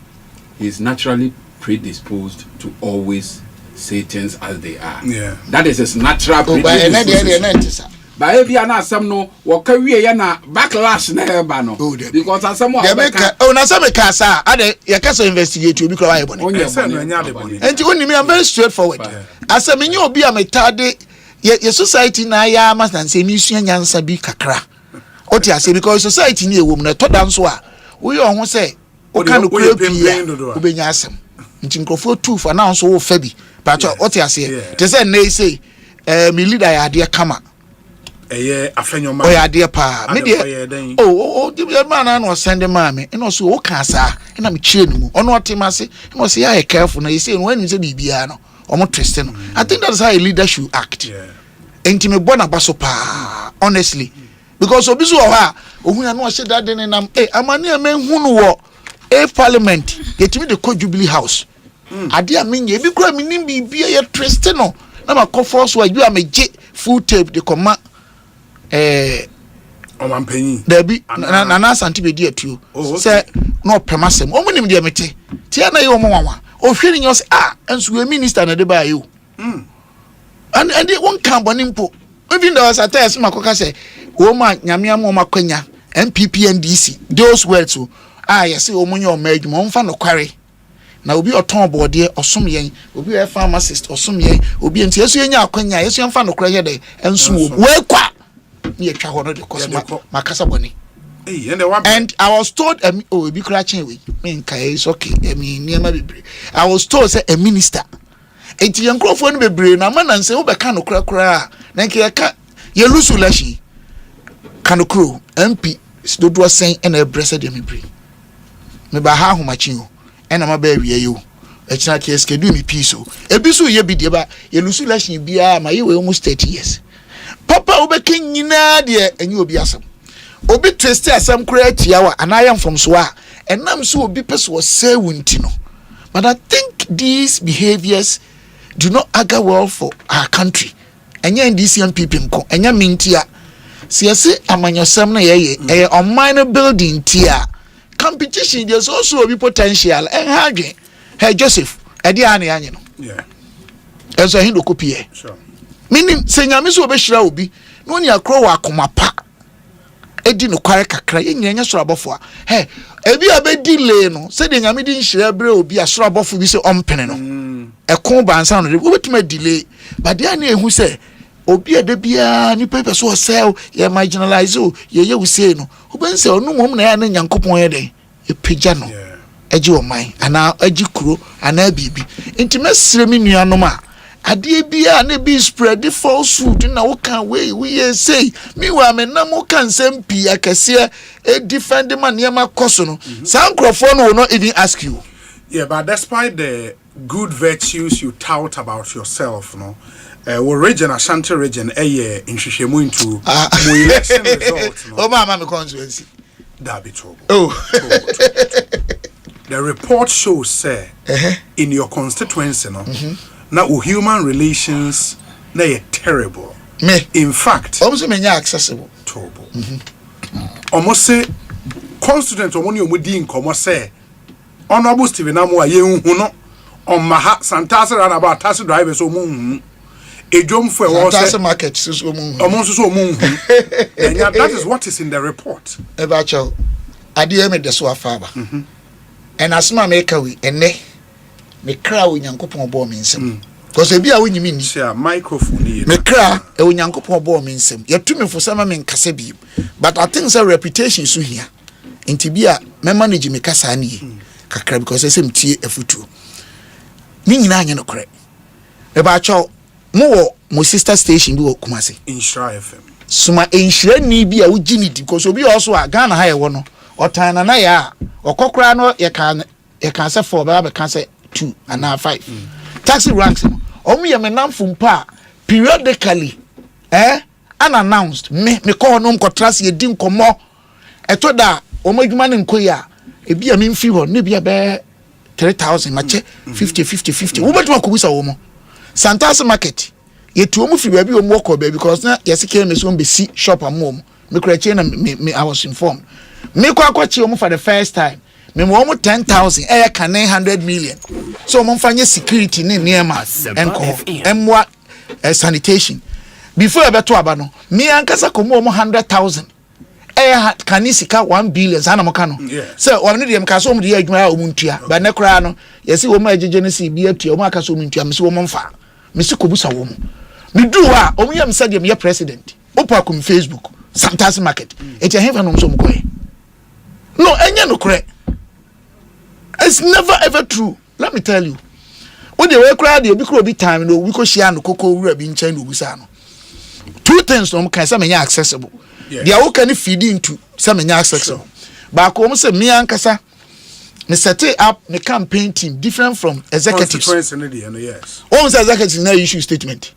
Speaker 6: is naturally predisposed to always say things as they are.
Speaker 9: Yeah.
Speaker 6: That is his natural predisposition. But if you are not some no, what can we na backlash na no? Because as someone
Speaker 3: na some kasa, ade ya kasa investigate you because why boni. And you me I'm very straightforward. As a me obi ametade your society na ya mas na say mi sua nyansa bi kakra. Oti ase because society ni ewom na to dan so a we on ho say o kan no kura bia obenya asem. Nti nkrofo tu for now so wo fa bi. But oti ase te say na say me leader ya de kama.
Speaker 9: Afenyo ma.
Speaker 3: Oya de pa. Me de the man na send me and also o kan sa na me chire no mu. Ono otemase e mo say ya careful na you say when you say bibia no omo trust no. I think that's how a leader should act. Enti me bona baso pa honestly because obi so ha ohun na o she that den nam amani ame hu no wo parliament yetimi de Jubilee house ade amenye ebi kura minim bibia ye trust no na ma ko force wa you am je full tape de koma
Speaker 9: Omampenyi.
Speaker 3: There be na santi be dia tuo. Say no pemasem. Omo nim dia mete. Tia na ye omo wanwa. O hwere nyo say enso we minister na de ba you. And they won't come bonimpo. Even though as I tell you makoka say Oma nyamia mo makwanya MPP and DC. Those words so yes omo nya o made mo mfa no kware. Na obi oton board osom yen, obi a pharmacist osom yen, obi enti yesu enya akwanya, yesu mfa no kware de enso we kwa. Me twa ho no de cosma makasa boni. And I was told obi kra chen we. Me nka is okay. Niema bebre. I was told say a minister enti yankrofo no bebre na man say wo be ka no kra na nke ya ka ye lusu lashi kanokro MP dodo sen na ebrese de mebre me ba ha homachi o na ma ba awie yo e kina ke schedule me piece o ebi so ye bi de ba ye lusu lashi bia ma ye we almost 30 years papa wo be ken nyina de enyi obi asem obi twist asem kra tia wa anayam from so a enam so obi pese wo say wunti no. But I think these behaviors do not augur well for our country. Enya ndisi MPP mko enya mintia siase amanyosem na ye on minor building tia competition there's also be potential en hadwe hey Joseph edi ane anye no enso hindo kopie sure meaning senyame so obehira obi no ni akro wa akomapa edi no kware kakra ye nyanya soro abofo a hey ebi abedile no se de nyame di nhira bre obi asoro abofo bi se ompene no ekon bansa no obetuma delay but they na ehu se obi ade bia ni paper so sell ye marginalize o ye we say no obense onu mom na ya na nyankopon ye den e pagya no eji o man ana eji kuro ana bibi intimesire mi nuanom a ade bia na bi spread the falsehood na wo kan we say me wa me na mo kan sempi akese e defend man ye makoso no san crofo no not even ask you.
Speaker 9: Yeah, but despite the good virtues you tout about yourself, no, we region Ashanti region, nhwehwemu into mo election results.
Speaker 3: Oh, mama, me constituency.
Speaker 9: That be trouble.
Speaker 3: Oh,
Speaker 9: the report shows, say, in your constituency, no, now human relations, they are terrible.
Speaker 3: Me,
Speaker 9: in fact,
Speaker 3: almost many accessible.
Speaker 9: Trouble. Almost say, constituent omoni omudi nkomo say. Honorable Stephen Amwa ye no on maha Santasa ran about taxi drivers so moon a jump for Santasa
Speaker 3: market so moon
Speaker 9: and that is what is in the report
Speaker 3: about your idea me the so faba and as my maker we and me cry with Yankopon bo me nsem because e bia wonyimi ni
Speaker 9: share microphone
Speaker 3: me cry e Yankopon bo me nsem ye tumi fo sama me nkase bi but I think say reputation so here nti bia me manage me kasa ni kakra because I say mtie afutu ni nyina anye no kore e ba cho mo sister station bi wo Kumasi
Speaker 9: Insura FM
Speaker 3: suma enhira ni bi a wogi ni because obi also a Ghana ha ye wo no otan na ya okokora no ye kan say 4 ba kan say 2 and 5 taxi ranks no omu ye menamfo mpa periodically unannounced me call no mkotrase ye di nkomo eto da omadwuma ne nkoya ebi a memfi ho ne bia be 3000 mache 50 wo betuma kobusa wo mo Santas market yetu omu fi baabi omu woko baabi because na yesike me so be see shop amom me kurache na me I was informed me kwa kwachi omu for the first time me mo omu 10,000 can 900 million so omu mfanye security ne niema enko emwa sanitation before ebeto aba no me ankasa komu omu 100,000 kanisika 1 billion sana mokano so wamne dem ka so omu de adwuma omuntua ba ne kura no yesi omu ajeje ne si bi atua omu aka so omuntua me so omu mfa me si kobusa wo mu me do ha omu yam said dem ye president opa kum Facebook Santas market eti hefa no so mkoye no enya no kure it's never ever true let me tell you when they were cry dey obi kro obi time no we ko share no koko wura bi nchen no obusa no two things no kan say me accessible they are can feed into some accessible ba ko mo say me ankasa me set up the campaign team different from executives
Speaker 9: yes
Speaker 3: one say executive na issue statement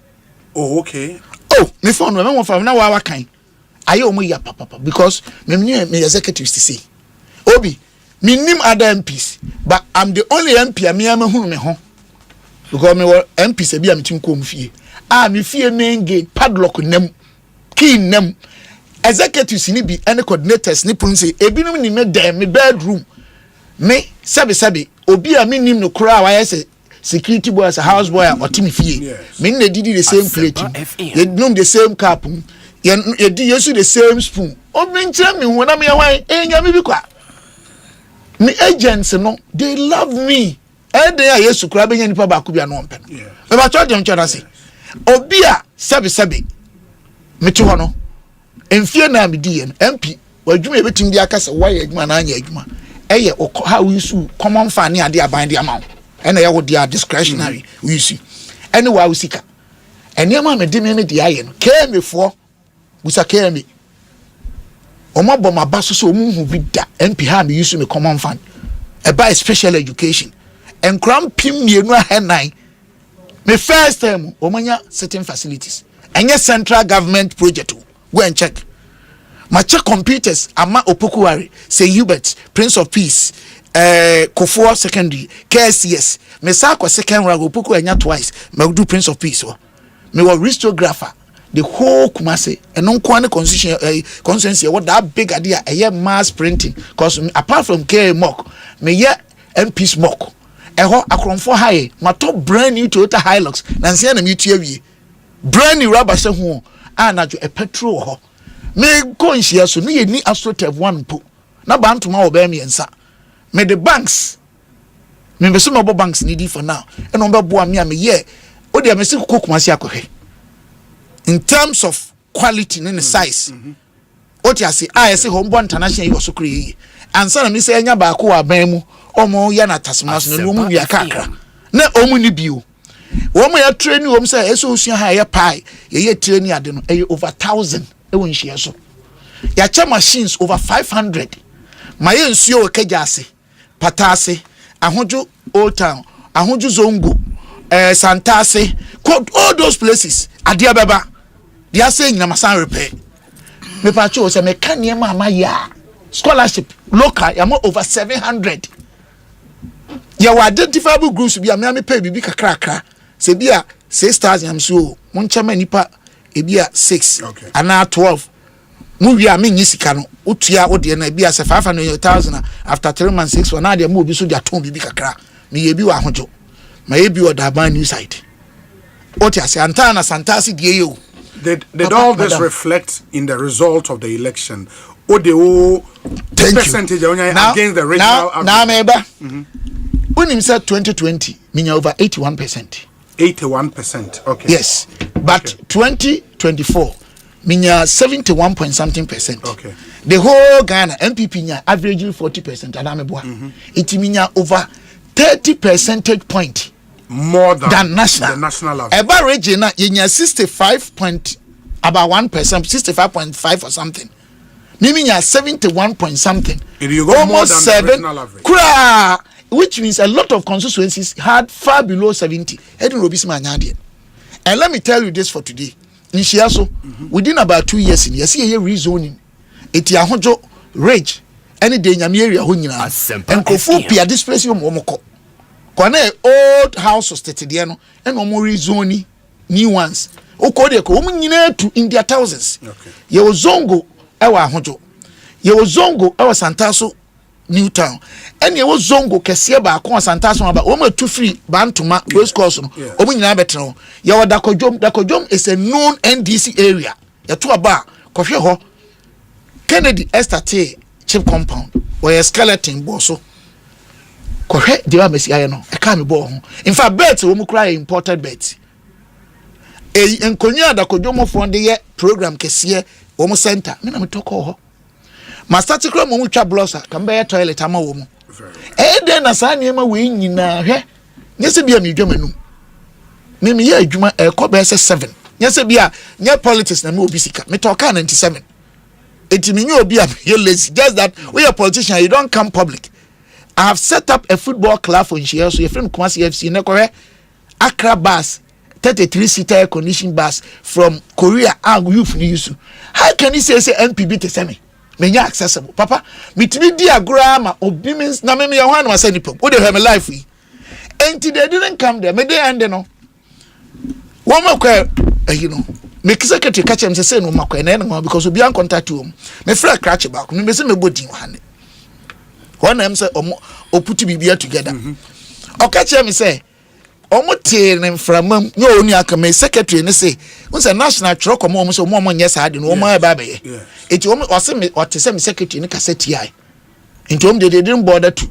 Speaker 9: oh okay
Speaker 3: oh me phone me won from na wa kan aye o mo ya papa because me executives to say obi me nim other MPs but I'm the only MP me hu me ho because me were MPs e bia me tim ko mu fie me fie main gate padlock nem key nem executives ni bi and coordinators ni pun say ebinom ni me dem me bedroom me sabi obi a me nim no kura wa say security boy as a house boy or team fie me na didi the same plate you know the same cup you do use the same spoon o me nkyere me ho na me hwan enya me bi kwa me agents no they love me and they are yesu kura be nya nipa ba ko bia no mpe me ba cho dem chana say obi a sabi me ti ho no emfie na me di en mp wadwuma e betim di aka se why adwuma na anya adwuma eye how we use common fan ni ade aban di amount and I would dia discretionary we see anyway we seek and your man me di me di aye no came before we sa came me omo boma baso so omu hu bi da mp ha me use me common fund e buy special education and cram pim mienu ahenan me first time omanya certain facilities enye central government project go and check my check computers ama opokuwari say Hubert Prince of Peace Kofor secondary KSCS me sa kwa second round opoku anya twice me do Prince of Peace me was restographer the whole Kumase and non kwane constituency what that big idea mass printing cause apart from KMOC me ye MP smoke eho akronfo high my top brand new Toyota Hilux na nsia na me tuawie brand new rubber se ho anajo a petrol ho me konhia so ne ni astrotev one po na bantuma oba me ensa me the banks me be so no banks need for now and on be boa me am ye o de me se kokumasi akohwe in terms of quality and size o ti ase say Hombo International you so kre ansa na me se anya ba ko aban mu omo ya na tasmas no mu wi akakra na omu ni bio wo mo ya training wo mo say eso osua ha ya pai ye training ade no over 1000 e won hia so ya cha machines over 500 maye nsuo okajase patase ahojo Old Town ahojo Zongo Santase all those places adia beba they are saying na masan repair me pa cho say me kan ye ma ya scholarship local ya mo over 700 ya wa identifiable groups bi am me pay bibi kakra se bia 6,000 am so mon chama nipa e bia 6 ana 12 mu wi am nyi sika no otua ode na bia se 500,000 after 3 months 6 one na de mo bi so dia ton bibi kakra me ye bi wa hojo ma ye bi oda ban new site otia se antana santasi die yo
Speaker 9: did all this reflect in the result of the election or the percentage against the regional
Speaker 3: now meba when him said 2020 mean over 81%.
Speaker 9: 81%, okay.
Speaker 3: Yes, but 2024 mean 71 point something percent.
Speaker 9: Okay.
Speaker 3: The whole Ghana MPP nya averaging 40% and ameboa. It mean over 30 percentage point
Speaker 9: more than
Speaker 3: national.
Speaker 9: The national average.
Speaker 3: Eba region na yenya 65 point about 1%, 65.5 or something. Meaning 71 point something.
Speaker 9: Almost 7
Speaker 3: kura, which means a lot of constituencies had far below 70. And let me tell you this for today. In Shiaso, within about 2 years in see a rezoning. It yahojo rage any day in area hunina and Kofupia displace your momoko. Kwane old house of Stetidiano and Omori zoni new ones. Okodeko women to in their thousands. Ye was Zongo ewa hojo. Ye was Zongo ewa Santaso New Town. And ye was Zongo Kesieba Kwa Santaso about Oma 2 free Bantuma Rose Course. Omunyina betro. Ye wa Dakojom is a known NDC area. Ye to aba Kofi ho Kennedy Estate chip compound or a skeleton boso. Kohe de wa mesi aye no e ka me bo ho in fact bet wo mu cry imported bet enkonya da kodwomo fond ye program kese wo mu center me na me toko ho ma start kra mo mu twa blosser ka be toilet ama wo mu de na sa niema we nyina hwe nyese bia me dwamanum me ye adwuma e ko be 7 nyese bia nye politics na me obisika me toka 97 etimi nye obi am ye lazy just that we a politician you don't come public. I have set up a football club for Nshia, so your friend Kumasi FC Nekore Accra bus 33-seater air conditioned bus from Korea and youth use. How can you say MPB to send me? Menya accessible. Papa, me to be diagram obi means na me one was any pop. What they have a life we. And they didn't come there. Me they and no. One more you know. make secretary catch him say no makwa na because obi an contact you me frɛ crash back me say me body wane one am say o put bibia together o catch him say omo tie ne mframam no oni aka me secretary ne say won say national tro komo omo say omo nyɛ saa de no omo eba be ye eti omo o say me o te say me secretary ne cassette ai enti omo they didn't bother to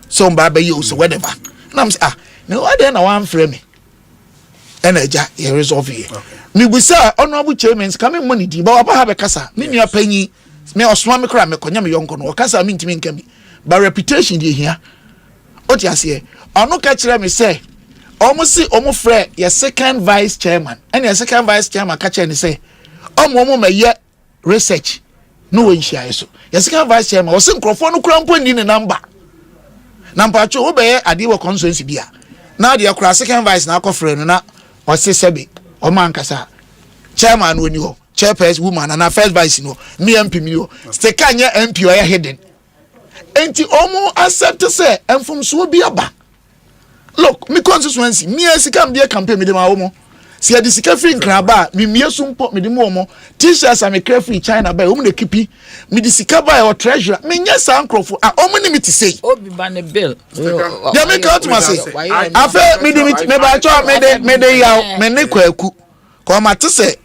Speaker 3: so mba be ye so whatever na me say no why then na wan frame me eneja ye resolve here me bu say honorable chairman coming money di ba wa be kasa me nua panyi me osoma me kra me konya me yonko no kasa me ntimi nka bi ba reputation di hia o ti ase ono ka kire me say almost see almost frɛ your second vice chairman and your second vice chairman catch and say almost my year research no one share so your second vice chairman was microphone no krampo ni ne number cho obey ade wo constituency bia na de akura second vice na akɔfrɛ no na o se sebe o man kasa chairman woni ho chairperson woman na first vice no me MP mi ho sticker nya MP o ya hidden enti omo accept say enfum so bi aba. Look, me constituency, me as can be a campaign with my homo. See, a disca free in Kraba, me sum pop me the momo. T-shirts I'm a crayfish China by whom the kippy, me disca by or treasure. Me yes, uncle for a omni to say. Oh, be ban a bill. They make out to myself. I felt me do it, maybe I try made a yaw, me nequaku. Come at to say,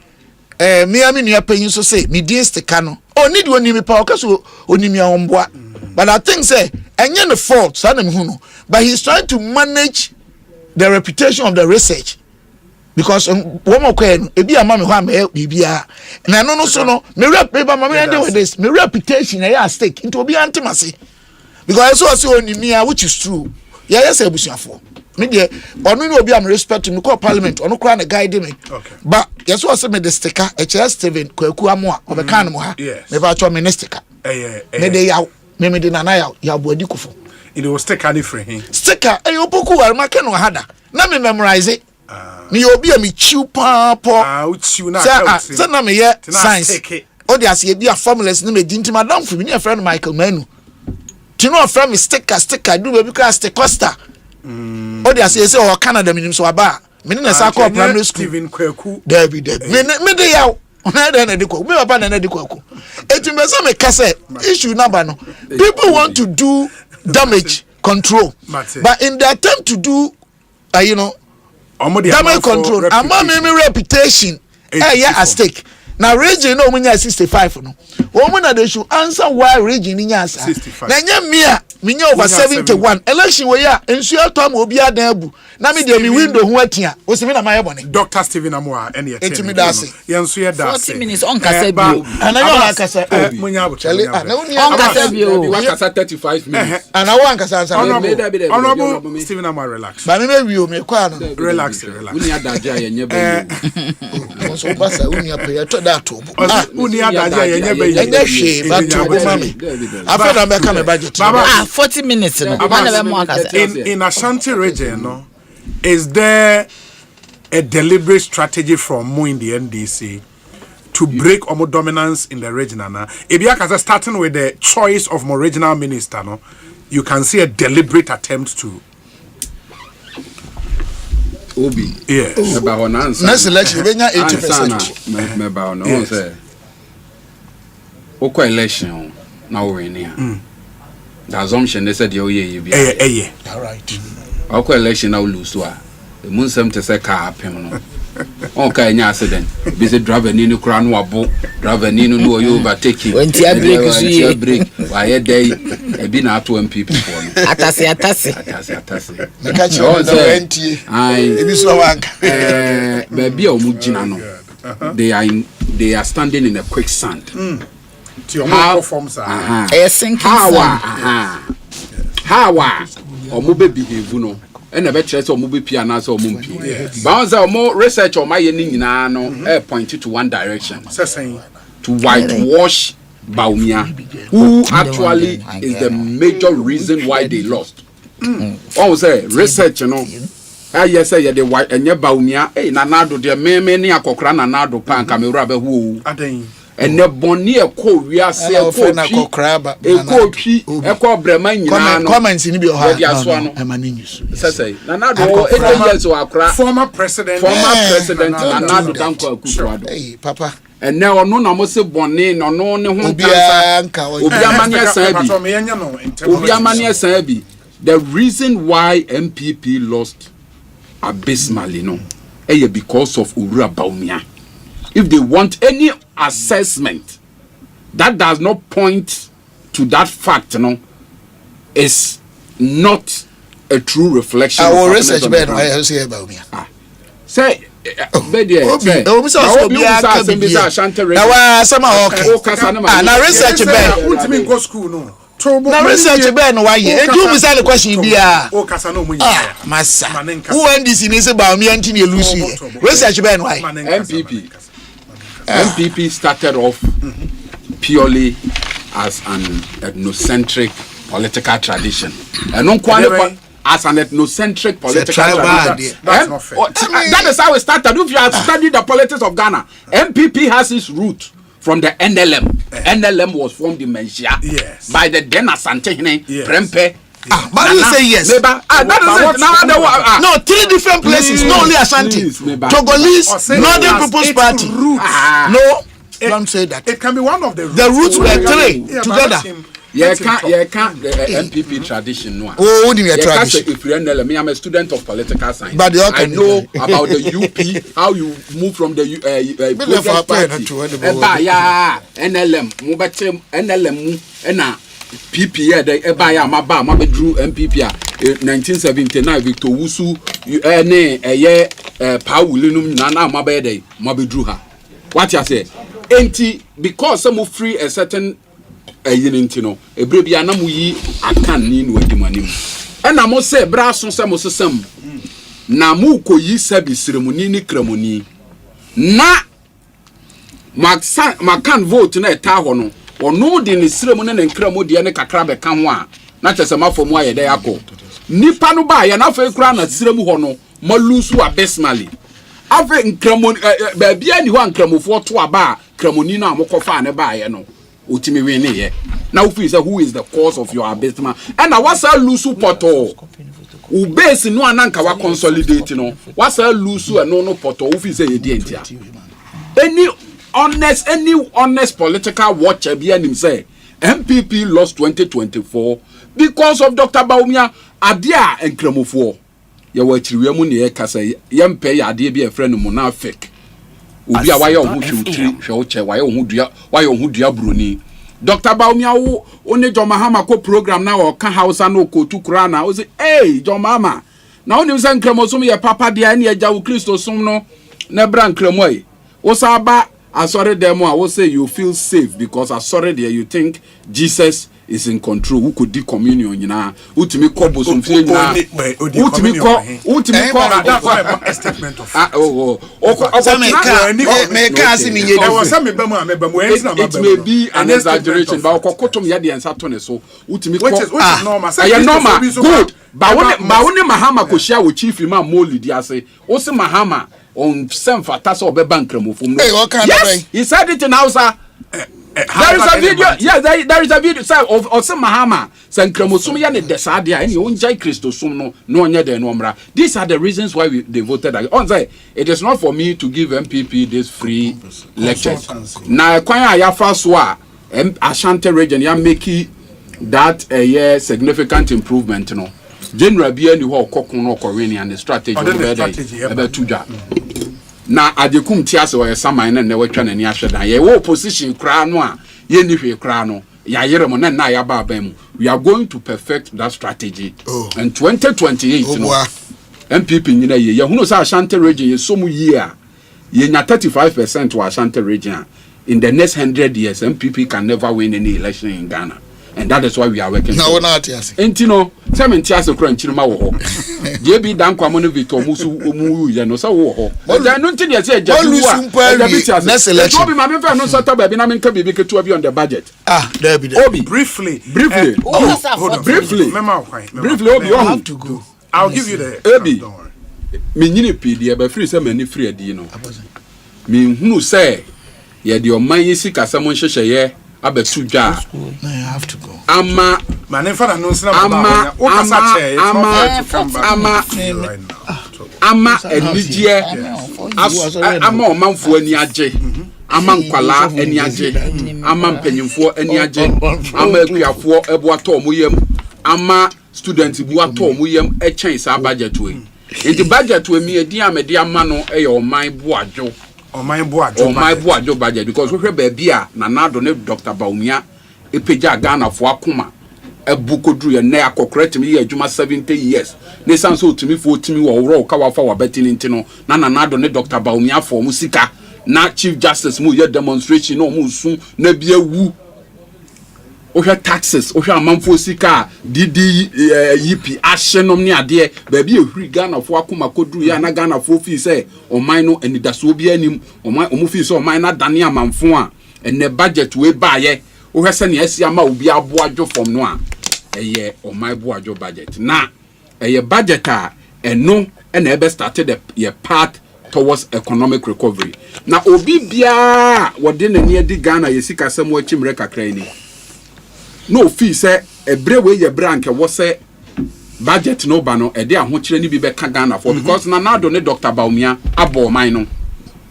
Speaker 3: me I mean, you're paying so say, me dear Stecano. Oh, need one me power, so only me on board. But I think say, and you're the fault, son of Huno. But he's trying to manage the reputation of the research. Because one more question, if you are mammy, why may be and I know so no, me rep paper, mammy, I do this, my reputation, I have stake into be intimacy. Because I saw only me, which is true. Yes, I was for. Media, or no be am respect to me call parliament, or no crown a guide me. Okay. But yes, was me the sticker, HS Steven, Kwekuamwa, or the Kanamoha. Yes. Never told me sticker. Maybe out. Meme de nanaya ya bodi kufo it was sticker different sticker e opoku war make no hada na me memorize me obi a me chiu pa uchiu na say na me ye science o de ase bi a formulas na me dinti madam fu me friend Michael Manu ti no friend me sticker do be because sticker costa o de ase say o Canada minim so aba me na sa call primary school Steven Kweku David me de yaw na de ko me papa na de ko etimbeso me kase issue number no people want to do damage control but in the attempt to do damage control ama me reputation at stake na region no munya 65 no wo na they should answer why region ni nya asa na nya me over 71 election we ya ensu atom obi adan abu na me dey me window ho atia o se me na maye bone Dr. Stephen Amoa ene ye temi dase yensu ye dase 40 minutes on kasa bio ana yo akasa munya abu chale on kasa bio we kasa 35 minutes ana wo ankasa answer honorable Stephen Amoa relax ba me wi o me kwa no relax uni adaje ayenye ba so basa uni ape to that obo uni adaje ayenye ba yenye hwe ba to obo mami afa na be ka me budget 40 minutes no in Ashanti region no is there a deliberate strategy from Mo in the NDC to break Omo dominance in the region na Ebiaka starting with the choice of more regional minister no you can see a deliberate attempt to Obi yes about next election we nya 80% me ba no say oko election na we win here the assumption they said you all right oko election na lose so e mun sem te say car pem no on ka nya accident be say driver ni kura no abo driver ni no you overtake when tia break why dey e be na ato MPP for no atase me ka chi on the ai e bi so wanka be bia o mu gina no they are standing in a quicksand how omo be behave no e na be kire say omo be pia na say omo mpi bounce omo research o maye ni nyina no point to one direction to whitewash Baumia who actually is the major reason why they lost oh say research no yes say the white enye Baumia na nado de me ni akokra na nado pan camera be hu
Speaker 6: and the bonnie a co we are saying a
Speaker 3: crab,
Speaker 6: a co brema in
Speaker 3: comments in the
Speaker 9: former president
Speaker 6: Nanado Danko Kufuado. Papa. And now no namose bonne no no ne ho Obiamania Sabi. The reason why MPP lost abysmally no because of Ura Baumia. If they want any assessment that does not point to that fact, no, is not a true reflection.
Speaker 3: Our research bed I say about me.
Speaker 6: Say
Speaker 3: Now research ben why you do the question bia massa who end this in is about me anti Lucy research ben why
Speaker 6: MPP started off purely as an ethnocentric political tradition and non as an ethnocentric political tradition. That's not fair. That is how it started. If you have studied the politics of Ghana, MPP has its root from the NLM. NLM was formed in Menchia by the then Asante Prempe.
Speaker 3: But you say yes.
Speaker 6: No,
Speaker 3: 3 different places, no only Asante. Togolese, Northern People's Party. No, don't say that.
Speaker 9: It can be one of the
Speaker 3: roots were 3 together.
Speaker 6: can't the MPP tradition. No.
Speaker 3: Oh, the tradition.
Speaker 6: If you me, I'm a student of political science.
Speaker 3: But
Speaker 6: I know about the UP, how you move from the Progress Party. NLM, NLM, PPA, the Ebaya, Maba, Mabedru, MPP, 1979, Victor Wusu, Paulinum, Nana, Mabede, Mabedruha. What you say? Because some free a certain yinintino, a baby anamuyi, I can't need with the money. And I must say, Brasso Samosam Namuko yi sabi ceremony, Cramoni. Na Macan vote in a tahono. Or no din ceremony and cramo diane kakrabe kamwa. Not as a mafo moya de ako. Nipanu ba ya na fe kra na ceremony hono. Malusu abysmally. Ave nkramoni baby ani ho ankramofo to aba kramoni na amokofa ne ba ye no. Utimi we ne ye. Now who is the cause of your abysmal? And I was a lusu poto. Ubase no ananka wa consolidate no. Was a lusu and no poto. Ufi say ye dientia. Any honest political watcher be him say MPP lost 2024 because of Dr. Baumia adia enkramofo ye wa chiriwe mu ne ye kasa ye mpe ya ade bi e friend mu na fake obi a waye ohu twutri hwe wo che waye ohu dua broni Dr. Baumia wo oni Jomahama ko program na o ka Hausa no ko tukura na o say hey Jomama na oni se nkramosum ye papa dia na eja wo Kristo sum no na bra nkramoy wo sa ba asore demo I will say you feel safe because asore there you think Jesus is in control. Who could do communion na utimi ko bosum fie na utimi ko
Speaker 9: that's why a statement of
Speaker 6: it may be an exaggeration but okokotom ya de ensa to ne so utimi ko
Speaker 9: which is normal
Speaker 6: good but when Mahama ko share with chief imam Molidi ase o se Mahama on some fatasa or bankramofum. Yes, he said it in Hausa. There is a video. Yes, there is a video of some Mahama. Sankremosum yane desadia and you won't jai Christo sum no nya de nomra. These are the reasons why they voted. It is not for me to give MPP this free lectures. Na kwanya ya faswa Ashanti region ya make that a year significant improvement no. General be any who kokuno koreni and the strategy about tuja. Na adekum tiase wo yesama na wetwa nani ahweda ye wo opposition kra no a ye ni hwe kra no ya yeremo na ya ba ba mu. We are going to perfect that strategy in 2028 no MPP nyina ye hunu sa Ashanti region ye somu year ye nya 35% wa Ashanti region in the next 100 years MPP can never win any election in Ghana. And that is why we are working.
Speaker 3: No, not yes.
Speaker 6: Entino, seven tias of crunchima wo. JB dan kwamone Victor Musu mu ya no sa wo. But I don't think you say just next election. Obi ma me fa no sata ba bi na me nka bibi ketu abi on the budget.
Speaker 3: There be
Speaker 6: Obi
Speaker 9: briefly.
Speaker 6: Briefly, Obi,
Speaker 3: I have to go.
Speaker 9: I'll give you the
Speaker 6: Obi. Me nyini pidi e ba free say mani free adi no. Me hunu say ye de oman yi sika samon hyehyeye abetu dwa
Speaker 3: no you have to go
Speaker 6: ama
Speaker 9: manefana no nsina baba o kasa che ama enijie ama omanfo ani age ama nkwala ani age ama mpanyimfo ani age ama akuafo eboato omuyem ama student buato omuyem echen sa budget we the budget we mi edi amedi ama no e oman boajo budget because we hwe bia na nado ne Dr. Baumia epeja Ghana fo akoma ebukodru ye na akokorate me ye adwuma 70 years ne sanso otimi fo otimi wo woro ka wafa wa betini ntino na nado ne Dr. Baumia fo mu sika na Chief Justice mu ye demonstration no mu sun na bia wu ohwe taxes ohwe amanfo sika didi yipi ahyenom ne ade ba bia ehuri Ghana fo akoma kodru ya na Ghana fo fi se oman no enidaso bia nim oman omu fi se oman na dane amanfo a ene budget we baaye ohwe se ne asi ama obi aboajo from no a eye oman boajo budget na eye budget a eno ena ebe started the path towards economic recovery na obi bia wode na ne di Ghana yesika semo achimre kakra ni no fee say ebre we ye brank wo say budget no ba no e de ahokyere ni bi be ka Ghana for because na nado ne Dr. Baumia abo oman no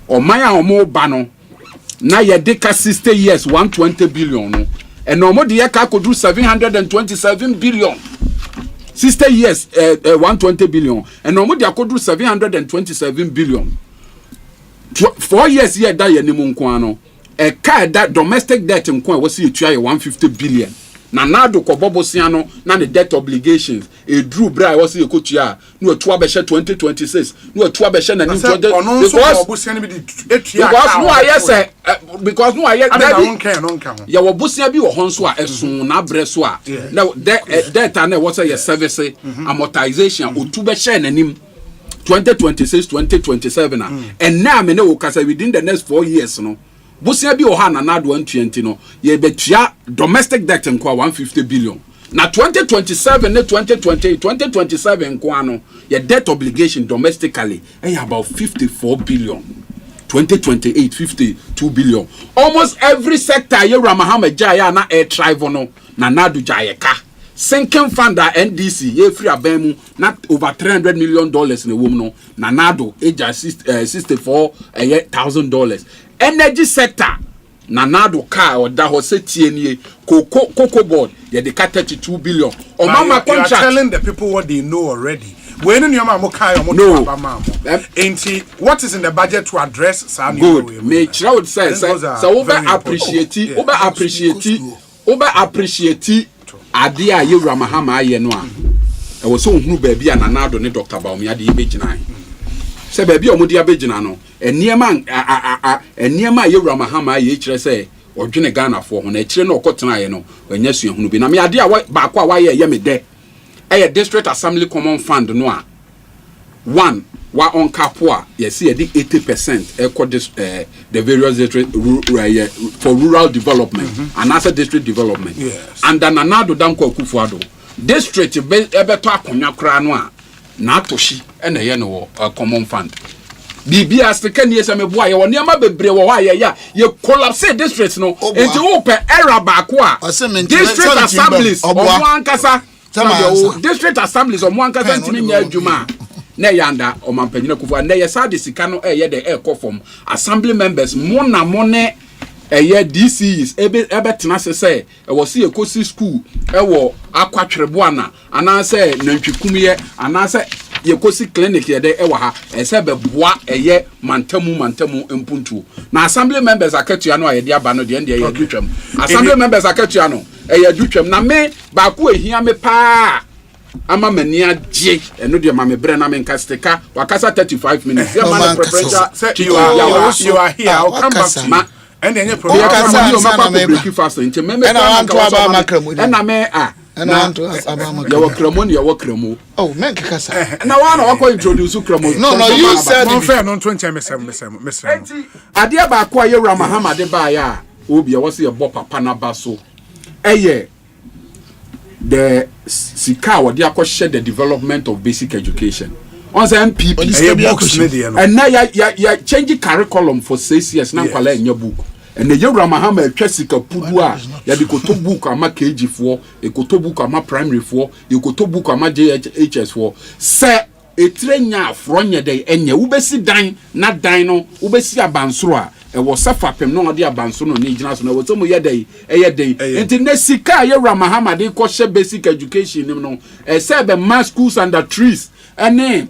Speaker 9: oman a omo ba no na ye de ka 60 years 120 billion no and omo de ye ka kodru 727 billion 60 years 120 billion and omo de akodru 727 billion 4 years ye da ye ni mu nko ano e ka da domestic debt nko e wo se etua ye 150 billion na nado ko bobosia no na the debt obligations e drew bra wo se ekotua no atu abehye 2026 no atu abehye na nim 20 because no aye ya wo bosia bi wo honso a esun na breso a na debt na wo say ye service amortization otu behye na nim 2026 2027 and now me no kasa within the next 4 years no busia bi oha na nado 120 no ye betua domestic debt nko 150 billion na 2027 ne 2027 nko ano ye debt obligation domestically about 54 billion 2028 52 billion almost every sector ye Ramahama jaya na air travel no na nado jaya ka sinking fund NDC ye free abemu not over $300 million in a woman no na nado eja $64,000 energy sector na nado car or da ho setie nie cocoa board ye de 32 billion o mama contract. You are telling the people what they know already. When you mama kai or no what is in the budget to address
Speaker 6: good me would say so over appreciate ade a ye Ramahama aye no a e wo so hunu ba bia na nado ne Dr. Baumia de begina se ba bia omudi abegina no eniema ye Ramahama aye kire se odwene Ghana fo ho na kire no okotena aye no anya sua hunu bi na me ade a ba kwa wa ye me de e district assembly common fund no a one wa on kapua yes ye di 80% eco the various district for rural development and as a district development and then anado danko akufuado district ebeto akonya kra no a na atoshi ene ye no common fund bibia stikan ye me boa ye woni ama bebre wo wa ye ya ye collapse district no enti wo pe era ba ko a district assemblies omo ankasa district assemblies omo ankasa ntimi nya adwuma na yanda o mampanyina kufu na ye sa de sika no ye de form assembly members mo na mo ne DCs ebe tena se e wo se Ekosiisen school e wo akwatwerebo ana se nantwikumye ana se Ekosiisen clinic ye de e wo ha e se be boa mantamu empuntu na assembly members akatua no ye de aba no de ye dwetwam assembly members akatua no ye dwetwam na me ba ko ehia me pa ama mania je eno de mame bre na me nkasteka wakasa 35 minutes ya man preferential
Speaker 9: you are here I'll come back to you and then you probably
Speaker 6: break fast and me and I want to aba makramo and na me
Speaker 3: and I want to aba makramo
Speaker 6: you work kramo
Speaker 3: oh men kasa
Speaker 6: na wa ko introduce kramo
Speaker 3: no you said
Speaker 9: non fair non 20 Mr.
Speaker 6: ade ba ko aye Ramahama de ba ya obi e wo se ye bo papa na baso eye the sika what they share the development of basic education on the MPP and now ya change curriculum for 6 years na kwala enya book and the Yura Mahama Chessica Pudua, Yabikoto book ama KG4, Ekoto book ama primary 4, Yokoto book ama JHS4, Sir. Etrenya fronya dey enye ubesi dan na dan no ubesi abansoro a e wo safa pem no de abansoro no ne gina so na wo tomo ye dey enti na sika ye Ramahama de ko she basic education nim no e se be mass schools under trees ene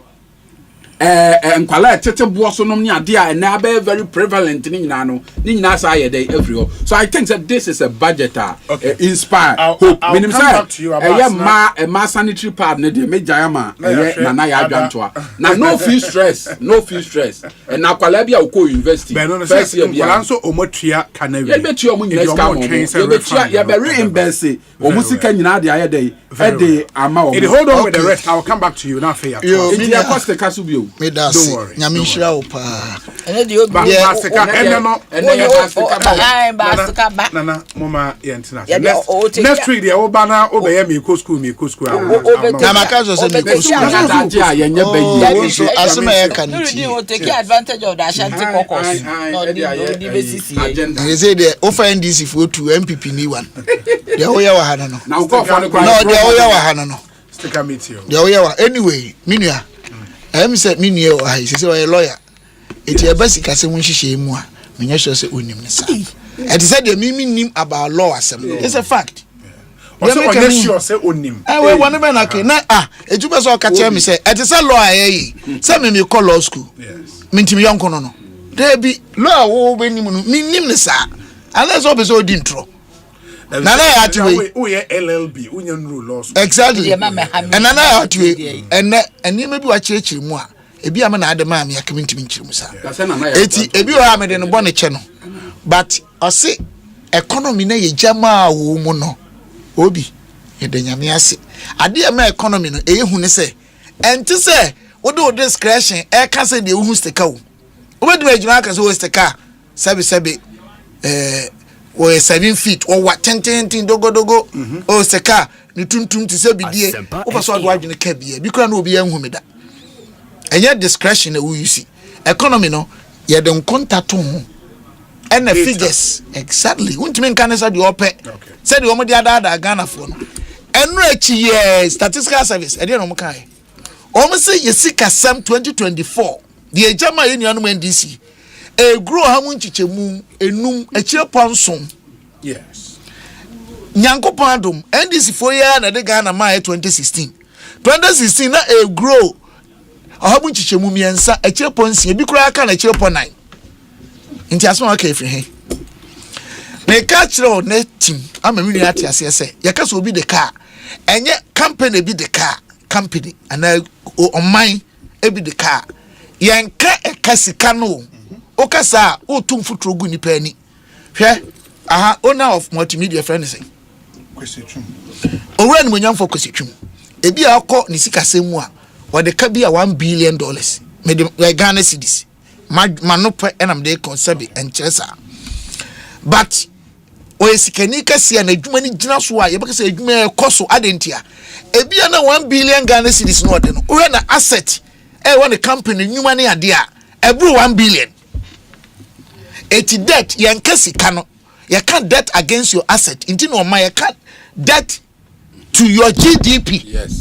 Speaker 6: nkwala tete bo so nom ne ade a na be very prevalent ni nyina no ni nyina sa ye dey everywhere. So I think that this is a budget inspire hope minim say ma sanitary pad ne de me jayama na ya adwanto na no fee stress and na kwala bia uko university first year bia
Speaker 9: so omotua kanawi
Speaker 6: ye betua omo nyina ska mo ye betua ye be reimburse omo sika nyina de aye dey ama omo.
Speaker 9: Hold on with the rest. I will come back to you now for your
Speaker 6: cost the castle.
Speaker 3: Don't worry. Nyamisha opa.
Speaker 9: Nana mama yentina. Next week the obana obeye me ko school.
Speaker 3: Na makazo se me ko school. So asema ya kaniti.
Speaker 12: You take advantage of the Ashanti caucus. No the basis.
Speaker 3: They say the offend this if we to MPP ni one. The oya wa hana no.
Speaker 6: Now go for the
Speaker 3: the oya wa hana no.
Speaker 9: Stick a meet you.
Speaker 3: The oya wa anyway, minia. I said me near I say a lawyer. It's a basic as a winshi mua. When you say unim nisa. And said the mimi nim about law assembly. It's a fact.
Speaker 9: Also sure say unim.
Speaker 3: I want to be okay. Na it you so catch me say it is a law say me call law school.
Speaker 9: Yes.
Speaker 3: Minti me yonko no. There be law wo be nim no. Me nim nisa. Unless all be so dintro. Nana ya atuwe.
Speaker 9: Uye LLB, Union Rule Law School.
Speaker 3: Exactly. And nana ya atuwe. And you may be watching more. Ebi ama na adema me akimenti minchiru musa. Eti ebi o ha me de no bone che no. But ose economy na ye jama wo mu no. Obi ye de nyame ase. Ade ma economy no ehu ne se. Enti se wo do discretion e ka se de ehu steka wo. Obi de ejuna ka se wo steka. Sabi or 7 feet or what 10 dogo or seka ni tuntum ti se bidie o so ado adwene ka bia bi kura na obi anhu me da enye discretion na we use economy no ye de contact ho and the figures exactly untime nka ne sa de ope say de o mo de ada Ghana fo no enu echi ye statistical service e de no mo kan o mo say ye sika sam 2024 the ejama ye nuanu NDC e grow hamu nchichemu enum echire ponson.
Speaker 9: Yes.
Speaker 3: Nyankopon adom NDC for year na de Ghana ma 2016 na e grow hamu nchichemu miensa echire ponsi ebi kura aka na echire pon 9 nti aso aka efiri he na ka chiro na team amamini ati ase ese yaka so obi de car enye company bi de car company ana oman ebi de car yenka ekasika no okasa o tumfutro gu ni pani hwe aha owner of multimedia friend say
Speaker 9: kwesitwum
Speaker 3: owura ni monyam for kwesitwum ebi akọ ni sikasemu a wode ka bi a $1 billion me Ghana cedis manope enam de conserve enchesa but o esikani kase na adwuma ni gina so a yebeka say adwuma ekoso adentia ebi na $1 billion Ghana cedis no ode no owura na asset one company nyuma ne ade a ebru $1 billion. Eti debt yankasi kano. You can't debt against your asset. Inti no ma you can't debt to your GDP.
Speaker 6: Yes.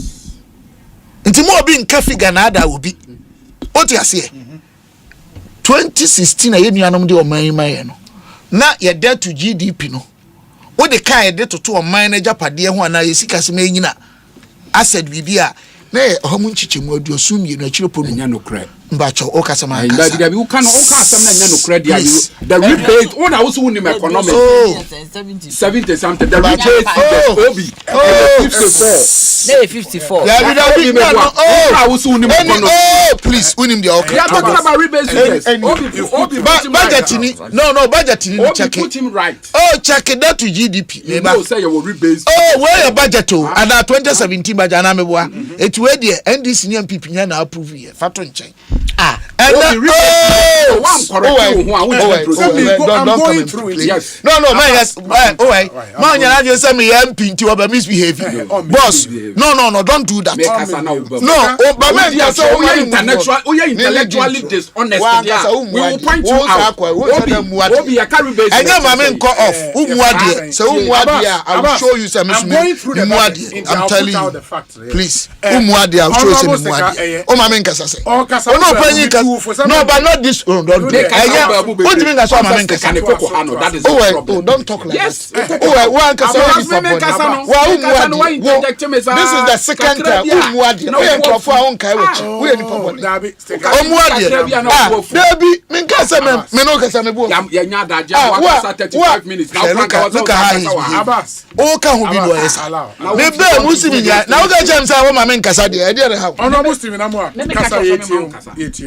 Speaker 3: Inti mo obi nka figure na ada obi. What you say? 2016 na yenu anom de oman no. Na your debt to GDP no. What the kind debt to oman na japade ho na yesika se manyina asset bibia na homu nchichemu aduosum ye no akire ponu
Speaker 6: nya no kra
Speaker 3: mbacho okasema
Speaker 6: akasa ndabi bi uka asem na nya no kra dia the rebate one also won in economic 70 something the rebate obi
Speaker 12: 54
Speaker 3: yeah we don't
Speaker 6: also won in economic
Speaker 3: please win the okay
Speaker 6: you are talking about rebate obi
Speaker 3: budget ni no budget ni check
Speaker 6: put him right
Speaker 3: check that to GDP
Speaker 6: you know say your rebate
Speaker 3: where your budget to and 2017 budget na meboa etu we de NDC ni MPP nya na approve here fato nchen I'm going through it. Yes. No, man. Yes. Oh, wait. Man, you just say me MP into about misbehaving. Boss. No. Don't do that. No. But man, you say intellectually dishonest. We will point you out. Obi a carry base. And your man call off. Umuadi. So Umuadi, I will show you some. I'm going through the. I'm telling you. Please. Umuadi, I will show you some Umuadi. Oh, my man, Kasa say. Oh, no, paying Kasa. No, but not this. Don't do it. What do you mean that's what my man Kasa? Oh, don't talk like that. Oh, one Kasa. This is the second time. Umuadi. We are for our own carriage. We are the Umuadi. Debbie, me Kasa, me no Kasa me bo. Yeah, 35 minutes. Now look at how Abbas. Oh, can who be was. Me be Muslim ya. Now ga James say my man Kasa dey. I dey how. Oh no Muslim na mo. Kasa yetio.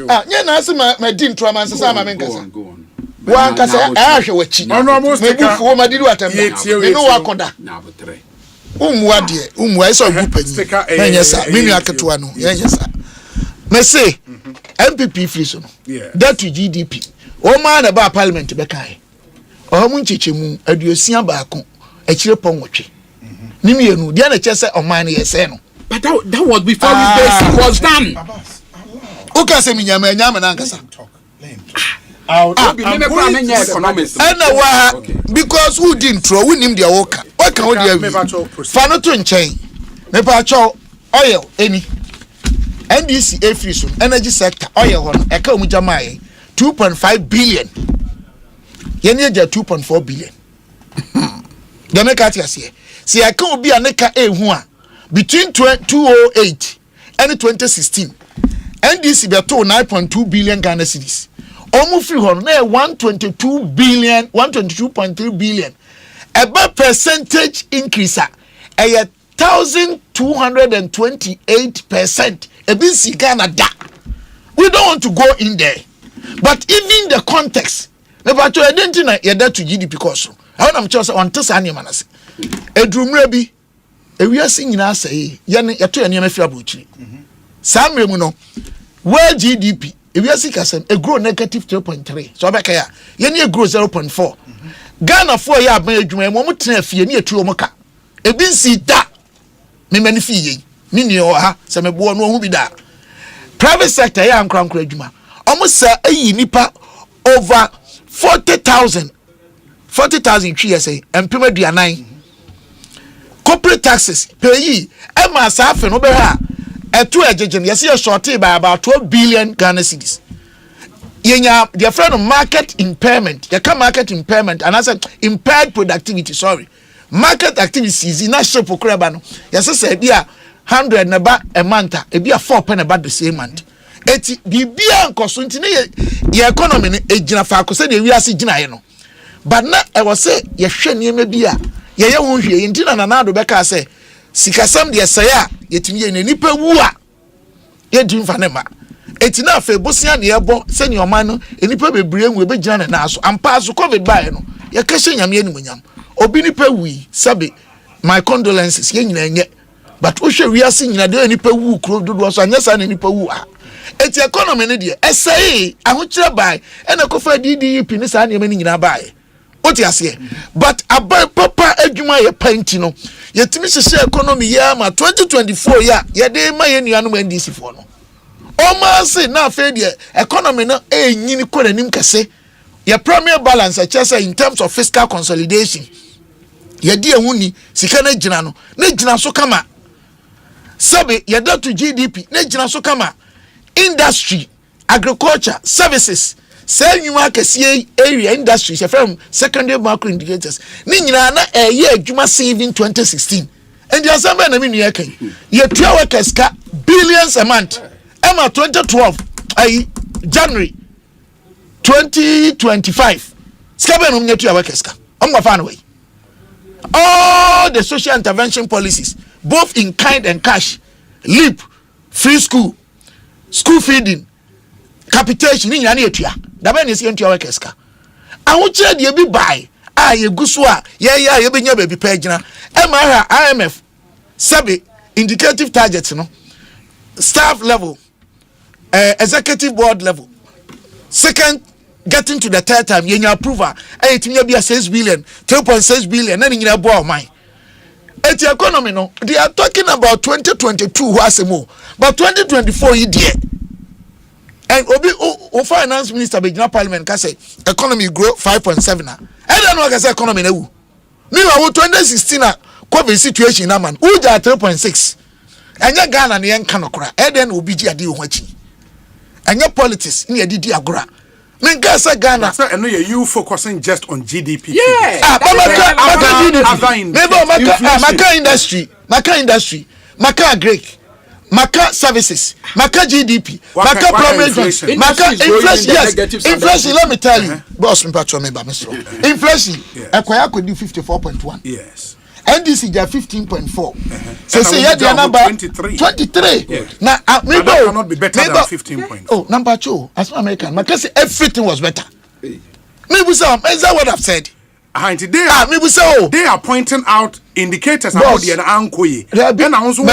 Speaker 3: Ah, nye na say my din trauma say my man Kasa. Wa Kasa ahwe wachi. Oh no Muslim. Me bufu ma didi watem. Me no wa koda. Na botre. Umwa de, umwa so gu pani. Enye sa, me nu aketo ano. Enye sa. Me say MPP free so no. That to GDP. O ma na ba parliament be kai. O mu nchechemu aduosia baako akire pon wotwe. Nimienu dia na chese o man na yese no. But that was before this was done. Okay, say nyama na nkasa. Because who didn't throw we nim dia woka. What can we do? Fano to nchen. Me pa cho oil any. NDC efisum energy sector oil ho no e ka mu jamae 2.5 billion. Yenye ja 2.4 billion. Dem make at here. See I can obi aneka ehu a between 2008 and 2016 NDC be to 9.2 billion Ghana cedis. Omu free ho na 122 billion 122.3 billion. About percentage increase a 1228%. E bin si Ghana da. We don't want to go in there. But even the context, about to identify that to GDP because I want to say on Tesani Manase. Edrumre bi, we are singing us say, Yan Yato and Yamafiabuchi. Sam Remuno, where GDP, if we are sick as a grow negative 2.3, so back here, Yania grow 0.4. Ghana 4 year marriage, my moment near 2 Moka. A bin see that, me many fee, Nini or ha, some a boy no be that. Private sector, I am crown creduma. Almost say a nipa over 40,000 TSA and payment dia 9 corporate taxes pay ye Emma Safen Obera at 2 agent yes you shorty by about 12 billion Ghana cedis. Yenya their friend of market impairment you can market impairment and I said impaired productivity market activities in national procurement yes say be 100 naba a month e be 4 pen about the same month. Eti bibia nkoso ntine ye economy ne ejina fa ko se de wiase gina ye no but na e wo se ye hwe niema bia ye ho hwe ntina na nado beka se sikasam de se ya yetimi ye nipa wu a ye dim fa ne ma eti na fa bosia ne ebo se ne oman no nipa bebre enwu be gina na aso ampa so covid bae no ye ka hye nyame ani munyam obi nipa wi sabe my condolences ye nyina nye but wo hwe wiase nyina de nipa wu kro dodo so anya sa ne nipa wu a eti economy ne de essay ahokyere bai ena kofa DDP ne sa ne mani nyina bai oti ase but abai papa adwuma ye panti no yetimi hye economy ya ma 2024 ya ye de ma ye nuanom NDC fo no o ma se na afa de economy no enyini koranim kase ye premier balance achese in terms of fiscal consolidation ye de ehuni sika na gina no na gina so kama sabe ye da to GDP na gina so kama industry agriculture services say nyuma kese area industry from secondary macro indicators ni nyina na ye adwuma saving 2016 and the Asempa na me nua kan ye tua workers ka billions a month ema 2012 January 2025 skabe no tua workers ka omwa fa na we all the social intervention policies both in kind and cash leap free school feeding capitation ni nyane etua da ba ne se entua workers ka ahokyere de bi bai a ye guso a ye benya ba bi pa gina e ma ha IMF sabe indicative targets no staff level executive board level second getting to the third time yenya approval it me be 6 billion 3.6 billion na nyina bo oman eti economy no they are talking about 2022 wasemo but 2024 yi there and obi o finance minister be parliament ka say economy grow 5.7 na and then we say economy na wu me wa 2016 na covid situation na man who ja 3.6 anya Ghana na yen kanokora and then obi ji ade ho achi anya politics ni adidi agora men ga say Ghana
Speaker 9: so and you focusing just on GDP
Speaker 3: yeah maka industry maka agric maka services maka GDP maka promotion maka inflation yes inflation let me tell you boss me patch me ba me so inflation ekwaya kodi 54.1
Speaker 9: yes
Speaker 3: NDC ja 15.4 say yeah the number 23 now me
Speaker 9: cannot be better than 15.4
Speaker 3: oh number 2 as American because everything was better me is that what I've said
Speaker 9: they are pointing out indicators about the ankoye then I also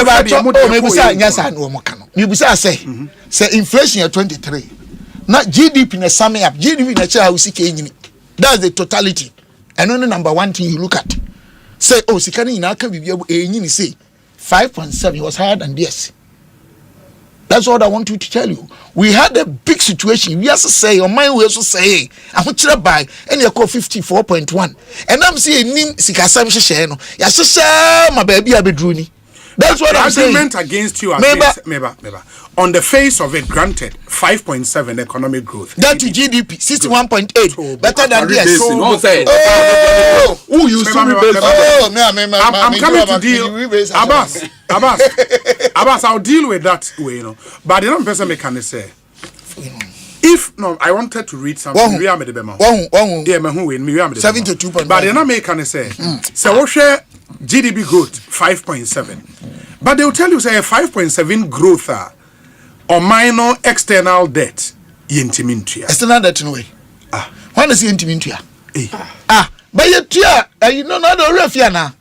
Speaker 3: say inflation at 23 not GDP na sum up GDP na cha how sika that's the totality and only number one thing you look at say oh sikani ina kan bibia enyini say 5.7 was higher than this. That's what I want you to tell you. We had a big situation. We also say on my way also say I want you to buy and you call 54.1 and I'm saying nim sikasam share no ya share my baby abedruni. That's what I'm saying.
Speaker 9: Argument against you maybe on the face of it granted 5.7 economic growth.
Speaker 3: That to GDP 61.8 better than this.
Speaker 9: I'm coming to deal Abbas I'll deal with that way, you know. But the person can say if no, I wanted to read something. We are the bema. Yeah, me who win. Me are the
Speaker 3: 72.5.
Speaker 9: But the American say, so what share GDP growth 5.7. But they will tell you say 5.7 growth or minor external debt.
Speaker 3: External debt no way. When is intimintia? But you know not the refia now.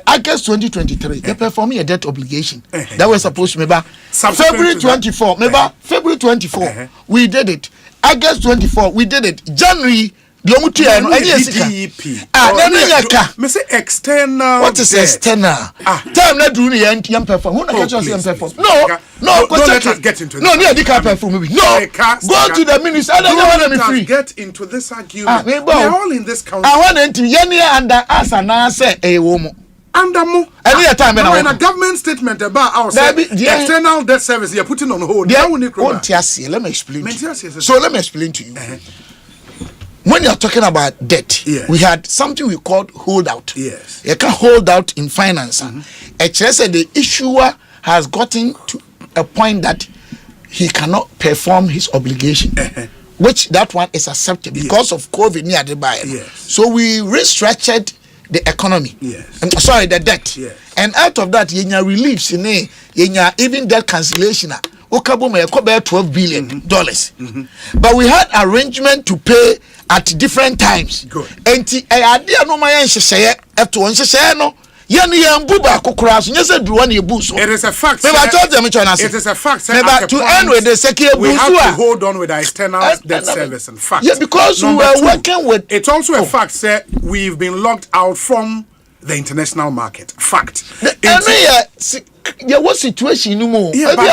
Speaker 3: August 2023, they perform a debt obligation that was supposed to be February 24. February 24, we did it. August 24, we did it. January,
Speaker 9: external.
Speaker 3: What is external? Time not doing the young perform. Who knows perform? No,
Speaker 9: don't let us get into
Speaker 3: no, no, perform. No, go to the minister. I don't want to free.
Speaker 9: Get into this argument. We're all in this country.
Speaker 3: I want to under us and I say a woman.
Speaker 9: Under more.
Speaker 3: Any time
Speaker 9: in a government statement about our external debt service, you're putting on hold.
Speaker 3: Let me explain. So let me explain to you. When you're talking about debt, we had something we called holdout.
Speaker 9: Yes.
Speaker 3: You can hold out in finance. Actually, said the issuer has gotten to a point that he cannot perform his obligation, which that one is accepted because of COVID near the buyer. So we restructured the economy. Sorry, the debt. And out of that, yenya reliefs in yenya even debt cancellation. $12 billion. But we had arrangement to pay at different times.
Speaker 9: Good.
Speaker 3: And idea no my share after one share no. It is
Speaker 9: a fact.
Speaker 3: It
Speaker 9: is a fact.
Speaker 3: To end with the secure
Speaker 9: we have to hold on with our external debt service and fact.
Speaker 3: Yeah, because we were working with.
Speaker 9: It's also a fact, sir. We've been locked out from the international market. Fact.
Speaker 3: There was situation no more.
Speaker 9: Yeah, but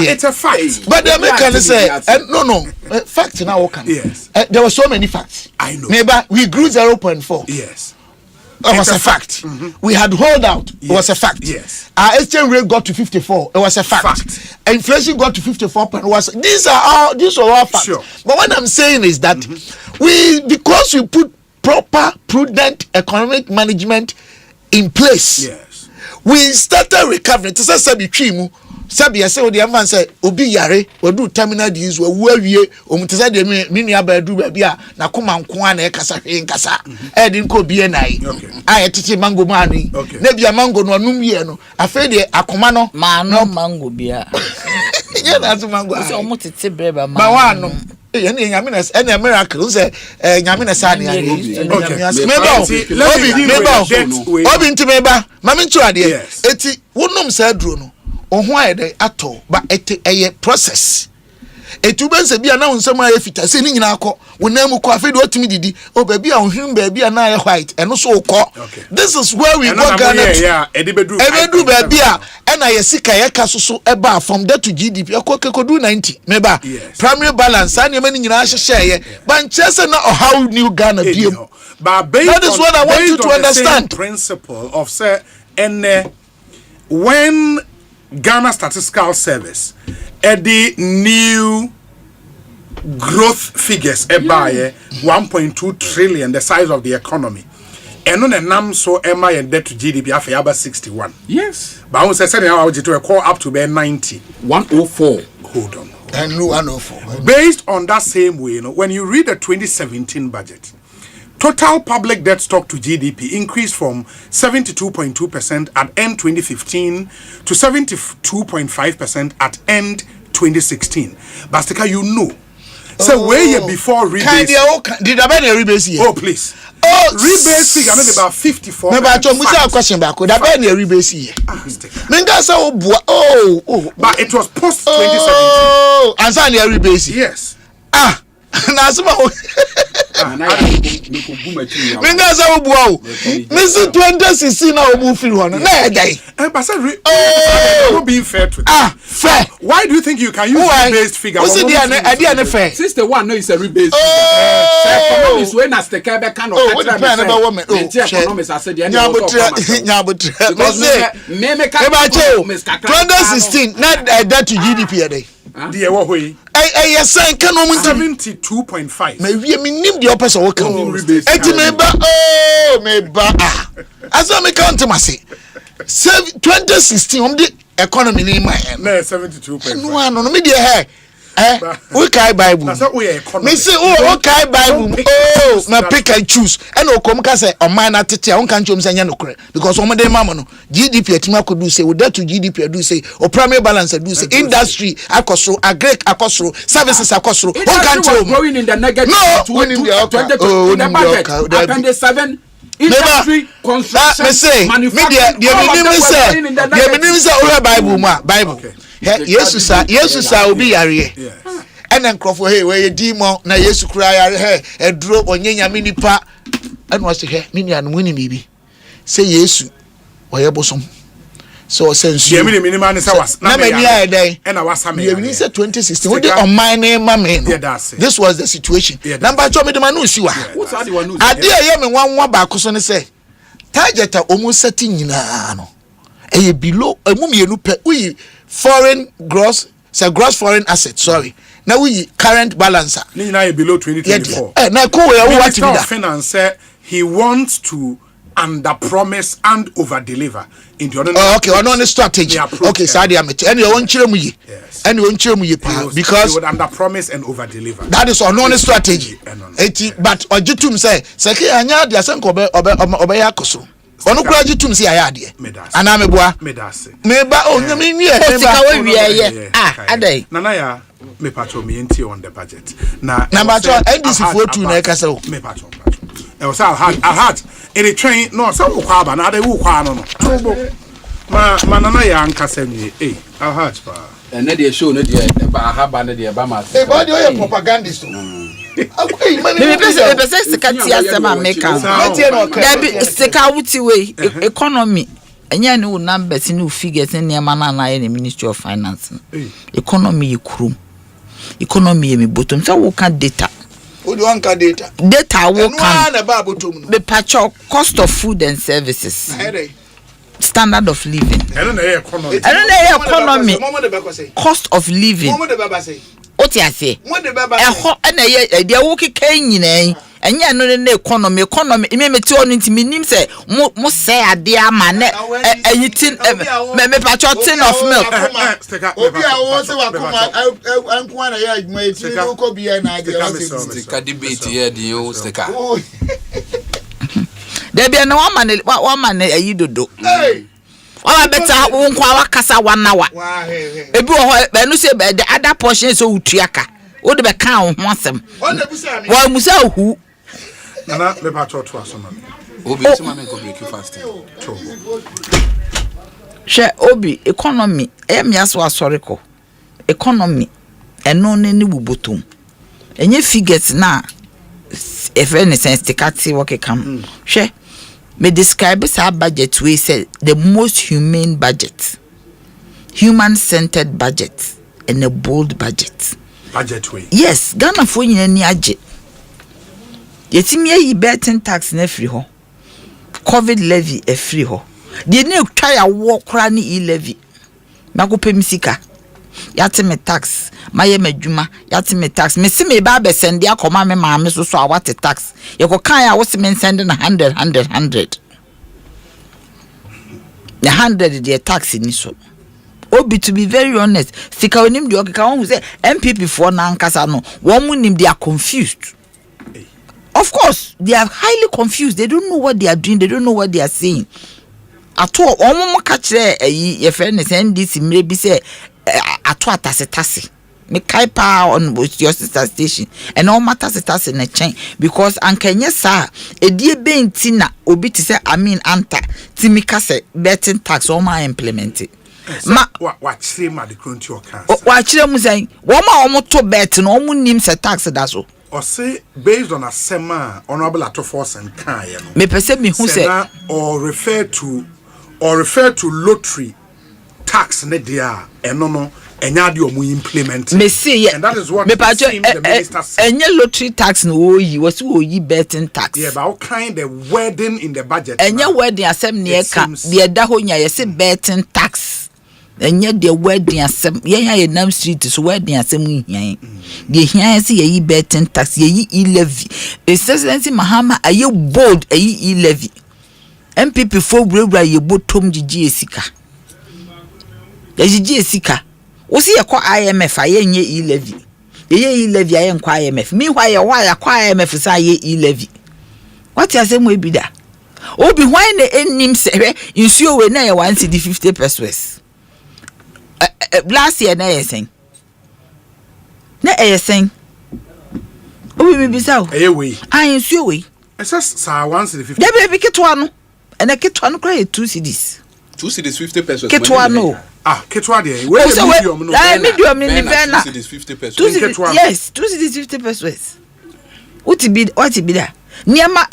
Speaker 9: it's a fact.
Speaker 3: But the Americans say no. Fact now can.
Speaker 9: Yes.
Speaker 3: There were so many facts.
Speaker 9: I know.
Speaker 3: Maybe we grew 0.4.
Speaker 9: Yes.
Speaker 3: It was a fact. We had holdout. It was a fact.
Speaker 9: Yes.
Speaker 3: Our exchange rate got to 54. It was a fact. Inflation got to 54. These are all facts.
Speaker 9: Sure.
Speaker 3: But what I'm saying is that because we put proper, prudent economic management in place.
Speaker 9: Yes.
Speaker 3: We started recovering. To say Sabi say the man say obi yare we do terminal disease we awie omutesa de me nua ba du ba bia na koma nko a na e kasa hwe nkasa e din ko bie nai a tete mango mani na bia mango no anum ye no afa de akoma no
Speaker 12: mango bia
Speaker 3: ye na so mango
Speaker 12: so omutete breba
Speaker 3: ma wa no ye na nyame na e na miracle say nyame na sa na ye obi ntimeba mame ntu ade eti wonum sa duro no ohun ayede ato but a process etuben se bia na nsem a efita se ni nyina akọ wonamu kọ afi de otimi didi o baby a ohwim baby a na white eno so kọ. This is where we go Ghana. Ebedu baby a na yesika yeka soso eba from there to GDP ekodu 90 meba primary balance and you many nyina hye but chese na how new Ghana biem.
Speaker 9: But that is what I want you to understand. Principle of say when Ghana Statistical Service the new growth figures by 1.2 trillion, the size of the economy. And on a nam so MI and debt to GDP after about 61. Yes. But I was saying I would to a call up to 90. 104. Hold on.
Speaker 3: And 104.
Speaker 9: Based on that same way, you know, when you read the 2017 budget, total public debt stock to GDP increased from 72.2% at end 2015 to 72.5% at end 2016. Bastika, you know. So where you before rebase?
Speaker 3: Did I be rebase here?
Speaker 9: Oh please. Oh, rebase figure maybe about 54.
Speaker 3: No, but you a question back. Did I be rebase here? Menga say oh.
Speaker 9: But it was post 2017.
Speaker 3: Oh, answer the rebase.
Speaker 9: Yes.
Speaker 3: Na sema Menga say obuo. Missy 2016 na obu feel one. Na edai.
Speaker 9: But say not being fair to
Speaker 3: fair.
Speaker 9: Why do you think you can use rebased figure?
Speaker 3: What's the fair?
Speaker 13: Since the one no is a rebased figure. Economics when as the kind of economics I said the
Speaker 3: Nyabutre. 2016 not that to GDP a day.
Speaker 9: The what way?
Speaker 3: Yes, I can
Speaker 9: 72.5.
Speaker 3: Maybe I mean the opposite will come. As I make count to myself. 2016 on the economy in my hand.
Speaker 9: 72.5.
Speaker 3: No, no, media hair. We carry Bible. Me say, okay Bible. Oh, my pick and choose. And no come say on mine at the on can't you say no because on my mama no GDP at could do say with that to GDP do say or primary balance do say industry akosro agri akosro services akosro on can't you
Speaker 13: growing in the negative
Speaker 3: no winning the
Speaker 13: budget appendix 7 industry construction
Speaker 3: manufacturing the Bible Jesus sa obi yare and then crop hey we demon na yesu kura yare he eduro onyenya minipa and was he mini and winning bibi say yesu oye bosom so sense
Speaker 9: you mini man is was
Speaker 3: na me ya dey
Speaker 9: and I was am
Speaker 3: you mean say 2016 we dey on my name mama this was the situation number 2 me the man no si wa ade ye me wan ba koso ne say target omu setting nyina no e below emu mienu pe we foreign gross foreign asset sorry now we current balancer
Speaker 9: below 2024
Speaker 3: na ko we what
Speaker 9: be that finance he wants to under promise and over deliver into
Speaker 3: okay on strategy okay sadi amete and you won kire mu yi and you won kire mu yi because
Speaker 9: he would under promise and over deliver
Speaker 3: that is on strategy but ojitum say ke anya dia se nko obe yakoso onu kura jitum si ayade ana meboa meba onyame nwie
Speaker 12: meba we wieye adai
Speaker 9: nana ya me patro me enti on the budget na
Speaker 3: patro ndc fotu na ekasa o
Speaker 9: me patro e was I had in the train no so wo kwa ba na de wo kwa no tubo ma nana ya nkasa nwie I had pa
Speaker 13: and the show no dey ba haba no dey ba ma
Speaker 3: e body o propagandist
Speaker 12: economy enya ne numbers ne figures ne niam na na ye Ministry of Finance economy ekrum economy me bottom so wo can data
Speaker 3: wo do anka data
Speaker 12: wo can
Speaker 3: na ba bottom
Speaker 12: the patcho cost of food and services standard of living economy cost of living oti ase eho na ye dia wo keka nyina enya no ne economy me ti onu ntimi nim se mo say ade ama ne ayitin me patcho tin of milk
Speaker 3: obi a wo se wa kuma anko na ya adwuma eti no ko bia na ade
Speaker 13: stika debate here the o stika
Speaker 12: there be na wa man ayidodo Ola beta wo nkwa wakasa wanawa. Ebi wo ho no say the other portion so utuaka. Wo de be kan wo ho asem. Wa musa hu.
Speaker 9: Nana me pa to asoma.
Speaker 13: Obi sema me go break fast.
Speaker 12: She obi economy e me aso asoreko. Economy eno ne ne bubotom enye figures na if any sense tikati work come hwe me describe sa budget we say the most humane budget, human centered budget, and a bold budget
Speaker 9: way.
Speaker 12: Yes, Ghana for nyina ni age yetimi ayi betting tax na free ho, covid levy e free ho, de ne twa ya wo kra ne e levy makope misika yate me tax maye madwuma yate me tax me se me ba be send ya koma me maame so a what tax ye ko kan ya wo se me send na 100 the 100 the tax ni so obi to be very honest sika onim de okeka won say MPP for na nkasa no won mu nim they are confused. Of course they are highly confused, they don't know what they are doing, they don't know what they are saying at all. Omo ka kire ye friend send this maybe say ato atase me kai pa on your sister station and all matters atase na chain because ankenye sa edie benti na obi ti say anta timika say betting tax o ma implement it ma
Speaker 9: wa chire ma de kronti o kan
Speaker 12: wa chire mu say wo ma o mo to bet no o mu nim say tax da so
Speaker 9: or say based on Asema honorable Atofos and kan ye no
Speaker 12: me pese me hu say
Speaker 9: or refer to lottery tax ne dia eno enya de omu implement
Speaker 12: me see
Speaker 9: and that is what
Speaker 12: me
Speaker 9: the minister said.
Speaker 12: Enya lottery tax no oyi was oyi betting tax
Speaker 9: yeah but how kind the wording in the budget
Speaker 12: enya wording asem ne ka de da ho nya ye say betting tax enya de wording asem ye ya nam street so wording asem hian de hian say ye betting tax ye levy excellency mahama aye bold aye levy MPP for brebra ye botom gigi esika gigi esika wo see ye kwa IMF aye nye levy ye levy aye kwa IMF meanwhile ye why kwa IMF say ye levy what you say mo ebida obi why na enim se insuo we na ye 150 pesos last year na ye sen obi bi sao
Speaker 9: we
Speaker 12: insuo we
Speaker 9: esa sa 150
Speaker 12: de be kitwa no and a kitwa no cry 2 cedis
Speaker 6: 50 pesos
Speaker 12: kitwa no
Speaker 9: kitwa de we medium no
Speaker 12: medium ni bena
Speaker 6: 2 cedis 50 pesos
Speaker 12: yes 2 cedis 50 pesos what be that niama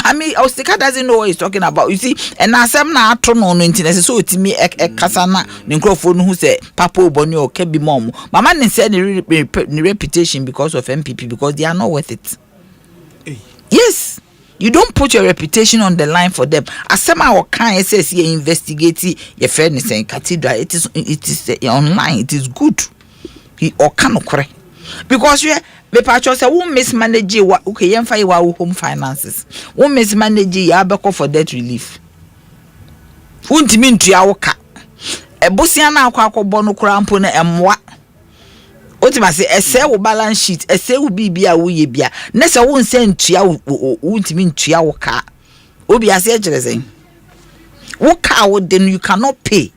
Speaker 12: I mean Osika doesn't know what he's talking about, you see, and asem na ato no internet so otimi kasa na ne nkrofo no hu say papa oboni o kebi mom mama ne say ne reputation because of MPP because they are not worth it. Yes, you don't put your reputation on the line for them. Asema o kan says you investigate your friend is saying cathedral, it is online, it is good. He or can okre because you me patcho say won mismanage wa okay yemfa wa home finances won mismanage ya beko for debt relief untimi ntua woka ebosia na akwa no kura mpo na emwa otima say ese wo balance sheet ese wo bibia wo ye bia na se won se ntua untimi ntua woka obi ase ejere sen woka wo then you cannot pay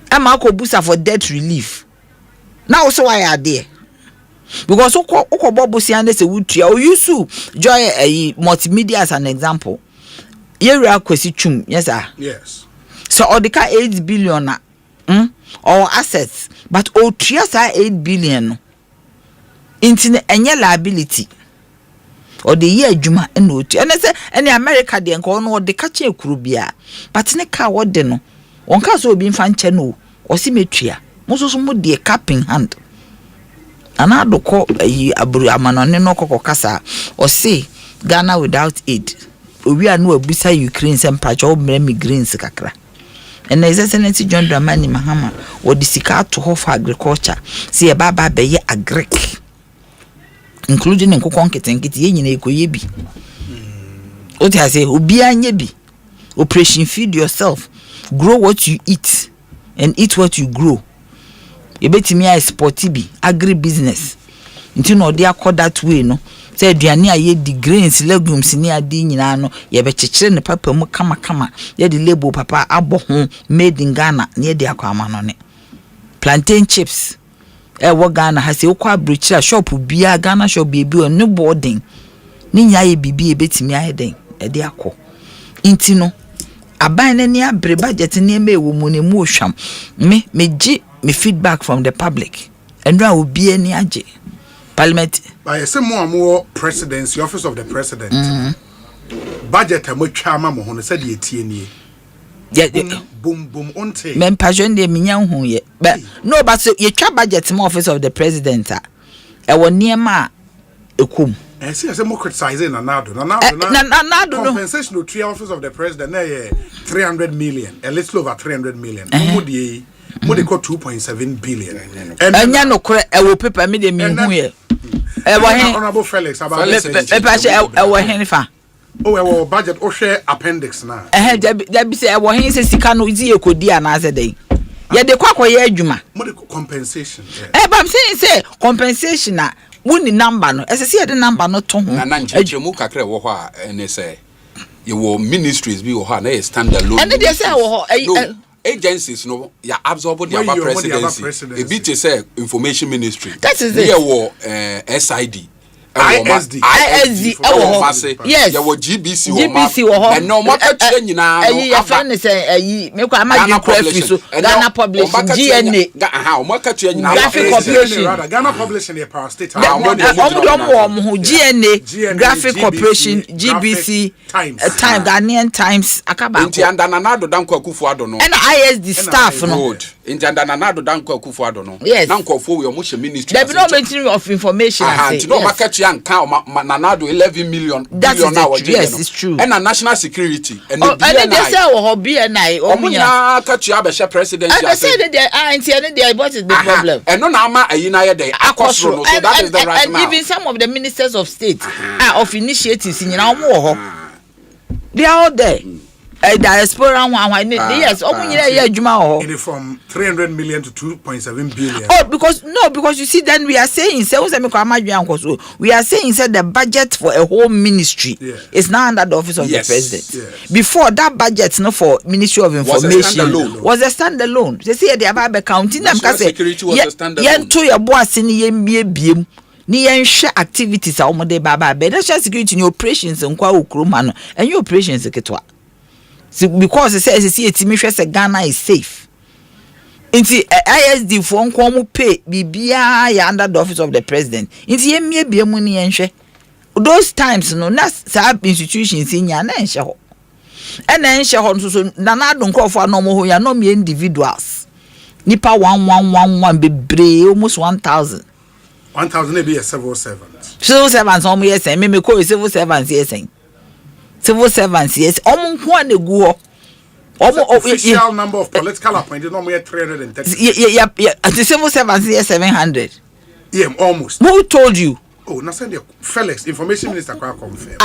Speaker 12: ama ko busa for debt relief now so why are there because okobobosi ande se wutua o yusu joy multimedia as an example yera kwesi twum yes sir
Speaker 9: yes
Speaker 12: so odika 8 billion or assets but o tua sa 8 billion into enye liability or the year adwuma eno otua ene se ene America de nko no odika cha ekuru bia but ne ka wode no wonka so obi mfa nche no o si metua musoso mo de cap in hand ana doko aburu amanone no kokokasa o say Ghana without aid owi anu abusa Ukraine sem pacho migrants kakra and excellency John Dramani Mahama o disika to ho for agriculture see e baba be ye agric including nkokon ketenkete ye nyina ekoye bi o ti say obi anye bi operation feed yourself, grow what you eat and eat what you grow. You bet me I sporty bi agri business. Nti no dey accord that way no. Say aduane aye the grains legumes ni ade nyina no ye be chekere ne papa mu kama ye the label papa abo ho made in Ghana ne dey akwa no ne. Plantain chips wo Ghana ha se ukwa brochira shop bia Ghana shop bi on no boarding. Ni nya ye bibi e betimi aye den e dey akọ. Nti no aban na ni abre budget ni eme wo mu ne mu ohwam me gi me feedback from the public and now will be any aje parliament
Speaker 9: by some more presidency office of the president budget a motwa ma ho said ye tie nie boom onte
Speaker 12: men passion de minya hu ye but no but so ye twa budget mo office of the president e wo niema ekum
Speaker 9: see say mo criticizing Nanado compensation to three office of the president na 300 million a little over 300 million mo de 2.7 billion
Speaker 12: and anya no kore e wo paper me de mi hu ye e wo hen
Speaker 9: honorable Felix about
Speaker 12: e wo hen fa
Speaker 9: oh budget o share appendix na
Speaker 12: da bi say e wo hen say sika no zi ekodi ana say den ye de kwakoye adwuma
Speaker 9: mo de compensation
Speaker 12: but I'm saying say compensation na woni number no ese say the number no to ho
Speaker 6: na nchechemu kakra wo ho a ene say ye wo ministries bi wo ho na ye stand alone
Speaker 12: and they say wo ho
Speaker 6: agencies no ya absorb the other presidency a bit say information ministry
Speaker 12: that is
Speaker 6: it wo SID
Speaker 12: ISD yes
Speaker 6: ya wo GBC
Speaker 12: wo
Speaker 6: and no more ka nyina
Speaker 12: no ya fan say me ko amaju craft so Ghana publishing GNA
Speaker 6: o mo ka tua nyina
Speaker 12: graphic corporation
Speaker 9: Ghana publishing the power state
Speaker 12: GNA graphic corporation GBC time Ghanaian Times akaba
Speaker 6: nti anda Nanado danko akufu ado no
Speaker 12: and ISD staff no
Speaker 6: nti anda Nanado danko akufu ado no
Speaker 12: na
Speaker 6: nkofo we mo ministry
Speaker 12: there be no mention of information
Speaker 6: I say no market yanka Nanado 11 million billion now
Speaker 12: yes it's true
Speaker 6: and national security and
Speaker 12: they say wo BNI
Speaker 6: omunya ka tua be president
Speaker 12: and they say that they and they what is the problem
Speaker 6: and no na ama ayina ye dey akosro no so that is the right
Speaker 12: and even some of the ministers of state of initiatives nyina omo wo ho they are all there diaspora one yes omunyira ye adwuma ho
Speaker 9: from 300 million to 2.7 billion
Speaker 12: because you see then we are saying say we are saying say the budget for a whole ministry is now under the office of the president before that budget no for ministry of information was a standalone they say they are counting them because ye to your boss ni ye biem ni yenhwe activities a omode baba be national security ni operations nkwa okroma no enye operations ketwa because it says etimi hwe se Ghana is safe inti ISD for nko mu pay bibia ya under the office of the president inti yemie biemu ni yenhwe those times no na sa institutions nya na enhwe ho ena enhwe ho so Nanado nkofo anomo ho ya no me individuals nipa 1111 bebre almost 1000
Speaker 9: may be a civil servant.
Speaker 12: Civil servants omo yes me call civil servants yes. Civil servants yes. Omo nko anegu ho.
Speaker 9: Official number of political appointees no more 330.
Speaker 12: Yeah. The civil servants yes 700.
Speaker 9: Yeah, almost.
Speaker 12: Who told you?
Speaker 9: Oh, na send the Felix information minister kwa confirm.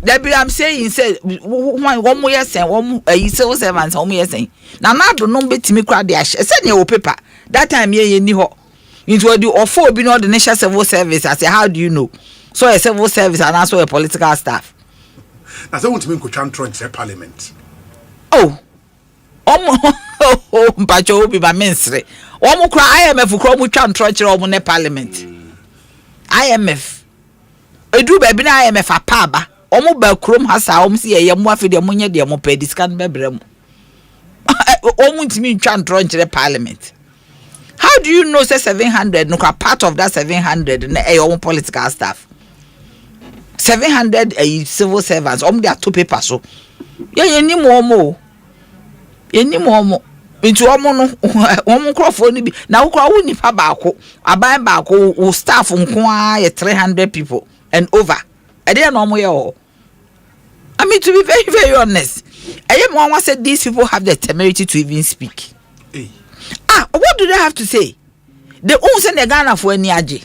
Speaker 12: That be I'm saying said one more yes one civil servants omo yes. Na do no betimi kra de ahye. Say na paper. That time ye ni ho. Into the offer be not the national civil service. I say, how do you know? So a civil service and also a political staff.
Speaker 9: That's what we could transfer parliament.
Speaker 12: Oh, Mpacho be by ministry. Omo cry IMF kro mu twa transfer omo ne parliament. IMF. Edu ba bi na IMF apaba. Omo ba krom hasa omo se ye mu afide omo nye de omo pe discan bebre mu. Omo ntimi twa transfer parliament. How do you know say 700 no part of that 700 na your political staff 700 civil servants they are two papers so ye ni mo into omo no omo crofo ni bi na wo kra wo nipa baako aban baako wo staff nko a 300 people and over e dey na omo ye ho I mean to be very very honest I said these people have the temerity to even speak. What do they have to say? They own send the Ghana for any aje.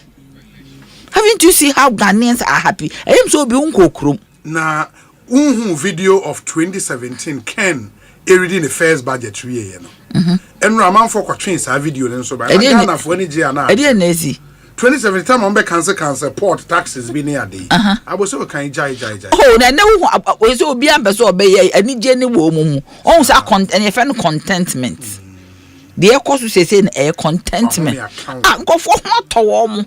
Speaker 12: Haven't you see how Ghanaians are happy? I am so be unko krum.
Speaker 9: Na video of 2017 Ken reading the first budgetary you know. And Raman for train sa video then so by Ghana for any je na. 2017 time on be cancel port taxes be near day. I was so kan jai.
Speaker 12: Oh na we so obi am be so obey ani je ne wo mu. On say contentment. The Ekosiisen say a contentment. Go for what to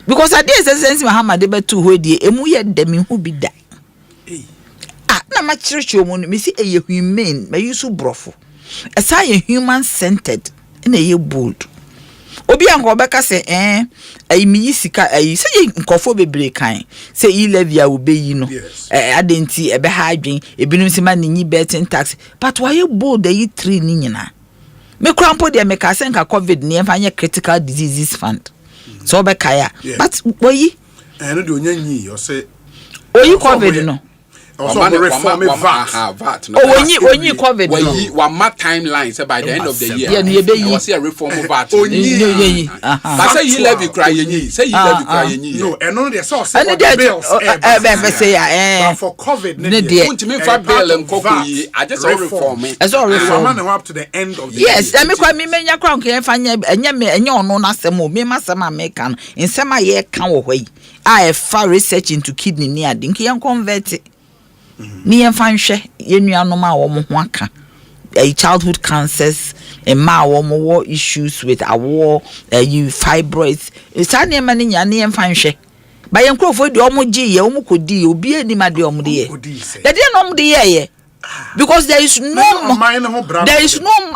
Speaker 12: because I did sense Muhammad de betu ho die emu ye dem hu bi da. Na ma church omo me see a humane, me use brofo. Esa ye human centered na ye bold. obi anko beka say ai mi sika ai say nkofo bebre kan say e levy a obeyi no adenti ebe ha adwen ebinum se ma nyi betting tax but why you bold dey 3 ni nyina me krampo de me ka say nka covid ni emfa nye critical diseases fund so be kaya but oyi
Speaker 9: no de onyanyi you say
Speaker 12: oyi covid no
Speaker 9: reform VAT.
Speaker 12: When you COVID,
Speaker 6: one more timeline say by the end of the year.
Speaker 12: Yeah,
Speaker 6: was a reform VAT. But say you levy cry ye. Say you levy cry ye.
Speaker 9: No, and no, they saw
Speaker 6: say
Speaker 9: bills.
Speaker 12: But
Speaker 9: for COVID,
Speaker 6: no, me for bill and cocoa. I just all reform.
Speaker 12: It's all reform.
Speaker 9: Up to the end of the year.
Speaker 12: Yes, let me call me menya crown can find and you no na semo. Me masama mekan in summer year can away. I have far research into kidney near dinky and convert it. Ni enfanhwe yenuanom a wo mo ho aka childhood cancers and ma wo mo issues with our fibroids isa ne ma ne nya ne enfanhwe ba yen krofo de omo gi ye omo kodi obi ani ma de omo de ye de de no omo de ye because there is no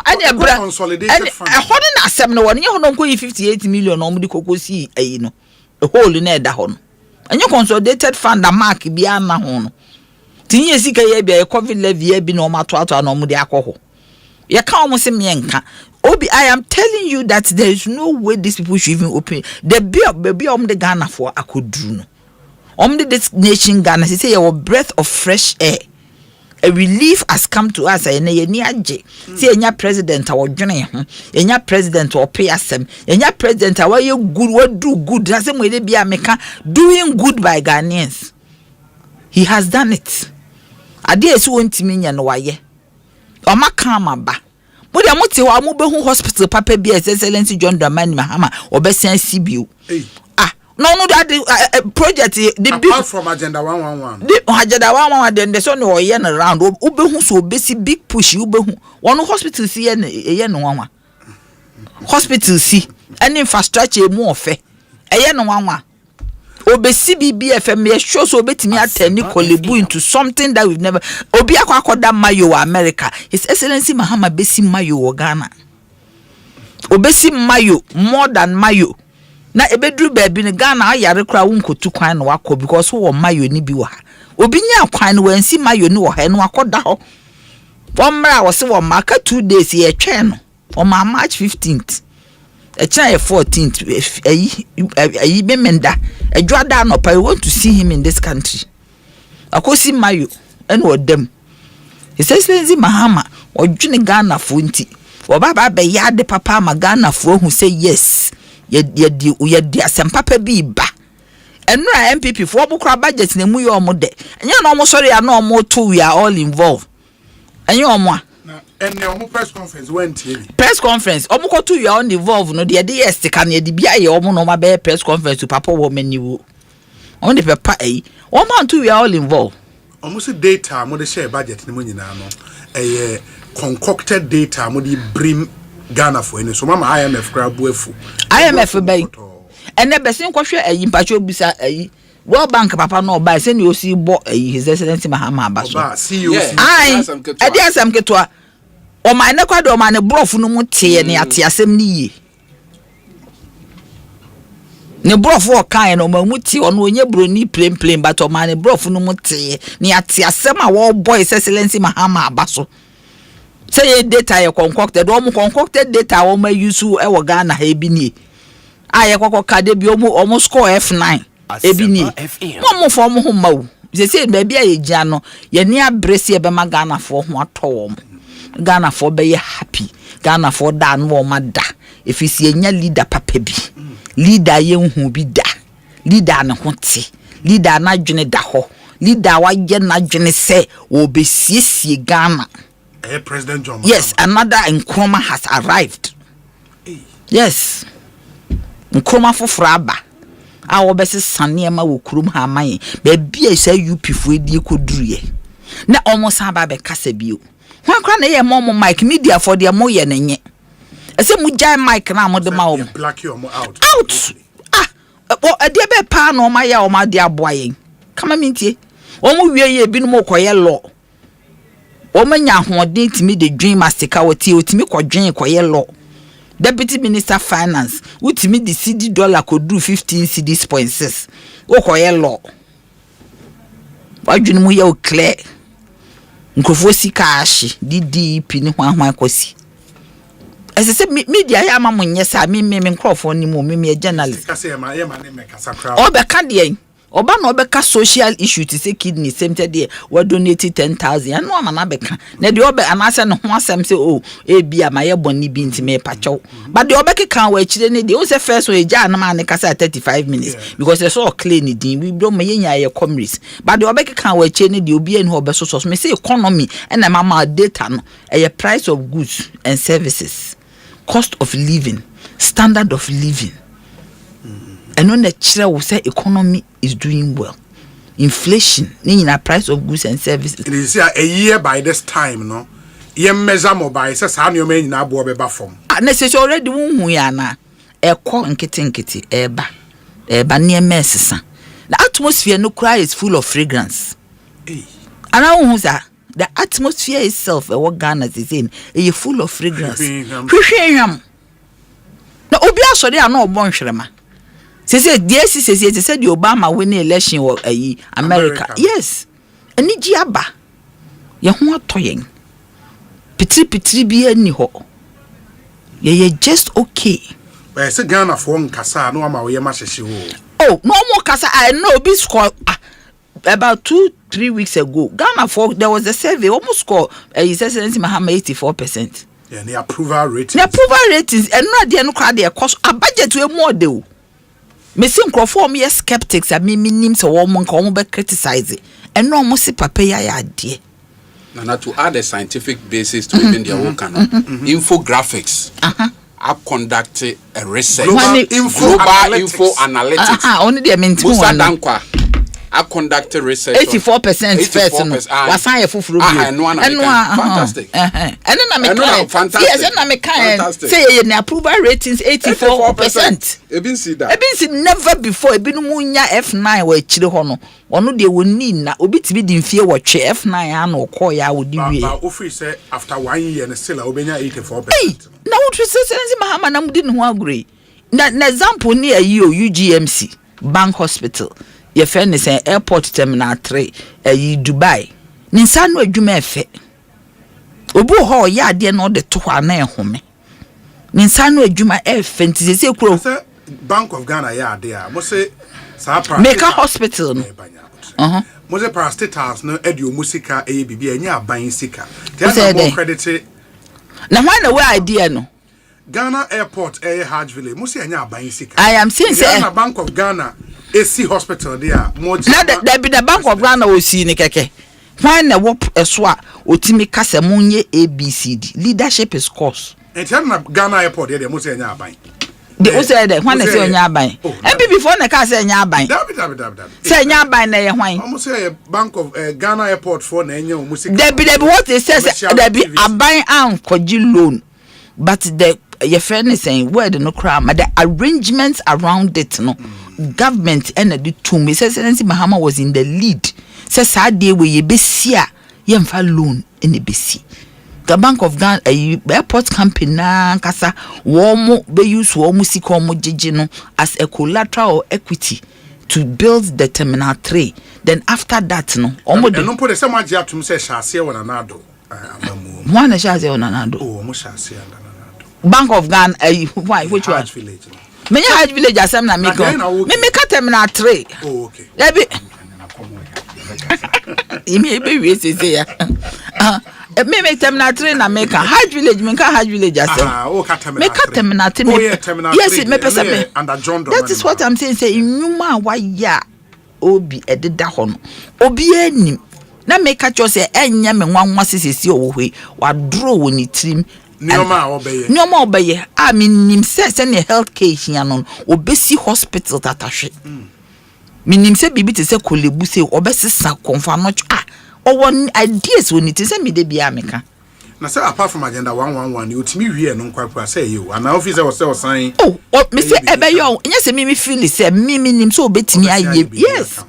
Speaker 12: any consolidated fund na asem no won ye hono ko 58 million omo de kokosi ayi no a whole na eda ho no enye consolidated fund da mark bia na ho no tinye sika ye bia covid levy bi no mato no mu de akoho ye ka omo se mienka obi I am telling you that there is no way these people should even open the baby the Ghana for akodru no this nation Ghana say your breath of fresh air a relief has come to us and ye ni age say enya president awodwene ho enya president or pay asem enya president away good what do good that's we dey bia meka doing good by Ghanaians. He has done it. Ade esi wontimi nya no waye. O maka amaba. Bo de amote wa mo behu hospital papa bi excellency John Dramani Mahama obesan CBO. No that project the
Speaker 9: apart from agenda 111.
Speaker 12: The agenda 111 the so no ye na round obehu so obesi big push obehu. One hospital si ye no wanwa. Hospital si any infrastructure mu ofe. Eye no wanwa. Obesi BBFM ye show so betimi ateni kolebu into something that we've never obi akwakoda mayo America. His Excellency Mahama besi mayo Ghana. Obesi mayo more than mayo. Na ebedru baby ni Ghana ayare kra wonkotu kwan no akọ because wo mayo ni bi wo ha. Obi nya kwan no wansi mayo ni wo ha no akoda ho. Womra wo se wo maka 2 days ye twen no. O ma March 15th. China 14th ayi bemenda adwada no pa we want to see him in this country akosi mayo and odem he says Excellency Mahama odwene Ghana fo nti obaba be yade papa ma Ghana fo hu say yes ye Asempa pa bi ba enra MPP fo obukra budget na mu ye omo de enya na omo sorry ya na omo to we are all involved enya omo
Speaker 9: and the press conference went
Speaker 12: press conference omuko to you on involved no de yes can ye bia ye omo no ma be press conference to papa wo maniwo on the papa one man to we are all involved
Speaker 9: almost data mo de share budget ni mo nyina no concocted data mo di brim Ghana for any so mama IMF kra buafu
Speaker 12: IMF bay and the best hwe mpacho bisa World Bank papa no buy say you see bo His Excellency Mahama Abaso
Speaker 9: CEO
Speaker 12: ade asam ketwa o ma ne kwado o ma ne brofu no mu tie ne ate asem ni ye ne brofu o kan no ma mu tie o no onye broni plain but o ma ne brofu no mu tie ne ate asem a wo boy His Excellency Mahama Abaso say data ye concocted o mu concocted data o ma use e wo Ghana ha bi ni aye kokka de bi o mu score F9 ebini mo fo mo ho mawo se baby a yegya no ye ne abrese e be ma Ghana fo ho atọ Ghana fo be ye happy Ghana fo da no ma da efisi enya leader papa bi leader ye hu bi da leader na ho te leader na dwene da ho leader wa ye na dwene se wo be siesie Ghana
Speaker 9: President John
Speaker 12: yes another Nkrumah has arrived yes Nkrumah foforo aba a wo bese sane ma wo kurum ha man be bia say UP fo edi kodruye na almost aba be kasa bio hwan kra na ye mo mic media for the mo ye nenye ese mu jai mic na mo de ma wo
Speaker 9: black you out
Speaker 12: o de be pa na o ma ya o ma de aboaye kama mintie o mu wie ye bi no mo koye law o ma nya hoden timi de dream mastika woti otimi ko dwen koye law Deputy Minister Finance, which me the CD dollar could do 15 CDs point 6. Okoye law. Why do you know clear? Nkofosi kashi, DDP ni hwan kosi. As I said, media ya ma munye sa me microphone ni mo me journalist.
Speaker 9: Kase ma ne me kasa crowd.
Speaker 12: Obeka de oba no obeka social issue to say kidney same day we donate 10,000 and no ama na beka na de obe anase no ho asem say oh e bia ma ye boni bi ntime pacho but de obeka kan wa chire ne de o say first we ja na ma ne kasa 35 minutes because they saw clean din we do ma yenya ye commerce but de obeka kan wa chire ne de obi en ho obeso so me say economy and na mama data no e price of goods and services, cost of living, standard of living. And when the children will say economy is doing well, inflation, meaning price of goods and services.
Speaker 9: It is a year by this time, no. Ye measure mobile says how you may na bo beba form.
Speaker 12: Necessary already won yana e ko nkete eba near mesesa. The atmosphere no cry is full of fragrance. And I who say the atmosphere itself what Ghana is in is full of fragrance. Na obi asori ana obon hwerema. Say yes, said the Obama win the election or America. Yes. And Nijiaba. Ya ho atoyen. Pitri bi ani ho. Ye just okay.
Speaker 9: But I say Ghana for nkasa no ama we ma hyehe ho.
Speaker 12: Oh, no more kasa. I know be score about 2-3 weeks ago. Ghana for there was a survey almost score His Excellency Mahama 84%.
Speaker 9: Yeah, the approval ratings.
Speaker 12: The approval ratings and no dey no crowd dey cost a budget we more dey. Me see nkrofo me skeptics a me nim so wo mo nka wo be criticize and no mo see papa ya de
Speaker 6: na to add a scientific basis to even their work infographics have conducted a research global info analytics
Speaker 12: only the maintain
Speaker 6: one I conducted research
Speaker 12: 84% first no wasan ye fufuru bi fantastic and then I fantastic yes and I say you approval ratings 84%.
Speaker 6: Ebin see that
Speaker 12: never before ebin mu nya F9 wa chire ho no ono de woni na obi tibi di mfie wo twe F9 an okọ ya wodi wie
Speaker 9: ba ofri say after 1 year na still obenya 84%.
Speaker 12: Na what we say Mahama na mudi no agree na example ni ayi UGMC Bank Hospital your friend is an airport terminal 3 Dubai ninsa no adwuma efe obu ho ya de no de to hwa na ehome ninsa no adwuma efe ntise se kuro
Speaker 9: Bank of Ghana ya de a mo se sa
Speaker 12: Mecca Hospital no
Speaker 9: mo se parastatals no edio musika bibi anya aban sika they are credit
Speaker 12: na why na we idea no
Speaker 9: Ghana Airport Hajj Village mo se anya aban sika
Speaker 12: I am saying say
Speaker 9: Bank of Ghana AC Hospital there more
Speaker 12: na the Bank of Ghana o si ni keke why na wo eso a otimi kasa munye ABCD leadership is course
Speaker 9: and na Ghana Airport there mo se anya aban
Speaker 12: the o say there when na say anya aban and before na ka say anya aban say anya aban na ye hwan
Speaker 9: almost say Bank of Ghana Airport for na anya musika
Speaker 12: there be what they say there be aban an koji loan but the your friend is saying word no crime the arrangements around it no government and the two His Excellency Mahama was in the lead say sadie we ye besia ye mfa loan in the besi the Bank of Ghana airport company na kasa wo mo be use wo mo sika mo jeje no as a collateral or equity to build the terminal 3 then after that no omo
Speaker 9: no put the same maji atum say shase wona nado
Speaker 12: mo na shase wona nado
Speaker 9: oh mo shase
Speaker 12: Bank of Ghana why which one village me Hajj village asem na me go me make terminal 3
Speaker 9: oh okay
Speaker 12: there be be we say ya me make terminal 3 na make Hajj village me ka Hajj village asem me ka terminal 3 yes me person me that is what I'm saying say nyuma wa ya obi ededa ho no obi anim na make ka cho say enya me nwanwa sesesi owo wa draw woni trim
Speaker 9: Nyoma
Speaker 12: obeye I mean nim say ne health care hia no obesi hospital tatahwe minim say bibi te say kolebu say obesesa konfa no one ideas woni te say me de bia meka
Speaker 9: na say apart from agenda 111 you timi wie no kwakwa say you and officer was say sign
Speaker 12: me say ebeyo nya say me feel say me nim so obetimi aye yes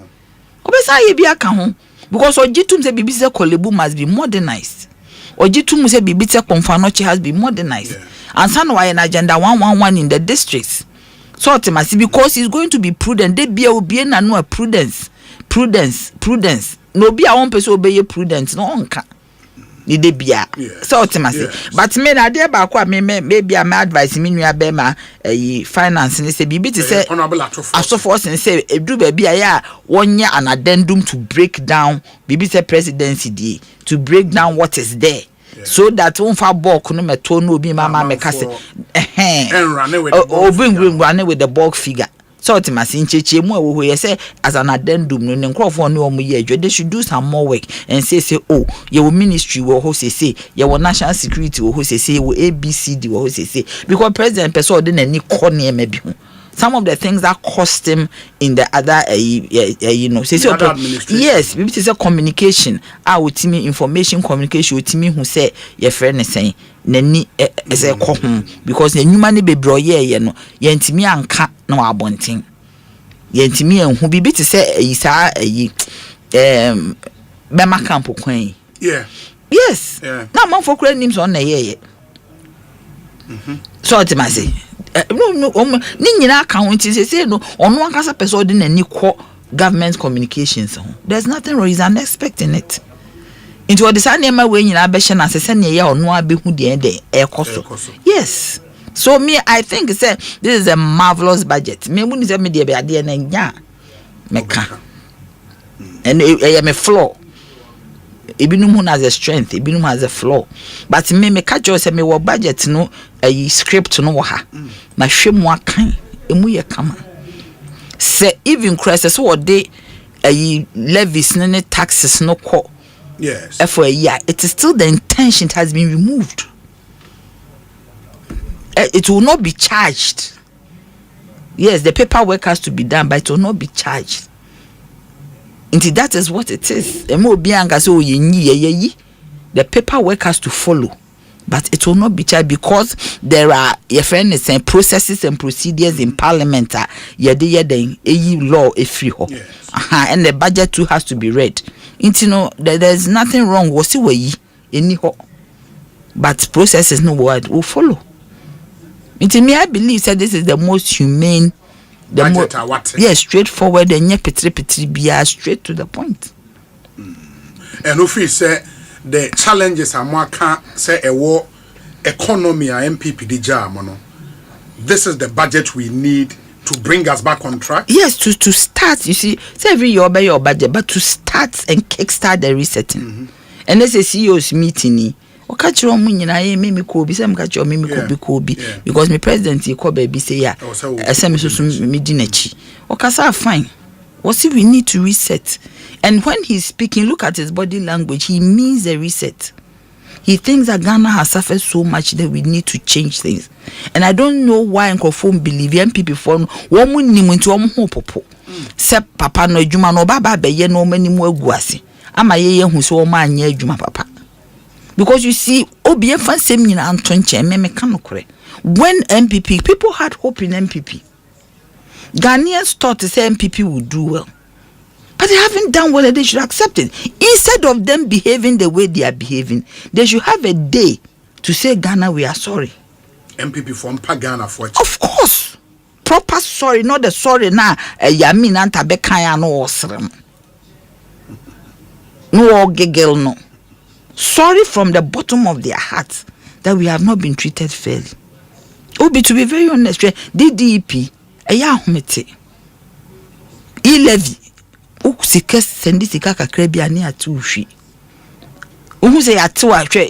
Speaker 12: obesa aye bia ka ho because ogitum say bibi say kolebu must be modernized Ojitum say bibite konfanochi has been modernized. and son why an agenda 111 in the districts. So ultimately, because he's going to be prudent, they be obeying and no prudence. No be a one person obey prudence, no unka. Need be a so ultimately. But me na dey back kwa me maybe I my advice me nua be ma finance ni say bibi to say asofo and say do baby a wonye an addendum to break down bibi say presidency dey to break down what is there. So that one for bulk no meto no obi mama meka say run with the bulk figure. So ultimately in cheche mu we say as an addendum no nkrofo no omo ye they should do some more work and say oh your ministry wo ho say your national security wo ho say wo ABCD wo ho say because president person dey nani corner me bi ho. Some of the things that cost him in the other yes we say communication ultimate information communication ultimate who say your friend is saying nani say ko because the human be broye no yentimi anka na abonten yentimi enhu bibi te say isa bema camp kwan yes na man for kura names on na ye so ultimately no ni nyina account say no ono akasa person dey nani ko government communications. There's nothing wrong, he's unexpecting it. Into what the same way in abesha na se ne ya ono abehu de ekoso. Yes. So me I think say this is a marvelous budget. Me mu ni say me de be ade na nya meka. And me flaw. Ebinum has a strength, ebinum has a flaw. But me catch you say me wo budget no script no wo ha. Na hwemu akan emu ye kama. Say even crisis what they levies no taxes no ko. Yes. For a year, it is still the intention it has been removed. It will not be charged. Yes, the paperwork has to be done, but it will not be charged. Indeed, that is what it is. The paperwork has to follow, but it will not be charged because there are processes and procedures in Parliament. Law free and the budget too has to be read. There is nothing wrong. But processes no word will follow. I believe that this is the most humane. Yes, straightforward and be straight to the point.
Speaker 9: And if we say the challenges are more say a war economy MPP the jam. This is the budget we need to bring us back on track. Yes,
Speaker 12: to start. You see, say every year by your budget, but to start and kickstart the resetting. And there's a CEO's meeting. Catch your money na me ko bi sem catch your me ko bi because my president he call baby say ya asem so me di nachi okasa fine what see we need to reset. And when he's speaking, look at his body language, he means a reset. He thinks that Ghana has suffered so much that we need to change things. And I don't know why Nkofo believe MPP for woman ni muntu omo popo se papa no adwuma no baba be ye no mani mu aguase ama ye hu so o ma anya adwuma papa. Because you see, when MPP, people had hope in MPP. Ghanaians thought to say MPP would do well. But they haven't done well and they should accept it. Instead of them behaving the way they are behaving, they should have a day to say, Ghana, we are sorry.
Speaker 9: MPP from Ghana for it.
Speaker 12: Of course. Proper sorry, not the sorry now. Yamin and Tabekaya no osram. No giggle no. Sorry from the bottom of their hearts that we have not been treated fairly. Obi, to be very honest, DDP, levy, say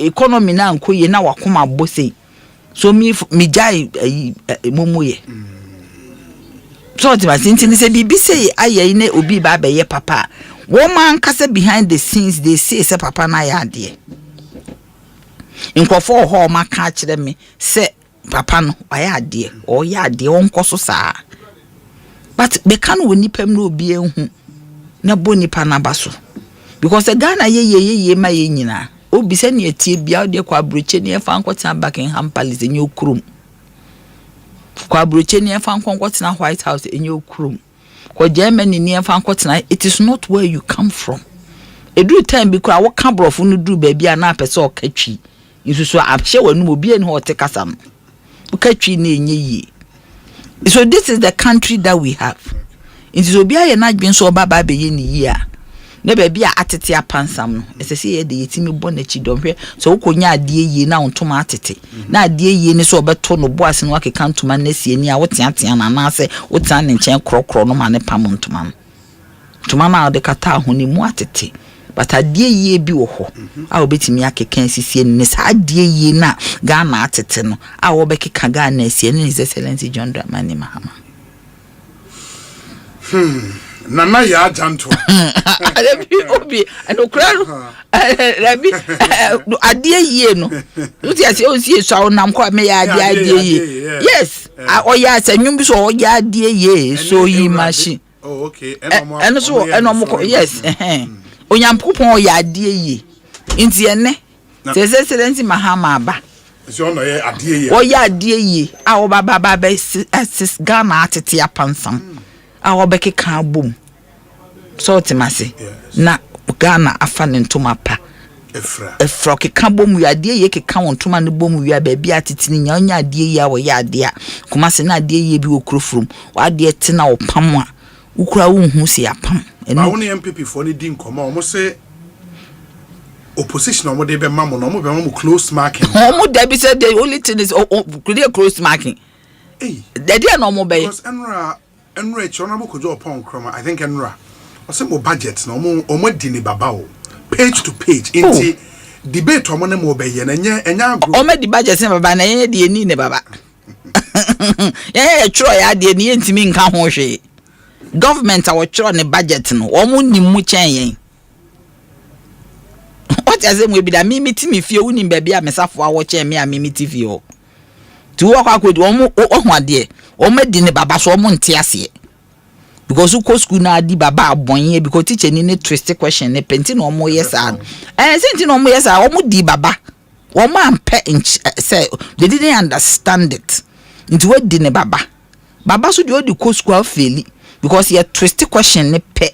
Speaker 12: economy na nkoye na wakoma bose. So me jai momoye. So ti masinti say bibi say aye ne obi ba be ye papa. Woman kase behind the scenes they say papa na ya de. Nkofo ho ma ka kire me say papa no ya de o ya de won koso saa. But be kan woni pam no obi ehun na boni pa na baso. Because the Ghana ye ma ye nyina. Obi se ne tie bia de kwa broche ne fa nkota Buckingham Palace enye okrum. Kwa broche ne fa nkota na White House enye okrum. Germany near Fankotna, it is not where you come from. A do time because I can bro for no do baby and up a so catchy. You so I'm sure when you be in hot take some. ukatwi na enye yi. So this is the country that we have. It is obi aye na dwen so baba be ye ni yi a. Na ba bia atete apansam no. Esese ye de yetimi bo na chi domhwe. So ukonya ade yi na ontoma atete. Na ade yi ni so obeto no bo ase no akeka ntoma na sie ni a woteatea na na ase wotan ne nchen krokro no ma ne pam ntoma no. Ntoma na de kata ho ni mu atete. But ade yi bi wo ho. A obetimi akeka sisie ni sa ade yi na Ghana atete no. A obekeka Ghana sie ni His Excellency John Dramani Mahama.
Speaker 9: Nana ya janto.
Speaker 12: Obi anokra rabi ade yi no. Uti ase o sie so nam kwa me ya ade yi. Yes. O ya ase nwum bi so o ya ade yi so yi machine.
Speaker 9: Oh okay.
Speaker 12: Eno so yes. Onyampopon o ya ade yi. Nti ene His Excellency Mahama aba.
Speaker 9: So no ya ade yi.
Speaker 12: O ya ade yi a o baba assist Ghana atete apansam. A wo beke kan bom so timase na Ghana afa ne ntoma pa efra ke kan bom wi ade ye ke kan ntoma ne bom wi ba atitini nya onya ade ye a wo ya ade a kuma se na ade ye bi okrofrum wa ade te na opam a ukura wo hu se apam
Speaker 9: ba woni MPP for ni din koma o mo se opposition o mo de be mamo no mo be mamo close marking
Speaker 12: o mo da bi say the only thing is close marking the dia no mo be
Speaker 9: because Enra chonabo kojo upon chroma. I think Enra. Osembo budget no omo di ni baba o. Page to page. Inti debate omo ne mo be ye na enya agro.
Speaker 12: Omo di budget ne baba na ye de ni ne baba. Chro ya de ni ntimi nka ho hwe. Government a wo chro ne budget no omo ni mu chen yen. What as em we bi da mi timi fie woni ba bia mesafo a wo chen me a mi TV o. Tu wo kwa kwedi omo ho ade. Omo di ne baba so omo nte ase because uko school na adi baba abonye because teacher ni twist question ne penti no omo yes an senti no omo yes a omo di baba omo ampe say they didn't understand it nti we di ne baba so di odi ko school faili because ye twist question ne pe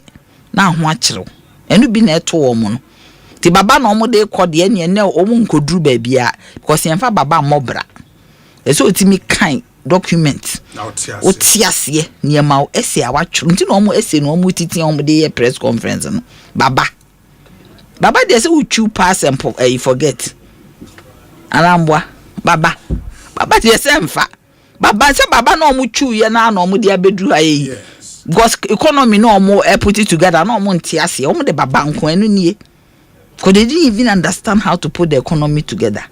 Speaker 12: na ho akire enu bi na eto omo no ti baba na omo de kode ne ne omo nkoduru ba bia because ye fa baba mobra eso otimi kan document otiasie niema o ese a watchuru nti no mo ese no mo titi o mo de press conference no baba de say uchu pass and you forget alambwa baba de say mfa baba say baba no mo chu ye na no mo de abedu ayi because economy no mo put it together no mo ntiasie o mo de baba nko anu nie because they didn't even understand how to put the economy together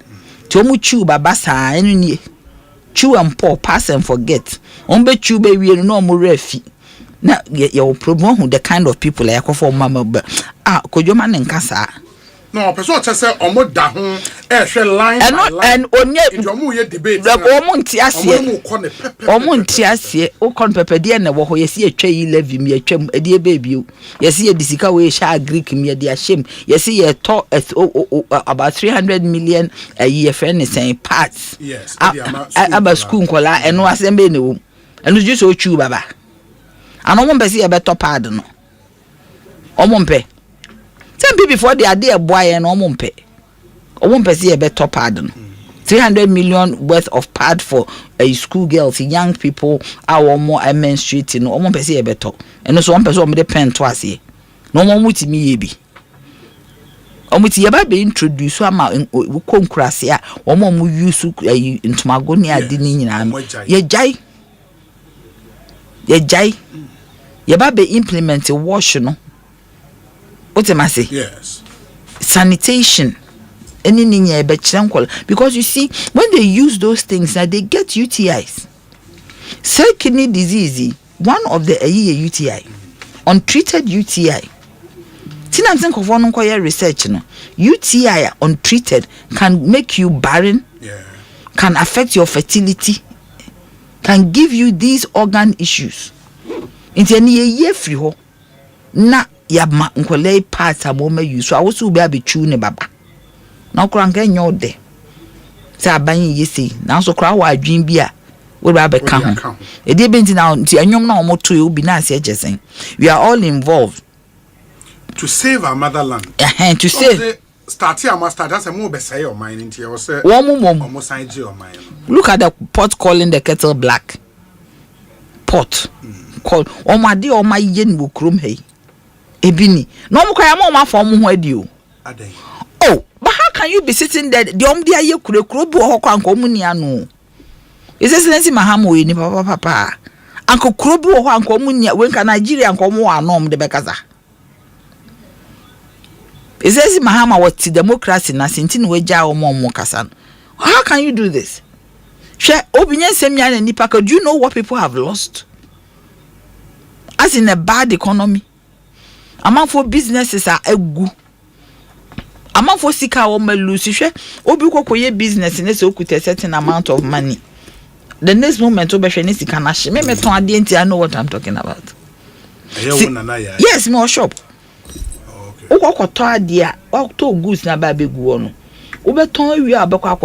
Speaker 12: ti o mo chu baba sa anu nie chew and pour pass and forget be chew be we no more refi na your problem who the kind of people like for mama kodjoma nka sa
Speaker 9: no person say omo da ho hwe line
Speaker 12: and onye
Speaker 9: omo ye debate
Speaker 12: omo ntiasie o kon pepe de na wo ho yesi atwa yi levi mi atwam de baby yesi ye disika we sha greek mi de ashem yesi ye to about 300 million a year friend is saying parts
Speaker 9: yes
Speaker 12: aba school nkola eno asembe ne wo eno just o chu baba ano mo mpese ye beto pad no omo mpe some before they are there boy and omumpe see a better pardon 300 million worth of pad for a school girls young people our more menstruating omumpe see a better and also one person me the pen twice no more muti me bi omuti ye ba be introduce ama konkurase a omo mu use ntumago ne ade ni nyina no ye jai ye ba be implement wash no. What am I say?
Speaker 9: Yes.
Speaker 12: Sanitation. Because you see, when they use those things, they get UTIs. Cell kidney disease, one of the UTI, untreated UTI. I'm saying of research. UTI untreated can make you barren, can affect your fertility, can give you these organ issues. It's a year free. Na yabma nkole parts aboma use so awosu be abechu ne baba na okra nka enyo de say aban yesi na so kra wa adwin bi a we ba be ka ho e de benti na nti anyom na omoto e obi na ase ejesen we are all involved
Speaker 9: to save our motherland
Speaker 12: to save
Speaker 9: start here, must start as a move say your mind into your say.
Speaker 12: Almost
Speaker 9: sign your mind.
Speaker 12: Look at the pot calling the kettle black. Pot. Call my dear or my yen will crum hey. Ebini. No more cry more for more you. Oh, but how can you be sitting there? The dear you could crub or communiano. Is this Mahamo in papa? Uncle Krubu or Uncle Munia when can Nigeria and come one norm the Bekaza? Is this Mahama what democracy na sintin weja or more mokasan? How can you do this? Share opinion semian and nipaka. Do you know what people have lost? As in a bad economy. Among for businesses are a good. Among for sika or melusi share obi business in a certain amount of money. The next moment, I know what I'm talking about. Yes, more shop. Goods na baby guano. We are back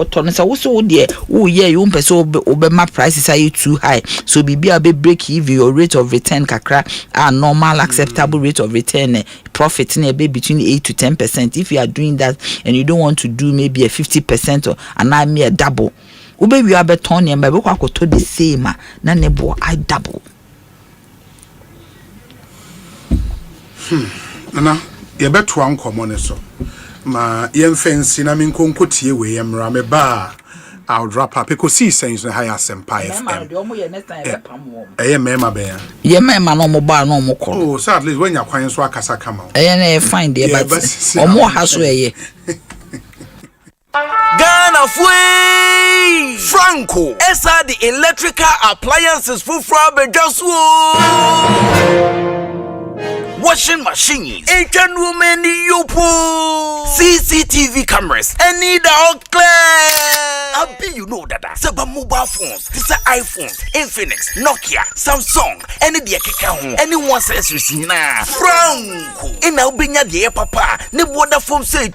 Speaker 12: so dear. Oh, yeah, you won't so my prices are too high. So be a bit break even your rate of return kakra normal acceptable rate of return profit in a bit between 8 to 10%. If you are doing that and you don't want to do maybe a 50% or I mean a double. Ube we are betoni and baby kwako to the same na nebo I double.
Speaker 9: Nana, you bet one common so. Ma yen fancy na min konkotie we yemra me ba. I'll drop up Ekosiisen On Asempa FM. Mema be.
Speaker 12: Ye mema no mo ba no mo ko.
Speaker 9: Oh, sadly when you kwan so akasa kama.
Speaker 12: Na fine there but omo ha so eye.
Speaker 1: Ghana Fui Franco Esa the electrical appliances for just washing machines, Asian women yopo, CCTV cameras, and need all clear. I be you know that. Saba mobile phones, this are iPhones, Infinix, Nokia, Samsung, any the account, anyone says receive na Franco. In our binya the papa, ne water foam say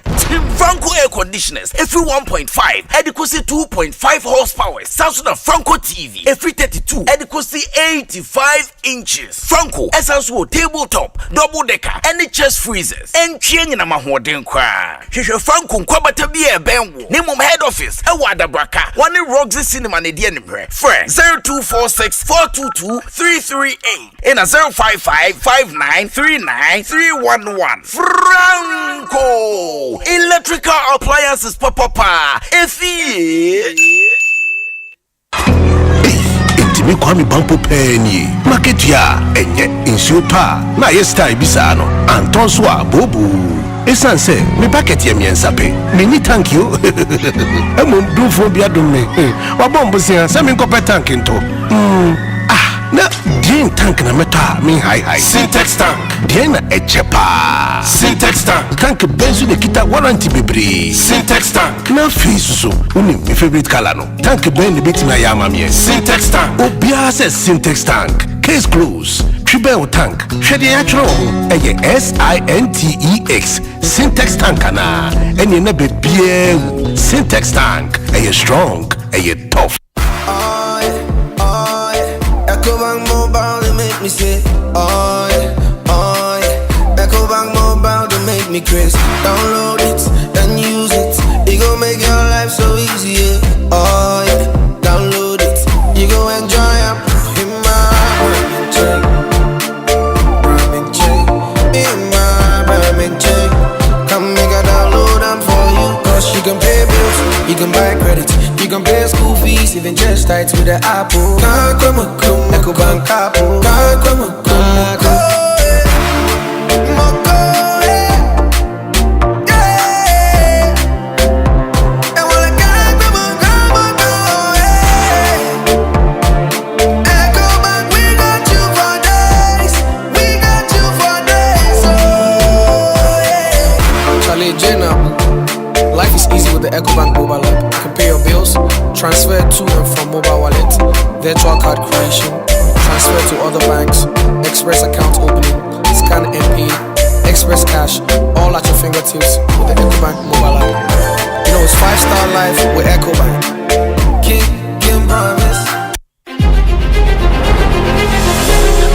Speaker 1: Franco air conditioners, every 1.5, adequacy 2.5 horsepower, Samsung Franco TV, every 32, adequacy 85 inches. Franco, essential tabletop, double decker, any chest freezers, and change na mahoden kwa. Sheshe Franco kwabata biye benwo. Name head office, Ewada Braka, one Roxy Cinema ne die nimre. Friend 0246 422 338 and a 055-5939-311. Franco electrical appliances papa.
Speaker 14: Me kwami bampo penny market ya enye insuta na yesta ibisano anton so abobu esan se me packet ye miensa pe me ni thank you emom do fo bia do me wa bombo se me nkope tank nto na din tank na meta me high Syntex tank din na echepa Syntex tank benzu de kita warranty bebre Syntex tank na fiso uni my favorite color no tank ben de bit na yama me Syntex tank obia se Syntex tank case close triple tank hwede ya chro eye SINTEX Syntex tank na eni na bebie Syntex tank eye strong eye tough.
Speaker 11: Ecobank Mobile, they make me say, oh yeah. Ecobank Mobile, they make me crazy. Download it and use it. It gon' make your life so easy, yeah. Oh yeah. Download it. You gon' enjoy it. In my ramen chain. In my ramen chain. Come make a download them for you. Cause you can pay bills, you can buy credit. You can pay school fees, even just tights with the Apple. Ecobank Apple.
Speaker 23: Life is easy with the Ecobank mobile app. You can pay your bills, transfer to and from mobile wallet, virtual card creation, transfer to other banks, express account opening, scan and pay, express cash, all at your fingertips with the Ecobank mobile app. You know it's 5-star life with Ecobank. King promise.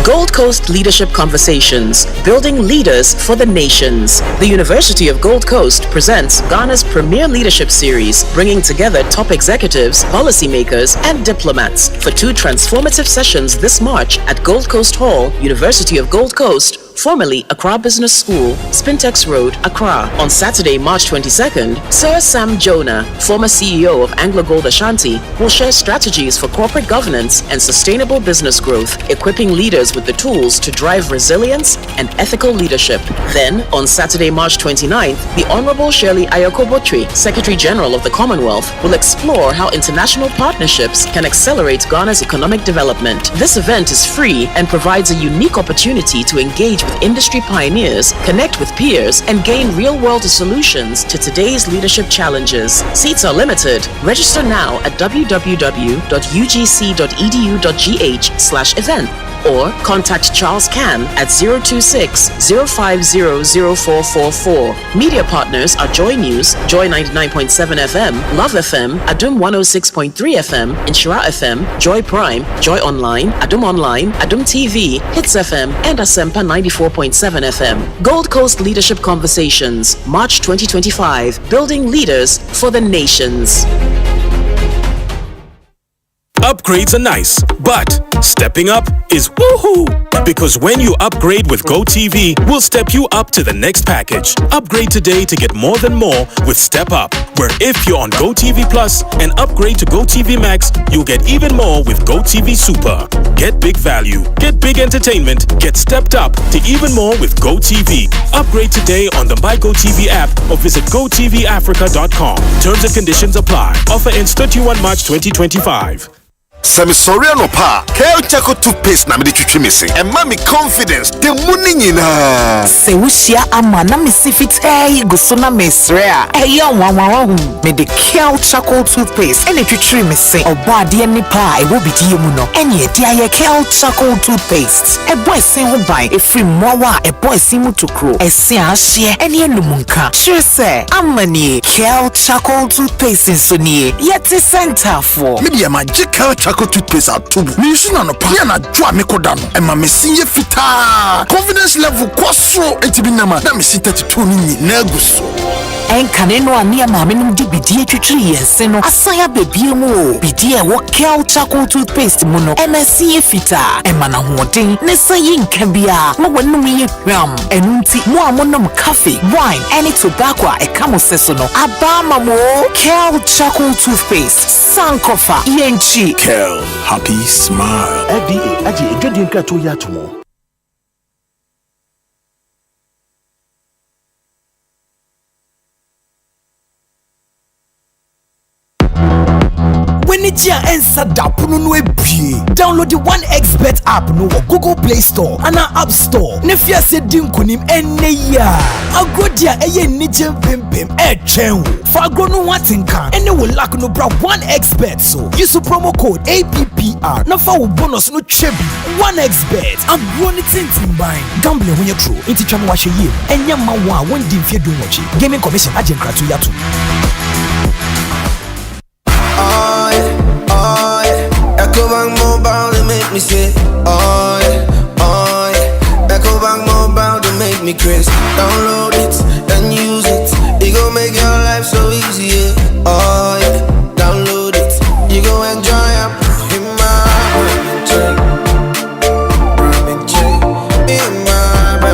Speaker 8: Gold Coast Leadership Conversations, Building Leaders for the Nations. The University of Gold Coast presents Ghana's premier leadership series, bringing together top executives, policymakers, and diplomats for 2 transformative sessions this March at Gold Coast Hall, University of Gold Coast, formerly Accra Business School, Spintex Road, Accra. On Saturday, March 22nd, Sir Sam Jonah, former CEO of Anglo Gold Ashanti, will share strategies for corporate governance and sustainable business growth, equipping leaders with the tools to drive resilience and ethical leadership. Then, on Saturday, March 29th, the Honorable Shirley Ayokobotri, Secretary General of the Commonwealth, will explore how international partnerships can accelerate Ghana's economic development. This event is free and provides a unique opportunity to engage with industry pioneers, connect with peers, and gain real-world solutions to today's leadership challenges. Seats are limited. Register now at www.ugc.edu.gh/event or contact Charles Can at 026-050-0444. Media partners are Joy News, Joy 99.7 FM, Love FM, Adum 106.3 FM, Inshira FM, Joy Prime, Joy Online, Adum Online, Adum TV, Hits FM, and Asempa 94.7 FM. Gold Coast Leadership Conversations, March 2025, Building Leaders for the Nations.
Speaker 2: Upgrades are nice, but stepping up is woohoo! Because when you upgrade with GoTV, we'll step you up to the next package. Upgrade today to get more than more with Step Up, where if you're on GoTV Plus and upgrade to GoTV Max, you'll get even more with GoTV Super. Get big value, get big entertainment, get stepped up to even more with GoTV. Upgrade today on the My GoTV app or visit GoTVAfrica.com. Terms and conditions apply. Offer ends 31 March 2025.
Speaker 1: Semisoriano pa, Kale Chaco toothpaste na midi chuchi missing. And mommy confidence, the morning in her.
Speaker 15: Sewushia amana misifit gusuna mesrea. Eyo wawawahu. Me the Kale Chaco toothpaste. Ene chuchi missing. Oba di eni pa e wobi di yemuno. Enye di aye Kale Chaco toothpaste. E boy sen ho bai. E free mwawa. E boy simu tukro. E si ashie. Enye lumunka. Sure se. Amani Kale Chaco toothpaste insoniye. Yeti center for.
Speaker 5: Media magic Kale Chaco toothpaste atubu. Mi yusu na no pa. Ya na jwa me kodano. Ema me sinye fita. Confidence level kwasro. Enti binama. Na me si 32 nini neguso.
Speaker 15: Enkaneno ania mame num di bidie twitwiri yense no asaya bebie mu bidie wo Kale Chaco toothpaste mu no MSC fita emana hoden ne sayi nkabia mo wonum ye hwam enunti mo amonom cafe wine any tobacco e kamo seso no abama mo Kale Chaco toothpaste sankofa yenchi
Speaker 14: Kale happy smile
Speaker 17: FDA aji edwedi nkrato ya tomo.
Speaker 18: Wenitia ensa dapuno no ebie. Download the 1xBet app no Google Play Store and App Store. Ne fia se di nkonim enne ya. Agodia eye nijem pimpim etwen. For agro no watinka enne wo lack no bra 1xBet so. Use promo code APPR. Na fa wo bonus no chebi. 1xBet. Agro ni tintin bang. Gamble ho ye true. Inti twam wa hwe yie. Enya ma wo a won di mfie do nwochi. Gaming Commission agent krato yato.
Speaker 11: Ecobank Mobile, they make me say, oh yeah, oh yeah. Ecobank Mobile, they make me crazy. Download it, then you